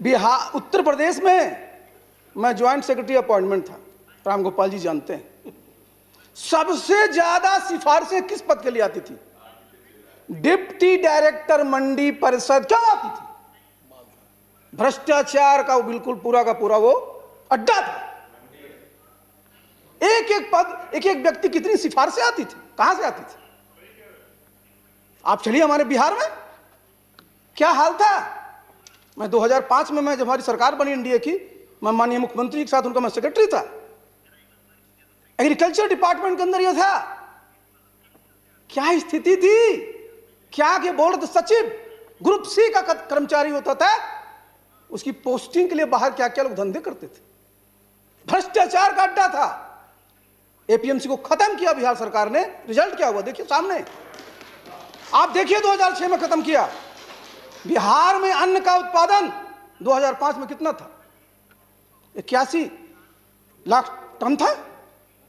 बिहार, उत्तर प्रदेश में मैं ज्वाइंट सेक्रेटरी अपॉइंटमेंट था, रामगोपाल जी जानते हैं। सबसे ज्यादा सिफारिशें किस पद के लिए आती थी? डिप्टी डायरेक्टर मंडी परिषद। क्यों आती थी? भ्रष्टाचार का बिल्कुल पूरा का पूरा वो अड्डा था। एक एक पद, एक एक व्यक्ति, कितनी सिफारिशें आती थी, कहां से आती थी? आप चलिए हमारे बिहार में क्या हाल था। मैं 2005 में, मैं जब हमारी सरकार बनी एनडीए की, मैं माननीय मुख्यमंत्री के साथ उनका मैं सेक्रेटरी था। एग्रीकल्चर डिपार्टमेंट के अंदर यह था, क्या स्थिति थी, क्या के बोल रहे थे सचिव, ग्रुप सी का कर्मचारी होता था, उसकी पोस्टिंग के लिए बाहर क्या क्या लोग धंधे करते थे। भ्रष्टाचार का अड्डा था। एपीएमसी को खत्म किया बिहार सरकार ने, रिजल्ट क्या हुआ देखिए सामने। आप देखिए 2006 में खत्म किया। बिहार में अन्न का उत्पादन 2005 में कितना था? 81 लाख टन था।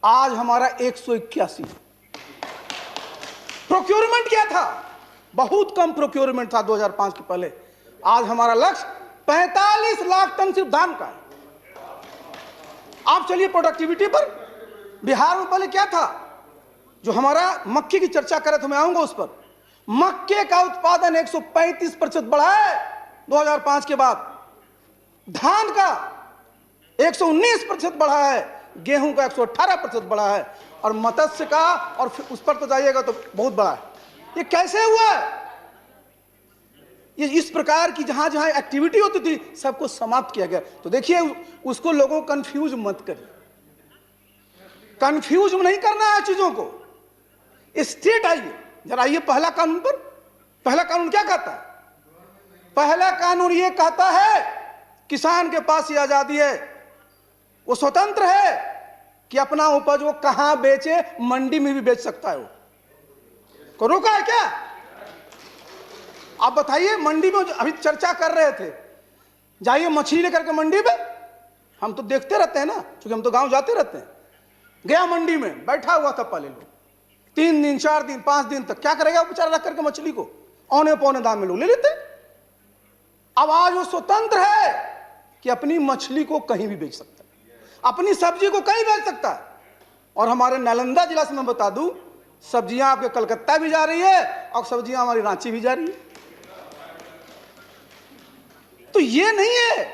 आज हमारा 181। प्रोक्योरमेंट क्या था? बहुत कम प्रोक्योरमेंट था 2005 के पहले। आज हमारा लक्ष्य 45 लाख टन सिर्फ धान का है। आप चलिए प्रोडक्टिविटी पर। बिहार में पहले क्या था? जो हमारा मक्के की चर्चा करे तो मैं आऊंगा उस पर। मक्के का उत्पादन 135% बढ़ा है 2005 के बाद। धान का 119% बढ़ा है, गेहूं का 118% बढ़ा है, और मत्स्य का, और फिर उस पर तो जाइएगा तो बहुत बड़ा है। ये कैसे हुआ है? ये इस प्रकार की जहां जहां एक्टिविटी होती थी सबको समाप्त किया गया। तो देखिए उसको लोगों को कंफ्यूज मत करिए, कंफ्यूज नहीं करना है चीजों को। स्टेट आइए जरा, आइए पहला कानून पर। पहला कानून क्या कहता है? पहला कानून ये कहता है किसान के पास ये आजादी है, वो स्वतंत्र है कि अपना उपज वो कहां बेचे, मंडी में भी बेच सकता है। वो को रोका है क्या? आप बताइए। मंडी में अभी चर्चा कर रहे थे, जाइए मछली लेकर के मंडी में। हम तो देखते रहते हैं ना, क्योंकि हम तो गांव जाते रहते हैं। गया मंडी में, बैठा हुआ था पहले लोग 3 दिन 4 दिन 5 दिन तक, क्या करेगा बेचारा रख करके मछली को, औने पौने दाम में लोग ले लेते। अब आज वो स्वतंत्र है कि अपनी मछली को कहीं भी बेच सकता है, अपनी सब्जी को कहीं बेच सकता है। और हमारे नालंदा जिला से मैं बता दूं, सब्जियां आपके कलकत्ता भी जा रही है और सब्जियां हमारी रांची भी जा रही है। तो ये नहीं है,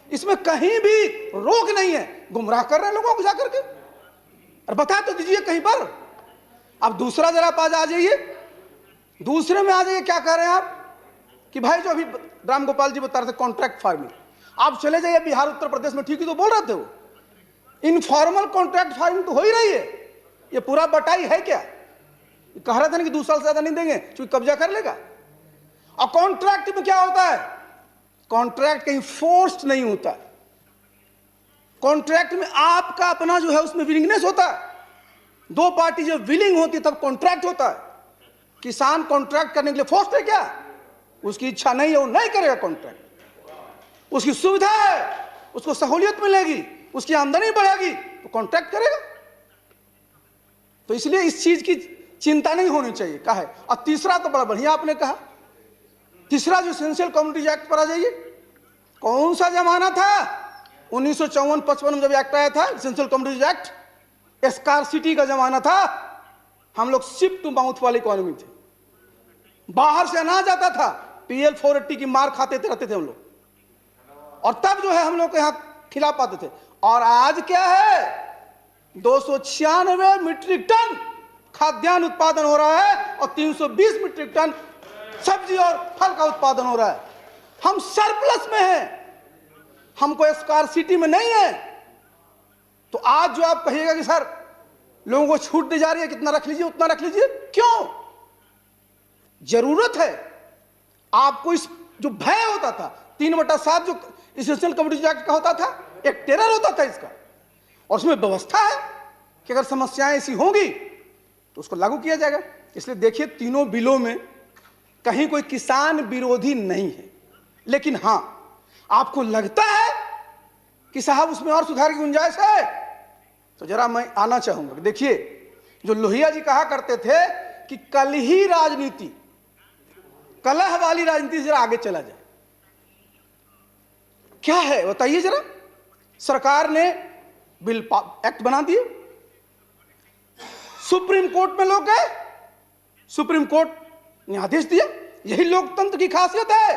इसमें कहीं भी रोक नहीं है। गुमराह कर रहे हैं लोगों को जाकर के। और बता तो दीजिए कहीं पर। अब दूसरा जरा पास आ जाइए, दूसरे में आ जाइए। क्या कह रहे हैं आप? कि भाई जो अभी राम गोपाल जी बता रहे थे कॉन्ट्रैक्ट फार्मिंग, आप चले जाइए बिहार उत्तर प्रदेश में, ठीक ही तो बोल रहे थे वो, इनफॉर्मल कॉन्ट्रैक्ट फार्मिंग तो हो ही रही है। ये पूरा बटाई है क्या? कह रहे थे ना कि 2 साल से ज्यादा नहीं देंगे क्योंकि कब्जा कर लेगा। और कॉन्ट्रैक्ट में क्या होता है? कॉन्ट्रैक्ट कहीं फोर्स्ड नहीं होता है। कॉन्ट्रैक्ट में आपका अपना जो है उसमें विलिंगनेस होता है। 2 पार्टी जब विलिंग होती है तब कॉन्ट्रैक्ट होता है। किसान कॉन्ट्रैक्ट करने के लिए फोर्स्ड है क्या? उसकी इच्छा नहीं है, वो नहीं करेगा कॉन्ट्रैक्ट। उसकी सुविधा है, उसको सहूलियत मिलेगी, उसकी आमदनी बढ़ेगी तो कॉन्ट्रैक्ट करेगा। तो इसलिए इस चीज की चिंता नहीं होनी चाहिए, कहा है। और तीसरा तो बड़ा बढ़िया आपने कहा, तीसरा जो एसेंशियल कम्युनिटीज एक्ट पर आ जाइए। कौन सा जमाना था 1954-55 में जब एक्ट आया था एसेंशियल कम्युनिटीज एक्ट? स्कार्सिटी का जमाना था। हम लोग शिप टू माउथ वाली इकोनॉमी थे, बाहर से अनाज आता था, PL 480 की मार खाते रहते थे हम लोग, और तब जो है हम लोग को यहां खिला पाते थे। और आज क्या है? 296 मीट्रिक टन खाद्यान्न उत्पादन हो रहा है और 320 मीट्रिक टन सब्जी और फल का उत्पादन हो रहा है। हम सरप्लस में हैं, हमको स्कार्सिटी में नहीं है। तो आज जो आप कहिएगा कि सर लोगों को छूट दी जा रही है, कितना रख लीजिए उतना रख लीजिए, क्यों? जरूरत है आपको। इस जो भय होता था 3/7 जो एसेंशियल कम्युनिटीज एक्ट का होता था, एक टेरर होता था इसका, और उसमें व्यवस्था है कि अगर समस्याएं ऐसी होंगी तो उसको लागू किया जाएगा। इसलिए देखिए तीनों बिलों में कहीं कोई किसान विरोधी नहीं है, लेकिन हां आपको लगता है कि साहब उसमें और सुधार की गुंजाइश है तो जरा मैं आना चाहूंगा। देखिए जो लोहिया जी कहा करते थे कि कल ही राजनीति, कलह वाली राजनीति जरा आगे चला जाए, क्या है बताइए जरा। सरकार ने बिल एक्ट बना दिए, सुप्रीम कोर्ट में लोग गए, सुप्रीम कोर्ट ने आदेश दिया। यही लोकतंत्र की खासियत है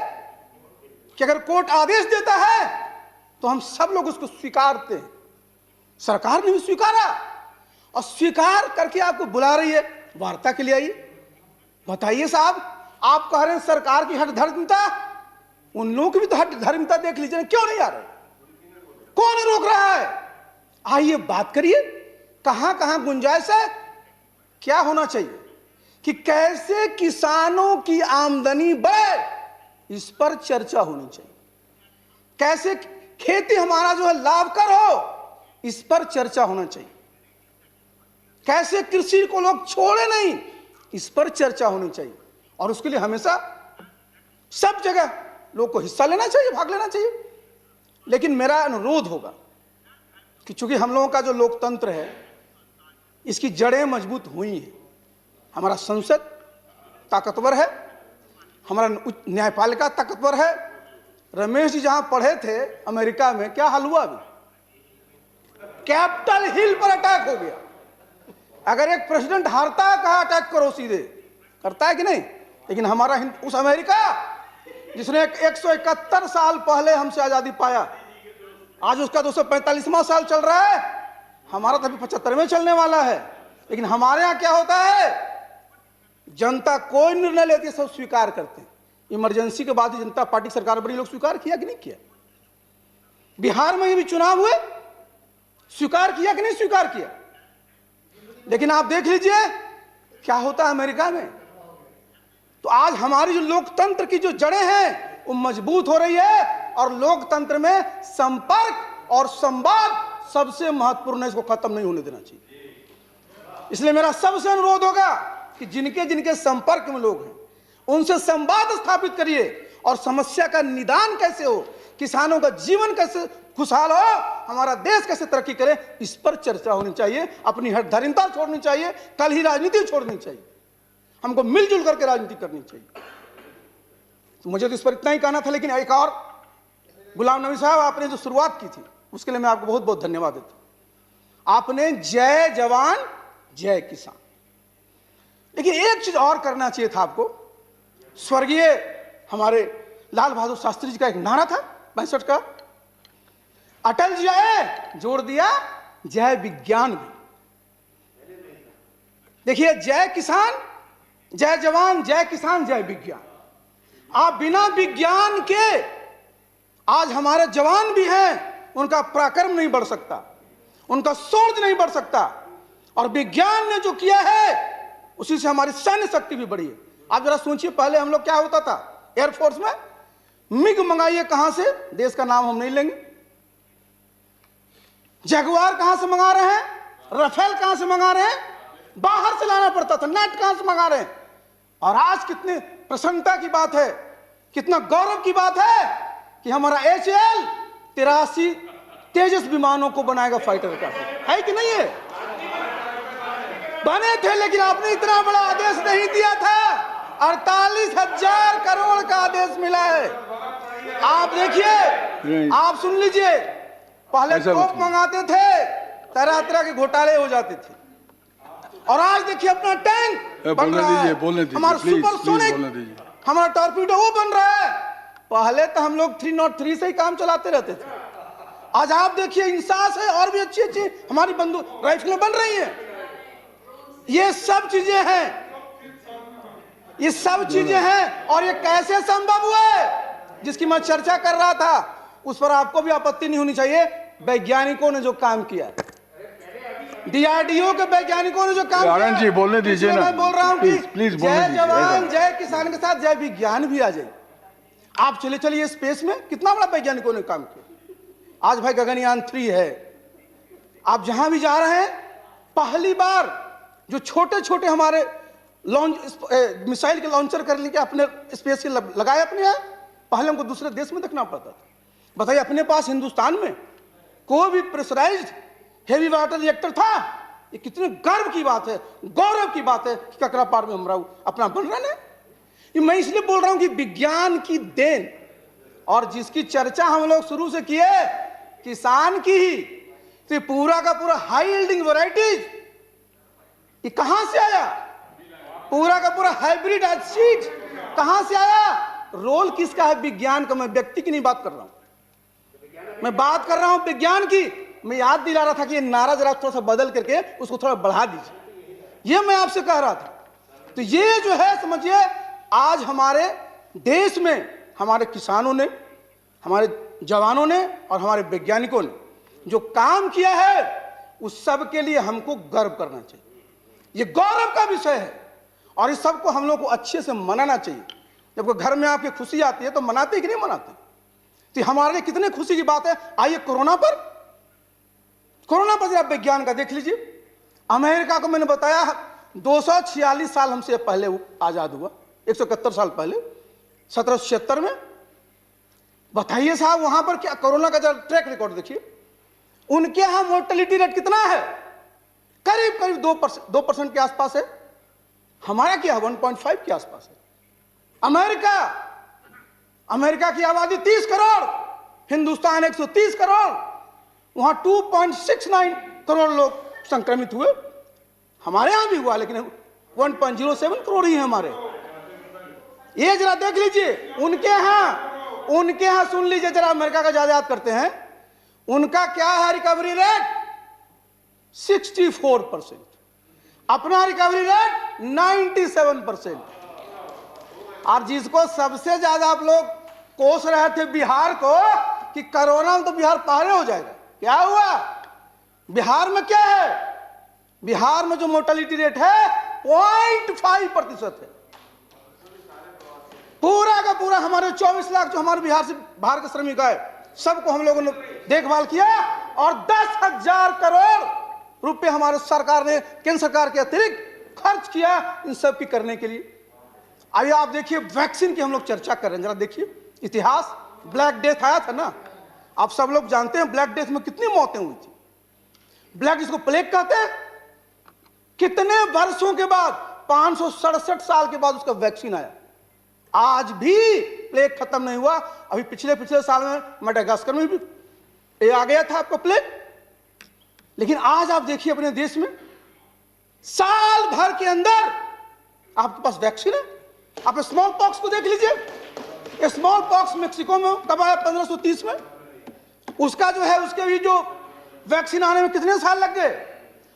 कि अगर कोर्ट आदेश देता है तो हम सब लोग उसको स्वीकारते हैं। सरकार ने भी स्वीकारा, और स्वीकार करके आपको बुला रही है वार्ता के लिए आइए। बताइए साहब, आप कह रहे हैं सरकार की हठधर्मिता, उन लोगों की भी तो हठधर्मिता देख लीजिए, क्यों नहीं आ रहे? कौन रोक रहा है? आइए बात करिए, कहां कहां गुंजाइश है, क्या होना चाहिए कि कैसे किसानों की आमदनी बढ़े, इस पर चर्चा होनी चाहिए। कैसे खेती हमारा जो है लाभकर हो, इस पर चर्चा होना चाहिए। कैसे कृषि को लोग छोड़े नहीं, इस पर चर्चा होनी चाहिए। और उसके लिए हमेशा सब जगह लोग को हिस्सा लेना चाहिए, भाग लेना चाहिए। लेकिन मेरा अनुरोध होगा कि चूंकि हम लोगों का जो लोकतंत्र है इसकी जड़ें मजबूत हुई हैं, हमारा संसद ताकतवर है, हमारा न्यायपालिका ताकतवर है। रमेश जी जहां पढ़े थे अमेरिका में, क्या हाल हुआ? अभी कैपिटल हिल पर अटैक हो गया। अगर एक प्रेसिडेंट हारता है, कहा अटैक करो, सीधे करता है कि नहीं? लेकिन हमारा उस अमेरिका जिसने 171 साल पहले हमसे आजादी पाया, आज उसका 245वां साल चल रहा है, हमारा तो अभी 75वें चलने वाला है। लेकिन हमारे यहां क्या होता है, जनता कोई निर्णय लेती है सब स्वीकार करते हैं। इमरजेंसी के बाद ही जनता पार्टी सरकार बड़ी, लोग स्वीकार किया कि नहीं किया? बिहार में भी चुनाव हुए, स्वीकार किया कि नहीं स्वीकार किया? लेकिन आप देख लीजिए क्या होता है अमेरिका में। तो आज हमारी जो लोकतंत्र की जो जड़ें हैं वो मजबूत हो रही है, और लोकतंत्र में संपर्क और संवाद सबसे महत्वपूर्ण है, इसको खत्म नहीं होने देना चाहिए। इसलिए मेरा सबसे अनुरोध होगा कि जिनके जिनके संपर्क में लोग हैं उनसे संवाद स्थापित करिए, और समस्या का निदान कैसे हो, किसानों का जीवन कैसे खुशहाल हो, हमारा देश कैसे तरक्की करे, इस पर चर्चा होनी चाहिए। अपनी हठधर्मिता छोड़नी चाहिए, कल ही राजनीति छोड़नी चाहिए, हमको मिलजुल करके राजनीति करनी चाहिए। तो मुझे तो इस पर इतना ही कहना था। लेकिन एक और, गुलाम नबी साहब आपने जो शुरुआत की थी उसके लिए मैं आपको बहुत बहुत धन्यवाद देता हूं। आपने जय जवान जय किसान, लेकिन एक चीज और करना चाहिए था आपको। स्वर्गीय हमारे लाल बहादुर शास्त्री जी का एक नारा था 65 का, अटल जी आए जोड़ दिया जय विज्ञान भी। देखिए जय किसान, जय जवान, जय किसान, जय विज्ञान। आप बिना विज्ञान के, आज हमारे जवान भी हैं, उनका पराक्रम नहीं बढ़ सकता, उनका सोच नहीं बढ़ सकता, और विज्ञान ने जो किया है उसी से हमारी सैन्य शक्ति भी बढ़ी है। आप जरा सोचिए, पहले हम लोग क्या होता था एयरफोर्स में, मिग मंगाइए कहां से, देश का नाम हम नहीं लेंगे, जगुआर कहां से मंगा रहे हैं, राफेल कहां से मंगा रहे हैं, बाहर से लाना पड़ता था, नेट कहां से मंगा रहे हैं। और आज कितने प्रसन्नता की बात है, कितना गौरव की बात है कि हमारा HAL 83 तेजस विमानों को बनाएगा फाइटर का, है कि नहीं है? बने थे, लेकिन आपने इतना बड़ा आदेश नहीं दिया था। 48,000 करोड़ का आदेश मिला है। आप देखिए, आप सुन लीजिए, पहले तोप मंगाते थे, तरह तरह के घोटाले हो जाते थे, और आज देखिए अपना टैंक बन रहा है, हमारा सुपरसोनिक, हमारा टॉर्पीडो वो बन रहा है। पहले तो हम लोग 303 से ही काम चलाते रहते थे, आज आप देखिए इंसास है, और भी अच्छी अच्छी हमारी बंदूक राइफलें बन रही हैं। ये सब चीजें हैं, ये सब चीजें हैं, और ये कैसे संभव हुआ है जिसकी मैं चर्चा कर रहा था, उस पर आपको भी आपत्ति नहीं होनी चाहिए। वैज्ञानिकों ने जो काम किया, DRDO के वैज्ञानिकों ने जो काम किया, जी बोलने दीजिए ना, मैं बोल रहा हूं कि प्लीज जय जवान जय किसान के साथ जय विज्ञान भी आ जाए। आप चले चलिए स्पेस में, कितना बड़ा वैज्ञानिकों ने काम किया। आज भाई गगनयान 3 है, आप जहां भी जा रहे हैं, पहली बार जो छोटे छोटे हमारे लॉन्च मिसाइल के लॉन्चर करने के अपने स्पेस के लगाए अपने यहाँ, पहले हमको दूसरे देश में देखना पड़ता था। बताइए, अपने पास हिंदुस्तान में कोई भी प्रेशराइज्ड हेवी वाटर रिएक्टर था? ये कितने गर्व की बात है, गौरव की बात है कि ककरापार में हमरा अपना बन रहा है। ये मैं इसलिए बोल रहा हूं कि विज्ञान की देन, और जिसकी चर्चा हम लोग शुरू से किए, किसान की ही, तो पूरा का पूरा हाई यील्डिंग वैरायटीज ये कहां से आया? पूरा का पूरा हाइब्रिड सीड कहां से आया? रोल किसका है? विज्ञान का। मैं व्यक्ति की नहीं बात कर रहा हूं, मैं बात कर रहा हूं विज्ञान की। मैं याद दिला रहा था कि ये नारा जरा थोड़ा सा बदल करके उसको थोड़ा बढ़ा दीजिए, ये मैं आपसे कह रहा था। तो ये जो है, समझिए, आज हमारे देश में हमारे किसानों ने, हमारे जवानों ने और हमारे वैज्ञानिकों ने जो काम किया है, उस सब के लिए हमको गर्व करना चाहिए। ये गौरव का विषय है, और इस सब को हम लोग को अच्छे से मनाना चाहिए। जब कोई घर में आपकी खुशी आती है तो मनाते कि नहीं मनाते? तो हमारे लिए कितने खुशी की बात है। आइए कोरोना पर जरा विज्ञान का देख लीजिए। अमेरिका को मैंने बताया 246 साल हमसे पहले आजाद हुआ, 171 साल पहले, 1776 में। बताइए साहब, वहां पर क्या कोरोना का जरा ट्रैक रिकॉर्ड देखिए। उनके यहां मोर्टेलिटी रेट कितना है? करीब करीब 2% के आसपास है। हमारा क्या 1.5 के आसपास है। अमेरिका की आबादी 30 करोड़, हिंदुस्तान 130 करोड़, वहां 2.69 करोड़ लोग संक्रमित हुए। हमारे यहां भी हुआ, लेकिन 1.07 करोड़ ही है हमारे। ये जरा देख लीजिए उनके यहां सुन लीजिए जरा, अमेरिका का ज्यादा याद करते हैं, उनका क्या है रिकवरी रेट? 64%। अपना रिकवरी रेट 97%। और जिसको सबसे ज्यादा आप लोग कोस रहे थे बिहार को कि कोरोना में तो बिहार पहले हो जाएगा, क्या हुआ? बिहार में क्या है? बिहार में जो मोर्टेलिटी रेट है 0.5% है। पूरा का पूरा हमारे 24 लाख जो हमारे बिहार से बाहर के श्रमिक आए, सबको हम लोगों ने देखभाल किया, और 10,000 करोड़ रुपए हमारे सरकार ने, केंद्र सरकार के अतिरिक्त खर्च किया इन सब की करने के लिए। अभी आप देखिए, वैक्सीन की हम लोग चर्चा कर रहे हैं, जरा देखिए इतिहास। ब्लैक डेथ आया था ना, आप सब लोग जानते हैं ब्लैक डेथ में कितनी मौतें हुई थी। ब्लैक, इसको प्लेग कहते हैं। कितने वर्षों के बाद, 567 साल के बाद उसका वैक्सीन आया। आज भी प्लेग खत्म नहीं हुआ। अभी पिछले साल में मेडागास्कर में भी ये आ गया था आपको प्लेग। लेकिन आज आप देखिए अपने देश में साल भर के अंदर आपके पास वैक्सीन है। आप स्मॉल पॉक्स को देख लीजिए। स्मॉल पॉक्स मेक्सिको में कब आया? 1530 में। उसका जो है, उसके भी जो वैक्सीन आने में कितने साल लग गए,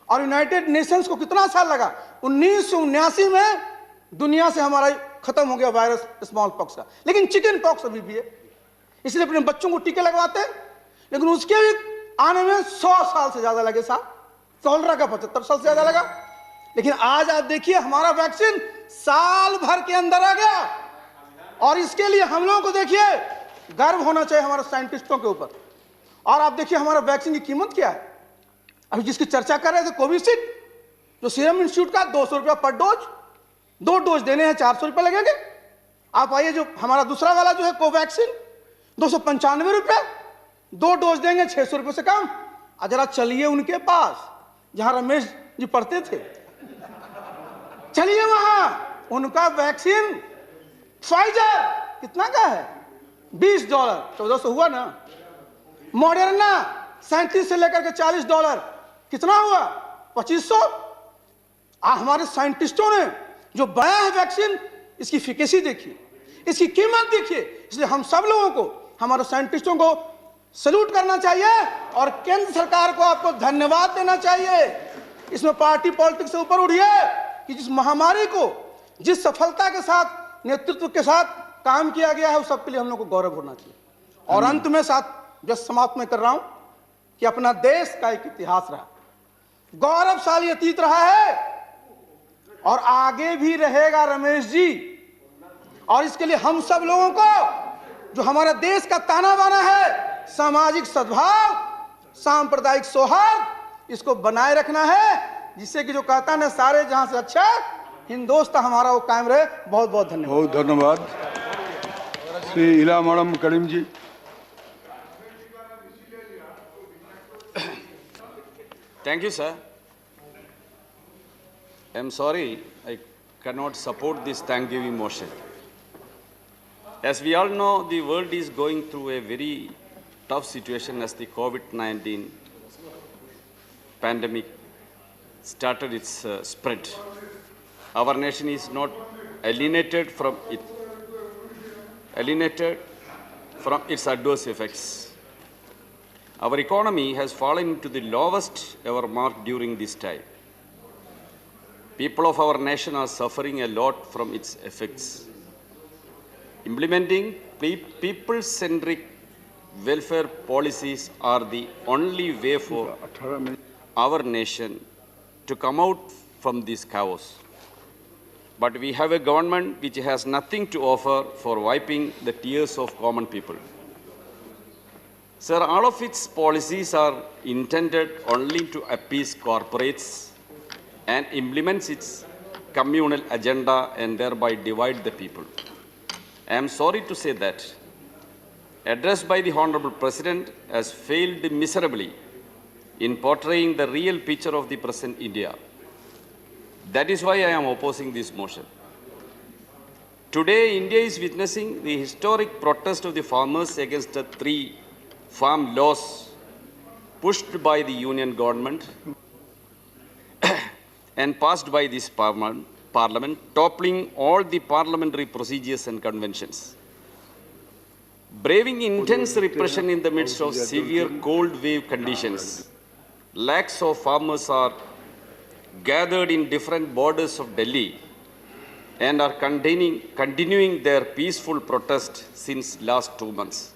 और यूनाइटेड नेशंस को कितना साल लगा? 1979 में दुनिया से हमारा खत्म हो गया वायरस स्मॉल पॉक्स का, लेकिन चिकन पॉक्स अभी भी है। इसलिए अपने बच्चों को टीके लगवाते हैं, लेकिन उसके भी आने में 100 साल से ज्यादा लगे साहब। कोलरा का 75 साल से ज्यादा लगा, लेकिन आज आप देखिए हमारा वैक्सीन साल भर के अंदर आ गया। और इसके लिए हम लोगों को देखिए गर्व होना चाहिए हमारे साइंटिस्टों के ऊपर। और आप देखिए हमारा वैक्सीन की कीमत क्या है। अभी जिसकी चर्चा कर रहे थे कोविशील्ड, जो सीरम इंस्टीट्यूट का 200 रुपया पर डोज, 2 डोज देने हैं 400 रुपये लगेंगे। आप आइए जो हमारा दूसरा वाला जो है कोवैक्सीन, 295 रुपये, 2 डोज देंगे 600 रुपये से कम। जरा चलिए उनके पास जहां रमेश जी पढ़ते थे, चलिए वहां, उनका वैक्सीन फाइजर कितना का है, $20, 1400 हुआ ना। मॉडर्ना 37 से लेकर के $40, कितना हुआ, 2500। हमारे साइंटिस्टों ने जो बनाया है वैक्सीन, इसकी एफिकेसी देखिए, इसकी कीमत देखिए। इसलिए हम सब लोगों को, हमारे साइंटिस्टों को सैल्यूट करना चाहिए और केंद्र सरकार को आपको धन्यवाद देना चाहिए। इसमें पार्टी पॉलिटिक्स से ऊपर उठिए कि जिस महामारी को जिस सफलता के साथ, नेतृत्व के साथ काम किया गया है, उस सब के लिए हम लोग को गौरव होना चाहिए। और अंत में साथ जस्ट समाप्त में कर रहा हूं कि अपना देश का एक इतिहास रहा, गौरवशाली अतीत रहा है और आगे भी रहेगा रमेश जी। और इसके लिए हम सब लोगों को, जो हमारे देश का ताना बाना है, सामाजिक सद्भाव, सांप्रदायिक सौहार्द, इसको बनाए रखना है, जिससे कि जो कहता है ना सारे जहां से अच्छा हिंदुस्तान हमारा वो कायम रहे। बहुत बहुत धन्यवाद। बहुत धन्यवाद। Shri Ila madam Karim ji. Thank you, sir. I am sorry I cannot support this thank-giving motion. As we all know, the world is going through a very tough situation as the COVID-19 pandemic started its spread. Our nation is not alienated from its adverse effects. Our economy has fallen to the lowest ever mark during this time. People of our nation are suffering a lot from its effects. Implementing people-centric welfare policies are the only way for our nation to come out from this chaos. But we have a government which has nothing to offer for wiping the tears of common people. Sir, all of its policies are intended only to appease corporates and implements its communal agenda and thereby divide the people. I am sorry to say that address by the Honorable President has failed miserably in portraying the real picture of the present India. That is why I am opposing this motion. Today, India is witnessing the historic protest of the farmers against the 3 farm laws pushed by the union government and passed by this parliament, toppling all the parliamentary procedures and conventions. Braving intense repression in the midst of severe cold wave conditions, lakhs of farmers are gathered in different borders of Delhi and are continuing their peaceful protest since last 2 months.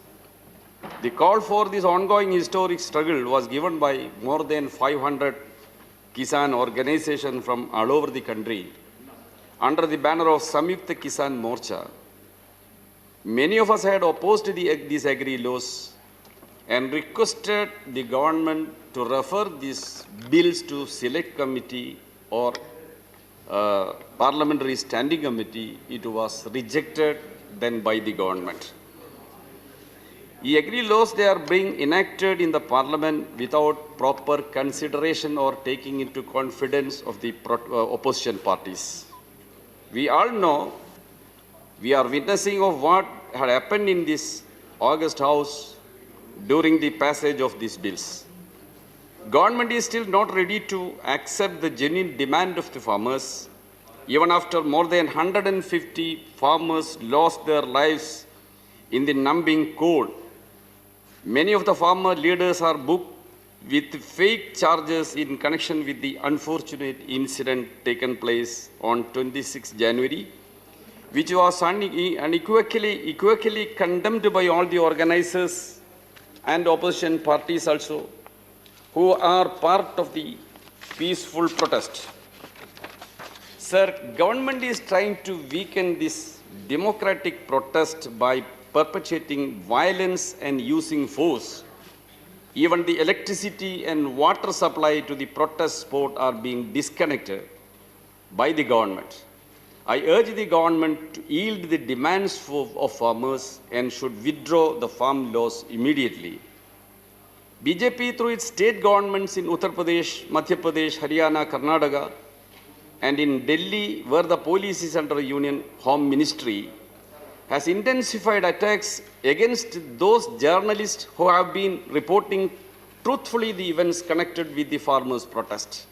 The call for this ongoing historic struggle was given by more than 500 Kisan organizations from all over the country under the banner of Samyukta Kisan Morcha. Many of us had opposed these agri-laws and requested the government to refer these bills to select committee or parliamentary standing committee. It was rejected then by the government. The agri-laws, they are being enacted in the parliament without proper consideration or taking into confidence of the opposition parties. We all know, we are witnessing of what had happened in this August House during the passage of these bills. Government is still not ready to accept the genuine demand of the farmers. Even after more than 150 farmers lost their lives in the numbing cold, many of the farmer leaders are booked with fake charges in connection with the unfortunate incident taken place on 26 January, which was unequivocally condemned by all the organizers and opposition parties also, who are part of the peaceful protest. Sir, government is trying to weaken this democratic protest by perpetuating violence and using force. Even the electricity and water supply to the protest spot are being disconnected by the government. I urge the government to yield the demands of farmers and should withdraw the farm laws immediately. BJP, through its state governments in Uttar Pradesh, Madhya Pradesh, Haryana, Karnataka, and in Delhi, where the police is under Union Home Ministry, has intensified attacks against those journalists who have been reporting truthfully the events connected with the farmers' protest.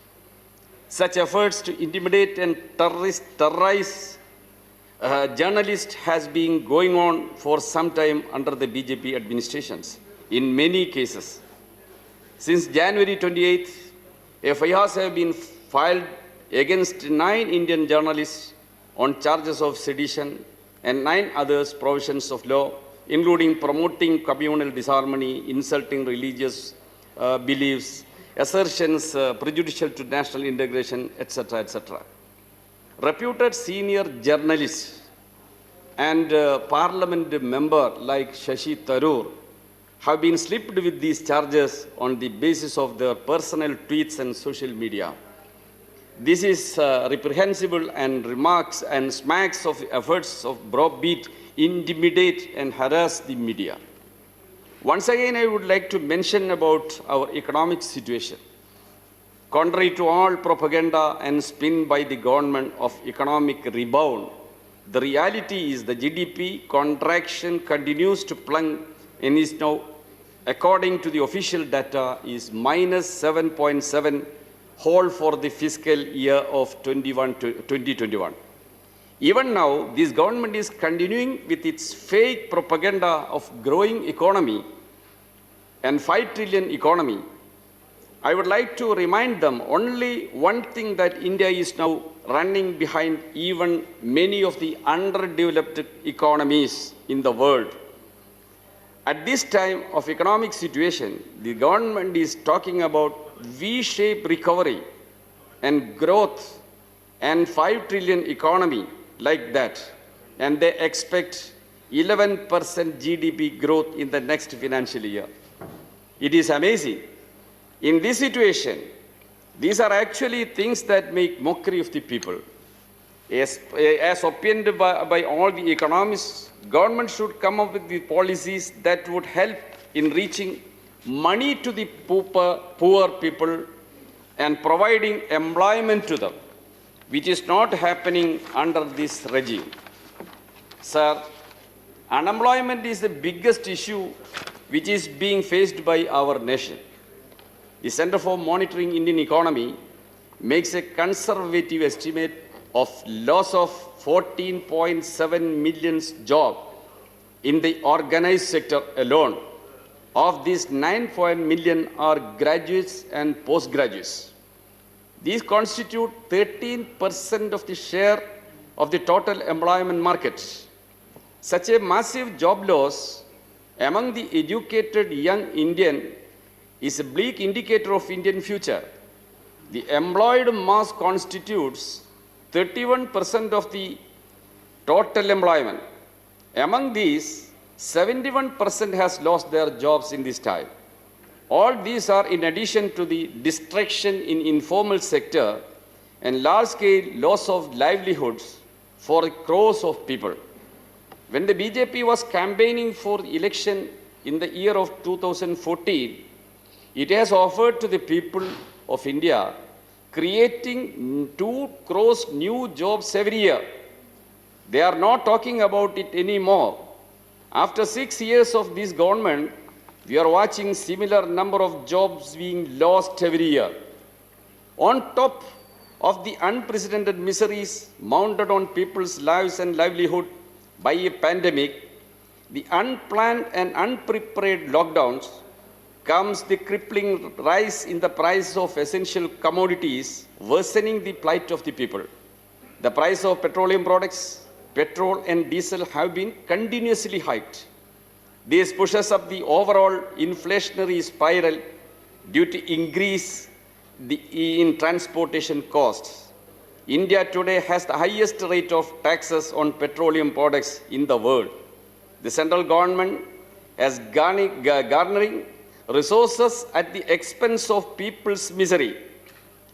Such efforts to intimidate and terrorize journalists has been going on for some time under the BJP administrations, in many cases. Since January 28th, FIRs have been filed against 9 Indian journalists on charges of sedition and 9 others provisions of law, including promoting communal disharmony, insulting religious beliefs, assertions prejudicial to national integration, etc., etc. Reputed senior journalists and parliament member like Shashi Tharoor have been slipped with these charges on the basis of their personal tweets and social media. This is reprehensible and remarks and smacks of efforts of browbeat, intimidate and harass the media. Once again, I would like to mention about our economic situation. Contrary to all propaganda and spin by the government of economic rebound, the reality is the GDP contraction continues to plunge and is now, according to the official data, is minus 7.7 whole for the fiscal year of 2021. Even now, this government is continuing with its fake propaganda of growing economy and 5 trillion economy. I would like to remind them only one thing, that India is now running behind even many of the underdeveloped economies in the world. At this time of economic situation, the government is talking about V-shaped recovery and growth and 5 trillion economy like that. And they expect 11% GDP growth in the next financial year. It is amazing. In this situation, these are actually things that make mockery of the people. As opined by all the economists, government should come up with the policies that would help in reaching money to the poor people and providing employment to them, which is not happening under this regime. Sir, unemployment is the biggest issue which is being faced by our nation. The Center for Monitoring Indian Economy makes a conservative estimate of loss of 14.7 million jobs in the organized sector alone. Of these, 9 million are graduates and postgraduates. These constitute 13% of the share of the total employment market. Such a massive job loss among the educated young Indian is a bleak indicator of Indian future. The employed mass constitutes 31% of the total employment. Among these, 71% has lost their jobs in this time. All these are in addition to the destruction in informal sector and large-scale loss of livelihoods for crores of people. When the BJP was campaigning for election in the year of 2014, it has offered to the people of India creating 2 crores new jobs every year. They are not talking about it anymore. After 6 years of this government, we are watching similar number of jobs being lost every year. On top of the unprecedented miseries mounted on people's lives and livelihood by a pandemic, the unplanned and unprepared lockdowns, comes the crippling rise in the price of essential commodities, worsening the plight of the people. The price of petroleum products, petrol and diesel have been continuously hiked. This pushes up the overall inflationary spiral due to increase in transportation costs. India today has the highest rate of taxes on petroleum products in the world. The central government is garnering resources at the expense of people's misery.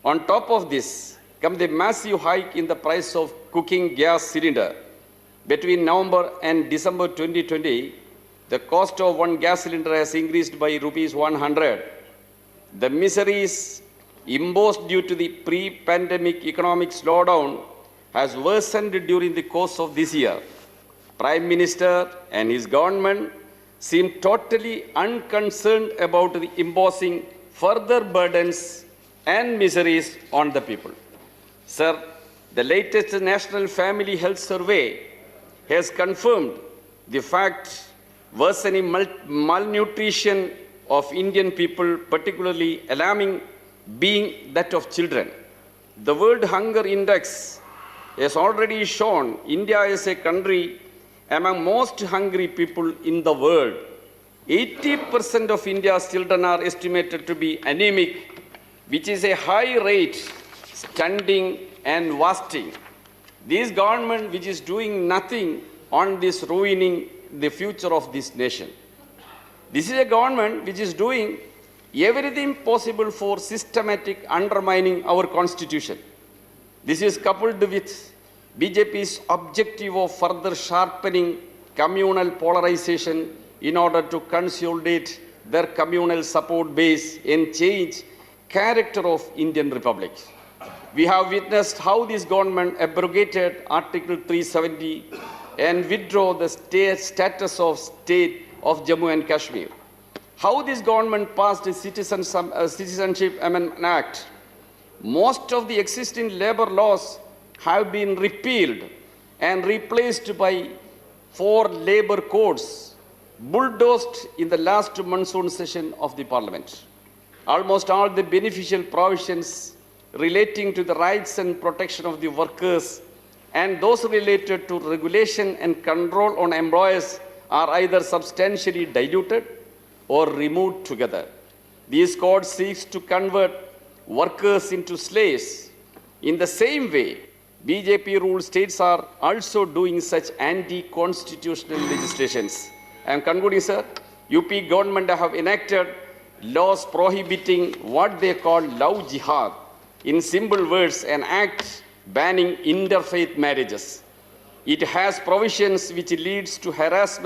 On top of this comes the massive hike in the price of cooking gas cylinder. Between November and December 2020, the cost of one gas cylinder has increased by rupees 100. The miseries imposed due to the pre-pandemic economic slowdown has worsened during the course of this year. Prime Minister and his government seem totally unconcerned about the imposing further burdens and miseries on the people. Sir, the latest National Family Health Survey has confirmed the fact worsening malnutrition of Indian people, particularly alarming being that of children. The World Hunger Index has already shown India is a country among most hungry people in the world. 80% of India's children are estimated to be anemic, which is a high rate, stunting and wasting. This government which is doing nothing on this ruining the future of this nation. This is a government which is doing everything possible for systematic undermining our constitution. This is coupled with BJP's objective of further sharpening communal polarization in order to consolidate their communal support base and change character of Indian Republic. We have witnessed how this government abrogated Article 370 and withdrew the status of state of Jammu and Kashmir. How this government passed a Citizenship Amendment Act. Most of the existing labor laws have been repealed and replaced by 4 labor codes, bulldozed in the last monsoon session of the Parliament. Almost all the beneficial provisions relating to the rights and protection of the workers and those related to regulation and control on employers are either substantially diluted or removed together. This code seeks to convert workers into slaves. In the same way, BJP ruled states are also doing such anti-constitutional legislations. I am concluding, sir. UP government have enacted laws prohibiting what they call love jihad. In simple words, an act banning interfaith marriages. It has provisions which leads to arrest,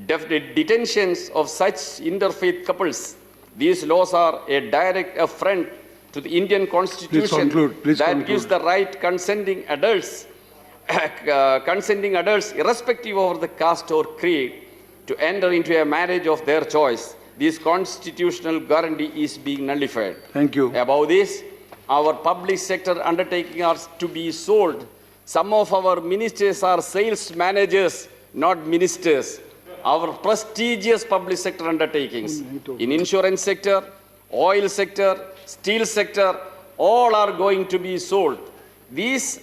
detentions of such interfaith couples. These laws are a direct affront to the Indian Constitution that gives the right consenting adults, irrespective of the caste or creed, to enter into a marriage of their choice. This constitutional guarantee is being nullified. Thank you. Above this, our public sector undertakings are to be sold. Some of our ministers are sales managers, not ministers. Our prestigious public sector undertakings in insurance sector, oil sector, steel sector, all are going to be sold. These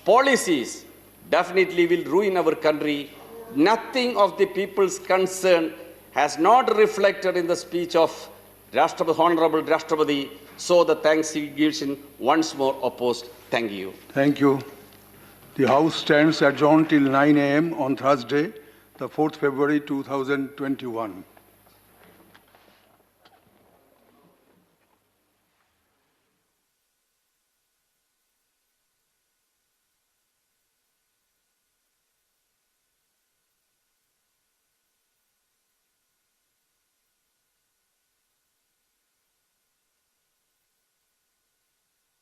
policies definitely will ruin our country. Nothing of the people's concern has not reflected in the speech of Honorable Rashtrapati. So the thanksgiving once more opposed. Thank you. Thank you. The House stands adjourned till 9 a.m. on Thursday, the 4th February 2021.